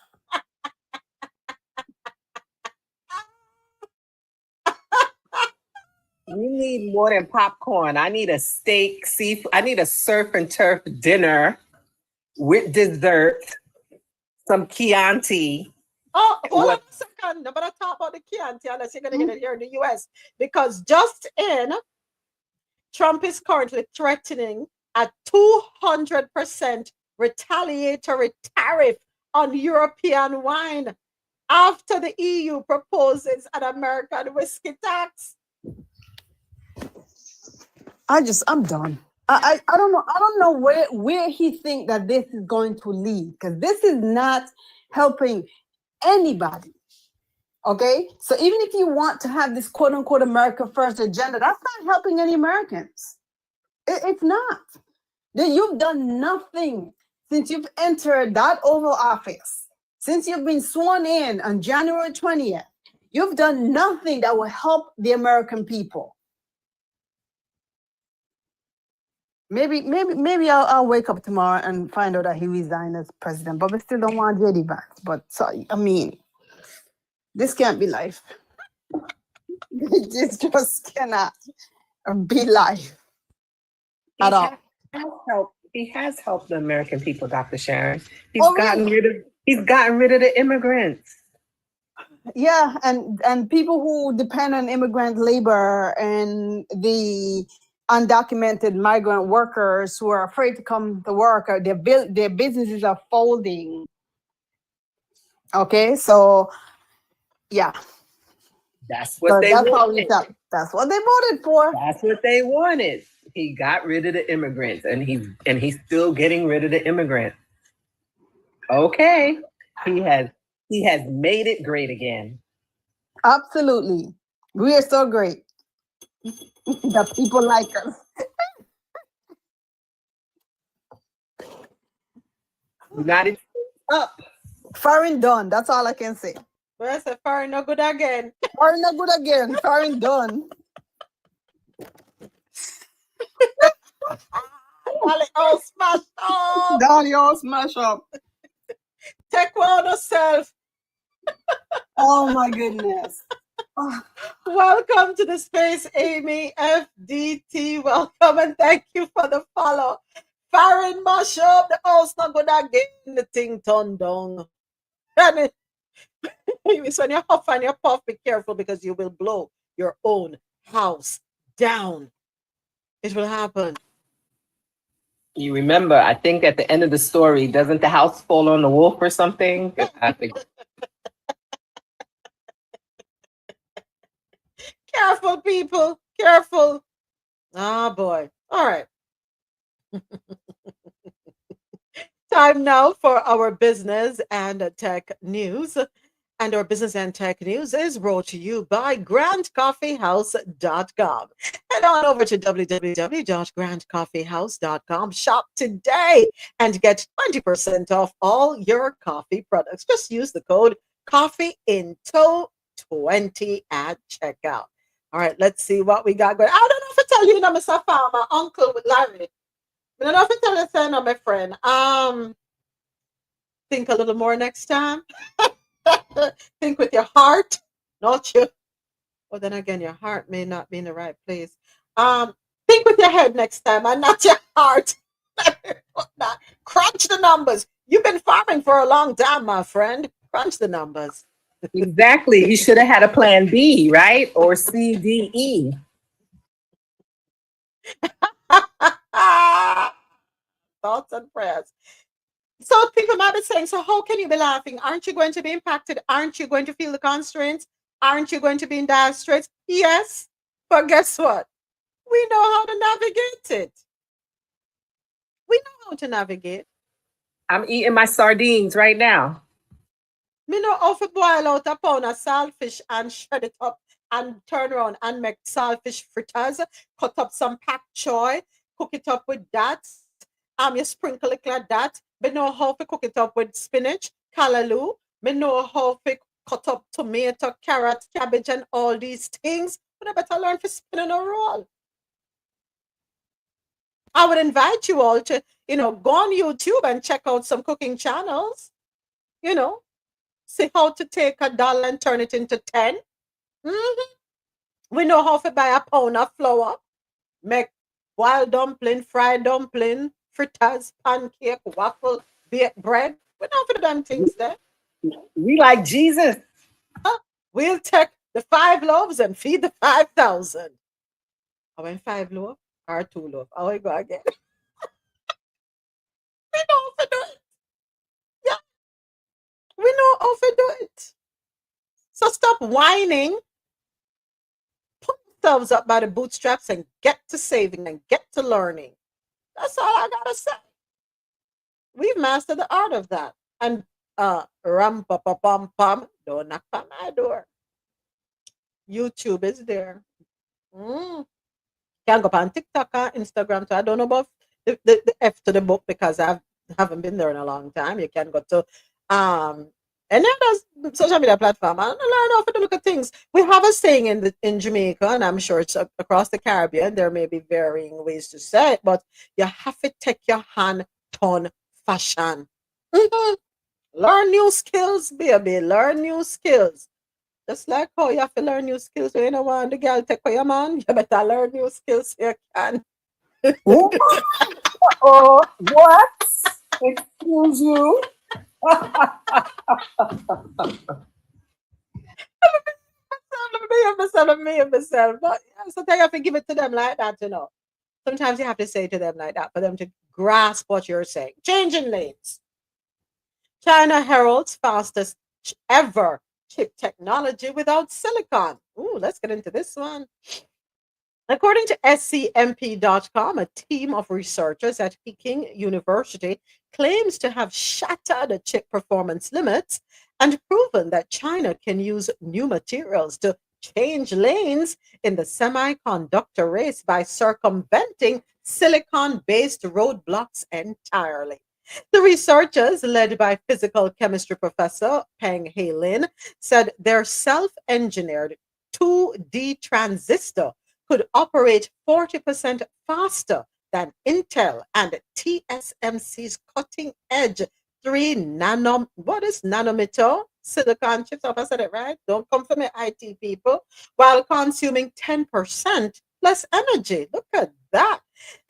You need more than popcorn. I need a steak, seafood. I need a surf and turf dinner with dessert, some Chianti. Oh, hold on a second. Nobody talk about the Chianti unless you're going to get it here in the US. Because just in, Trump is currently threatening a 200% retaliatory tariff on European wine after the EU proposes an American whiskey tax. I'm done. I don't know where he think that this is going to lead, because this is not helping anybody. Okay, so even if you want to have this quote unquote America first agenda, that's not helping any Americans. It's not. You've done nothing since you've entered that Oval Office, since you've been sworn in on January 20th. You've done nothing that will help the American people. Maybe I'll wake up tomorrow and find out that he resigned as president, but we still don't want JD back. But sorry, I mean, this can't be life. This just cannot be life at all. He has helped the American people, Dr. Sharon. He's gotten rid of the immigrants. Yeah, and people who depend on immigrant labor and the undocumented migrant workers who are afraid to come to work, or their businesses are folding. Okay, so yeah. That's what they wanted. That's what they voted for. That's what they wanted. He got rid of the immigrants, and he's still getting rid of the immigrants. Okay, he has made it great again. Absolutely, we are so great. The people like us. United States up. Foreign done. That's all I can say. Well, I said foreign no good again. Foreign no good again. Foreign done. Dolly all smash up. Dolly all smash up. Take one yourself. Oh my goodness. Welcome to the space, Amy FDT. Welcome and thank you for the follow. Foreign mash up. The house not good again. The thing turned down. And when you huff and you puff, be careful because you will blow your own house down. It will happen. You remember, I think at the end of the story, doesn't the house fall on the wolf or something? I think. Careful, people. Careful. Ah, boy. All right. Time now for our business and tech news. And our business and tech news is brought to you by grandcoffeehouse.com. Head on over to www.grandcoffeehouse.com. Shop today and get 20% off all your coffee products. Just use the code COFFEEINTO20 at checkout. All right, let's see what we got going. I don't know if I tell you, Mr. Farmer, Uncle with Larry. I don't know if I tell you, no, my friend. Think a little more next time. Think with your heart, not you. Well, then again, your heart may not be in the right place. Think with your head next time and not your heart. Crunch the numbers. You've been farming for a long time, my friend. Crunch the numbers. Exactly. You should have had a plan B, right? Or C, D, E. Thoughts and prayers. So people might be saying, so how can you be laughing? Aren't you going to be impacted? Aren't you going to feel the constraints? Aren't you going to be in dire straits? Yes, but guess what? We know how to navigate it. We know how to navigate. I'm eating my sardines right now. Me know how to boil out a pound of saltfish and shred it up and turn around and make saltfish fritters. Cut up some pak choy, cook it up with that. You sprinkle it like that. Me know how to cook it up with spinach, callaloo. Me know how to cut up tomato, carrot, cabbage, and all these things. But I better learn to spin in a roll. I would invite you all to, go on YouTube and check out some cooking channels. See how to take $1 and turn it into 10. We know how to buy a pound of flour, make wild dumpling, fried dumpling, fritters, pancake, waffle, baked bread. We know how to do them things there. We like Jesus. We'll take the 5 loaves and feed the 5,000. I went 5 loaves or 2 loaves. How I go again? We know how to do it. Yeah. We know how to do it. So stop whining. Put yourselves up by the bootstraps and get to saving and get to learning. That's all I gotta say. We've mastered the art of that. And ram pa pa pam pam, don't knock on my door. YouTube is there. Can go on TikTok or Instagram too. I don't know about the F to the book because I haven't been there in a long time. You can go to any other social media platform and learn how to look at things. We have a saying in Jamaica, and I'm sure it's across the Caribbean. There may be varying ways to say it, but you have to take your hand ton fashion. Learn new skills, baby. Learn new skills. Just like how you have to learn new skills when you don't want the girl take away your man, you better learn new skills so you can. Oh, what? Excuse you? myself. But sometimes you have to give it to them like that, Sometimes you have to say to them like that for them to grasp what you're saying. Changing lanes. China heralds fastest ever chip technology without silicon. Ooh, let's get into this one. According to scmp.com, a team of researchers at Peking University claims to have shattered the chip performance limits and proven that China can use new materials to change lanes in the semiconductor race by circumventing silicon-based roadblocks entirely. The researchers, led by physical chemistry professor Peng He-lin, said their self-engineered 2D transistor could operate 40% faster than Intel and TSMC's cutting-edge 3 nanometer silicon chips. If I said it right, don't come for me, IT people, while consuming 10% less energy. Look at that.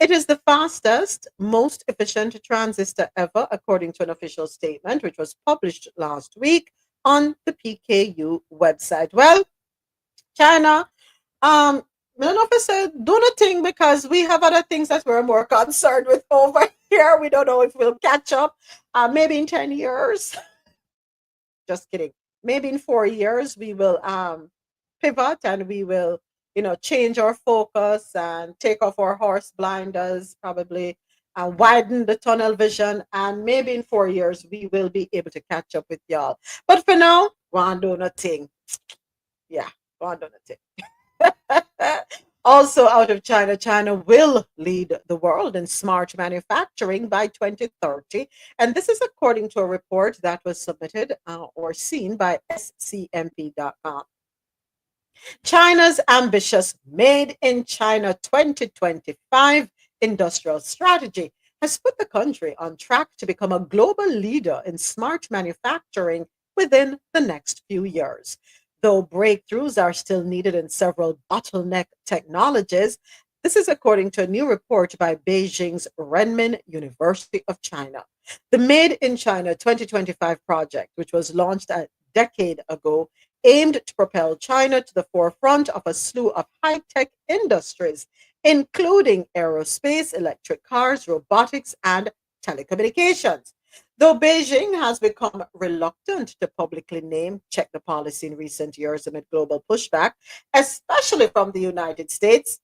It is the fastest, most efficient transistor ever, according to an official statement, which was published last week on the PKU website. Well, China, I don't know if I said do nothing because we have other things that we're more concerned with over here. We don't know if we'll catch up. Maybe in 10 years. Just kidding. Maybe in 4 years we will pivot and we will, change our focus and take off our horse blinders, probably widen the tunnel vision, and maybe in 4 years we will be able to catch up with y'all. But for now, Go on, do nothing. Yeah, go on, do nothing. Also, out of China, China will lead the world in smart manufacturing by 2030. And this is according to a report that was submitted or seen by scmp.com. China's ambitious Made in China 2025 industrial strategy has put the country on track to become a global leader in smart manufacturing within the next few years. Though breakthroughs are still needed in several bottleneck technologies, this is according to a new report by Beijing's Renmin University of China. The Made in China 2025 project, which was launched a decade ago, aimed to propel China to the forefront of a slew of high-tech industries, including aerospace, electric cars, robotics, and telecommunications. Though Beijing has become reluctant to publicly check the policy in recent years amid global pushback, especially from the United States,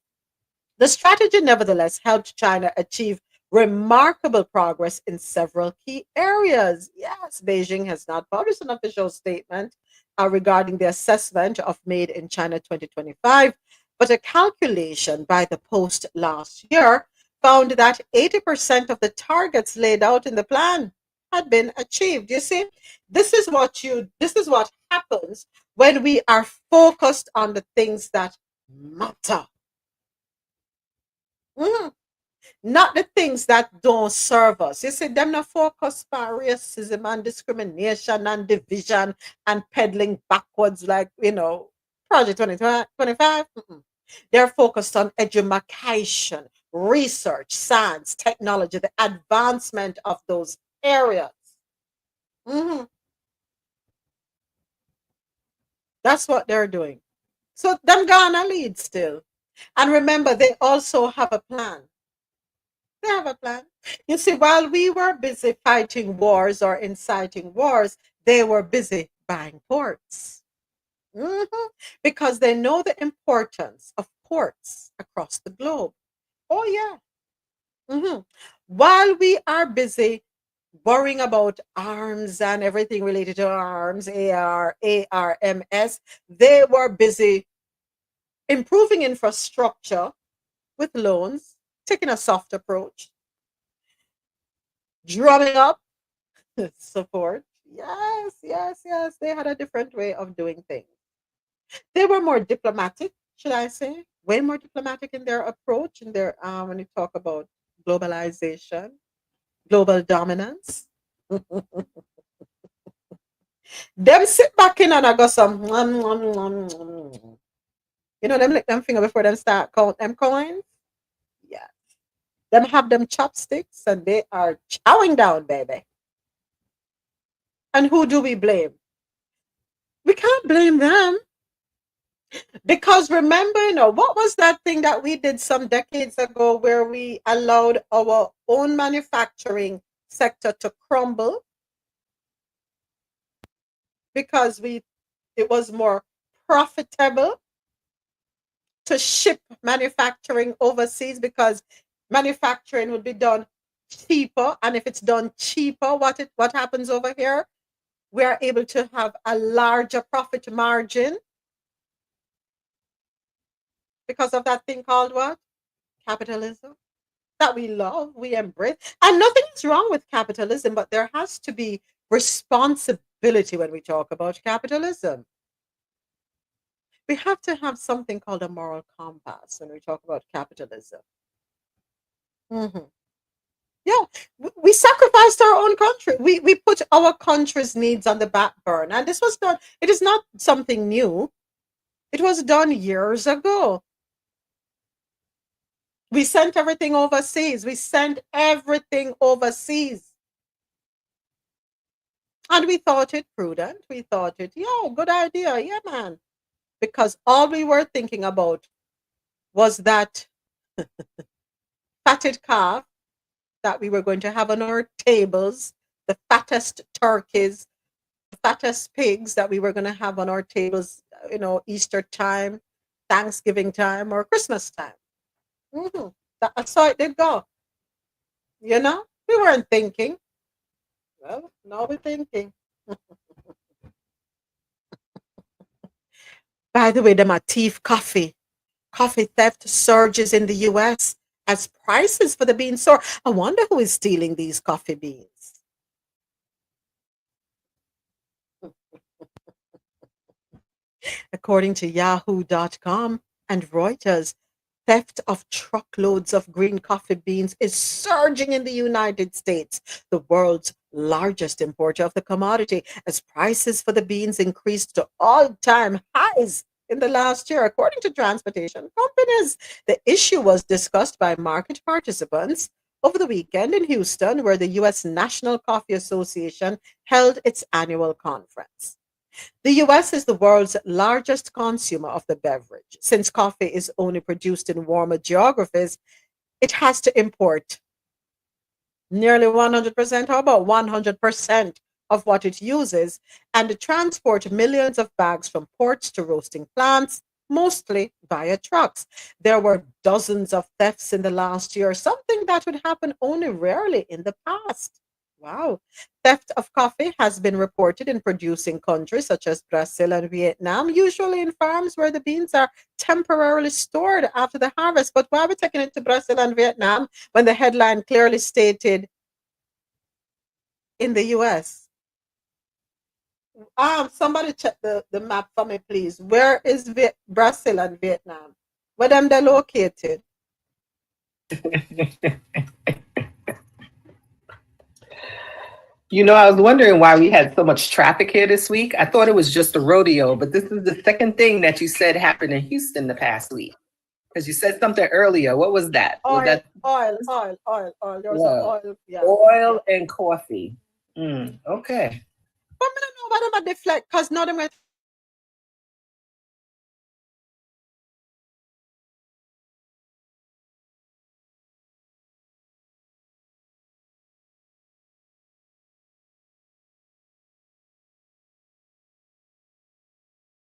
the strategy nevertheless helped China achieve remarkable progress in several key areas. Yes, Beijing has not published an official statement regarding the assessment of Made in China 2025, but a calculation by the Post last year found that 80% of the targets laid out in the plan had been achieved. You see, this is what happens when we are focused on the things that matter. Not the things that don't serve us. You see, them not focus on racism and discrimination and division and peddling backwards like, Project 2025. They're focused on education, research, science, technology, the advancement of those areas. That's what they're doing. So them gonna lead still. And remember, they also have a plan. They have a plan. You see, while we were busy fighting wars or inciting wars, they were busy buying ports. Because they know the importance of ports across the globe. Oh, yeah. While we are busy worrying about arms and everything related to arms, ARMS, they were busy improving infrastructure with loans, taking a soft approach, drumming up support. Yes, yes, yes. They had a different way of doing things. They were more diplomatic, should I say? Way more diplomatic in their approach, in their when you talk about globalization, global dominance. Them sit back in and I go some them lick them finger before them start count them coins. Yeah. Them have them chopsticks and they are chowing down, baby. And who do we blame? We can't blame them. Because remember, what was that thing that we did some decades ago where we allowed our own manufacturing sector to crumble? Because it was more profitable to ship manufacturing overseas because manufacturing would be done cheaper. And if it's done cheaper, what happens over here? We are able to have a larger profit margin because of that thing called what? Capitalism. That we love, we embrace. And nothing is wrong with capitalism, but there has to be responsibility when we talk about capitalism. We have to have something called a moral compass when we talk about capitalism. Yeah, we sacrificed our own country. We put our country's needs on the back burner. And this was done, it is not something new. It was done years ago. We sent everything overseas. We sent everything overseas. And we thought it prudent. We thought it, good idea. Yeah, man. Because all we were thinking about was that fatted calf that we were going to have on our tables, the fattest turkeys, the fattest pigs that we were going to have on our tables, Easter time, Thanksgiving time, or Christmas time. That's how it did go. We weren't thinking. Well, now we're thinking. By the way, them a thief coffee. Coffee theft surges in the US as prices for the beans soar. I wonder who is stealing these coffee beans. According to Yahoo.com and Reuters, theft of truckloads of green coffee beans is surging in the United States, the world's largest importer of the commodity, as prices for the beans increased to all-time highs in the last year, according to transportation companies. The issue was discussed by market participants over the weekend in Houston, where the U.S. National Coffee Association held its annual conference. The US is the world's largest consumer of the beverage. Since coffee is only produced in warmer geographies, it has to import nearly 100%, how about 100% of what it uses, and to transport millions of bags from ports to roasting plants, mostly via trucks. There were dozens of thefts in the last year, something that would happen only rarely in the past. Wow. Theft of coffee has been reported in producing countries such as Brazil and Vietnam, usually in farms where the beans are temporarily stored after the harvest. But why are we taking it to Brazil and Vietnam when the headline clearly stated in the US? Somebody check the map for me, please. Where is Brazil and Vietnam? Where them they're located? You know, I was wondering why we had so much traffic here this week. I thought it was just a rodeo, but this is the second thing that you said happened in Houston the past week. Because you said something earlier. What was that? Was Oil. that There was yeah. oil. Yeah. Oil and coffee? Okay. But I don't know why them a deflect, because now them went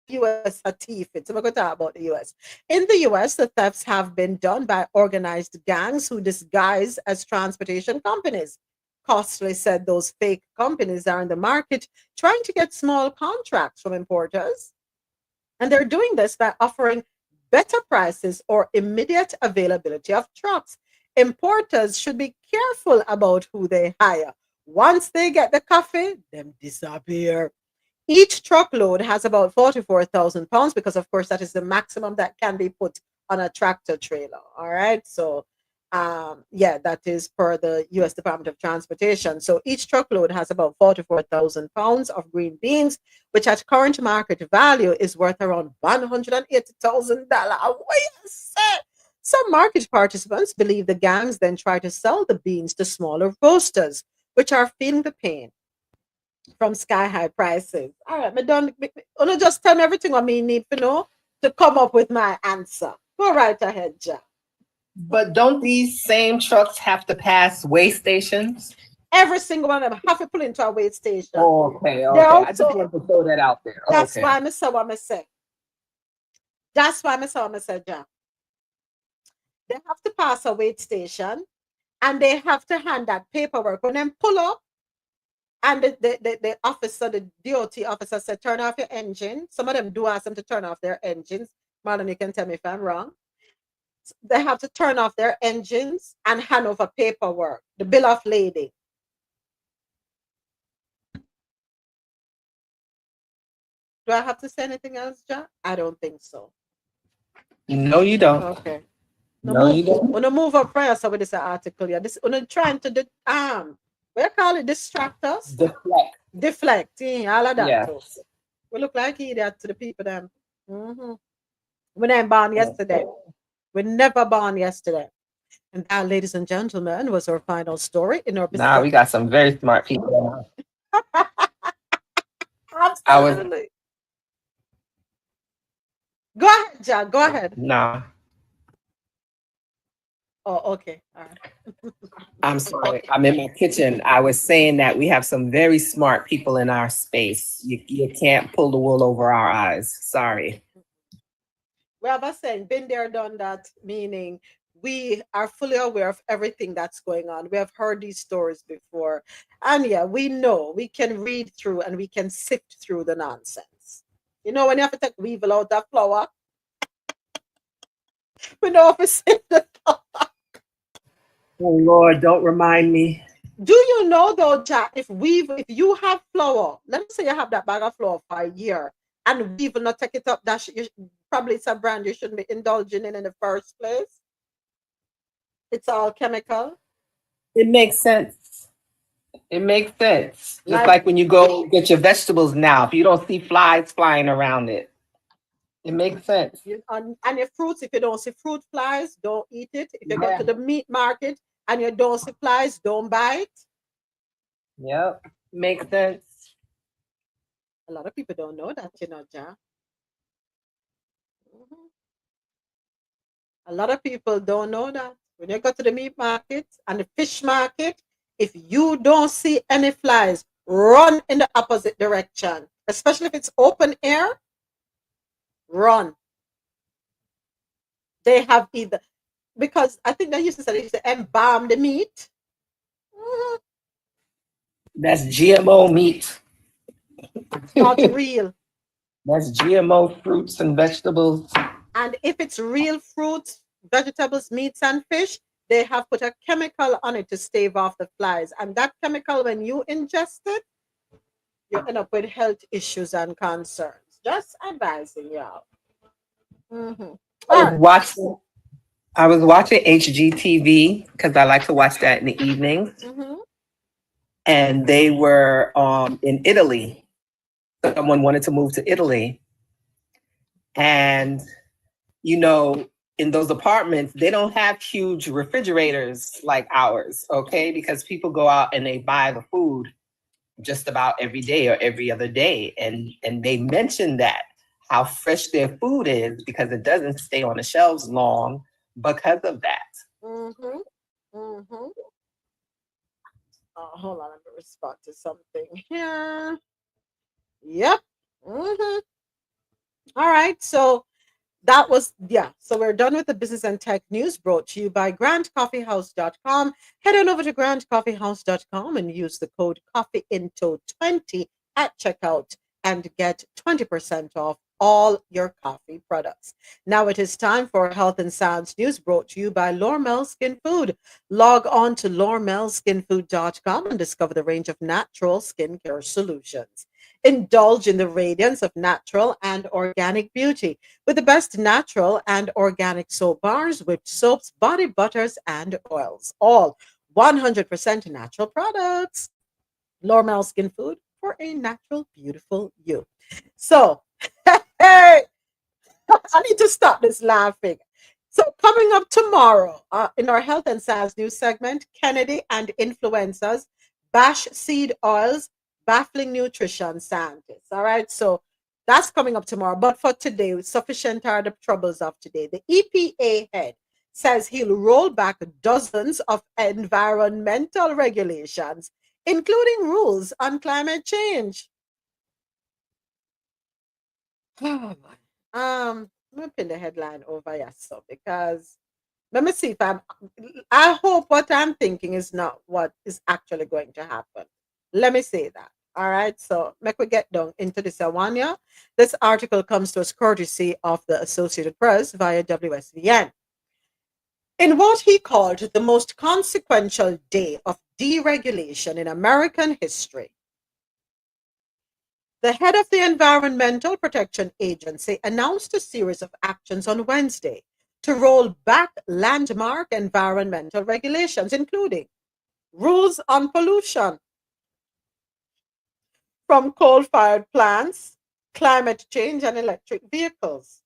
US a thief. So we're going to talk about the US. In the US, the thefts have been done by organized gangs who disguise as transportation companies. Costly said those fake companies are in the market trying to get small contracts from importers. And they're doing this by offering better prices or immediate availability of trucks. Importers should be careful about who they hire. Once they get the coffee, them disappear. Each truckload has about 44,000 pounds because, of course, that is the maximum that can be put on a tractor trailer. All right. So, yeah, that is per the U.S. Department of Transportation. So each truckload has about 44,000 pounds of green beans, which at current market value is worth around $180,000. Some market participants believe the gangs then try to sell the beans to smaller roasters, which are feeling the pain from sky high prices. All right, me done. Just tell me everything what me need to know to come up with my answer. Go right ahead, Jack. But don't these same trucks have to pass weigh stations? Every single one of them have to pull into a weigh station. Oh, okay. I just wanted to throw that out there. That's Okay. why I say what I say. That's why I say what I say, Jack. They have to pass a weigh station and they have to hand that paperwork. When they pull up, and the officer, the DOT officer said, turn off your engine. Some of them do ask them to turn off their engines. Marlon, you can tell me if I'm wrong. They have to turn off their engines and hand over paperwork, the bill of lading. Do I have to say anything else, Jack? I don't think so. No, you don't. Okay. No, you don't. When I move up prayer, so with this article, yeah. This when trying to what you call it, distract us? Deflect. Yeah, all of that. Yeah. Too. We look like idiot to the people then. Mm-hmm. We ain't born yesterday. We never born yesterday. And that, ladies and gentlemen, was our final story in our Nah, we got some very smart people. Absolutely. Go ahead, Jack. Go ahead. Nah. Oh, okay. All right. I'm sorry. I'm in my kitchen. I was saying that we have some very smart people in our space. You can't pull the wool over our eyes. Sorry. We have a saying, been there, done that, meaning we are fully aware of everything that's going on. We have heard these stories before. And yeah, we know we can read through and we can sift through the nonsense. You know when you have to take weevil out that flour? We know if it's in the flour. Oh Lord, don't remind me. Do you know though, Jack, if you have flour, let me say you have that bag of flour for a year and weevil not take it up, probably it's a brand you shouldn't be indulging in the first place. It's all chemical. It makes sense. It makes sense. Just Like- like when you go get your vegetables now, if you don't see flies flying around it, it makes sense. And your fruits, if you don't see fruit flies, don't eat it. If you go to the meat market and you don't see flies, don't buy it. Yep, makes sense. A lot of people don't know that, you know, Ja. A lot of people don't know that. When you go to the meat market and the fish market, if you don't see any flies, run in the opposite direction. Especially if it's open air, run. They have either, because I think they used to say they used to embalm the meat. That's GMO meat. Not real. That's GMO fruits and vegetables. And if it's real fruits, vegetables, meats, and fish, they have put a chemical on it to stave off the flies. And that chemical, when you ingest it, you end up with health issues and concerns. Just advising y'all. I was watching HGTV because I like to watch that in the evenings. And they were in Italy. Someone wanted to move to Italy. And, you know, in those apartments, they don't have huge refrigerators like ours, okay? Because people go out and they buy the food just about every day or every other day. And they mentioned that, how fresh their food is because it doesn't stay on the shelves long because of that. Oh, hold on, let me respond to something here. Yep. All right, so that was, so we're done with the business and tech news brought to you by grandcoffeehouse.com. Head on over to grandcoffeehouse.com and use the code COFFEEINTO20 at checkout and get 20% off all your coffee products. Now it is time for health and science news brought to you by Lormel Skin Food. Log on to lormelskinfood.com and discover the range of natural skincare solutions. Indulge in the radiance of natural and organic beauty with the best natural and organic soap bars, whipped soaps, body butters, and oils. All 100% natural products. Lormel Skin Food for a natural, beautiful you. So, hey, I need to stop this laughing. So, coming up tomorrow in our health and science news segment, Kennedy and influencers bash seed oils, baffling nutrition scientists. All right, so that's coming up tomorrow. But for today, sufficient are the troubles of today. The EPA head says he'll roll back dozens of environmental regulations, including rules on climate change. Oh, let me pin the headline over here, so because let me see if I hope what I'm thinking is not what is actually going to happen. Let me say that. All right, so make we get down into this one. This article comes to us courtesy of the Associated Press via WSVN. In what he called the most consequential day of deregulation in American history, the head of the Environmental Protection Agency announced a series of actions on Wednesday to roll back landmark environmental regulations, including rules on pollution from coal-fired plants, climate change, and electric vehicles.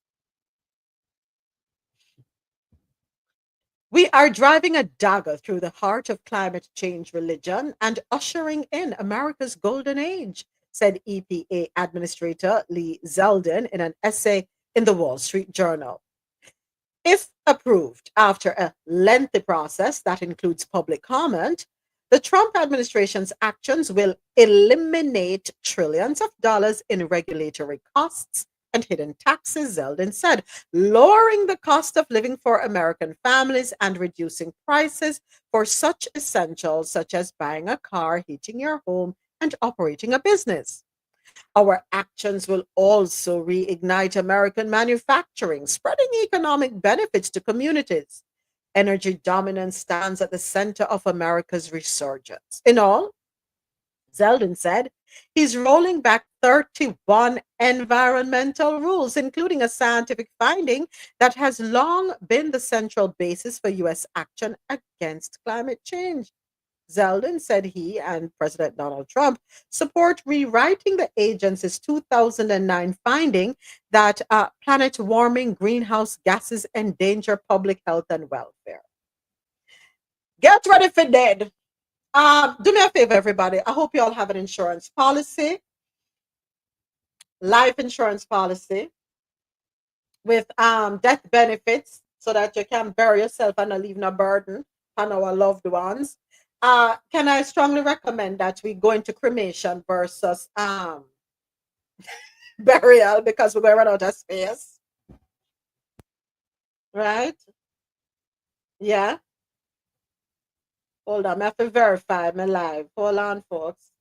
We are driving a dagger through the heart of climate change religion and ushering in America's golden age, said EPA Administrator Lee Zeldin in an essay in the Wall Street Journal. If approved after a lengthy process that includes public comment, the Trump administration's actions will eliminate trillions of dollars in regulatory costs and hidden taxes, Zeldin said, lowering the cost of living for American families and reducing prices for such essentials such as buying a car, heating your home, and operating a business. Our actions will also reignite American manufacturing, spreading economic benefits to communities. Energy dominance stands at the center of America's resurgence. In all, Zeldin said, he's rolling back 31 environmental rules, including a scientific finding that has long been the central basis for U.S. action against climate change. Zeldin said he and President Donald Trump support rewriting the agency's 2009 finding that planet warming greenhouse gases endanger public health and welfare. Get ready for dead. Do me a favor, everybody. I hope you all have an insurance policy, life insurance policy with death benefits so that you can bury yourself and not leave no burden on our loved ones. Can I strongly recommend that we go into cremation versus burial because we're going to run out of space? Right? Yeah. Hold on, I have to verify my live. Hold on, folks.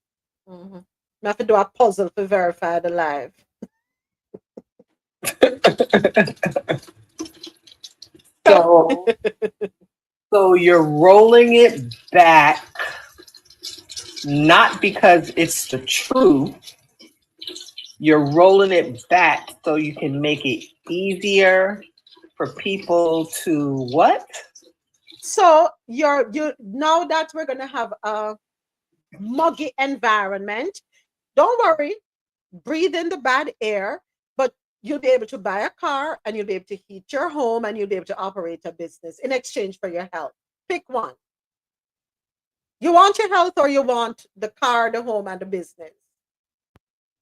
I have to do a puzzle to verify the live. So you're rolling it back, not because it's the truth. You're rolling it back so you can make it easier for people to what? So you now that we're gonna have a muggy environment, don't worry, breathe in the bad air, but you'll be able to buy a car and you'll be able to heat your home and you'll be able to operate a business in exchange for your health. Pick one. You want your health or you want the car, the home, and the business?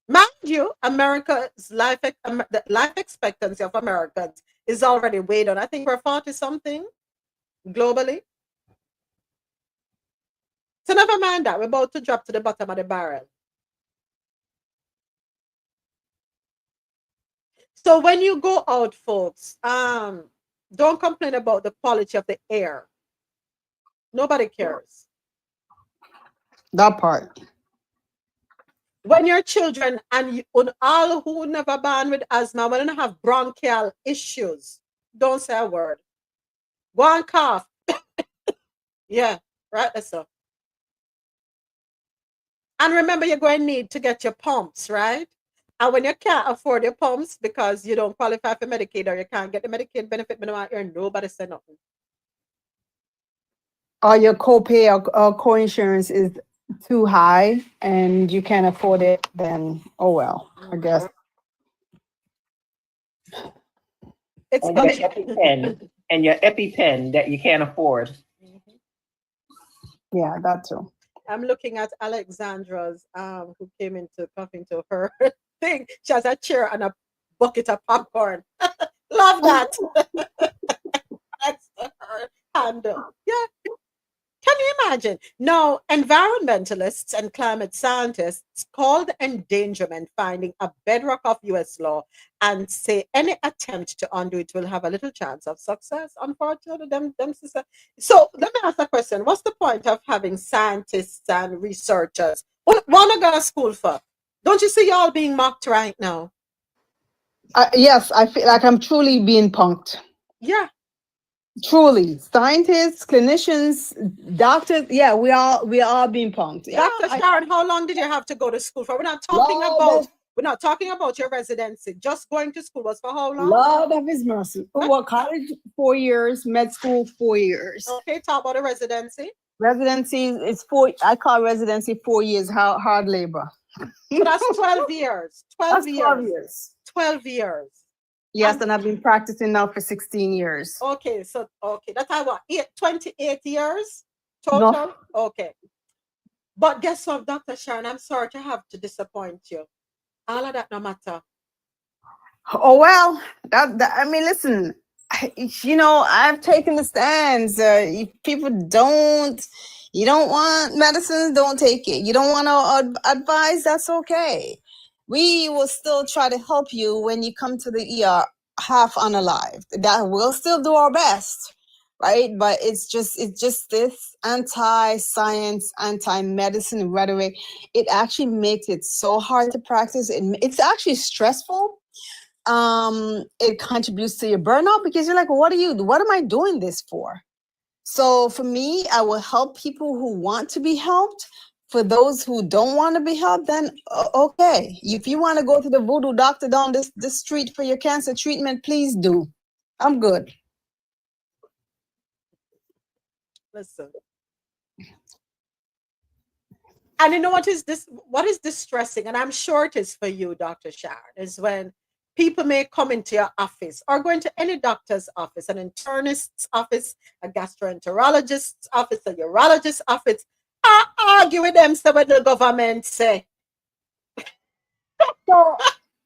Mind you, America's the life expectancy of Americans is already way down. I think we're 40 something globally. So never mind that. We're about to drop to the bottom of the barrel. So when you go out, folks, don't complain about the quality of the air. Nobody cares. That part. When your children and all who never born with asthma, when they have bronchial issues, don't say a word. Go and cough. Yeah, right. That's so. And remember, you're going to need to get your pumps, right? And when you can't afford your pumps because you don't qualify for Medicaid or you can't get the Medicaid benefit, nobody say nothing. Or your copay or co-insurance is too high and you can't afford it, then oh well, I guess. It's and your EpiPen that you can't afford. Yeah, that too. I'm looking at Alexandra's who came into talking to her thing. She has a chair and a bucket of popcorn. Love that. That's her handle. Yeah. Can you imagine? Now, environmentalists and climate scientists call the endangerment finding a bedrock of US law and say any attempt to undo it will have a little chance of success. Unfortunately, so let me ask a question. What's the point of having scientists and researchers? What to go to school for? Don't you see y'all being mocked right now? Yes, I feel like I'm truly being punked. Yeah. Truly, scientists, clinicians, doctors, yeah, we are being punked. Yeah, Dr. Sharon, how long did you have to go to school for? We're not talking about your residency. Just going to school was for how long? Lord of His mercy. Well, college 4 years, med school 4 years. Okay, talk about the residency. Residency is 4. I call residency 4 years hard labor. So that's 12 years. 12 years. 12 years. Yes, and I've been practicing now for 16 years. Okay, so that's how what 28 years total. No. Okay, but guess what, Dr. Sharon? I'm sorry to have to disappoint you. All of that no matter. Oh well, I mean, listen. I've taken the stands. If people you don't want medicine, don't take it. You don't want to advise, that's okay. We will still try to help you when you come to the ER half unalive. That we'll still do our best. right? But it's just this anti-science, anti-medicine rhetoric. It actually makes it so hard to practice. It's actually stressful. It contributes to your burnout because you're like, what am I doing this for? So for me, I will help people who want to be helped. For those who don't want to be helped, then okay. If you want to go to the voodoo doctor down this street for your cancer treatment, please do. I'm good. Listen. And you know what is distressing, and I'm sure it is for you, Dr. Sharon, is when people may come into your office or go into any doctor's office, an internist's office, a gastroenterologist's office, a urologist's office, argue with them so what the government say. So,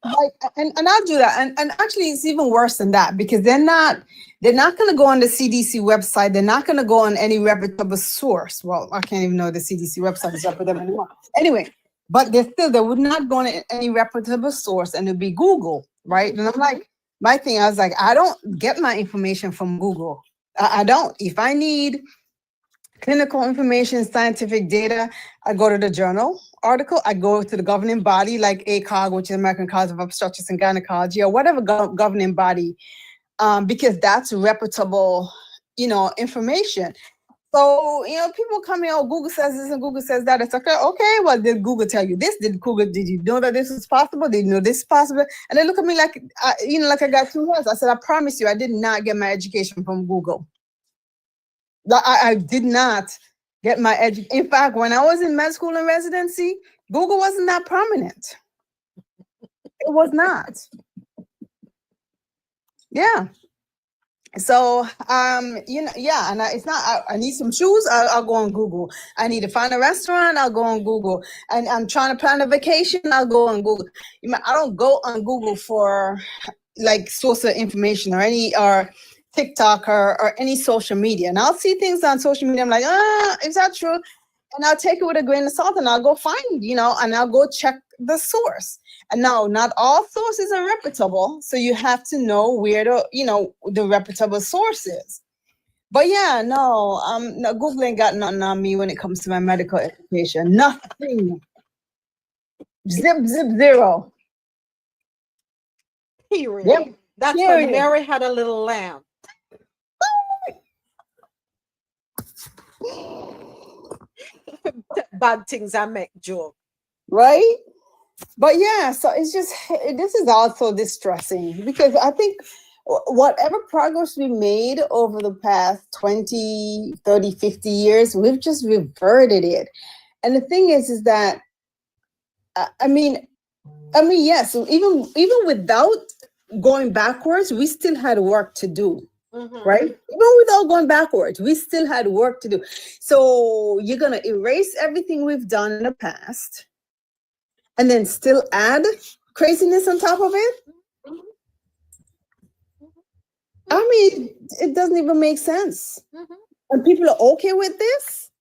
like, and I'll do that. And actually, it's even worse than that because they're not going to go on the CDC website. They're not going to go on any reputable source. Well, I can't even know the CDC website is reputable anymore. Anyway, but they would not go on any reputable source, and it'd be Google, right? And I'm like, I was like, I don't get my information from Google. I don't. If I need clinical information, scientific data, I go to the journal article. I go to the governing body like ACOG, which is American College of Obstetrics and Gynecology, or whatever governing body, because that's reputable, information. So, people come in, Google says this and Google says that. It's like, okay, well, did Google tell you this? Did you know that this was possible? Did you know this is possible? And they look at me like, like I got two heads. I said, I promise you, I did not get my education from Google. I did not get my education. In fact, when I was in med school and residency, Google wasn't that prominent. It was not. Yeah. So, and it's not, I need some shoes, I'll go on Google. I need to find a restaurant, I'll go on Google. And I'm trying to plan a vacation, I'll go on Google. I don't go on Google for like source of information or TikTok or any social media. And I'll see things on social media. I'm like, is that true? And I'll take it with a grain of salt and I'll go find, and I'll go check the source. And now, not all sources are reputable. So you have to know where the reputable source is. But yeah, no, Google ain't got nothing on me when it comes to my medical education. Nothing. Zip, zero. Period. Yep. That's Period. when Mary had a little lamb. Bad things I make joke. Right? But yeah, so it's just, this is also distressing because I think whatever progress we made over the past 20, 30, 50 years, we've just reverted it. And the thing is that, yes, so even without going backwards, we still had work to do. Right? Even without going backwards, we still had work to do. So you're going to erase everything we've done in the past and then still add craziness on top of it? It doesn't even make sense. And people are okay with this?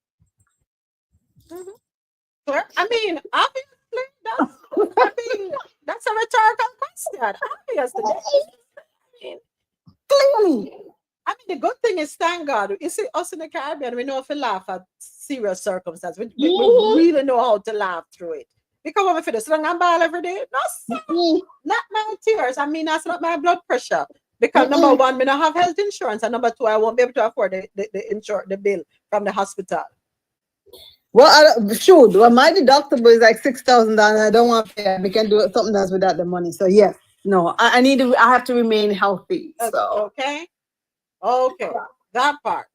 Obviously, that's a rhetorical question. Obviously. Clearly. The good thing is, thank God, you see, us in the Caribbean, we know if we laugh at serious circumstances. We really know how to laugh through it. Because when we feel this long and ball every day, not my tears. That's not my blood pressure. Because number one, we don't have health insurance, and number two, I won't be able to afford the bill from the hospital. Well, my deductible is like $6,000. I don't want to pay. We can do something else without the money. So yes, no, I have to remain healthy. So okay, that part.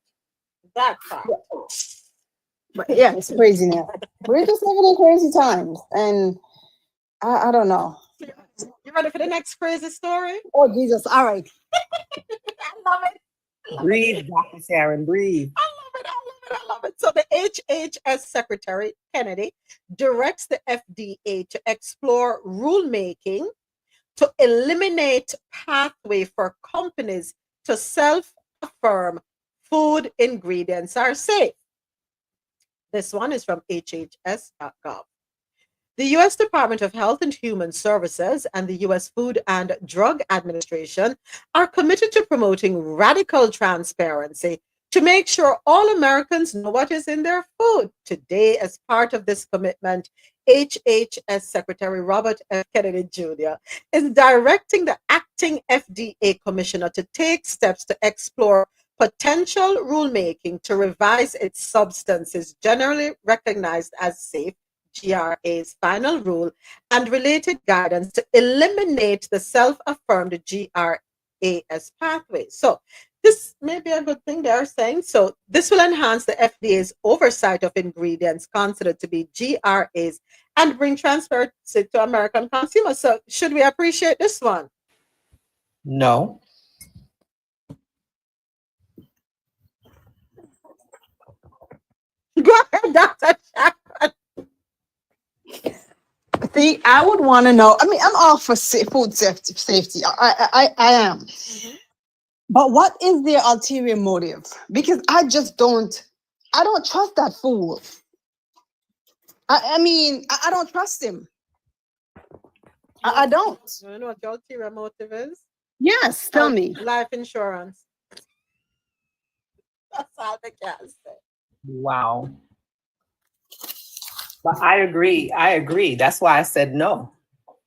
But yeah, it's crazy now. We're just living in crazy times, and I don't know. You ready for the next crazy story? Oh Jesus! All right. I love it. Breathe, Dr. Sharon, breathe. I love it. So the HHS Secretary Kennedy directs the FDA to explore rulemaking to eliminate pathway for companies to self-affirm food ingredients are safe. This one is from hhs.gov. The U.S. Department of Health and Human Services and the U.S. Food and Drug Administration are committed to promoting radical transparency to make sure all Americans know what is in their food. Today, as part of this commitment, HHS Secretary Robert F. Kennedy Jr. is directing the acting FDA commissioner to take steps to explore potential rulemaking to revise its substances generally recognized as safe, GRA's final rule, and related guidance to eliminate the self-affirmed GRAS pathway. So this may be a good thing they're saying. So this will enhance the FDA's oversight of ingredients considered to be GRAs and bring transparency to American consumers. So should we appreciate this one? No. Go ahead, Dr. Sharon. See, I would want to know. I mean, I'm all for food safety. I am. But what is their ulterior motive? Because I don't trust that fool. I mean, I don't trust him. I don't. You know what your ulterior motive is? Yes, tell me. Life insurance. That's all I can say. Wow. But I agree. That's why I said no.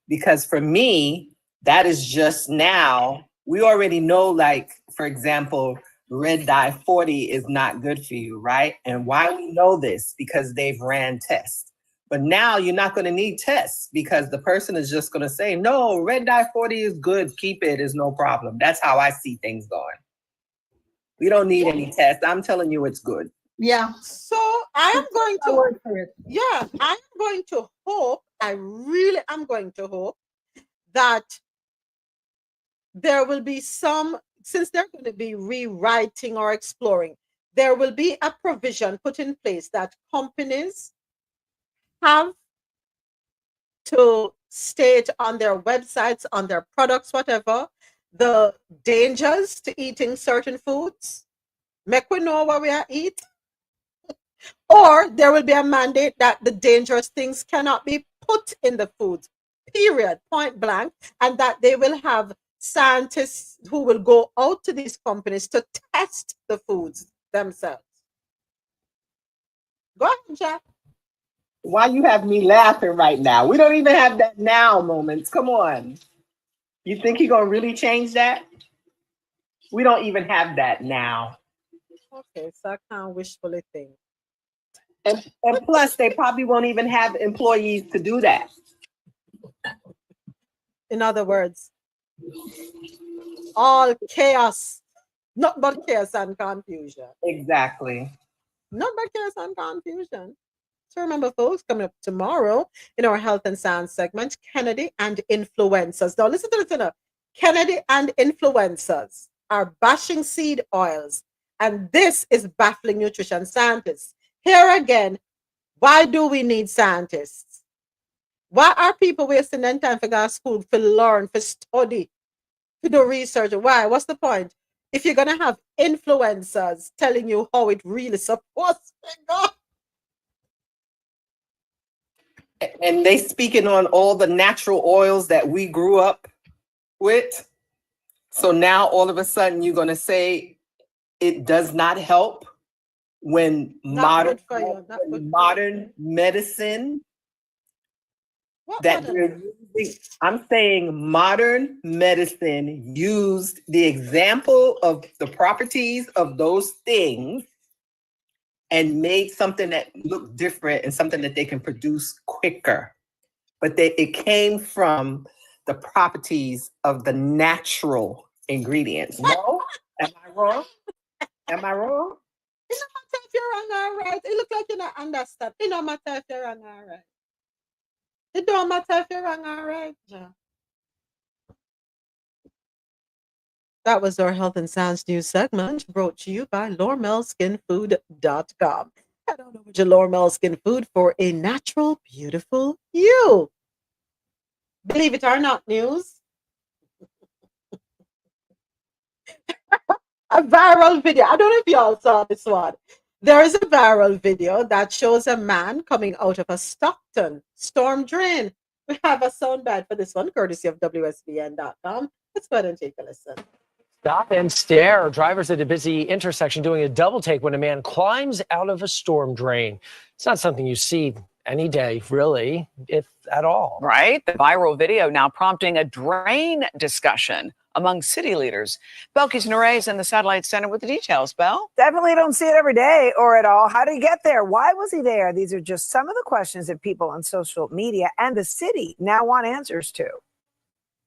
Because for me, that is just now, we already know, like, for example, red dye 40 is not good for you, right? And why we know this? Because they've ran tests. But now you're not going to need tests because the person is just going to say, no, red dye 40 is good. Keep it, is no problem. That's how I see things going. We don't need any tests. I'm telling you it's good. Yeah. So I am going to work for it. Yeah, I'm going to hope, I really am going to hope that there will be some, since they're going to be rewriting or exploring, there will be a provision put in place that companies have to state on their websites, on their products, whatever, the dangers to eating certain foods. Make we know what we are eat. Or there will be a mandate that the dangerous things cannot be put in the foods, period, point blank, and that they will have scientists who will go out to these companies to test the foods themselves. Go ahead, Jack. Why you have me laughing right now? We don't even have that now moments. Come on. You think he's going to really change that? We don't even have that now. Okay, so I can't wishfully think. And plus, they probably won't even have employees to do that. In other words, all chaos, not but chaos and confusion. Exactly. Not but chaos and confusion. So remember, folks, coming up tomorrow in our health and science segment, Kennedy and influencers. Now, listen to this enough. Kennedy and influencers are bashing seed oils, and this is baffling nutrition scientists. Here again, why do we need scientists? Why are people wasting their time for go to school, for learn, for study, to do research? Why? What's the point? If you're going to have influencers telling you how it really supposed to go. And they speaking on all the natural oils that we grew up with. So now all of a sudden you're going to say it does not help when modern medicine that they're using. I'm saying modern medicine used the example of the properties of those things and made something that looked different and something that they can produce quicker. But it came from the properties of the natural ingredients. No? Am I wrong? Am I wrong? It don't matter if you're wrong or right. It look like you don't understand. It don't matter if you're wrong or right. It don't matter if you're wrong or right. Yeah. That was our health and science news segment brought to you by LormelSkinFood.com. Head on over to Lormel Skin Food for a natural, beautiful you. Believe it or not, news. A viral video. I don't know if y'all saw this one. There is a viral video that shows a man coming out of a Stockton storm drain. We have a soundbite for this one, courtesy of WSBN.com. Let's go ahead and take a listen. Stop and stare. Drivers at a busy intersection doing a double take when a man climbs out of a storm drain. It's not something you see any day, really, if at all. Right? The viral video now prompting a drain discussion among city leaders. Belkis Nure is in the Satellite Center with the details. Belle? Definitely don't see it every day or at all. How did he get there? Why was he there? These are just some of the questions that people on social media and the city now want answers to.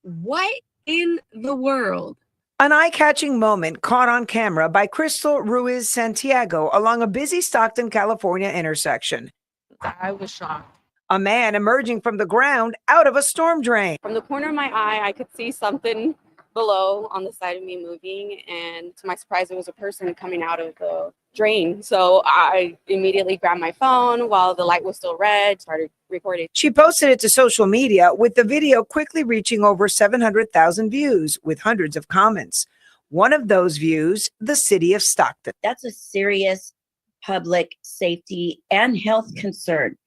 What in the world? An eye-catching moment caught on camera by Crystal Ruiz Santiago along a busy Stockton, California intersection. I was shocked. A man emerging from the ground out of a storm drain. From the corner of my eye, I could see something below on the side of me moving, and to my surprise, it was a person coming out of the drain. So I immediately grabbed my phone while the light was still red, started recording. She posted it to social media, with the video quickly reaching over 700,000 views with hundreds of comments. One of those views, the city of Stockton. That's a serious public safety and health concern.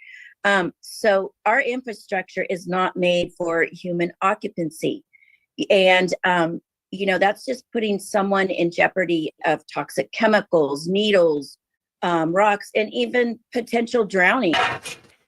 So our infrastructure is not made for human occupancy. And, that's just putting someone in jeopardy of toxic chemicals, needles, rocks, and even potential drowning.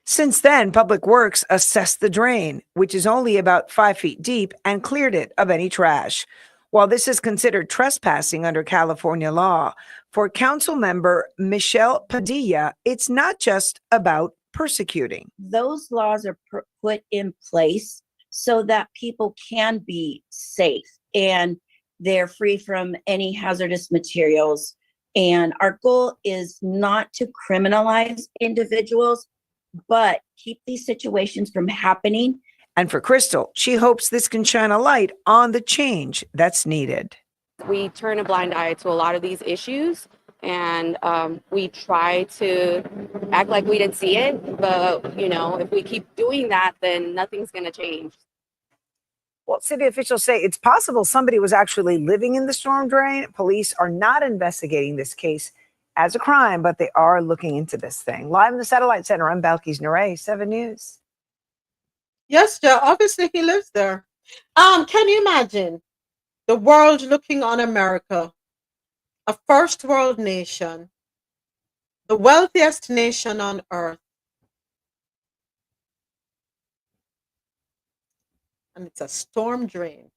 Since then, Public Works assessed the drain, which is only about 5 feet deep, and cleared it of any trash. While this is considered trespassing under California law, for Council member Michelle Padilla, it's not just about persecuting. Those laws are put in place so that people can be safe and they're free from any hazardous materials. And our goal is not to criminalize individuals, but keep these situations from happening. And for Crystal, she hopes this can shine a light on the change that's needed. We turn a blind eye to a lot of these issues, and we try to act like we didn't see it. But, if we keep doing that, then nothing's going to change. Well, city officials say it's possible somebody was actually living in the storm drain. Police are not investigating this case as a crime, but they are looking into this thing. Live in the Satellite Center, I'm Belkis Nure, 7 News. Yes, Joe, obviously he lives there. Can you imagine the world looking on America, a first world nation, the wealthiest nation on earth, and it's a storm drain?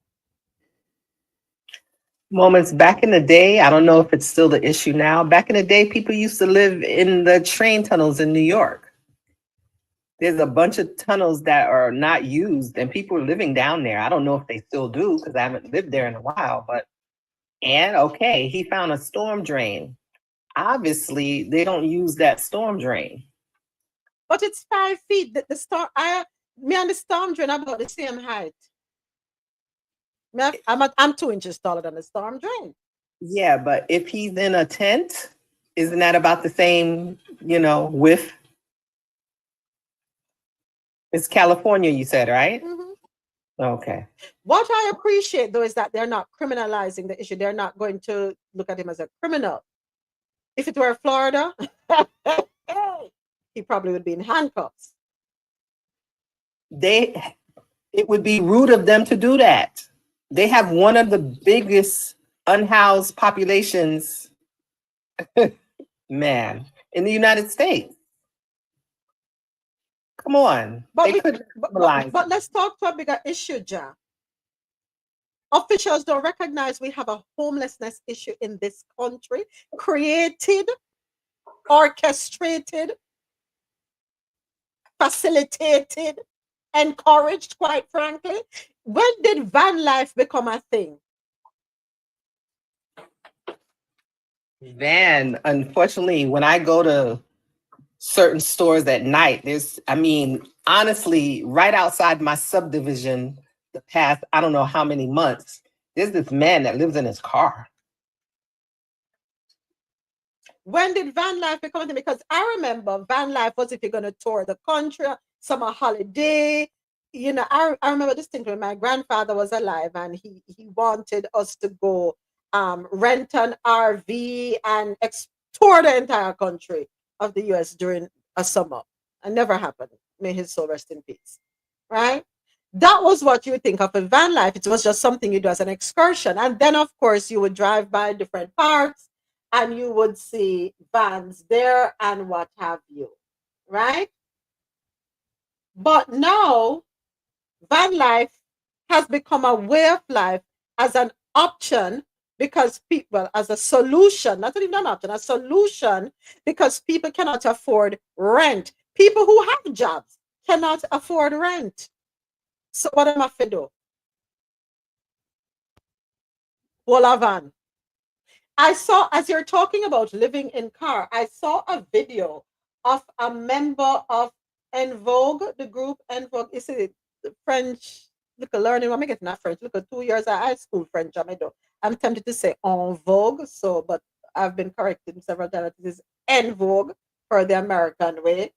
Moments back in the day, I don't know if it's still the issue now. Back in the day, people used to live in the train tunnels in New York. There's a bunch of tunnels that are not used and people are living down there. I don't know if they still do because I haven't lived there in a while, okay, he found a storm drain. Obviously, they don't use that storm drain. But it's 5 feet. The storm, me and the storm drain are about the same height. I'm 2 inches taller than the storm drain. Yeah, but if he's in a tent, isn't that about the same, width? It's California, you said, right? Mm-hmm. Okay. What I appreciate, though, is that they're not criminalizing the issue. They're not going to look at him as a criminal. If it were Florida, he probably would be in handcuffs. It would be rude of them to do that. They have one of the biggest unhoused populations, in the United States. Come on. But let's talk to a bigger issue, Ja. Officials don't recognize we have a homelessness issue in this country, created, orchestrated, facilitated, encouraged, quite frankly. When did van life become a thing? Van, unfortunately, when I go to certain stores at night, honestly, right outside my subdivision, the past, I don't know how many months, there's this man that lives in his car. When did van life become a thing? Because I remember van life was if you're going to tour the country, summer holiday. I remember distinctly when my grandfather was alive and he wanted us to go rent an RV and tour the entire country of the US during a summer. It never happened. May his soul rest in peace. Right? That was what you would think of a van life. It was just something you do as an excursion. And then, of course, you would drive by different parts and you would see vans there and what have you. Right? But now, van life has become a way of life as an option because people, as a solution, not even an option, a solution because people cannot afford rent. People who have jobs cannot afford rent. So what am I to do? Well, a van. I saw, as you're talking about living in car, I saw a video of a member of En Vogue, the group En Vogue. Is it the French? Look at learning. I'm getting not French. Look at 2 years of high school French. I'm tempted to say En Vogue, so but I've been corrected several times. It is En Vogue for the American way.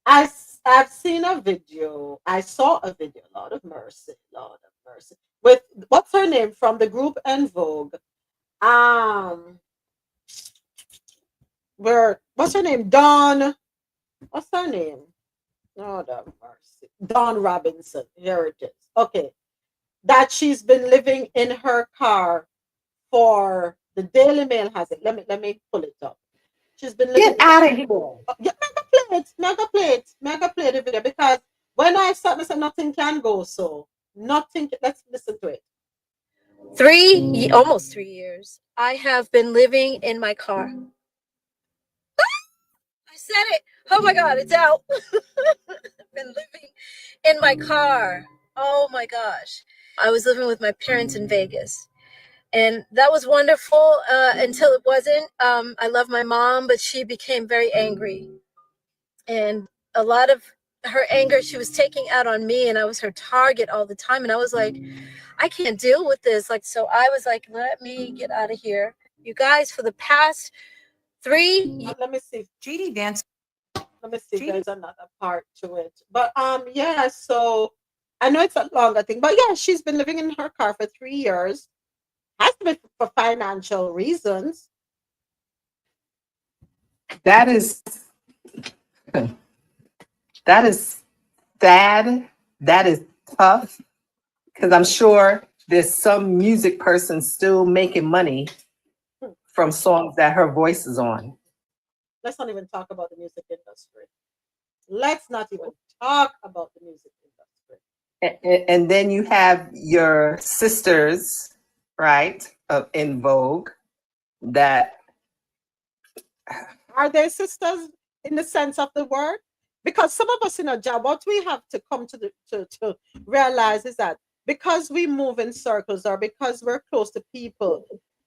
I've seen a video. I saw a video. Lord of mercy, Lord of mercy. With what's her name from the group En Vogue? What's her name? Dawn. What's her name? Lord of mercy. Dawn Robinson. Here it is. Okay. That she's been living in her car for the Daily Mail has it. Let me pull it up. She's been living. Get out of here. Yeah, mega play the video because when I start to say nothing can go so nothing. Let's listen to it. Almost 3 years. I have been living in my car. I said it. Oh my God, it's out. I've been living in my car. Oh my gosh. I was living with my parents in Vegas. And that was wonderful until it wasn't. I love my mom, but she became very angry. And a lot of her anger, she was taking out on me, and I was her target all the time. And I was like, I can't deal with this. Like, so I was like, let me get out of here. You guys, for the past 3 let me see. GD dance. Let me see. There's another part to it. But yeah, so I know it's a longer thing, but yeah, she's been living in her car for 3 years. Has to be for financial reasons. That is sad. That is tough. Because I'm sure there's some music person still making money from songs that her voice is on. Let's not even talk about the music industry. Let's not even talk about the music industry. And then you have your sisters, right, En Vogue, that are they sisters in the sense of the word? Because some of us in a job, what we have to come to realize is that because we move in circles or because we're close to people,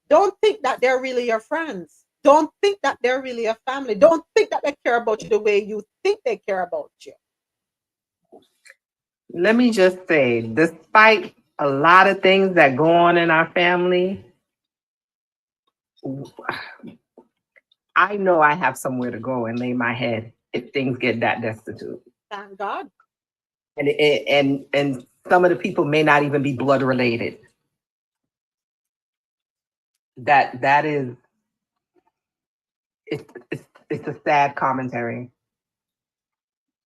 don't think that they're really your friends. Don't think that they're really a family. Don't think that they care about you the way you think they care about you. Let me just say, despite a lot of things that go on in our family, I know I have somewhere to go and lay my head if things get that destitute. Thank God. And some of the people may not even be blood related. That is, it's a sad commentary.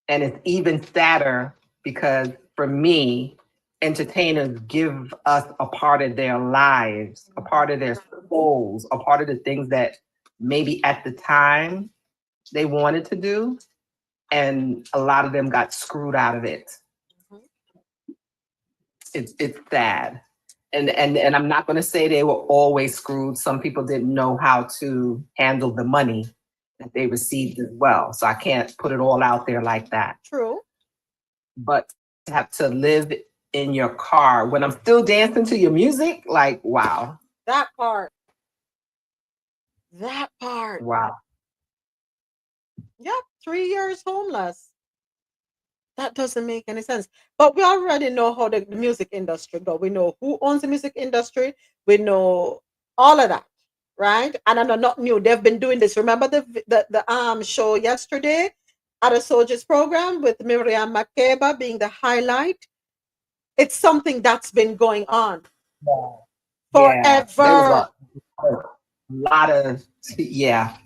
And it's even sadder because for me, entertainers give us a part of their lives, a part of their souls, a part of the things that maybe at the time they wanted to do, and a lot of them got screwed out of it. It's sad. And I'm not going to say they were always screwed. Some people didn't know how to handle the money that they received as well. So I can't put it all out there like that. True. But to have to live in your car when I'm still dancing to your music, like, wow. That part. That part. Wow. Yep, 3 years homeless. That doesn't make any sense. But we already know how the music industry goes. We know who owns the music industry. We know all of that, right? And I know not new. They've been doing this. Remember the show yesterday at a Soldiers program with Miriam Makeba being the highlight? It's something that's been going on forever. lot of, yeah.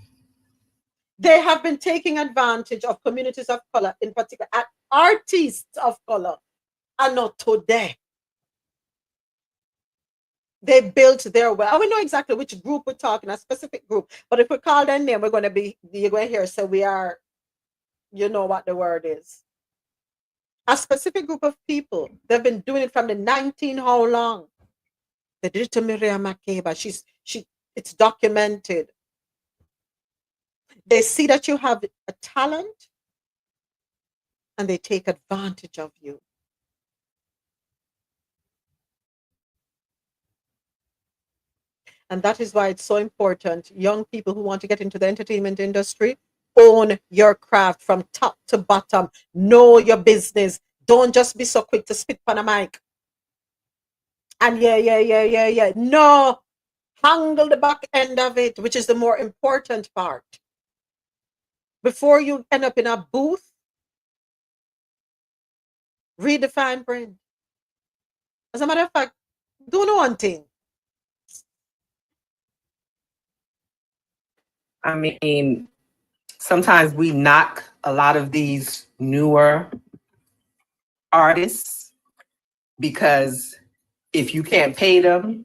They have been taking advantage of communities of color, in particular, and artists of color, and not today. They built their wealth. I don't know exactly which group we're talking, a specific group, but if we call their name, you're going to hear, so we are, you know what the word is. A specific group of people. They've been doing it from the 19, how long? They did it to Miriam Makeba. It's documented. They see that you have a talent and they take advantage of you. And that is why it's so important. Young people who want to get into the entertainment industry, own your craft from top to bottom. Know your business. Don't just be so quick to spit on a mic. And yeah. No, handle the back end of it, which is the more important part. Before you end up in a booth, read the fine print. As a matter of fact, do one thing. I mean, sometimes we knock a lot of these newer artists because if you can't pay them,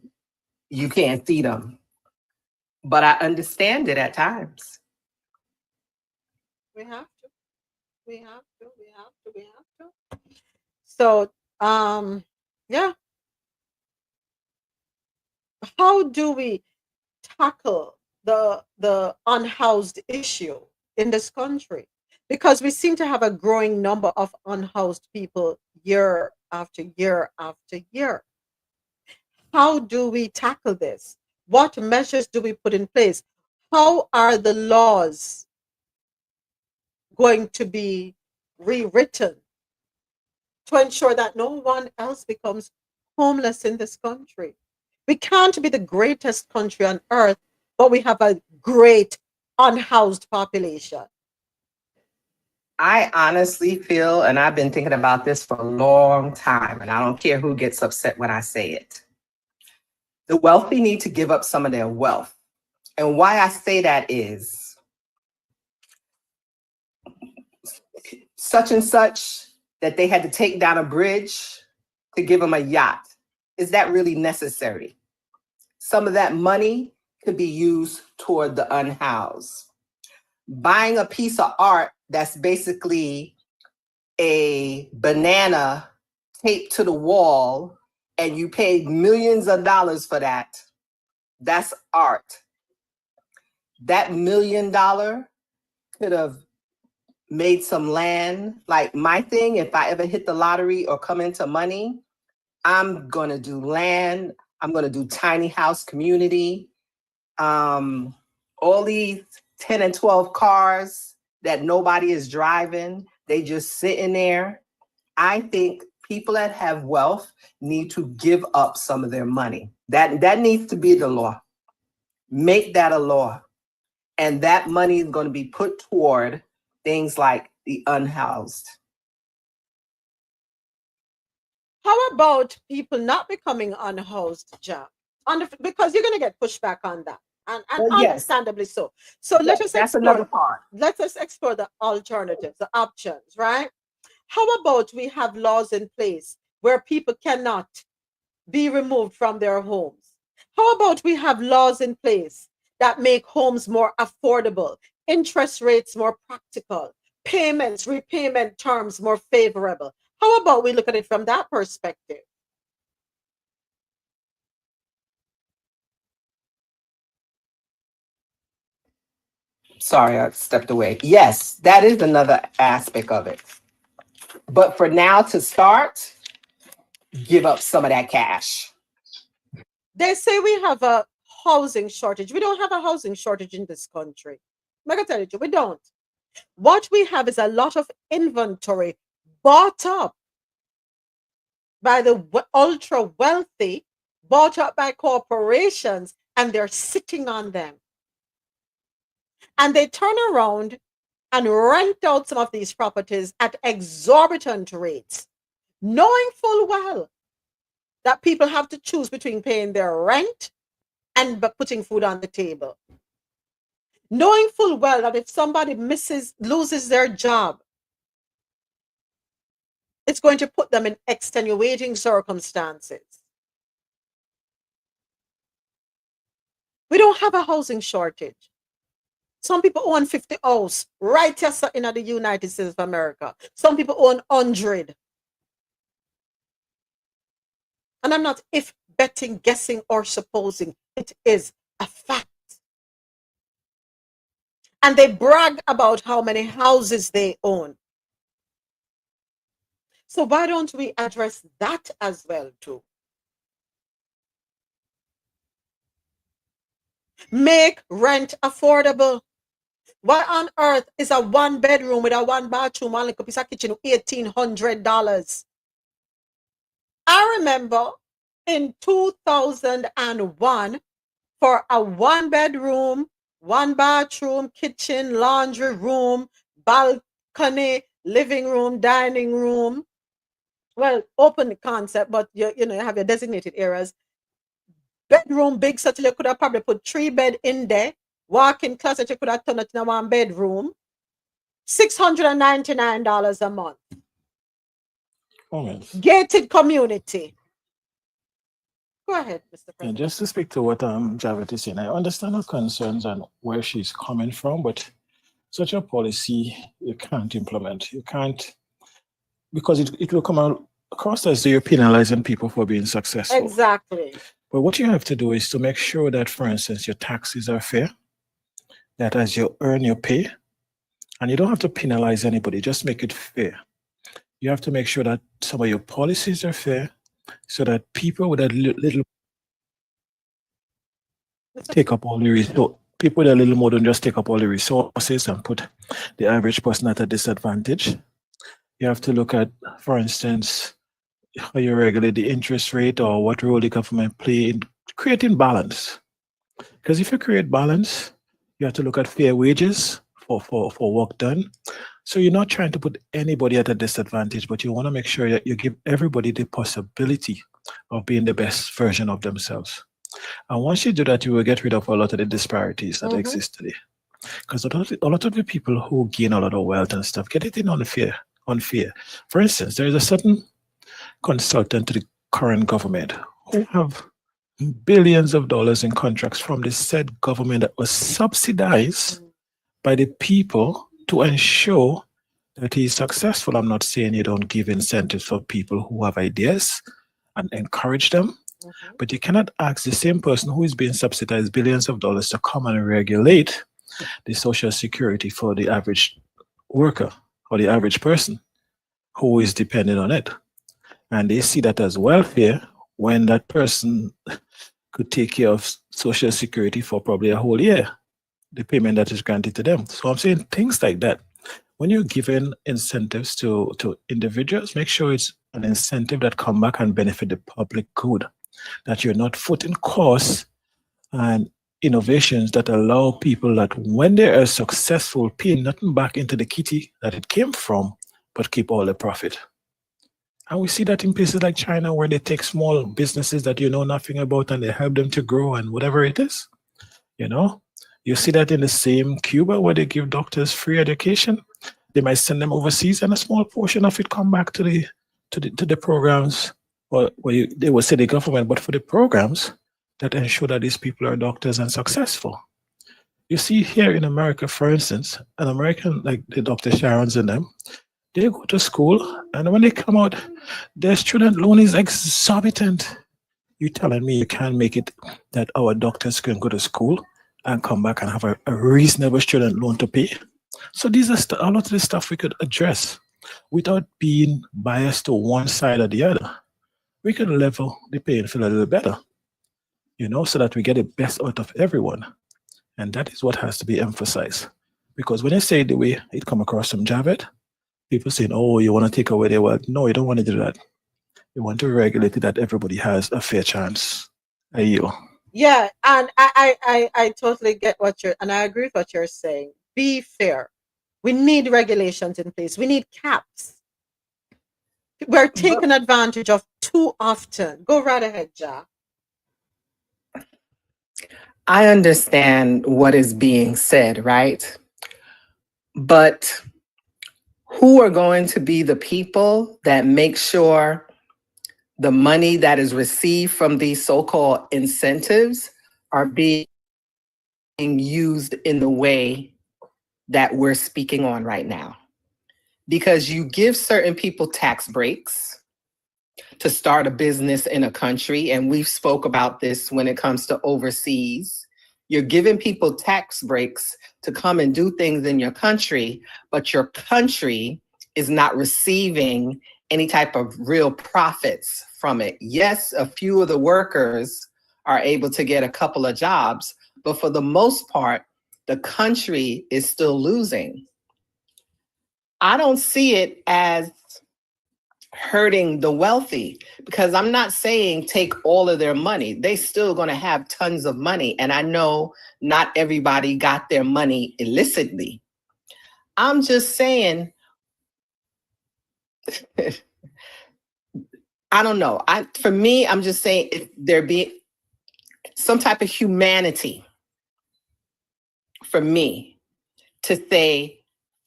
you can't see them. But I understand it at times. We have to. So, yeah. How do we tackle the unhoused issue in this country? Because we seem to have a growing number of unhoused people year after year after year. How do we tackle this? What measures do we put in place? How are the laws going to be rewritten to ensure that no one else becomes homeless in this country? We can't be the greatest country on earth, but we have a great unhoused population. I honestly feel, and I've been thinking about this for a long time, and I don't care who gets upset when I say it. The wealthy need to give up some of their wealth. And why I say that is such and such that they had to take down a bridge to give them a yacht. Is that really necessary? Some of that money could be used toward the unhoused. Buying a piece of art that's basically a banana taped to the wall and you paid millions of dollars for that, that's art. That $1 million could have made some land. Like my thing, if I ever hit the lottery or come into money, I'm gonna do land. I'm gonna do tiny house community. All these 10 and 12 cars that nobody is driving, they just sitting there. I think people that have wealth need to give up some of their money. That needs to be the law. Make that a law. And that money is going to be put toward things like the unhoused. How about people not becoming unhoused, Jack? Because you're going to get pushback on that. And Well, yes. understandably so. So Yes, let us that's explore. another part. Let us explore the alternatives, the options, right? How about we have laws in place where people cannot be removed from their homes? How about we have laws in place that make homes more affordable, interest rates more practical, payments, repayment terms more favorable? How about we look at it from that perspective? Sorry, I stepped away. Yes, that is another aspect of it. But for now to start, give up some of that cash. They say we have a housing shortage. We don't have a housing shortage in this country. I'm going to tell you, we don't. What we have is a lot of inventory bought up by the ultra wealthy, bought up by corporations, and they're sitting on them. And they turn around and rent out some of these properties at exorbitant rates, knowing full well that people have to choose between paying their rent and putting food on the table. Knowing full well that if somebody loses their job, it's going to put them in extenuating circumstances. We don't have a housing shortage. Some people own 50 houses right here in the United States of America. Some people own 100. And I'm not betting, guessing, or supposing. It is a fact. And they brag about how many houses they own. So why don't we address that as well too? Make rent affordable. Why on earth is a 1-bedroom with a 1-bathroom and a piece of kitchen $1,800? I remember in 2001 for a 1-bedroom, 1-bathroom, kitchen, laundry room, balcony, living room, dining room. Well, open concept, but you have your designated areas. Bedroom big, so you could have probably put 3 bed in there. Walk-in closet, you could have turned it in a 1-bedroom. $699 a month. Oh, yes. Gated community. Go ahead, Mr. President. Just to speak to what Javed is saying, I understand her concerns and where she's coming from, but such a policy you can't implement. You can't, because it will come out across as though you're penalizing people for being successful. Exactly. But what you have to do is to make sure that, for instance, your taxes are fair, that as you earn your pay, and you don't have to penalize anybody, just make it fair. You have to make sure that some of your policies are fair so that people with a little take up all the resources, people with a little more don't just take up all the resources and put the average person at a disadvantage. You have to look at, for instance, how you regulate the interest rate or what role the government play in creating balance. Because if you create balance, you have to look at fair wages for work done. So you're not trying to put anybody at a disadvantage, but you want to make sure that you give everybody the possibility of being the best version of themselves. And once you do that, you will get rid of a lot of the disparities that exist today. Because a lot of the people who gain a lot of wealth and stuff get it in unfair. For instance, there is a certain consultant to the current government who have billions of dollars in contracts from the said government that was subsidized by the people to ensure that he's successful. I'm not saying you don't give incentives for people who have ideas and encourage them, but you cannot ask the same person who is being subsidized billions of dollars to come and regulate the social security for the average worker or the average person who is dependent on it. And they see that as welfare when that person could take care of social security for probably a whole year, the payment that is granted to them. So I'm saying things like that. When you're giving incentives to individuals, make sure it's an incentive that come back and benefit the public good, that you're not putting costs and innovations that allow people that when they are successful, pay nothing back into the kitty that it came from, but keep all the profit. And we see that in places like China, where they take small businesses that you know nothing about and they help them to grow and whatever it is. You see that in the same Cuba, where they give doctors free education. They might send them overseas, and a small portion of it come back to the programs, or they will say the government, but for the programs that ensure that these people are doctors and successful. You see here in America, for instance, an American like the Dr. Sharon's and them, they go to school, and when they come out, their student loan is exorbitant. You're telling me you can't make it that our doctors can go to school and come back and have a reasonable student loan to pay? So these are a lot of the stuff we could address without being biased to one side or the other. We could level the playing field a little better, so that we get the best out of everyone. And that is what has to be emphasized. Because when I say the way it come across from Javed, people saying, oh, you want to take away their wealth. No, you don't want to do that. You want to regulate it that everybody has a fair chance. Yeah, and I totally get and I agree with what you're saying. Be fair. We need regulations in place. We need caps. We're taken advantage of too often. Go right ahead, Ja. I understand what is being said, right? But who are going to be the people that make sure the money that is received from these so-called incentives are being used in the way that we're speaking on right now? Because you give certain people tax breaks to start a business in a country, and we've spoke about this when it comes to overseas. You're giving people tax breaks to come and do things in your country, but your country is not receiving any type of real profits from it. Yes, a few of the workers are able to get a couple of jobs, but for the most part, the country is still losing. I don't see it as hurting the wealthy, because I'm not saying take all of their money. They still going to have tons of money. And I know not everybody got their money illicitly. I'm just saying, I don't know. For me, I'm just saying if there be some type of humanity for me to say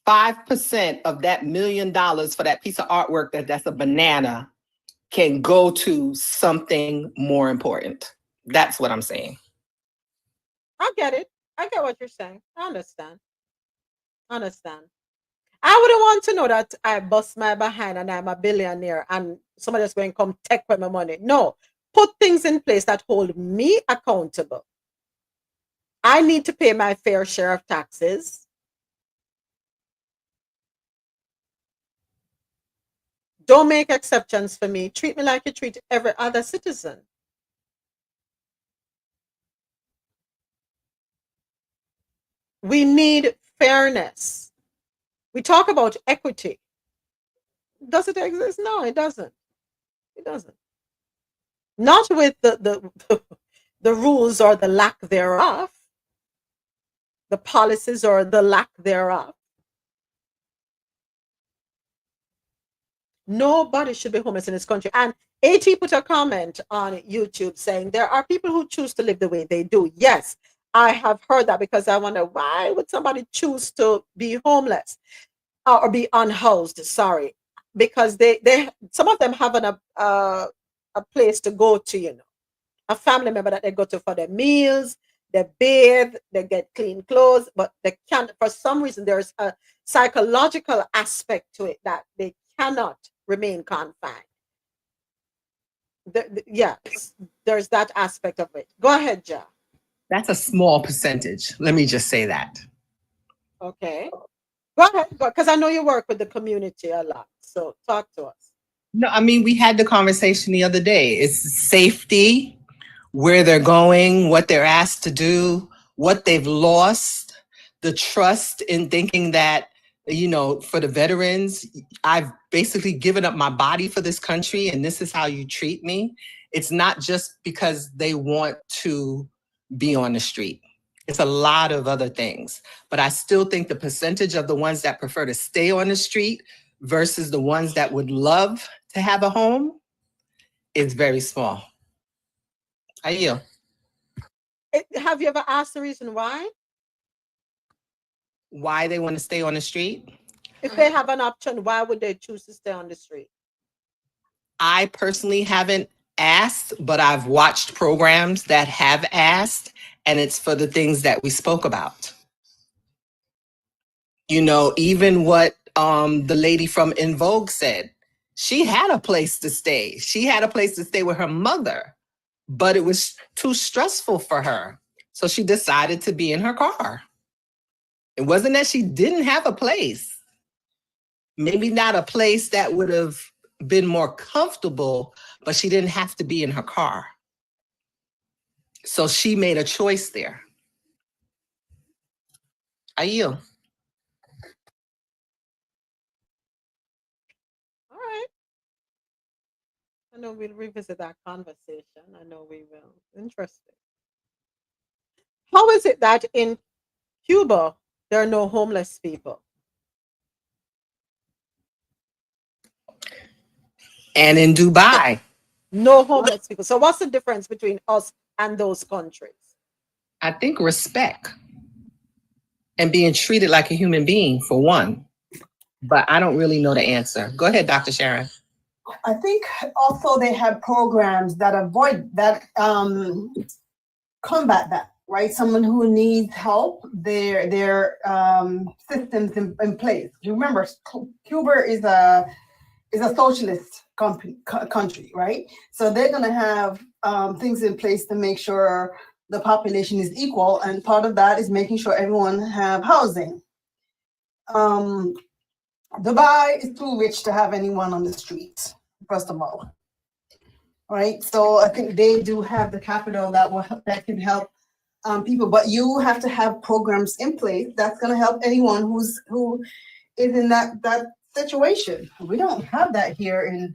5% of that $1 million for that piece of artwork that's a banana can go to something more important. That's what I'm saying. I get it. I get what you're saying. I understand. I understand. I wouldn't want to know that I bust my behind and I'm a billionaire and somebody else going to come take away my money. No, put things in place that hold me accountable. I need to pay my fair share of taxes. Don't make exceptions for me. Treat me like you treat every other citizen. We need fairness. We talk about equity. Does it exist? No, it doesn't. It doesn't. Not with the rules or the lack thereof, the policies or the lack thereof. Nobody should be homeless in this country. And AT put a comment on YouTube saying there are people who choose to live the way they do. Yes, I have heard that, because I wonder, why would somebody choose to be homeless or be unhoused? Sorry, because they some of them have a place to go to, you know, a family member that they go to for their meals, they bathe, they get clean clothes, but they can't, for some reason, there's a psychological aspect to it that they cannot remain confined. Yes, there's that aspect of it. Go ahead, Ja. That's a small percentage. Let me just say that. Okay. Go ahead, because I know you work with the community a lot. So talk to us. No, I mean, we had the conversation the other day. It's safety, where they're going, what they're asked to do, what they've lost, the trust in thinking that, you know, for the veterans, I've basically given up my body for this country and this is how you treat me. It's not just because they want to be on the street. It's a lot of other things. But I still think the percentage of the ones that prefer to stay on the street versus the ones that would love to have a home is very small. I yield. Have you ever asked the reason why? Why they want to stay on the street? If they have an option, why would they choose to stay on the street? I personally haven't asked, but I've watched programs that have asked, and it's for the things that we spoke about. You know, even what the lady from In Vogue said, she had a place to stay. She had a place to stay with her mother, but it was too stressful for her. So she decided to be in her car. It wasn't that she didn't have a place. Maybe not a place that would have been more comfortable, but she didn't have to be in her car. So she made a choice there. I yield. All right. I know we'll revisit that conversation. I know we will. Interesting. How is it that in Cuba, there are no homeless people? And in Dubai. No homeless people. So what's the difference between us and those countries? I think respect and being treated like a human being, for one. But I don't really know the answer. Go ahead, Dr. Sharon. I think also they have programs that avoid that, combat that, right? Someone who needs help, their systems in place. Remember, Cuba is a socialist country, right? So they're going to have things in place to make sure the population is equal, and part of that is making sure everyone have housing. Dubai is too rich to have anyone on the streets, first of all, right? So I think they do have the capital that can help people, but you have to have programs in place that's going to help anyone who is in that situation. We don't have that here in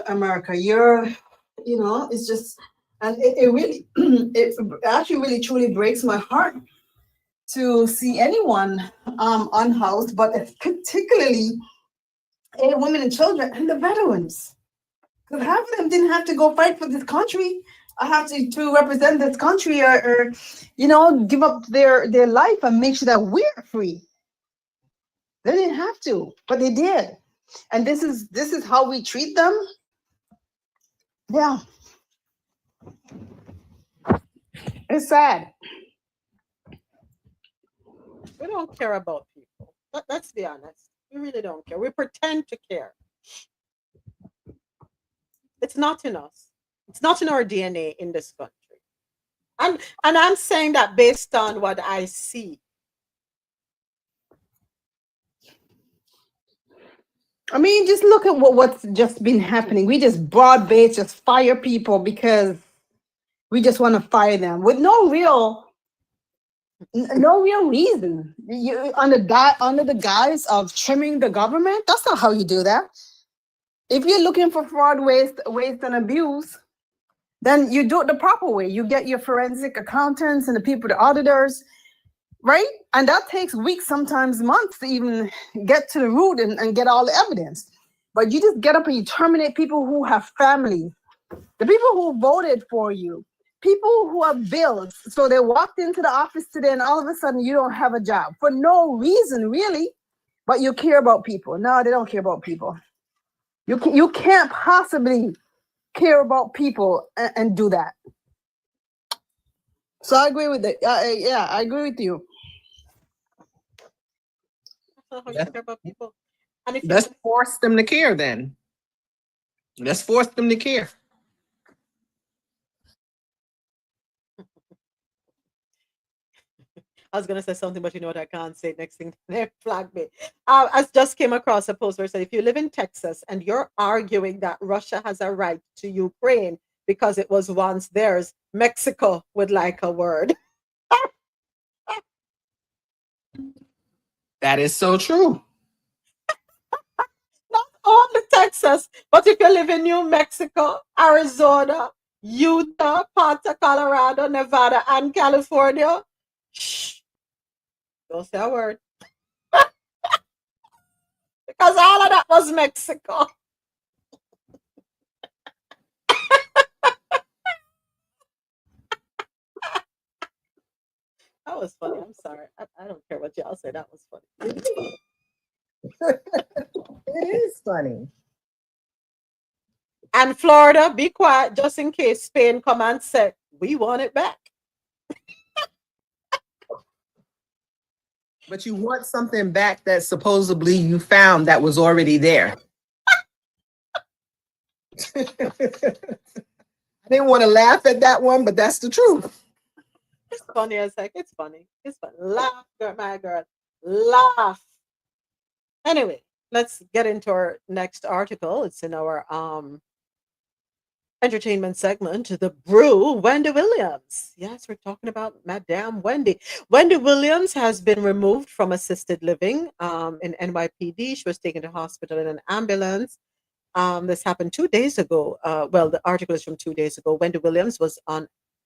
America. It's just, and it really, it actually really truly breaks my heart to see anyone unhoused, but particularly women and children and the veterans. Because half of them didn't have to go fight for this country. I have to represent this country or give up their life and make sure that we're free. They didn't have to, but they did. And this is how we treat them. Yeah. It's sad. We don't care about people. Let's be honest. We really don't care. We pretend to care. It's not in us. It's not in our DNA in this country. And I'm saying that based on what I see. I mean, just look at what's just been happening. We just broad-based just fire people because we just want to fire them with no real reason. You under the guise of trimming the government. That's not how you do that. If you're looking for fraud, waste and abuse, then you do it the proper way. You get your forensic accountants and the people, the auditors, right? And that takes weeks, sometimes months to even get to the root and get all the evidence. But you just get up and you terminate people who have families, the people who voted for you, people who have bills. So they walked into the office today and all of a sudden you don't have a job for no reason, really, but you care about people. No, they don't care about people. You can't possibly care about people and do that. So I agree with it. Yeah, I agree with you. Care about people. And Let's force them to care then. Let's force them to care. I was going to say something, but you know what? I can't say. Next thing, they flagged me. I just came across a post where it said, if you live in Texas and you're arguing that Russia has a right to Ukraine because it was once theirs, Mexico would like a word. That is so true. Not only Texas, but if you live in New Mexico, Arizona, Utah, parts of Colorado, Nevada, and California, shh. Don't say a word. Because all of that was Mexico. That was funny. I'm sorry. I don't care what y'all say. That was funny. It is funny. And Florida, be quiet just in case Spain come and say, we want it back. But you want something back that supposedly you found that was already there. I didn't want to laugh at that one, but that's the truth. It's funny as heck. It's funny. It's fun. Laugh, my girl. Laugh. Anyway, let's get into our next article. It's in our entertainment segment, The Brew, Wendy Williams. Yes, we're talking about Madame Wendy. Wendy Williams has been removed from assisted living in NYPD. She was taken to hospital in an ambulance. This happened 2 days ago. Well, the article is from 2 days ago. Wendy Williams was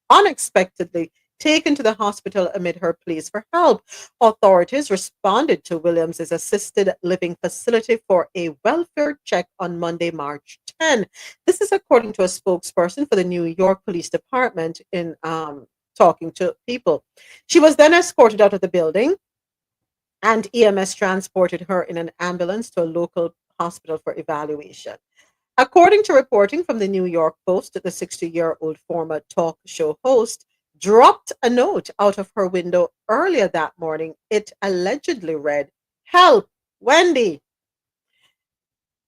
unexpectedly taken to the hospital amid her pleas for help. Authorities responded to Williams' assisted living facility for a welfare check on Monday, March 10. This is according to a spokesperson for the New York Police Department. In talking to people. She was then escorted out of the building, and EMS transported her in an ambulance to a local hospital for evaluation. According to reporting from the New York Post, the 60-year-old former talk show host dropped a note out of her window earlier that morning. It allegedly read, "Help, Wendy."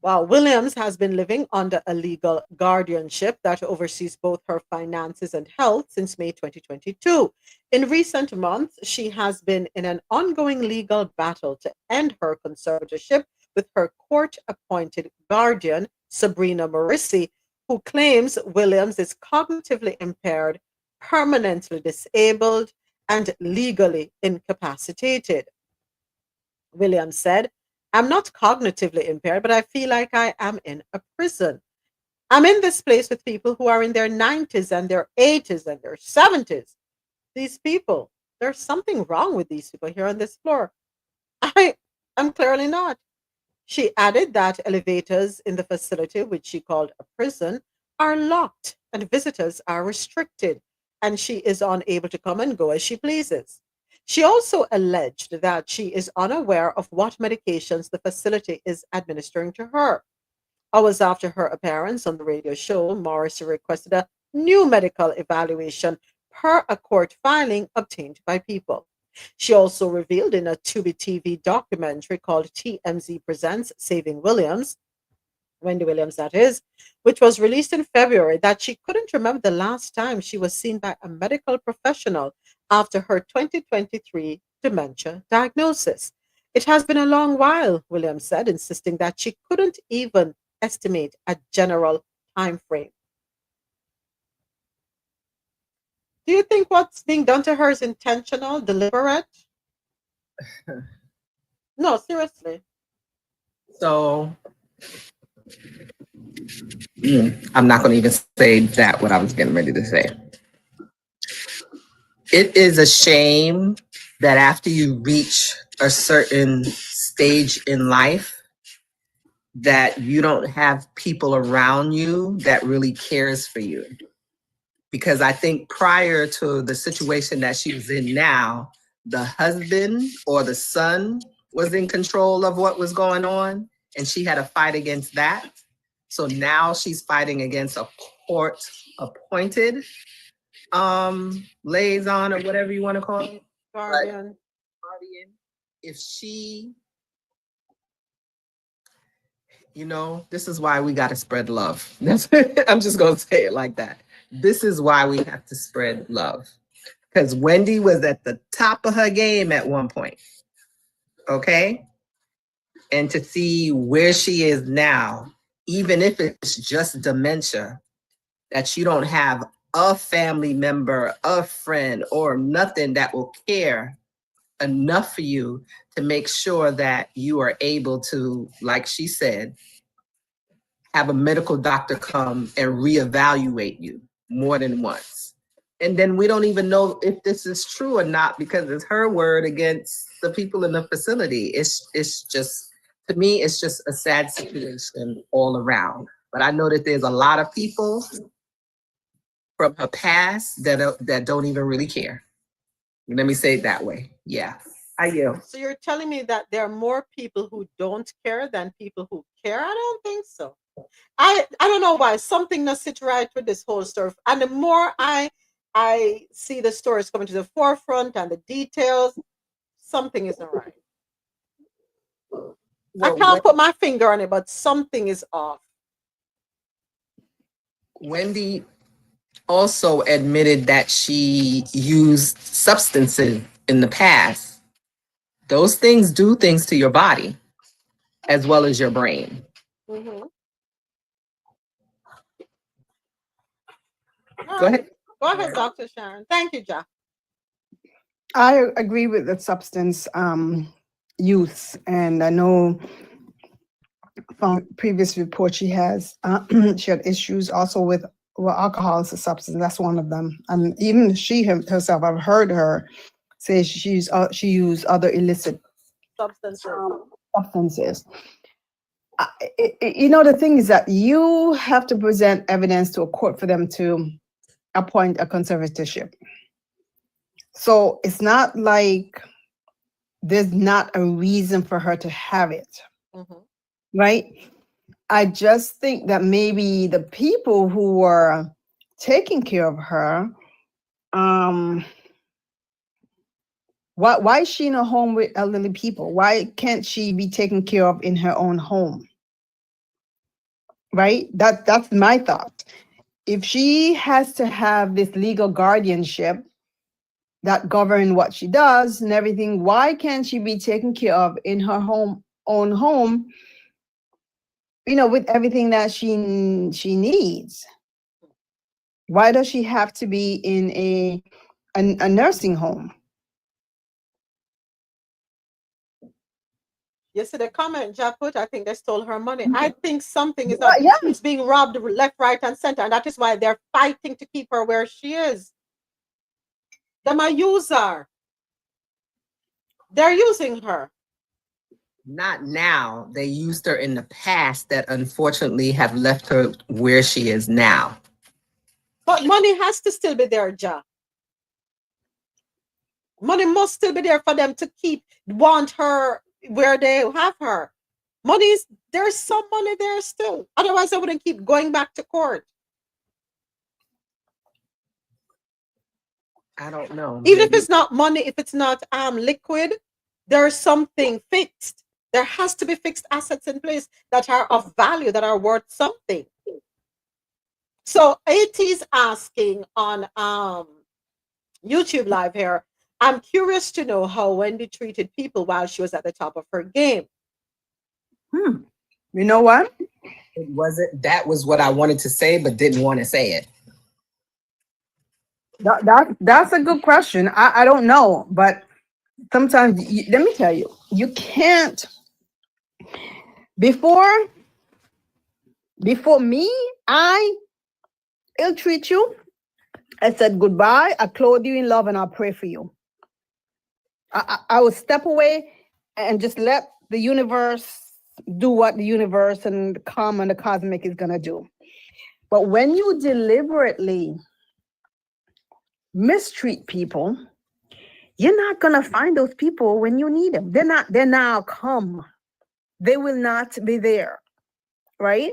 While Williams has been living under a legal guardianship that oversees both her finances and health since May 2022. In recent months, she has been in an ongoing legal battle to end her conservatorship with her court-appointed guardian, Sabrina Morissi, who claims Williams is cognitively impaired, permanently disabled, and legally incapacitated. Williams said, "I'm not cognitively impaired, but I feel like I am in a prison. I'm in this place with people who are in their 90s and their 80s and their 70s. These people, there's something wrong with these people here on this floor. I'm clearly not." She added that elevators in the facility, which she called a prison, are locked and visitors are restricted, and she is unable to come and go as she pleases. She also alleged that she is unaware of what medications the facility is administering to her. Hours after her appearance on the radio show, Morrissey requested a new medical evaluation per a court filing obtained by People. She also revealed in a Tubi TV documentary called TMZ Presents Saving Williams, Wendy Williams that is, which was released in February, that she couldn't remember the last time she was seen by a medical professional after her 2023 dementia diagnosis. "It has been a long while," Williams said, insisting that she couldn't even estimate a general time frame. Do you think what's being done to her is intentional, deliberate? No, seriously. So I'm not going to even say that what I was getting ready to say. It is a shame that after you reach a certain stage in life, that you don't have people around you that really cares for you. Because I think prior to the situation that she was in now, the husband or the son was in control of what was going on, and she had to fight against that. So now she's fighting against a court-appointed liaison or whatever you want to call it. Guardian. If she, this is why we got to spread love. I'm just going to say it like that. This is why we have to spread love. Because Wendy was at the top of her game at one point. Okay? And to see where she is now, even if it's just dementia, that you don't have a family member, a friend, or nothing that will care enough for you to make sure that you are able to, like she said, have a medical doctor come and reevaluate you more than once. And then we don't even know if this is true or not because it's her word against the people in the facility. It's just, to me, it's just a sad situation all around. But I know that there's a lot of people from her past that don't even really care. Let me say it that way. Yeah, I yield. So you're telling me that there are more people who don't care than people who care? I don't think so. I don't know why. Something doesn't sit right with this whole story. And the more I see the stories coming to the forefront and the details, something isn't right. I can't put my finger on it, but something is off. Wendy also admitted that she used substances in the past. Those things do things to your body as well as your brain. Mm-hmm. Go ahead. Go ahead, Dr. Sharon. Thank you, Jack. I agree with the substance use, and I know from previous reports she has she had issues also with alcohol as a substance. That's one of them, and even she herself, I've heard her say she used other illicit substances. The thing is that you have to present evidence to a court for them to appoint a conservatorship. So it's not like there's not a reason for her to have it, right? I just think that maybe the people who were taking care of her, why is she in a home with elderly people? Why can't she be taken care of in her own home? Right? That's my thought. If she has to have this legal guardianship that govern what she does and everything, why can't she be taken care of in her own home, with everything that she needs? Why does she have to be in a nursing home? You see the comment Ja put, I think they stole her money. I think something is up. She's being robbed left, right, and center, and that is why they're fighting to keep her where she is. Them a user. They're using her. Not now. They used her in the past that unfortunately have left her where she is now. But money has to still be there, Ja. Money must still be there for them to want her where they have her. There's some money there still. Otherwise, I wouldn't keep going back to court. I don't know. Even if it's not money, if it's not liquid, there's something fixed. There has to be fixed assets in place that are of value, that are worth something. So AT's asking on YouTube Live here, I'm curious to know how Wendy treated people while she was at the top of her game. You know what? That was what I wanted to say, but didn't want to say it. That's a good question. I don't know, but sometimes, let me tell you, you can't, before me, I ill treat you. I said goodbye, I clothe you in love, and I'll pray for you. I would step away and just let the universe do what the universe and the karma and the cosmic is going to do. But when you deliberately mistreat people, you're not going to find those people when you need them. They're now come. They will not be there, right?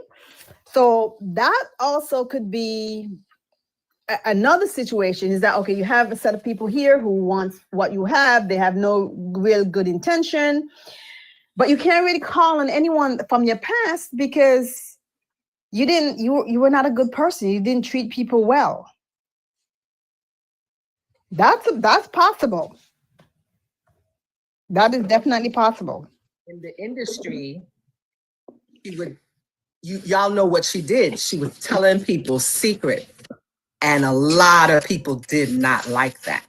So that also could be another situation, is that, okay, you have a set of people here who wants what you have. They have no real good intention, but you can't really call on anyone from your past because you were not a good person. You didn't treat people well. That's possible. That is definitely possible. In the industry, y'all know what she did. She was telling people secret, and a lot of people did not like that.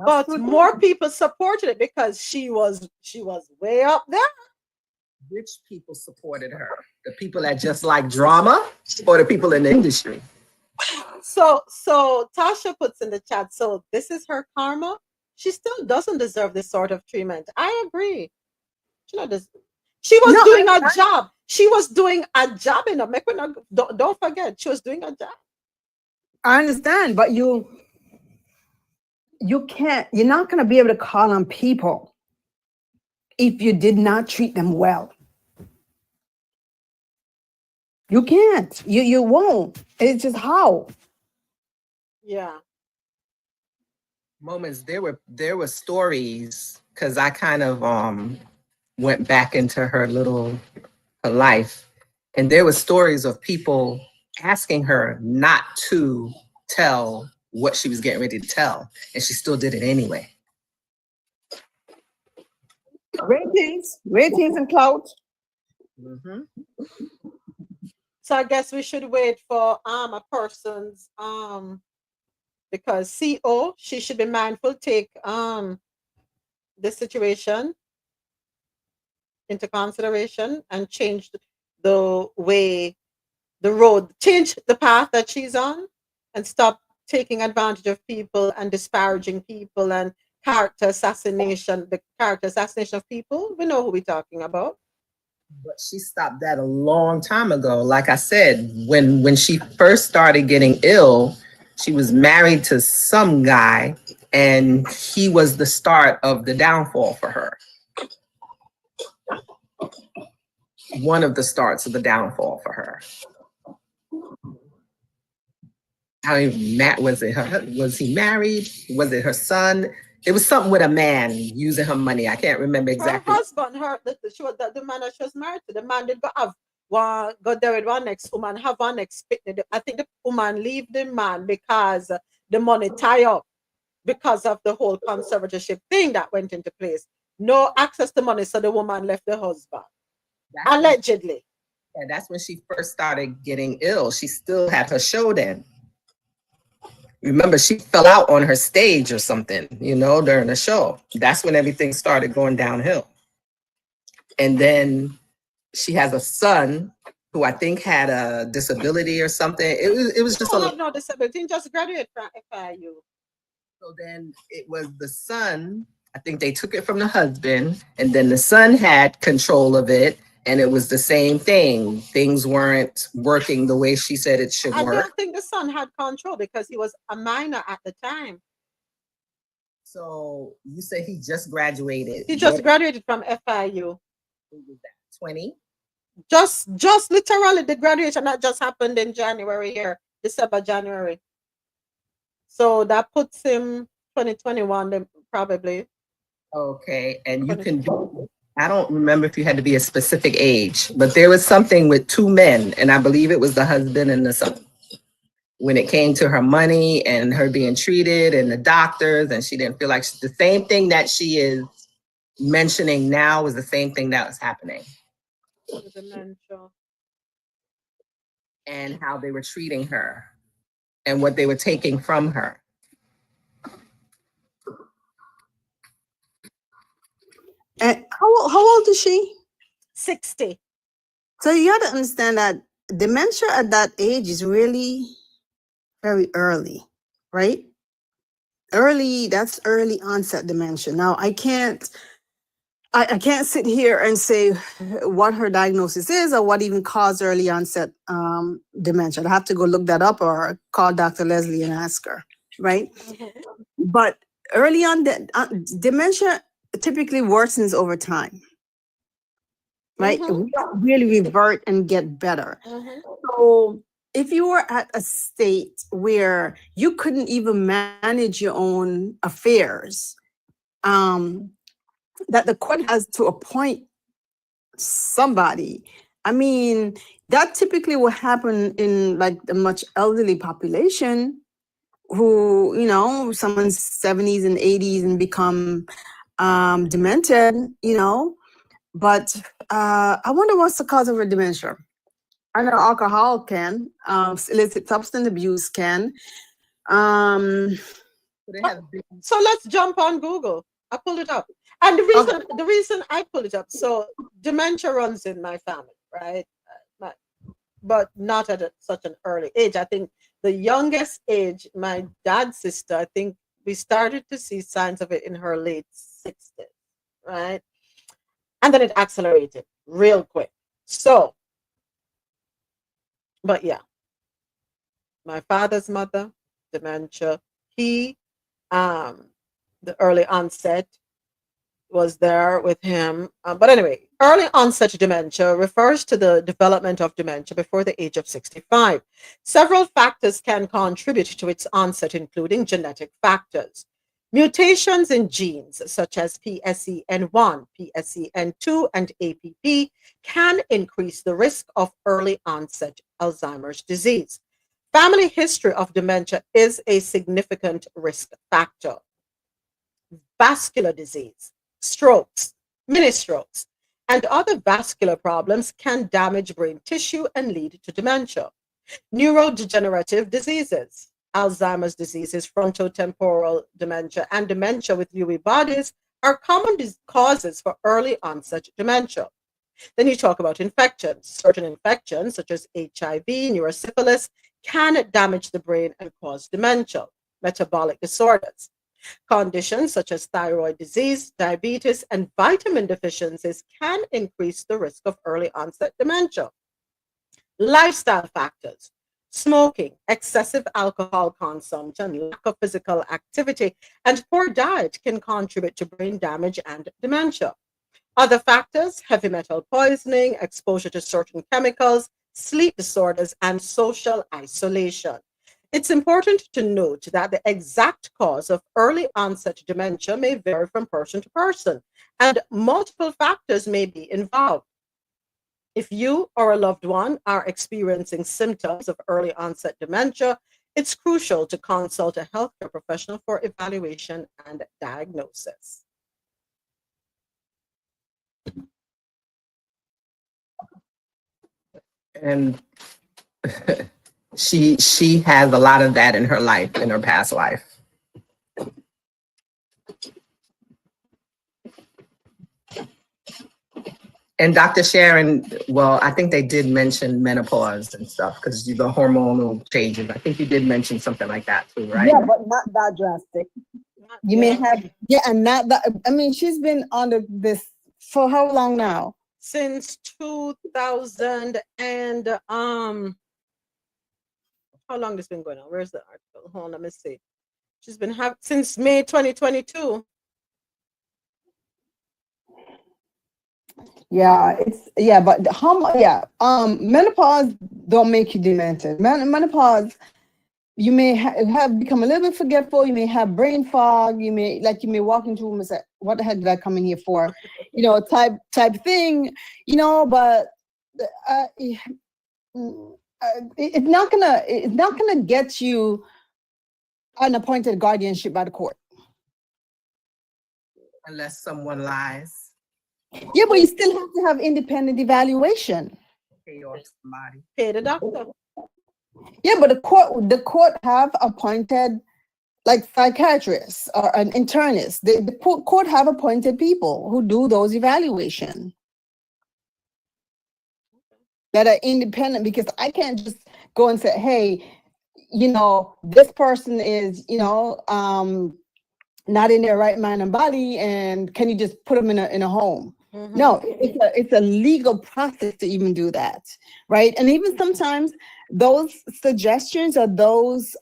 But more people supported it because she was way up there. Which people supported her? The people that just like drama, or the people in the industry? So Tasha puts in the chat, so this is her karma. She still doesn't deserve this sort of treatment. I agree. She was doing a job. She was doing a job, don't forget, she was doing a job. I understand, but you can't, you're not going to be able to call on people if you did not treat them well. You can't. You won't. It's just how. Yeah. Moments, there were stories, because I kind of went back into her life, and there were stories of people asking her not to tell what she was getting ready to tell, and she still did it anyway. Ratings and clout. So I guess we should wait for a person's because CO, she should be mindful, take the situation into consideration and change the way, change the path that she's on, and stop taking advantage of people and disparaging people and the character assassination of people. We know who we're talking about. But she stopped that a long time ago. Like I said, when she first started getting ill, She was married to some guy, and he was the start of the downfall for her. One of the starts of the downfall for her. I don't even, was he married? Was it her son? It was something with a man using her money. I can't remember exactly. Her husband, the man that she was married to, the man did go have one, go there with one next woman, have one expected. I think the woman leave the man because the money tie up because of the whole conservatorship thing that went into place. No access to money, so the woman left the husband. Allegedly. Yeah, that's when she first started getting ill. She still had her show then. Remember, she fell out on her stage or something, during the show. That's when everything started going downhill. And then she has a son who I think had a disability or something. It was just no disability. He just graduated from FIU. So then it was the son. I think they took it from the husband, and then the son had control of it. And it was the same thing. Things weren't working the way she said it should work. I don't think the son had control because he was a minor at the time. So you say he just graduated. He just graduated from FIU. Who was that? 20? Just literally the graduation that just happened in January here, December, January. So that puts him 2021 then probably. Okay, and you can do. I don't remember if you had to be a specific age, but there was something with two men, and I believe it was the husband and the son. When it came to her money and her being treated and the doctors, and she didn't feel like the same thing that she is mentioning now was the same thing that was happening. And how they were treating her and what they were taking from her. And how old is she? 60. So you got to understand that dementia at that age is really very early, right? That's early onset dementia. Now I can't sit here and say what her diagnosis is or what even caused early onset dementia. I have to go look that up or call Dr. Leslie and ask her, right? But early on, dementia typically worsens over time, right? We don't really revert and get better. So if you were at a state where you couldn't even manage your own affairs, that the court has to appoint somebody. I mean, that typically will happen in like the much elderly population who, someone's 70s and 80s and become demented, but I wonder what's the cause of her dementia. I know alcohol can, illicit substance abuse can. So let's jump on Google. I pulled it up. And the reason I pulled it up, so dementia runs in my family, right? But not at such an early age. I think the youngest age, my dad's sister, I think we started to see signs of it in her late 60s, right? And then it accelerated real quick. So, but yeah, my father's mother, dementia, the early onset was there with him. But anyway, early onset dementia refers to the development of dementia before the age of 65. Several factors can contribute to its onset, including genetic factors. Mutations in genes such as PSEN1, PSEN2, and APP can increase the risk of early onset Alzheimer's disease. Family history of dementia is a significant risk factor. Vascular disease, strokes, mini strokes, and other vascular problems can damage brain tissue and lead to dementia. Neurodegenerative diseases, Alzheimer's diseases, frontotemporal dementia, and dementia with Lewy bodies are common causes for early onset dementia. Then you talk about infections. Certain infections, such as HIV, neurosyphilis, can damage the brain and cause dementia. Metabolic disorders. Conditions such as thyroid disease, diabetes, and vitamin deficiencies can increase the risk of early onset dementia. Lifestyle factors. Smoking, excessive alcohol consumption, lack of physical activity, and poor diet can contribute to brain damage and dementia. Other factors: heavy metal poisoning, exposure to certain chemicals, sleep disorders, and social isolation. It's important to note that the exact cause of early onset dementia may vary from person to person, and multiple factors may be involved. If you or a loved one are experiencing symptoms of early onset dementia, it's crucial to consult a healthcare professional for evaluation and diagnosis. And she has a lot of that in her life, in her past life. And Dr. Sharon, well, I think they did mention menopause and stuff because the hormonal changes. I think you did mention something like that too, right? Yeah, but not that drastic. You may have, yeah, and not that. I mean, she's been under this for how long now? Since 2000 and how long this been going on? Where's the article? Hold on, let me see. She's been since May 2022. Yeah, but menopause don't make you demented. Menopause, you may have become a little bit forgetful. You may have brain fog. You may walk into a room and say, "What the heck did I come in here for?" Type thing. But it's not gonna get you an appointed guardianship by the court Unless someone lies. Yeah, but you still have to have independent evaluation. Pay off somebody. Pay the doctor. Yeah, but the court have appointed like psychiatrists or an internist. The court have appointed people who do those evaluations that are independent, because I can't just go and say, hey, this person is, not in their right mind and body, and can you just put them in a home? Mm-hmm. No, it's a legal process to even do that, right? And even sometimes those suggestions or those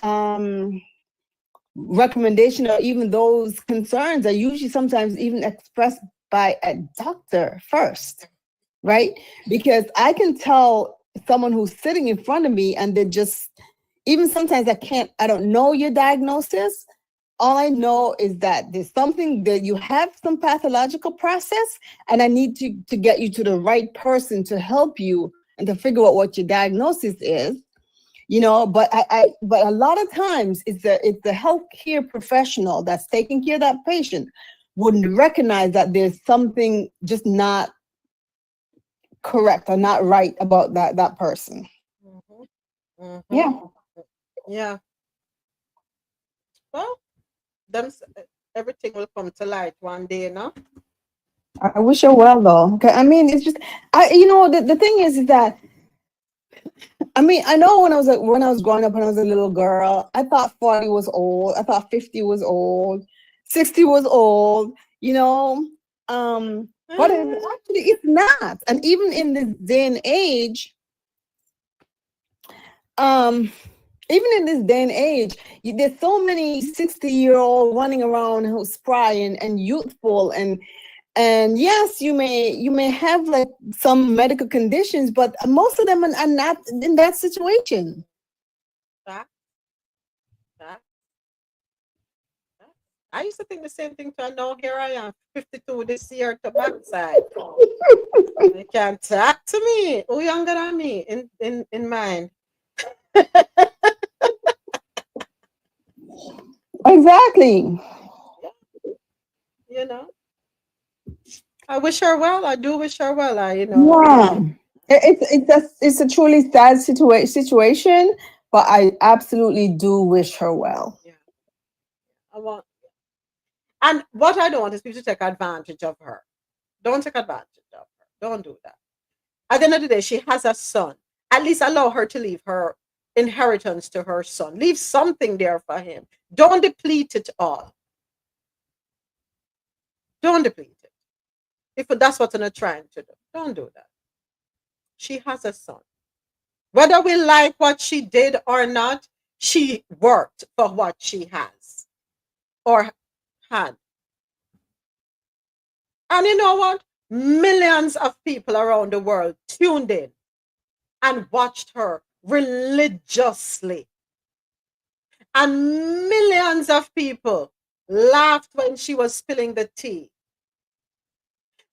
recommendations or even those concerns are usually sometimes even expressed by a doctor first, right? Because I can tell someone who's sitting in front of me and they just, even sometimes I don't know your diagnosis. All I know is that there's something that you have some pathological process, and I need to get you to the right person to help you and to figure out what your diagnosis is, but but a lot of times it's the healthcare professional that's taking care of that patient wouldn't recognize that there's something just not correct or not right about that person. Mm-hmm. Mm-hmm. Yeah. Yeah. Well, everything will come to light one day, no? I wish her well, though. Okay, I mean, it's just the thing is that I mean, I know when I was growing up, when I was a little girl, I thought 40 was old. I thought 50 was old. 60 was old. But actually, it's not. And even in this day and age, there's so many 60-year-old running around who's spry and youthful, and yes, you may have like some medical conditions, but most of them are not in that situation. I used to think the same thing, so now here I am, 52 this year to backside. They can't talk to me. Who younger than me in mind? Exactly. I wish her well. I do wish her well. Yeah. It's a truly sad situation, but I absolutely do wish her well. Yeah. And what I don't want is people to take advantage of her. Don't take advantage of her. Don't do that. At the end of the day, she has a son. At least allow her to leave her inheritance to her son. Leave something there for him. Don't deplete it all. Don't deplete it. If that's what you're trying to do, don't do that. She has a son. Whether we like what she did or not, she worked for what she has or had. And you know what? Millions of people around the world tuned in and watched her religiously. And millions of people laughed when she was spilling the tea.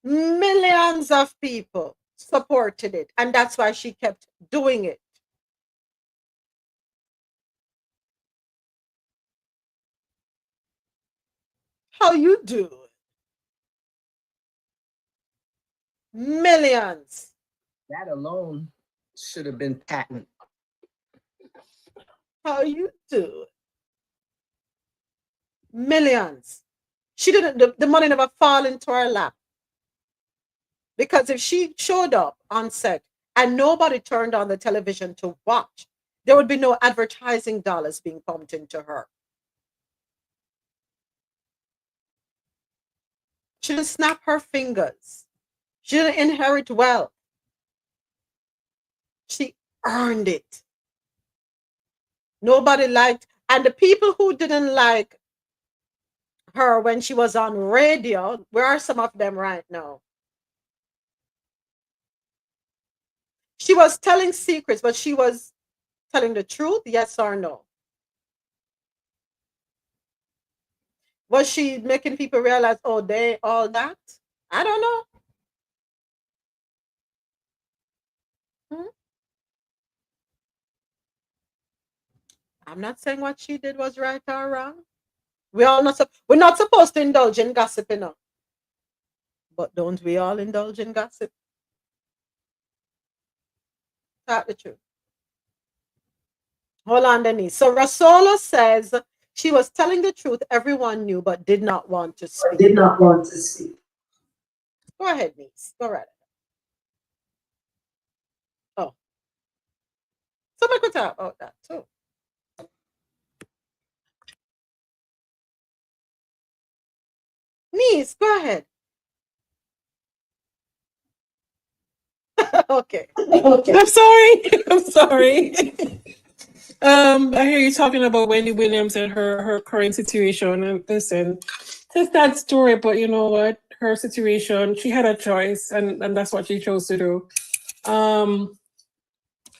Millions of people supported it. And that's why she kept doing it. How you do? Millions. That alone should have been patent. How you do? Millions. She didn't, the money never fall into her lap. Because if she showed up on set and nobody turned on the television to watch, there would be no advertising dollars being pumped into her. She didn't snap her fingers. She didn't inherit wealth. She earned it. Nobody liked, and the people who didn't like her when she was on radio, where are some of them right now? She was telling secrets, but she was telling the truth, yes or no? Was she making people realize, oh, they all that? I don't know. I'm not saying what she did was right or wrong. We're not supposed to indulge in gossip, you know. But don't we all indulge in gossip? Talk the truth. Hold on, Denise. So Rasola says she was telling the truth, everyone knew, but did not want to speak. Go ahead, niece. Go right ahead. Oh. Somebody could talk about that too. Niece, go ahead. Okay. I'm sorry. I'm sorry. I hear you talking about Wendy Williams and her current situation. And listen, it's a sad story, but you know what? Her situation, she had a choice, and that's what she chose to do.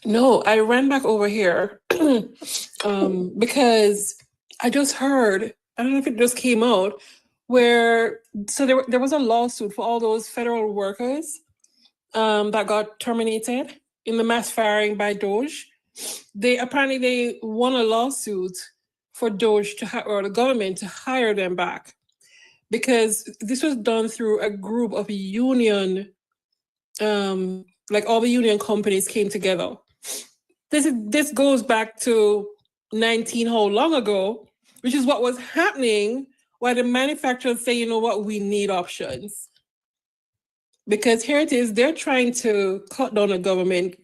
No, I ran back over here because I just heard, I don't know if it just came out, where so there was a lawsuit for all those federal workers that got terminated in the mass firing by Doge. They won a lawsuit for Doge or the government to hire them back, because this was done through a group of union, like all the union companies came together. This goes back to 19 how long ago, which is what was happening while the manufacturers say, you know what, we need options. Because here it is, they're trying to cut down the government.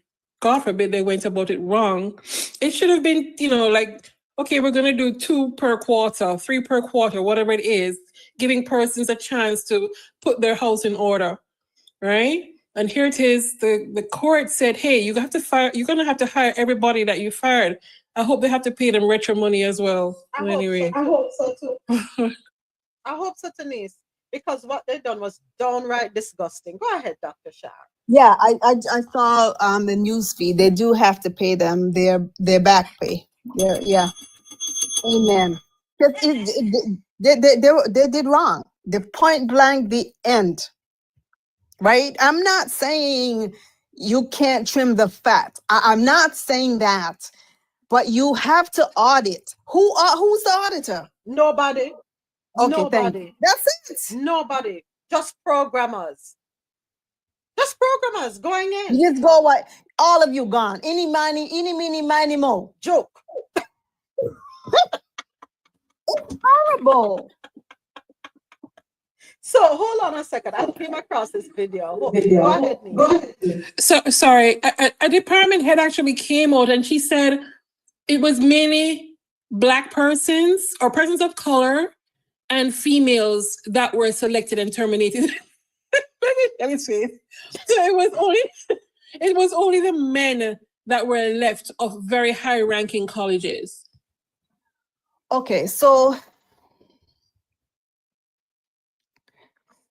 God forbid they went about it wrong. It should have been, you know, like, okay, we're going to do 2 per quarter, 3 per quarter, whatever it is, giving persons a chance to put their house in order, right? And here it is, the court said, hey, you're going to have to hire everybody that you fired. I hope they have to pay them retro money as well. Anyway. I hope so too. I hope so, Denise, because what they done was downright disgusting. Go ahead, Dr. Shah. Yeah, I saw on the news feed they do have to pay them their back pay. Yeah. Amen. They did wrong. The point blank, the end. Right? I'm not saying you can't trim the fat. I'm not saying that. But you have to audit. Who's the auditor? Nobody. Okay, Nobody. That's it. Nobody. Just programmers. Just programmers going in. You just go what? All of you gone. Any, mini, miny, mo. Joke. It's horrible. So hold on a second. I came across this video. Go ahead, Nina. So sorry, a department head actually came out and she said it was mainly Black persons or persons of color and females that were selected and terminated. Let me see. So it was only the men that were left of very high-ranking colleges? Okay, so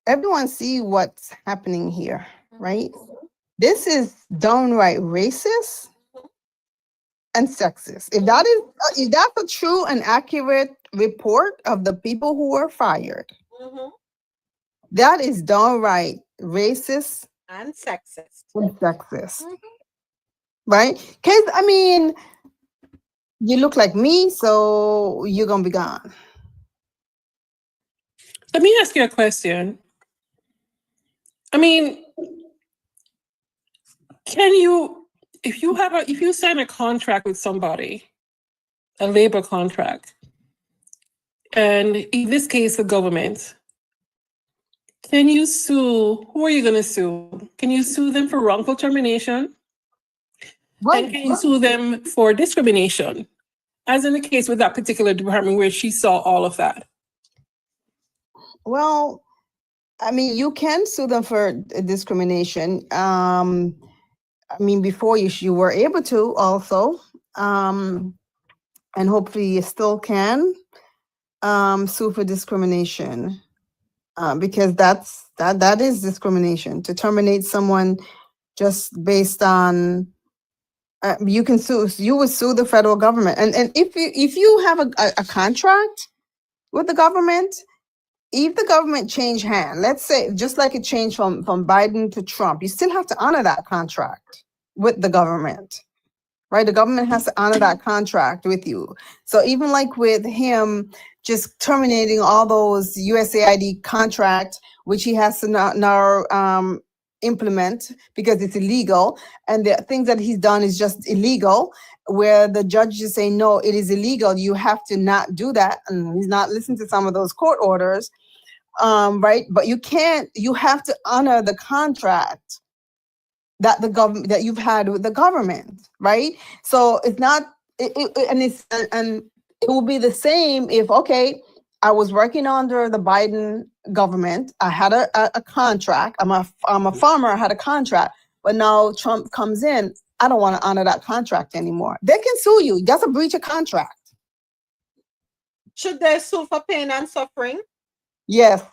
everyone see what's happening here, right? This is downright racist and sexist. If that's a true and accurate report of the people who were fired, that is downright racist And sexist. and sexist, right? Because I mean, you look like me, so you're gonna be gone. Let me ask you a question. I mean, can you, if you sign a contract with somebody, a labor contract, and in this case, the government, can you sue? Who are you going to sue? Can you sue them for wrongful termination? And can you sue them for discrimination? As in the case with that particular department where she saw all of that. Well, I mean, you can sue them for discrimination. I mean, before you were able to also, and hopefully you still can sue for discrimination, because that is discrimination. To terminate someone just based on you would sue the federal government, and if you have a contract with the government. If the government change hand, let's say just like it changed from Biden to Trump, you still have to honor that contract with the government, right? The government has to honor that contract with you. So even like with him just terminating all those USAID contracts, which he has to now implement because it's illegal, and the things that he's done is just illegal, where the judges say, no, it is illegal, you have to not do that, and he's not listening to some of those court orders. Right, but you have to honor the contract that the government that you've had with the government, right? So it's not, and it will be the same if, okay, I was working under the Biden government, I had a contract, I'm a farmer, I had a contract, but now Trump comes in, I don't want to honor that contract anymore. They can sue you. That's a breach of contract. Should they sue for pain and suffering? Yes.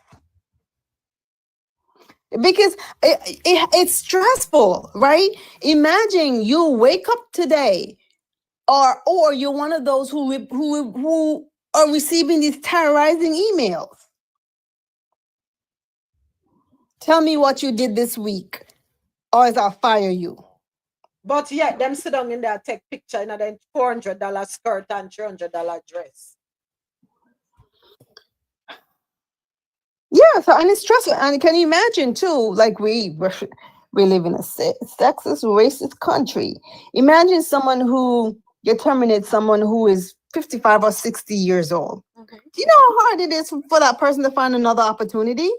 Because it's stressful, right? Imagine you wake up today, or you're one of those who are receiving these terrorizing emails. Tell me what you did this week, or else I'll fire you. But yet, them sit down in there, take picture in a $400 skirt and $300 dress. Yeah, so and it's stressful. And can you imagine too, like we live in a sexist, racist country. Imagine you terminate someone who is 55 or 60 years old. Okay. Do you know how hard it is for that person to find another opportunity?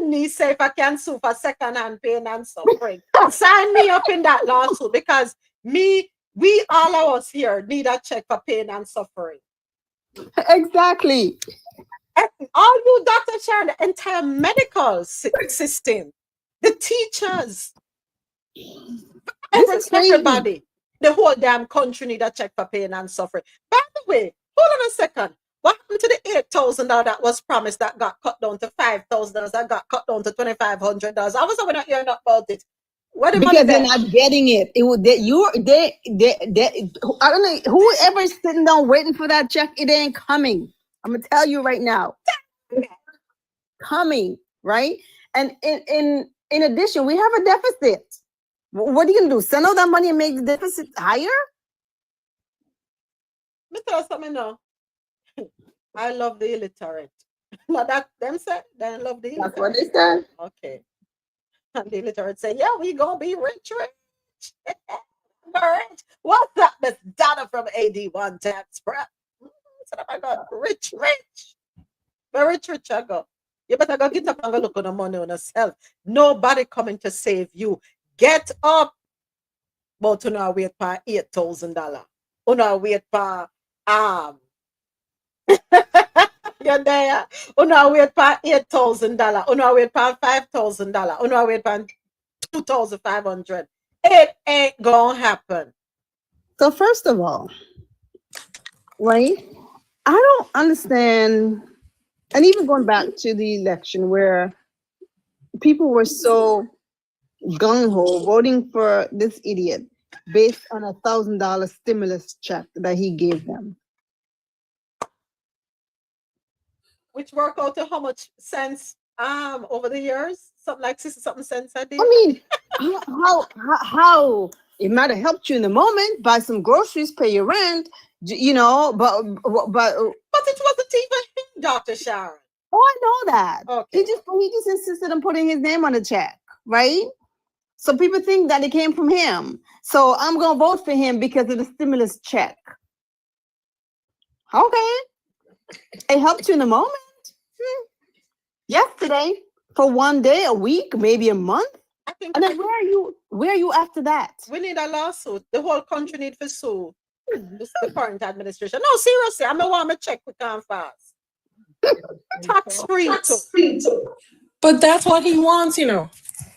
Me say if I can sue for second-hand pain and suffering, sign me up in that lawsuit, because we all of us here need a check for pain and suffering. Exactly. All you doctors share the entire medical system, the teachers, everybody, the whole damn country need a check for pain and suffering. By the way, hold on a second. What happened to the $8,000 that was promised that got cut down to $5,000, that got cut down to $2,500? I was not hearing about it. Because they're not getting it. It would I don't know, whoever's sitting down waiting for that check, it ain't coming. I'm gonna tell you right now. Coming, right? And in addition, we have a deficit. What are you gonna do? Send all that money and make the deficit higher? Let me tell you something now. I love the illiterate. But that them say they love the illiterate. That's what they said. Okay. And the illiterate say, yeah, we gonna be rich. Rich. What's that? Miss Donna from AD1 Tax Prep. So I got rich. Very rich I go. You better go get up and go look on the money on yourself. Nobody coming to save you. Get up. But you know wait for $8,000. You know wait for you're there. You know wait for $8,000. You know wait for $5,000. You know wait for $2,500. It ain't gonna happen. So first of all, right? I don't understand, and even going back to the election where people were so gung-ho voting for this idiot based on $1,000 stimulus check that he gave them. Which work out to how much cents over the years? Something like 60 something cents a day. I mean, how it might have helped you in the moment, buy some groceries, pay your rent, you know, but it wasn't even him, Dr. Sharon. Oh, I know that. Okay. He just insisted on putting his name on the check, right? So people think that it came from him. So I'm gonna vote for him because of the stimulus check. Okay. It helped you in the moment. Yesterday, for one day, a week, maybe a month. And then where are you after that? We need a lawsuit. The whole country need to sue the current administration. No, seriously, I'm gonna want to check quick and fast. Tax free too. But that's what he wants, you know.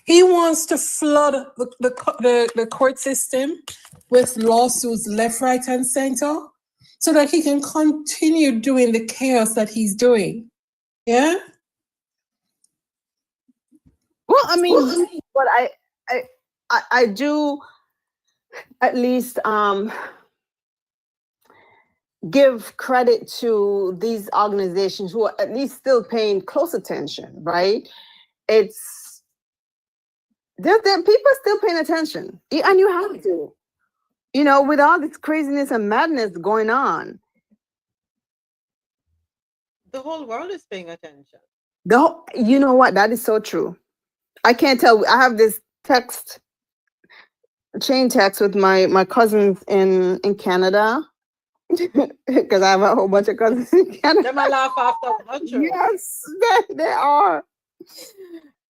He wants to flood the court system with lawsuits left, right, and center so that he can continue doing the chaos that he's doing. Yeah? Well, I mean, but I do at least give credit to these organizations who are at least still paying close attention, right? It's there people are still paying attention, and you have to, you know, with all this craziness and madness going on. The whole world is paying attention. You know what? That is so true. I can't tell. I have this chain text with my cousins in Canada. Because I have a whole bunch of cousins in Canada. Them a laugh after lunch. Yes, they are.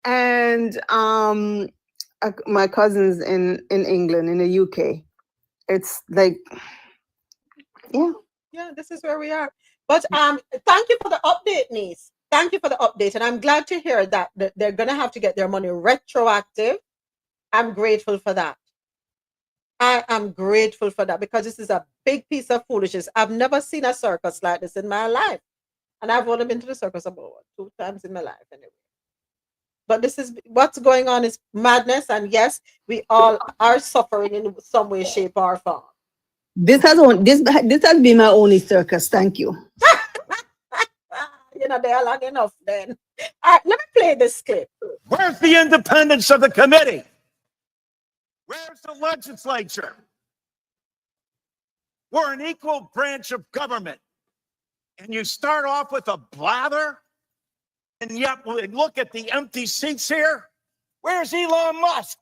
And my cousins in England, in the UK. It's like, yeah, this is where we are. But thank you for the update, niece. Thank you for the update, and I'm glad to hear that they're gonna have to get their money retroactive. I'm grateful for that. I am grateful for that because this is a big piece of foolishness. I've never seen a circus like this in my life. And I've only been to the circus about 2 times in my life anyway. But this is what's going on is madness. And yes, we all are suffering in some way, shape, or form. this has been my only circus. Thank you. You know, they are long enough then. All right, let me play this clip. Where's the independence of the committee? Where's the legislature? We're an equal branch of government. And you start off with a blather, and yet look at the empty seats here. Where's Elon Musk?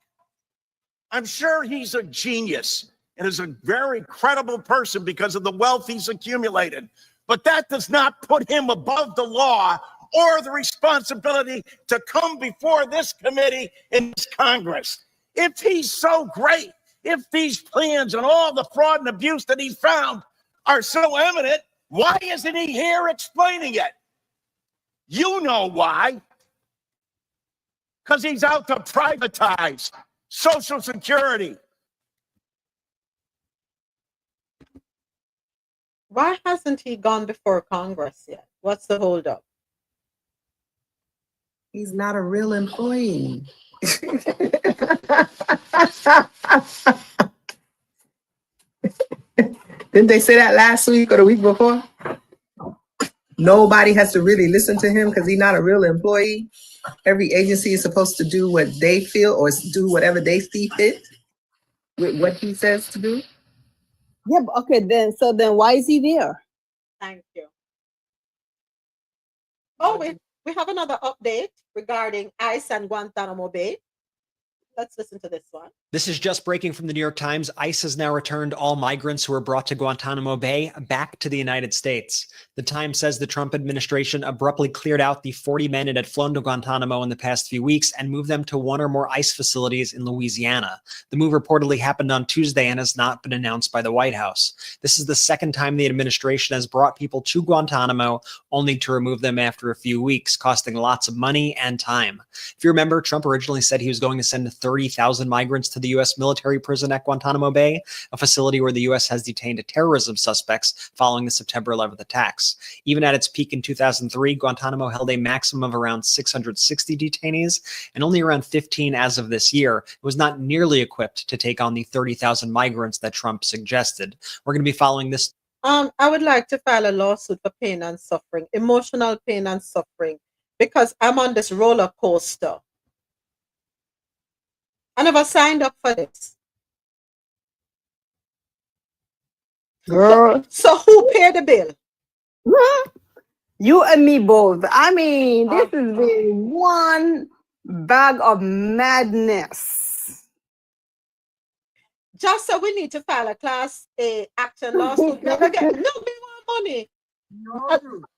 I'm sure he's a genius and is a very credible person because of the wealth he's accumulated. But that does not put him above the law or the responsibility to come before this committee in this Congress. If he's so great, if these plans and all the fraud and abuse that he found are so eminent, why isn't he here explaining it? You know why. Because he's out to privatize Social Security. Why hasn't he gone before Congress yet? What's the holdup? He's not a real employee. Didn't they say that last week or the week before? Nobody has to really listen to him because he's not a real employee. Every agency is supposed to do what they feel or do whatever they see fit with what he says to do. Yeah, but okay, then why is he there? Thank you. Oh, we have another update regarding ICE and Guantanamo Bay. Let's listen to this one. This is just breaking from the New York Times. ICE has now returned all migrants who were brought to Guantanamo Bay back to the United States. The Times says the Trump administration abruptly cleared out the 40 men it had flown to Guantanamo in the past few weeks and moved them to one or more ICE facilities in Louisiana. The move reportedly happened on Tuesday and has not been announced by the White House. This is the second time the administration has brought people to Guantanamo only to remove them after a few weeks, costing lots of money and time. If you remember, Trump originally said he was going to send 30,000 migrants to the U.S. military prison at Guantanamo Bay, a facility where the U.S. has detained terrorism suspects following the September 11th attacks. Even at its peak in 2003, Guantanamo held a maximum of around 660 detainees, and only around 15 as of this year. It was not nearly equipped to take on the 30,000 migrants that Trump suggested. We're going to be following this. I would like to file a lawsuit for pain and suffering, emotional pain and suffering, because I'm on this roller coaster. I never signed up for this. Girl. So who paid the bill? You and me both. I mean, this has been one bag of madness. Just so we need to file a class A action lawsuit. No, me want money.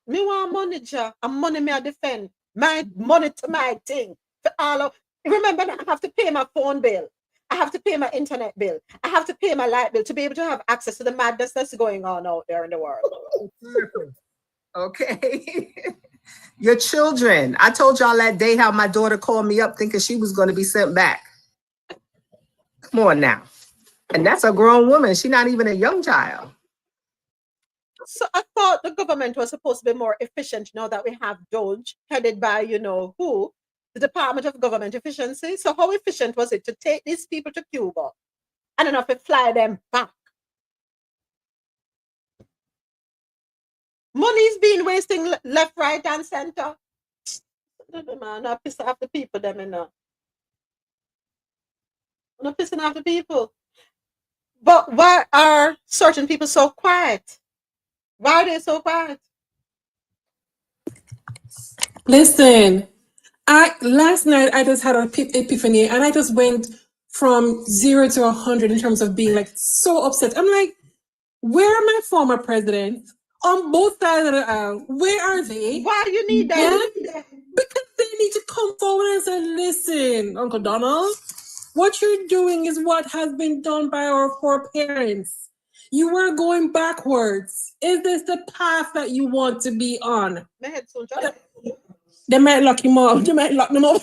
Me want money, ja. And money me I defend. My money to my thing. For all of, remember, I have to pay my phone bill. I have to pay my internet bill. I have to pay my light bill to be able to have access to the madness that's going on out there in the world. Okay. Your children. I told y'all that day how my daughter called me up thinking she was going to be sent back. Come on now. And that's a grown woman. She's not even a young child. So I thought the government was supposed to be more efficient now that we have DOGE headed by, you know, who? The Department of Government Efficiency. So how efficient was it to take these people to Cuba and then have to fly them back? Money's being wasting left, right, and center. Man, I piss off the people, them, you know. I'm not pissing off the people. But why are certain people so quiet? Why are they so quiet? Listen, last night I just had an epiphany, and I just went from 0 to 100 in terms of being like so upset. I'm like, where are my former presidents on both sides of the aisle? Where are they? Why you need them? Yeah? Because they need to come forward and say, listen, Uncle Donald, what you're doing is what has been done by our foreparents. You are going backwards. Is this the path that you want to be on? They might lock him up. They might lock them up.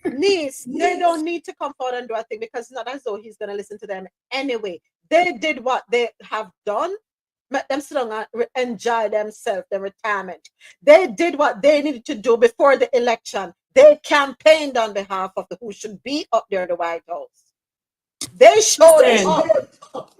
Niece, they don't need to come forward and do a thing because it's not as though he's going to listen to them anyway. They did what they have done. Let them sit down and enjoy themselves, their retirement. They did what they needed to do before the election. They campaigned on behalf of who should be up there in the White House. They showed it up.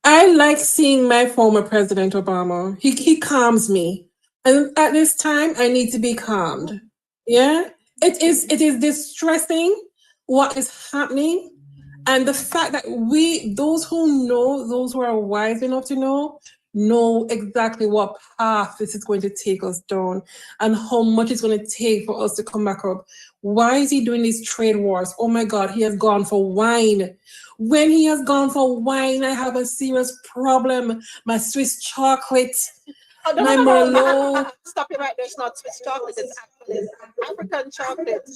I like seeing my former President Obama. He calms me. And at this time, I need to be calmed. Yeah? It is distressing what is happening. And the fact that those who know, those who are wise enough to know exactly what path this is going to take us down and how much it's going to take for us to come back up. Why is he doing these trade wars? Oh my God, he has gone for wine. When he has gone for wine, I have a serious problem. My Swiss chocolate, my Merlot. Stop it right there. It's not Swiss chocolate. It's actually African chocolate.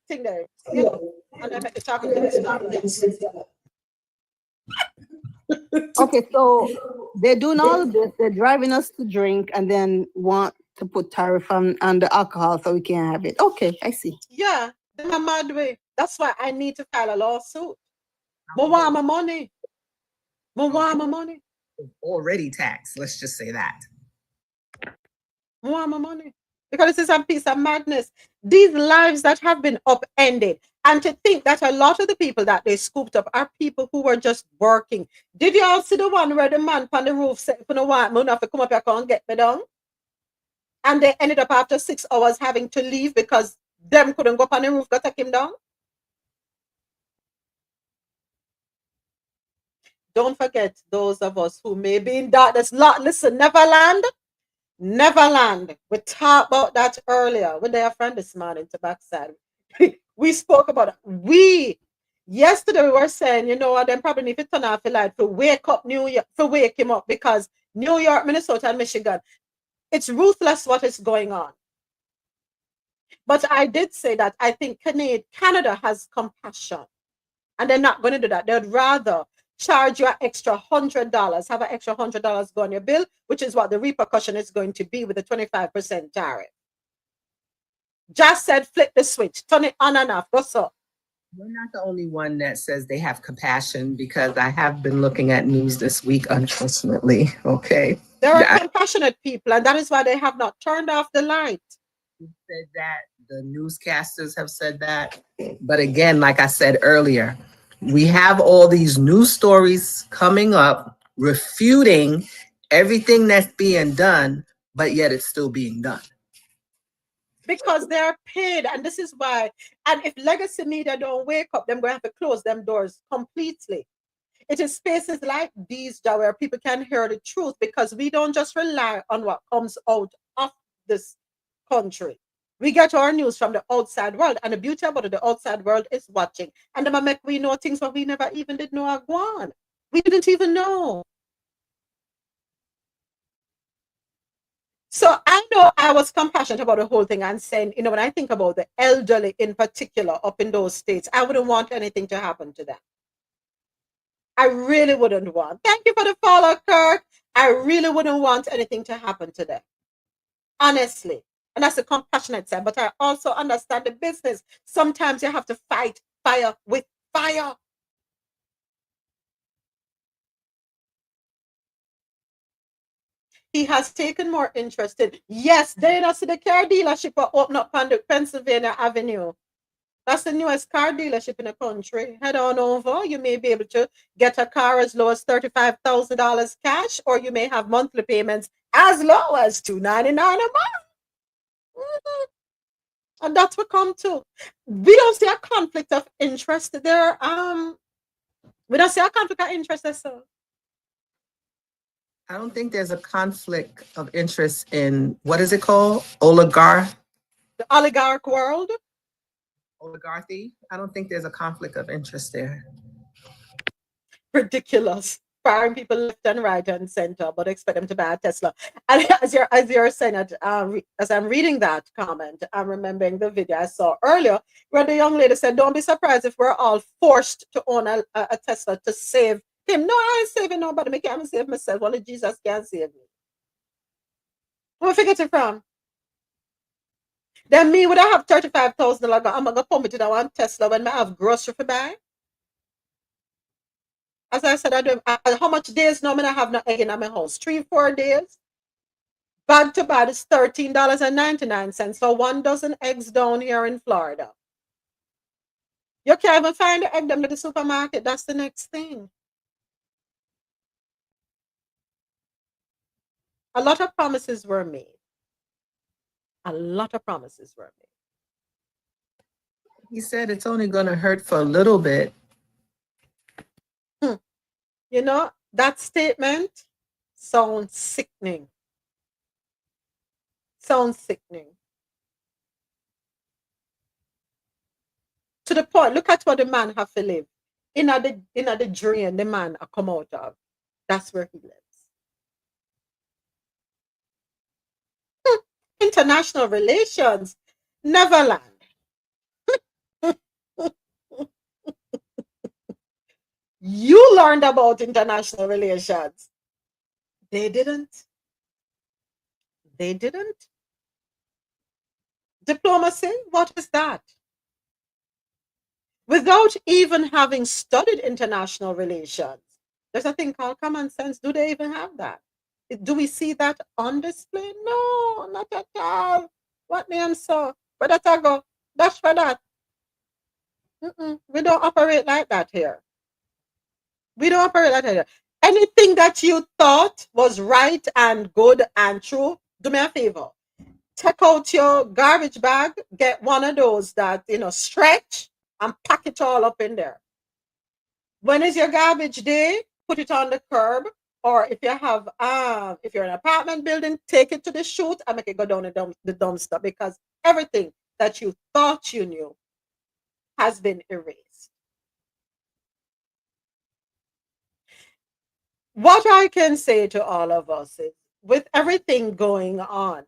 Thing there. And I make the chocolate. Okay, so they're doing all of this. They're driving us to drink and then want to put tariff on the alcohol so we can't have it. Okay, I see. Yeah, they're a mad way. That's why I need to file a lawsuit. I want my money. I want my money. Already taxed. Let's just say that. I want my money. Because this is a piece of madness. These lives that have been upended. And to think that a lot of the people that they scooped up are people who were just working. Did you all see the one where the man on the roof said, if you don't want me enough to come up here and get me down? And they ended up after 6 hours having to leave because them couldn't go up on the roof to take him down? Don't forget those of us who may be in darkness. Listen, Neverland. We talked about that earlier when they are friend this morning to backside. We spoke about it. Yesterday we were saying, you know what, then probably need to turn off the light to wake up New York, to wake him up, because New York, Minnesota, and Michigan, it's ruthless what is going on. But I did say that I think Canada has compassion, and they're not going to do that. They'd rather charge you an extra $100, have an extra $100 go on your bill, which is what the repercussion is going to be with the 25% tariff. Just said flip the switch, turn it on and off. What's up? We're not the only one that says they have compassion, because I have been looking at news this week, unfortunately. Okay. There are I compassionate people, and that is why they have not turned off the light. said that, the newscasters have said that. But again, like I said earlier, we have all these news stories coming up refuting everything that's being done, but yet it's still being done. Because they're paid, and this is why. And if legacy media don't wake up, they're going to have to close them doors completely. It is spaces like these that where people can hear the truth, because we don't just rely on what comes out of this country. We get our news from the outside world, and the beauty about it, the outside world is watching, and they make we know things that we never even did know are gone. We didn't even know. So I know I was compassionate about the whole thing and saying, you know, when I think about the elderly in particular up in those states, I wouldn't want anything to happen to them. I really wouldn't want. Thank you for the follow, Kirk. I really wouldn't want anything to happen to them. Honestly. And that's a compassionate side. But I also understand the business. Sometimes you have to fight fire with fire. He has taken more interest in. Yes, they not see the car dealership will open up on the Pennsylvania Avenue. That's the newest car dealership in the country. Head on over. You may be able to get a car as low as $35,000 cash, or you may have monthly payments as low as $299 a month. Mhm. And that's what come to. We don't see a conflict of interest there. We don't see a conflict of interest there, so. I don't think there's a conflict of interest in, what is it called? Oligarchy? The oligarch world? Oligarchy? I don't think there's a conflict of interest there. Ridiculous. Firing people left and right and center, but expect them to buy a Tesla. And as you're saying it, as I'm reading that comment, I'm remembering the video I saw earlier where the young lady said, "Don't be surprised if we're all forced to own a Tesla to save him." No, I ain't saving nobody. I can't save myself. Only Jesus can save me. Where we get it from? Then me would I have $35,000? I'm gonna pump it to that one Tesla when I have grocery to buy. As I said, how much days now? I have no egg in my house. 3-4 days. Bag to bag is $13.99 for 1 dozen eggs down here in Florida. You can't even find the egg them at the supermarket. That's the next thing. A lot of promises were made. A lot of promises were made. He said it's only going to hurt for a little bit. You know, that statement sounds sickening. Sounds sickening. To the point, look at what the man have to live. In the drain the man come out of. That's where he lives. International relations. Neverland. You learned about international relations. They didn't. They didn't. Diplomacy, what is that? Without even having studied international relations, there's a thing called common sense. Do they even have that? Do we see that on display? No, not at all. What name so? Where that I go? That's for that. We don't operate like that here. We don't operate like that here. Anything that you thought was right and good and true, do me a favor. Take out your garbage bag, get one of those that, stretch and pack it all up in there. When is your garbage day? Put it on the curb. Or if you have, if you're in an apartment building, take it to the chute and make it go down the dumpster, because everything that you thought you knew has been erased. What I can say to all of us is, with everything going on,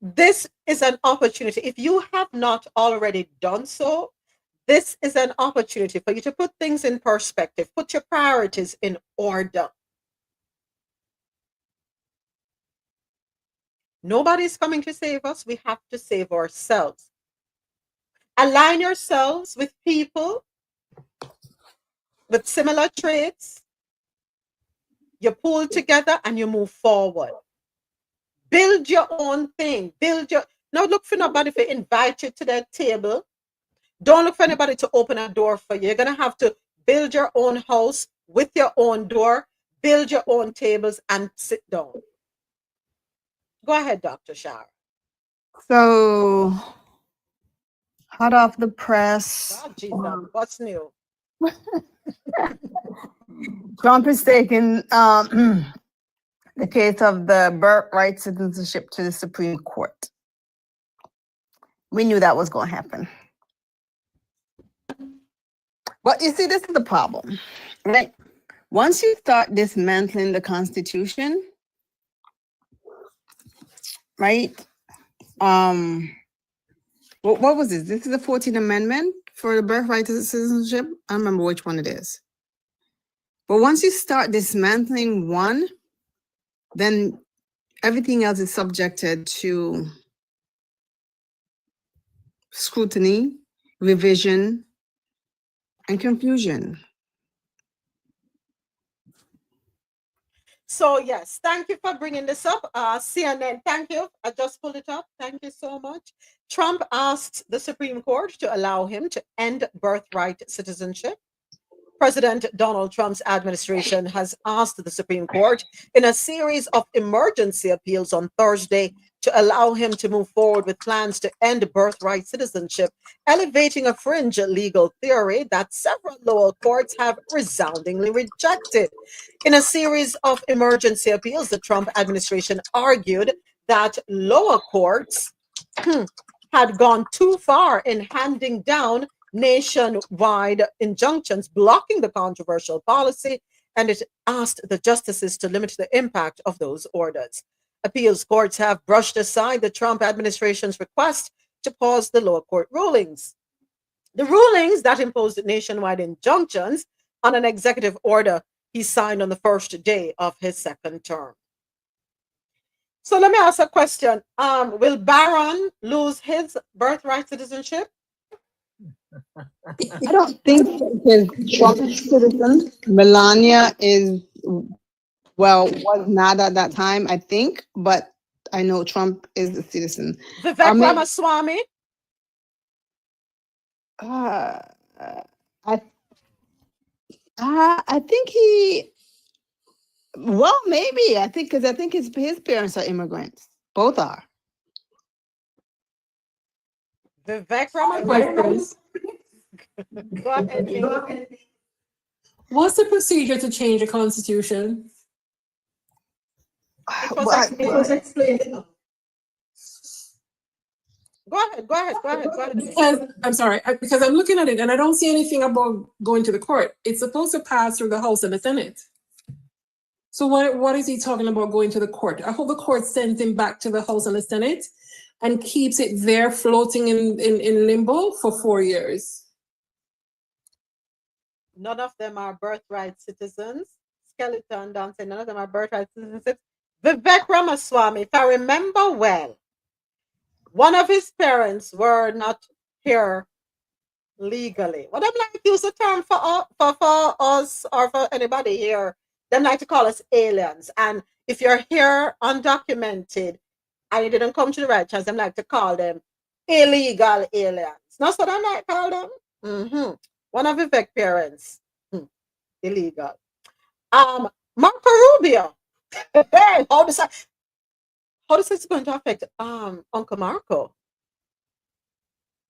this is an opportunity. If you have not already done so, this is an opportunity for you to put things in perspective, put your priorities in order. Nobody's coming to save us. We have to save ourselves. Align yourselves with people with similar traits. You pull together and you move forward. Build your own thing. Now look for nobody to invite you to that table. Don't look for anybody to open a door for you. You're going to have to build your own house with your own door, build your own tables, and sit down. Go ahead, Dr. Shara. So, hot off the press. God, Jesus, what's new? Trump is taking the case of the birthright citizenship to the Supreme Court. We knew that was going to happen. But you see, this is the problem, right? Once you start dismantling the Constitution, right? What was this? This is the 14th Amendment for the birthright to citizenship. I don't remember which one it is. But once you start dismantling one, then everything else is subjected to scrutiny, revision, and confusion. So yes, thank you for bringing this up. CNN, thank you. I just pulled it up. Thank you so much. Trump asked the Supreme Court to allow him to end birthright citizenship. President Donald Trump's administration has asked the Supreme Court in a series of emergency appeals on Thursday to allow him to move forward with plans to end birthright citizenship, elevating a fringe legal theory that several lower courts have resoundingly rejected. In a series of emergency appeals, the Trump administration argued that lower courts had gone too far in handing down nationwide injunctions blocking the controversial policy, and it asked the justices to limit the impact of those orders. Appeals courts have brushed aside the Trump administration's request to pause the lower court rulings. The rulings that imposed nationwide injunctions on an executive order he signed on the first day of his second term. So let me ask a question. Will Barron lose his birthright citizenship? I don't think so, because Trump is citizen. Melania was not at that time, I think, but I know Trump is a citizen. Vivek Ramaswamy? I think he, well, maybe. I think because I think his parents are immigrants. Both are. Vivek Ramaswamy. Go ahead. What's the procedure to change the Constitution? It was explained. Go ahead. Because I'm sorry, because I'm looking at it and I don't see anything about going to the court. It's supposed to pass through the House and the Senate. So what is he talking about going to the court? I hope the court sends him back to the House and the Senate and keeps it there floating in limbo for 4 years. None of them are birthright citizens. Skeleton dancing, none of them are birthright citizens. Vivek Ramaswamy, if I remember well, one of his parents were not here legally. What I'm like use the term for us or for anybody here. They like to call us aliens. And if you're here undocumented and you didn't come to the right chance, I'm like to call them illegal aliens. That's what I might call them. One of Vivek parents, illegal. Marco Rubio. Hey, how does this going to affect Uncle Marco?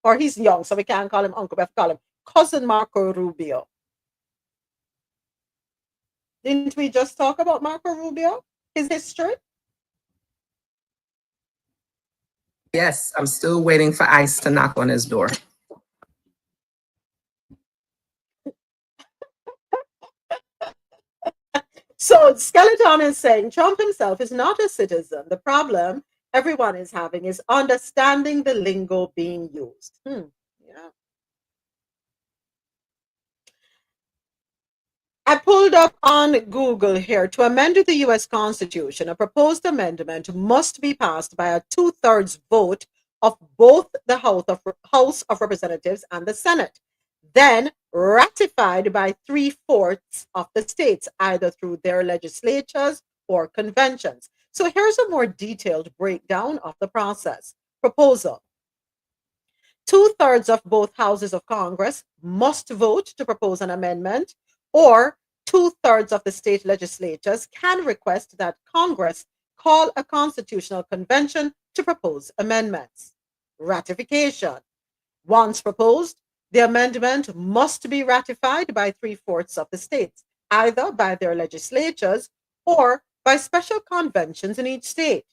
Or he's young, so we can't call him uncle, we have to call him cousin Marco Rubio. Didn't we just talk about Marco Rubio? His history? Yes, I'm still waiting for ICE to knock on his door. So Skeleton is saying Trump himself is not a citizen. The problem everyone is having is understanding the lingo being used. Yeah. I pulled up on Google here. To amend the U.S. Constitution, a proposed amendment must be passed by a 2/3 vote of both the House of Representatives and the Senate, then ratified by 3/4 of the states, either through their legislatures or conventions. So here's a more detailed breakdown of the process. Proposal. 2/3 of both houses of Congress must vote to propose an amendment, or 2/3 of the state legislatures can request that Congress call a constitutional convention to propose amendments. Ratification. Once proposed, the amendment must be ratified by 3/4 of the states, either by their legislatures or by special conventions in each state.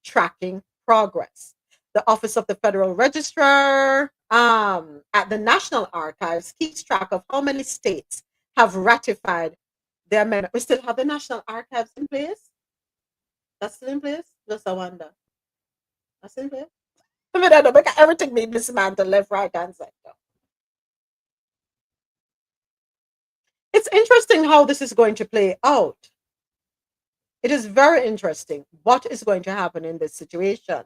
Tracking progress. The Office of the Federal Registrar at the National Archives keeps track of how many states have ratified the amendment. We still have the National Archives in place? That's still in place? Just a wonder. That's in place? I mean, I don't make everything be dismantled left, right, and center. It's interesting how this is going to play out. It is very interesting what is going to happen in this situation.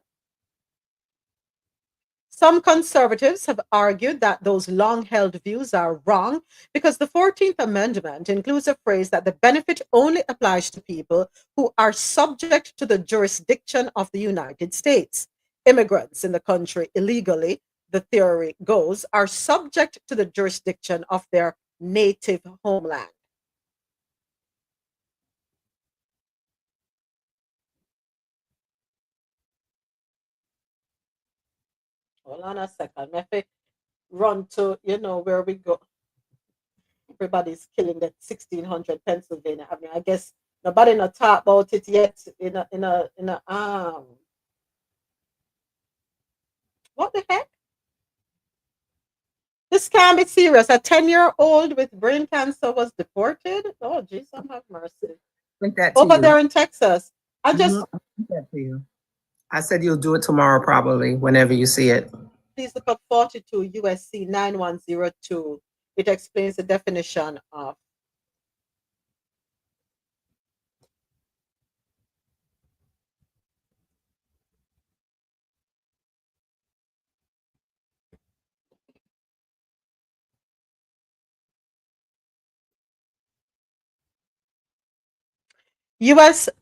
Some conservatives have argued that those long-held views are wrong because the 14th Amendment includes a phrase that the benefit only applies to people who are subject to the jurisdiction of the United States. Immigrants in the country illegally, the theory goes, are subject to the jurisdiction of their native homeland. Hold on a second. Let me run to, where we go. Everybody's killing the 1600 Pennsylvania Avenue. I guess nobody not talk about it yet what the heck? This can't be serious. A 10-year-old with brain cancer was deported. Oh, geez, some have mercy. Over there in Texas. I just that to you. I said you'll do it tomorrow, probably, whenever you see it. Please look up 42 USC 9102. It explains the definition of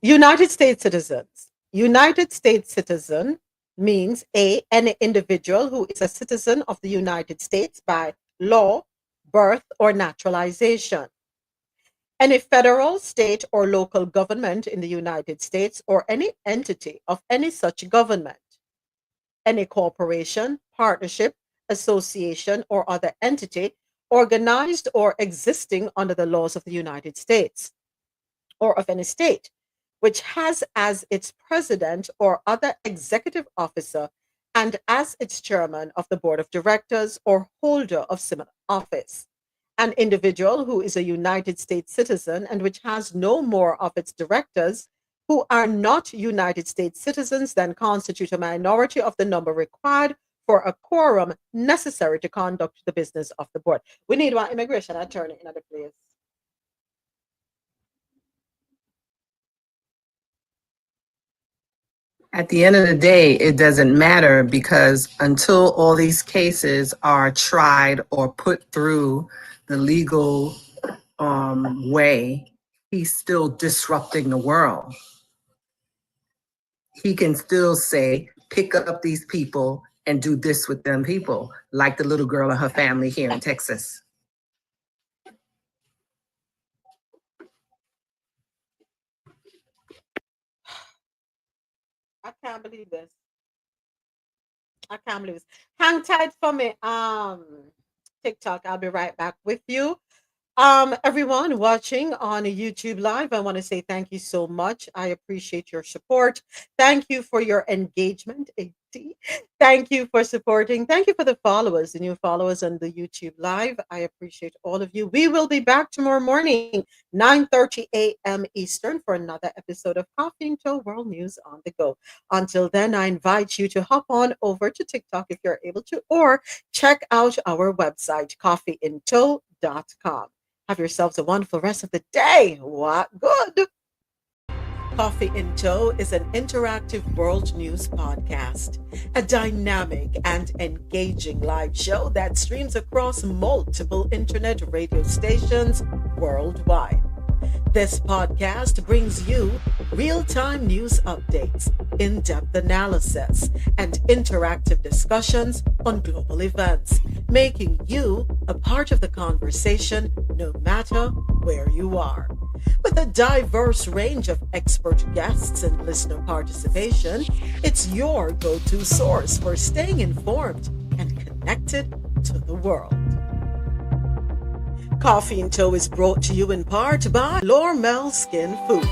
United States citizens. United States citizen means any individual who is a citizen of the United States by law, birth, or naturalization. Any federal, state, or local government in the United States or any entity of any such government. Any corporation, partnership, association, or other entity organized or existing under the laws of the United States or of any state, which has as its president or other executive officer and as its chairman of the board of directors or holder of similar office, an individual who is a United States citizen and which has no more of its directors who are not United States citizens than constitute a minority of the number required for a quorum necessary to conduct the business of the board. We need one immigration attorney in other place. At the end of the day, it doesn't matter because until all these cases are tried or put through the legal way, he's still disrupting the world. He can still say, pick up these people and do this with them people, like the little girl and her family here in Texas. I can't believe this. I can't believe this. Hang tight for me. TikTok. I'll be right back with you. Everyone watching on YouTube Live, I want to say thank you so much. I appreciate your support. Thank you for your engagement. Thank you for supporting. Thank you for the followers, the new followers on the YouTube Live. I appreciate all of you. We will be back tomorrow morning, 9:30 a.m. Eastern, for another episode of Coffee in Tow World News on the Go. Until then, I invite you to hop on over to TikTok if you're able to, or check out our website, coffeeintow.com. Have yourselves a wonderful rest of the day. What good? Coffee in Tow is an interactive world news podcast, a dynamic and engaging live show that streams across multiple internet radio stations worldwide. This podcast brings you real-time news updates, in-depth analysis, and interactive discussions on global events, making you a part of the conversation no matter where you are. With a diverse range of expert guests and listener participation, it's your go-to source for staying informed and connected to the world. Coffee in Tow is brought to you in part by Lormel Skin Food.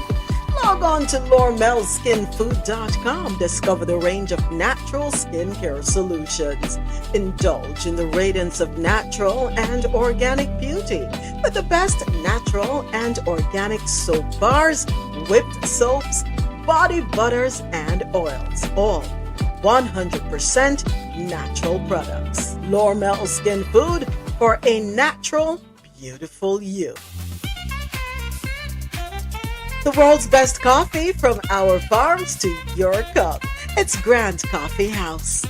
Log on to lormelskinfood.com. Discover the range of natural skincare solutions. Indulge in the radiance of natural and organic beauty with the best natural and organic soap bars, whipped soaps, body butters, and oils. All 100% natural products. Lormel Skin Food for a natural, beautiful you. The world's best coffee from our farms to your cup. It's Grand Coffee House.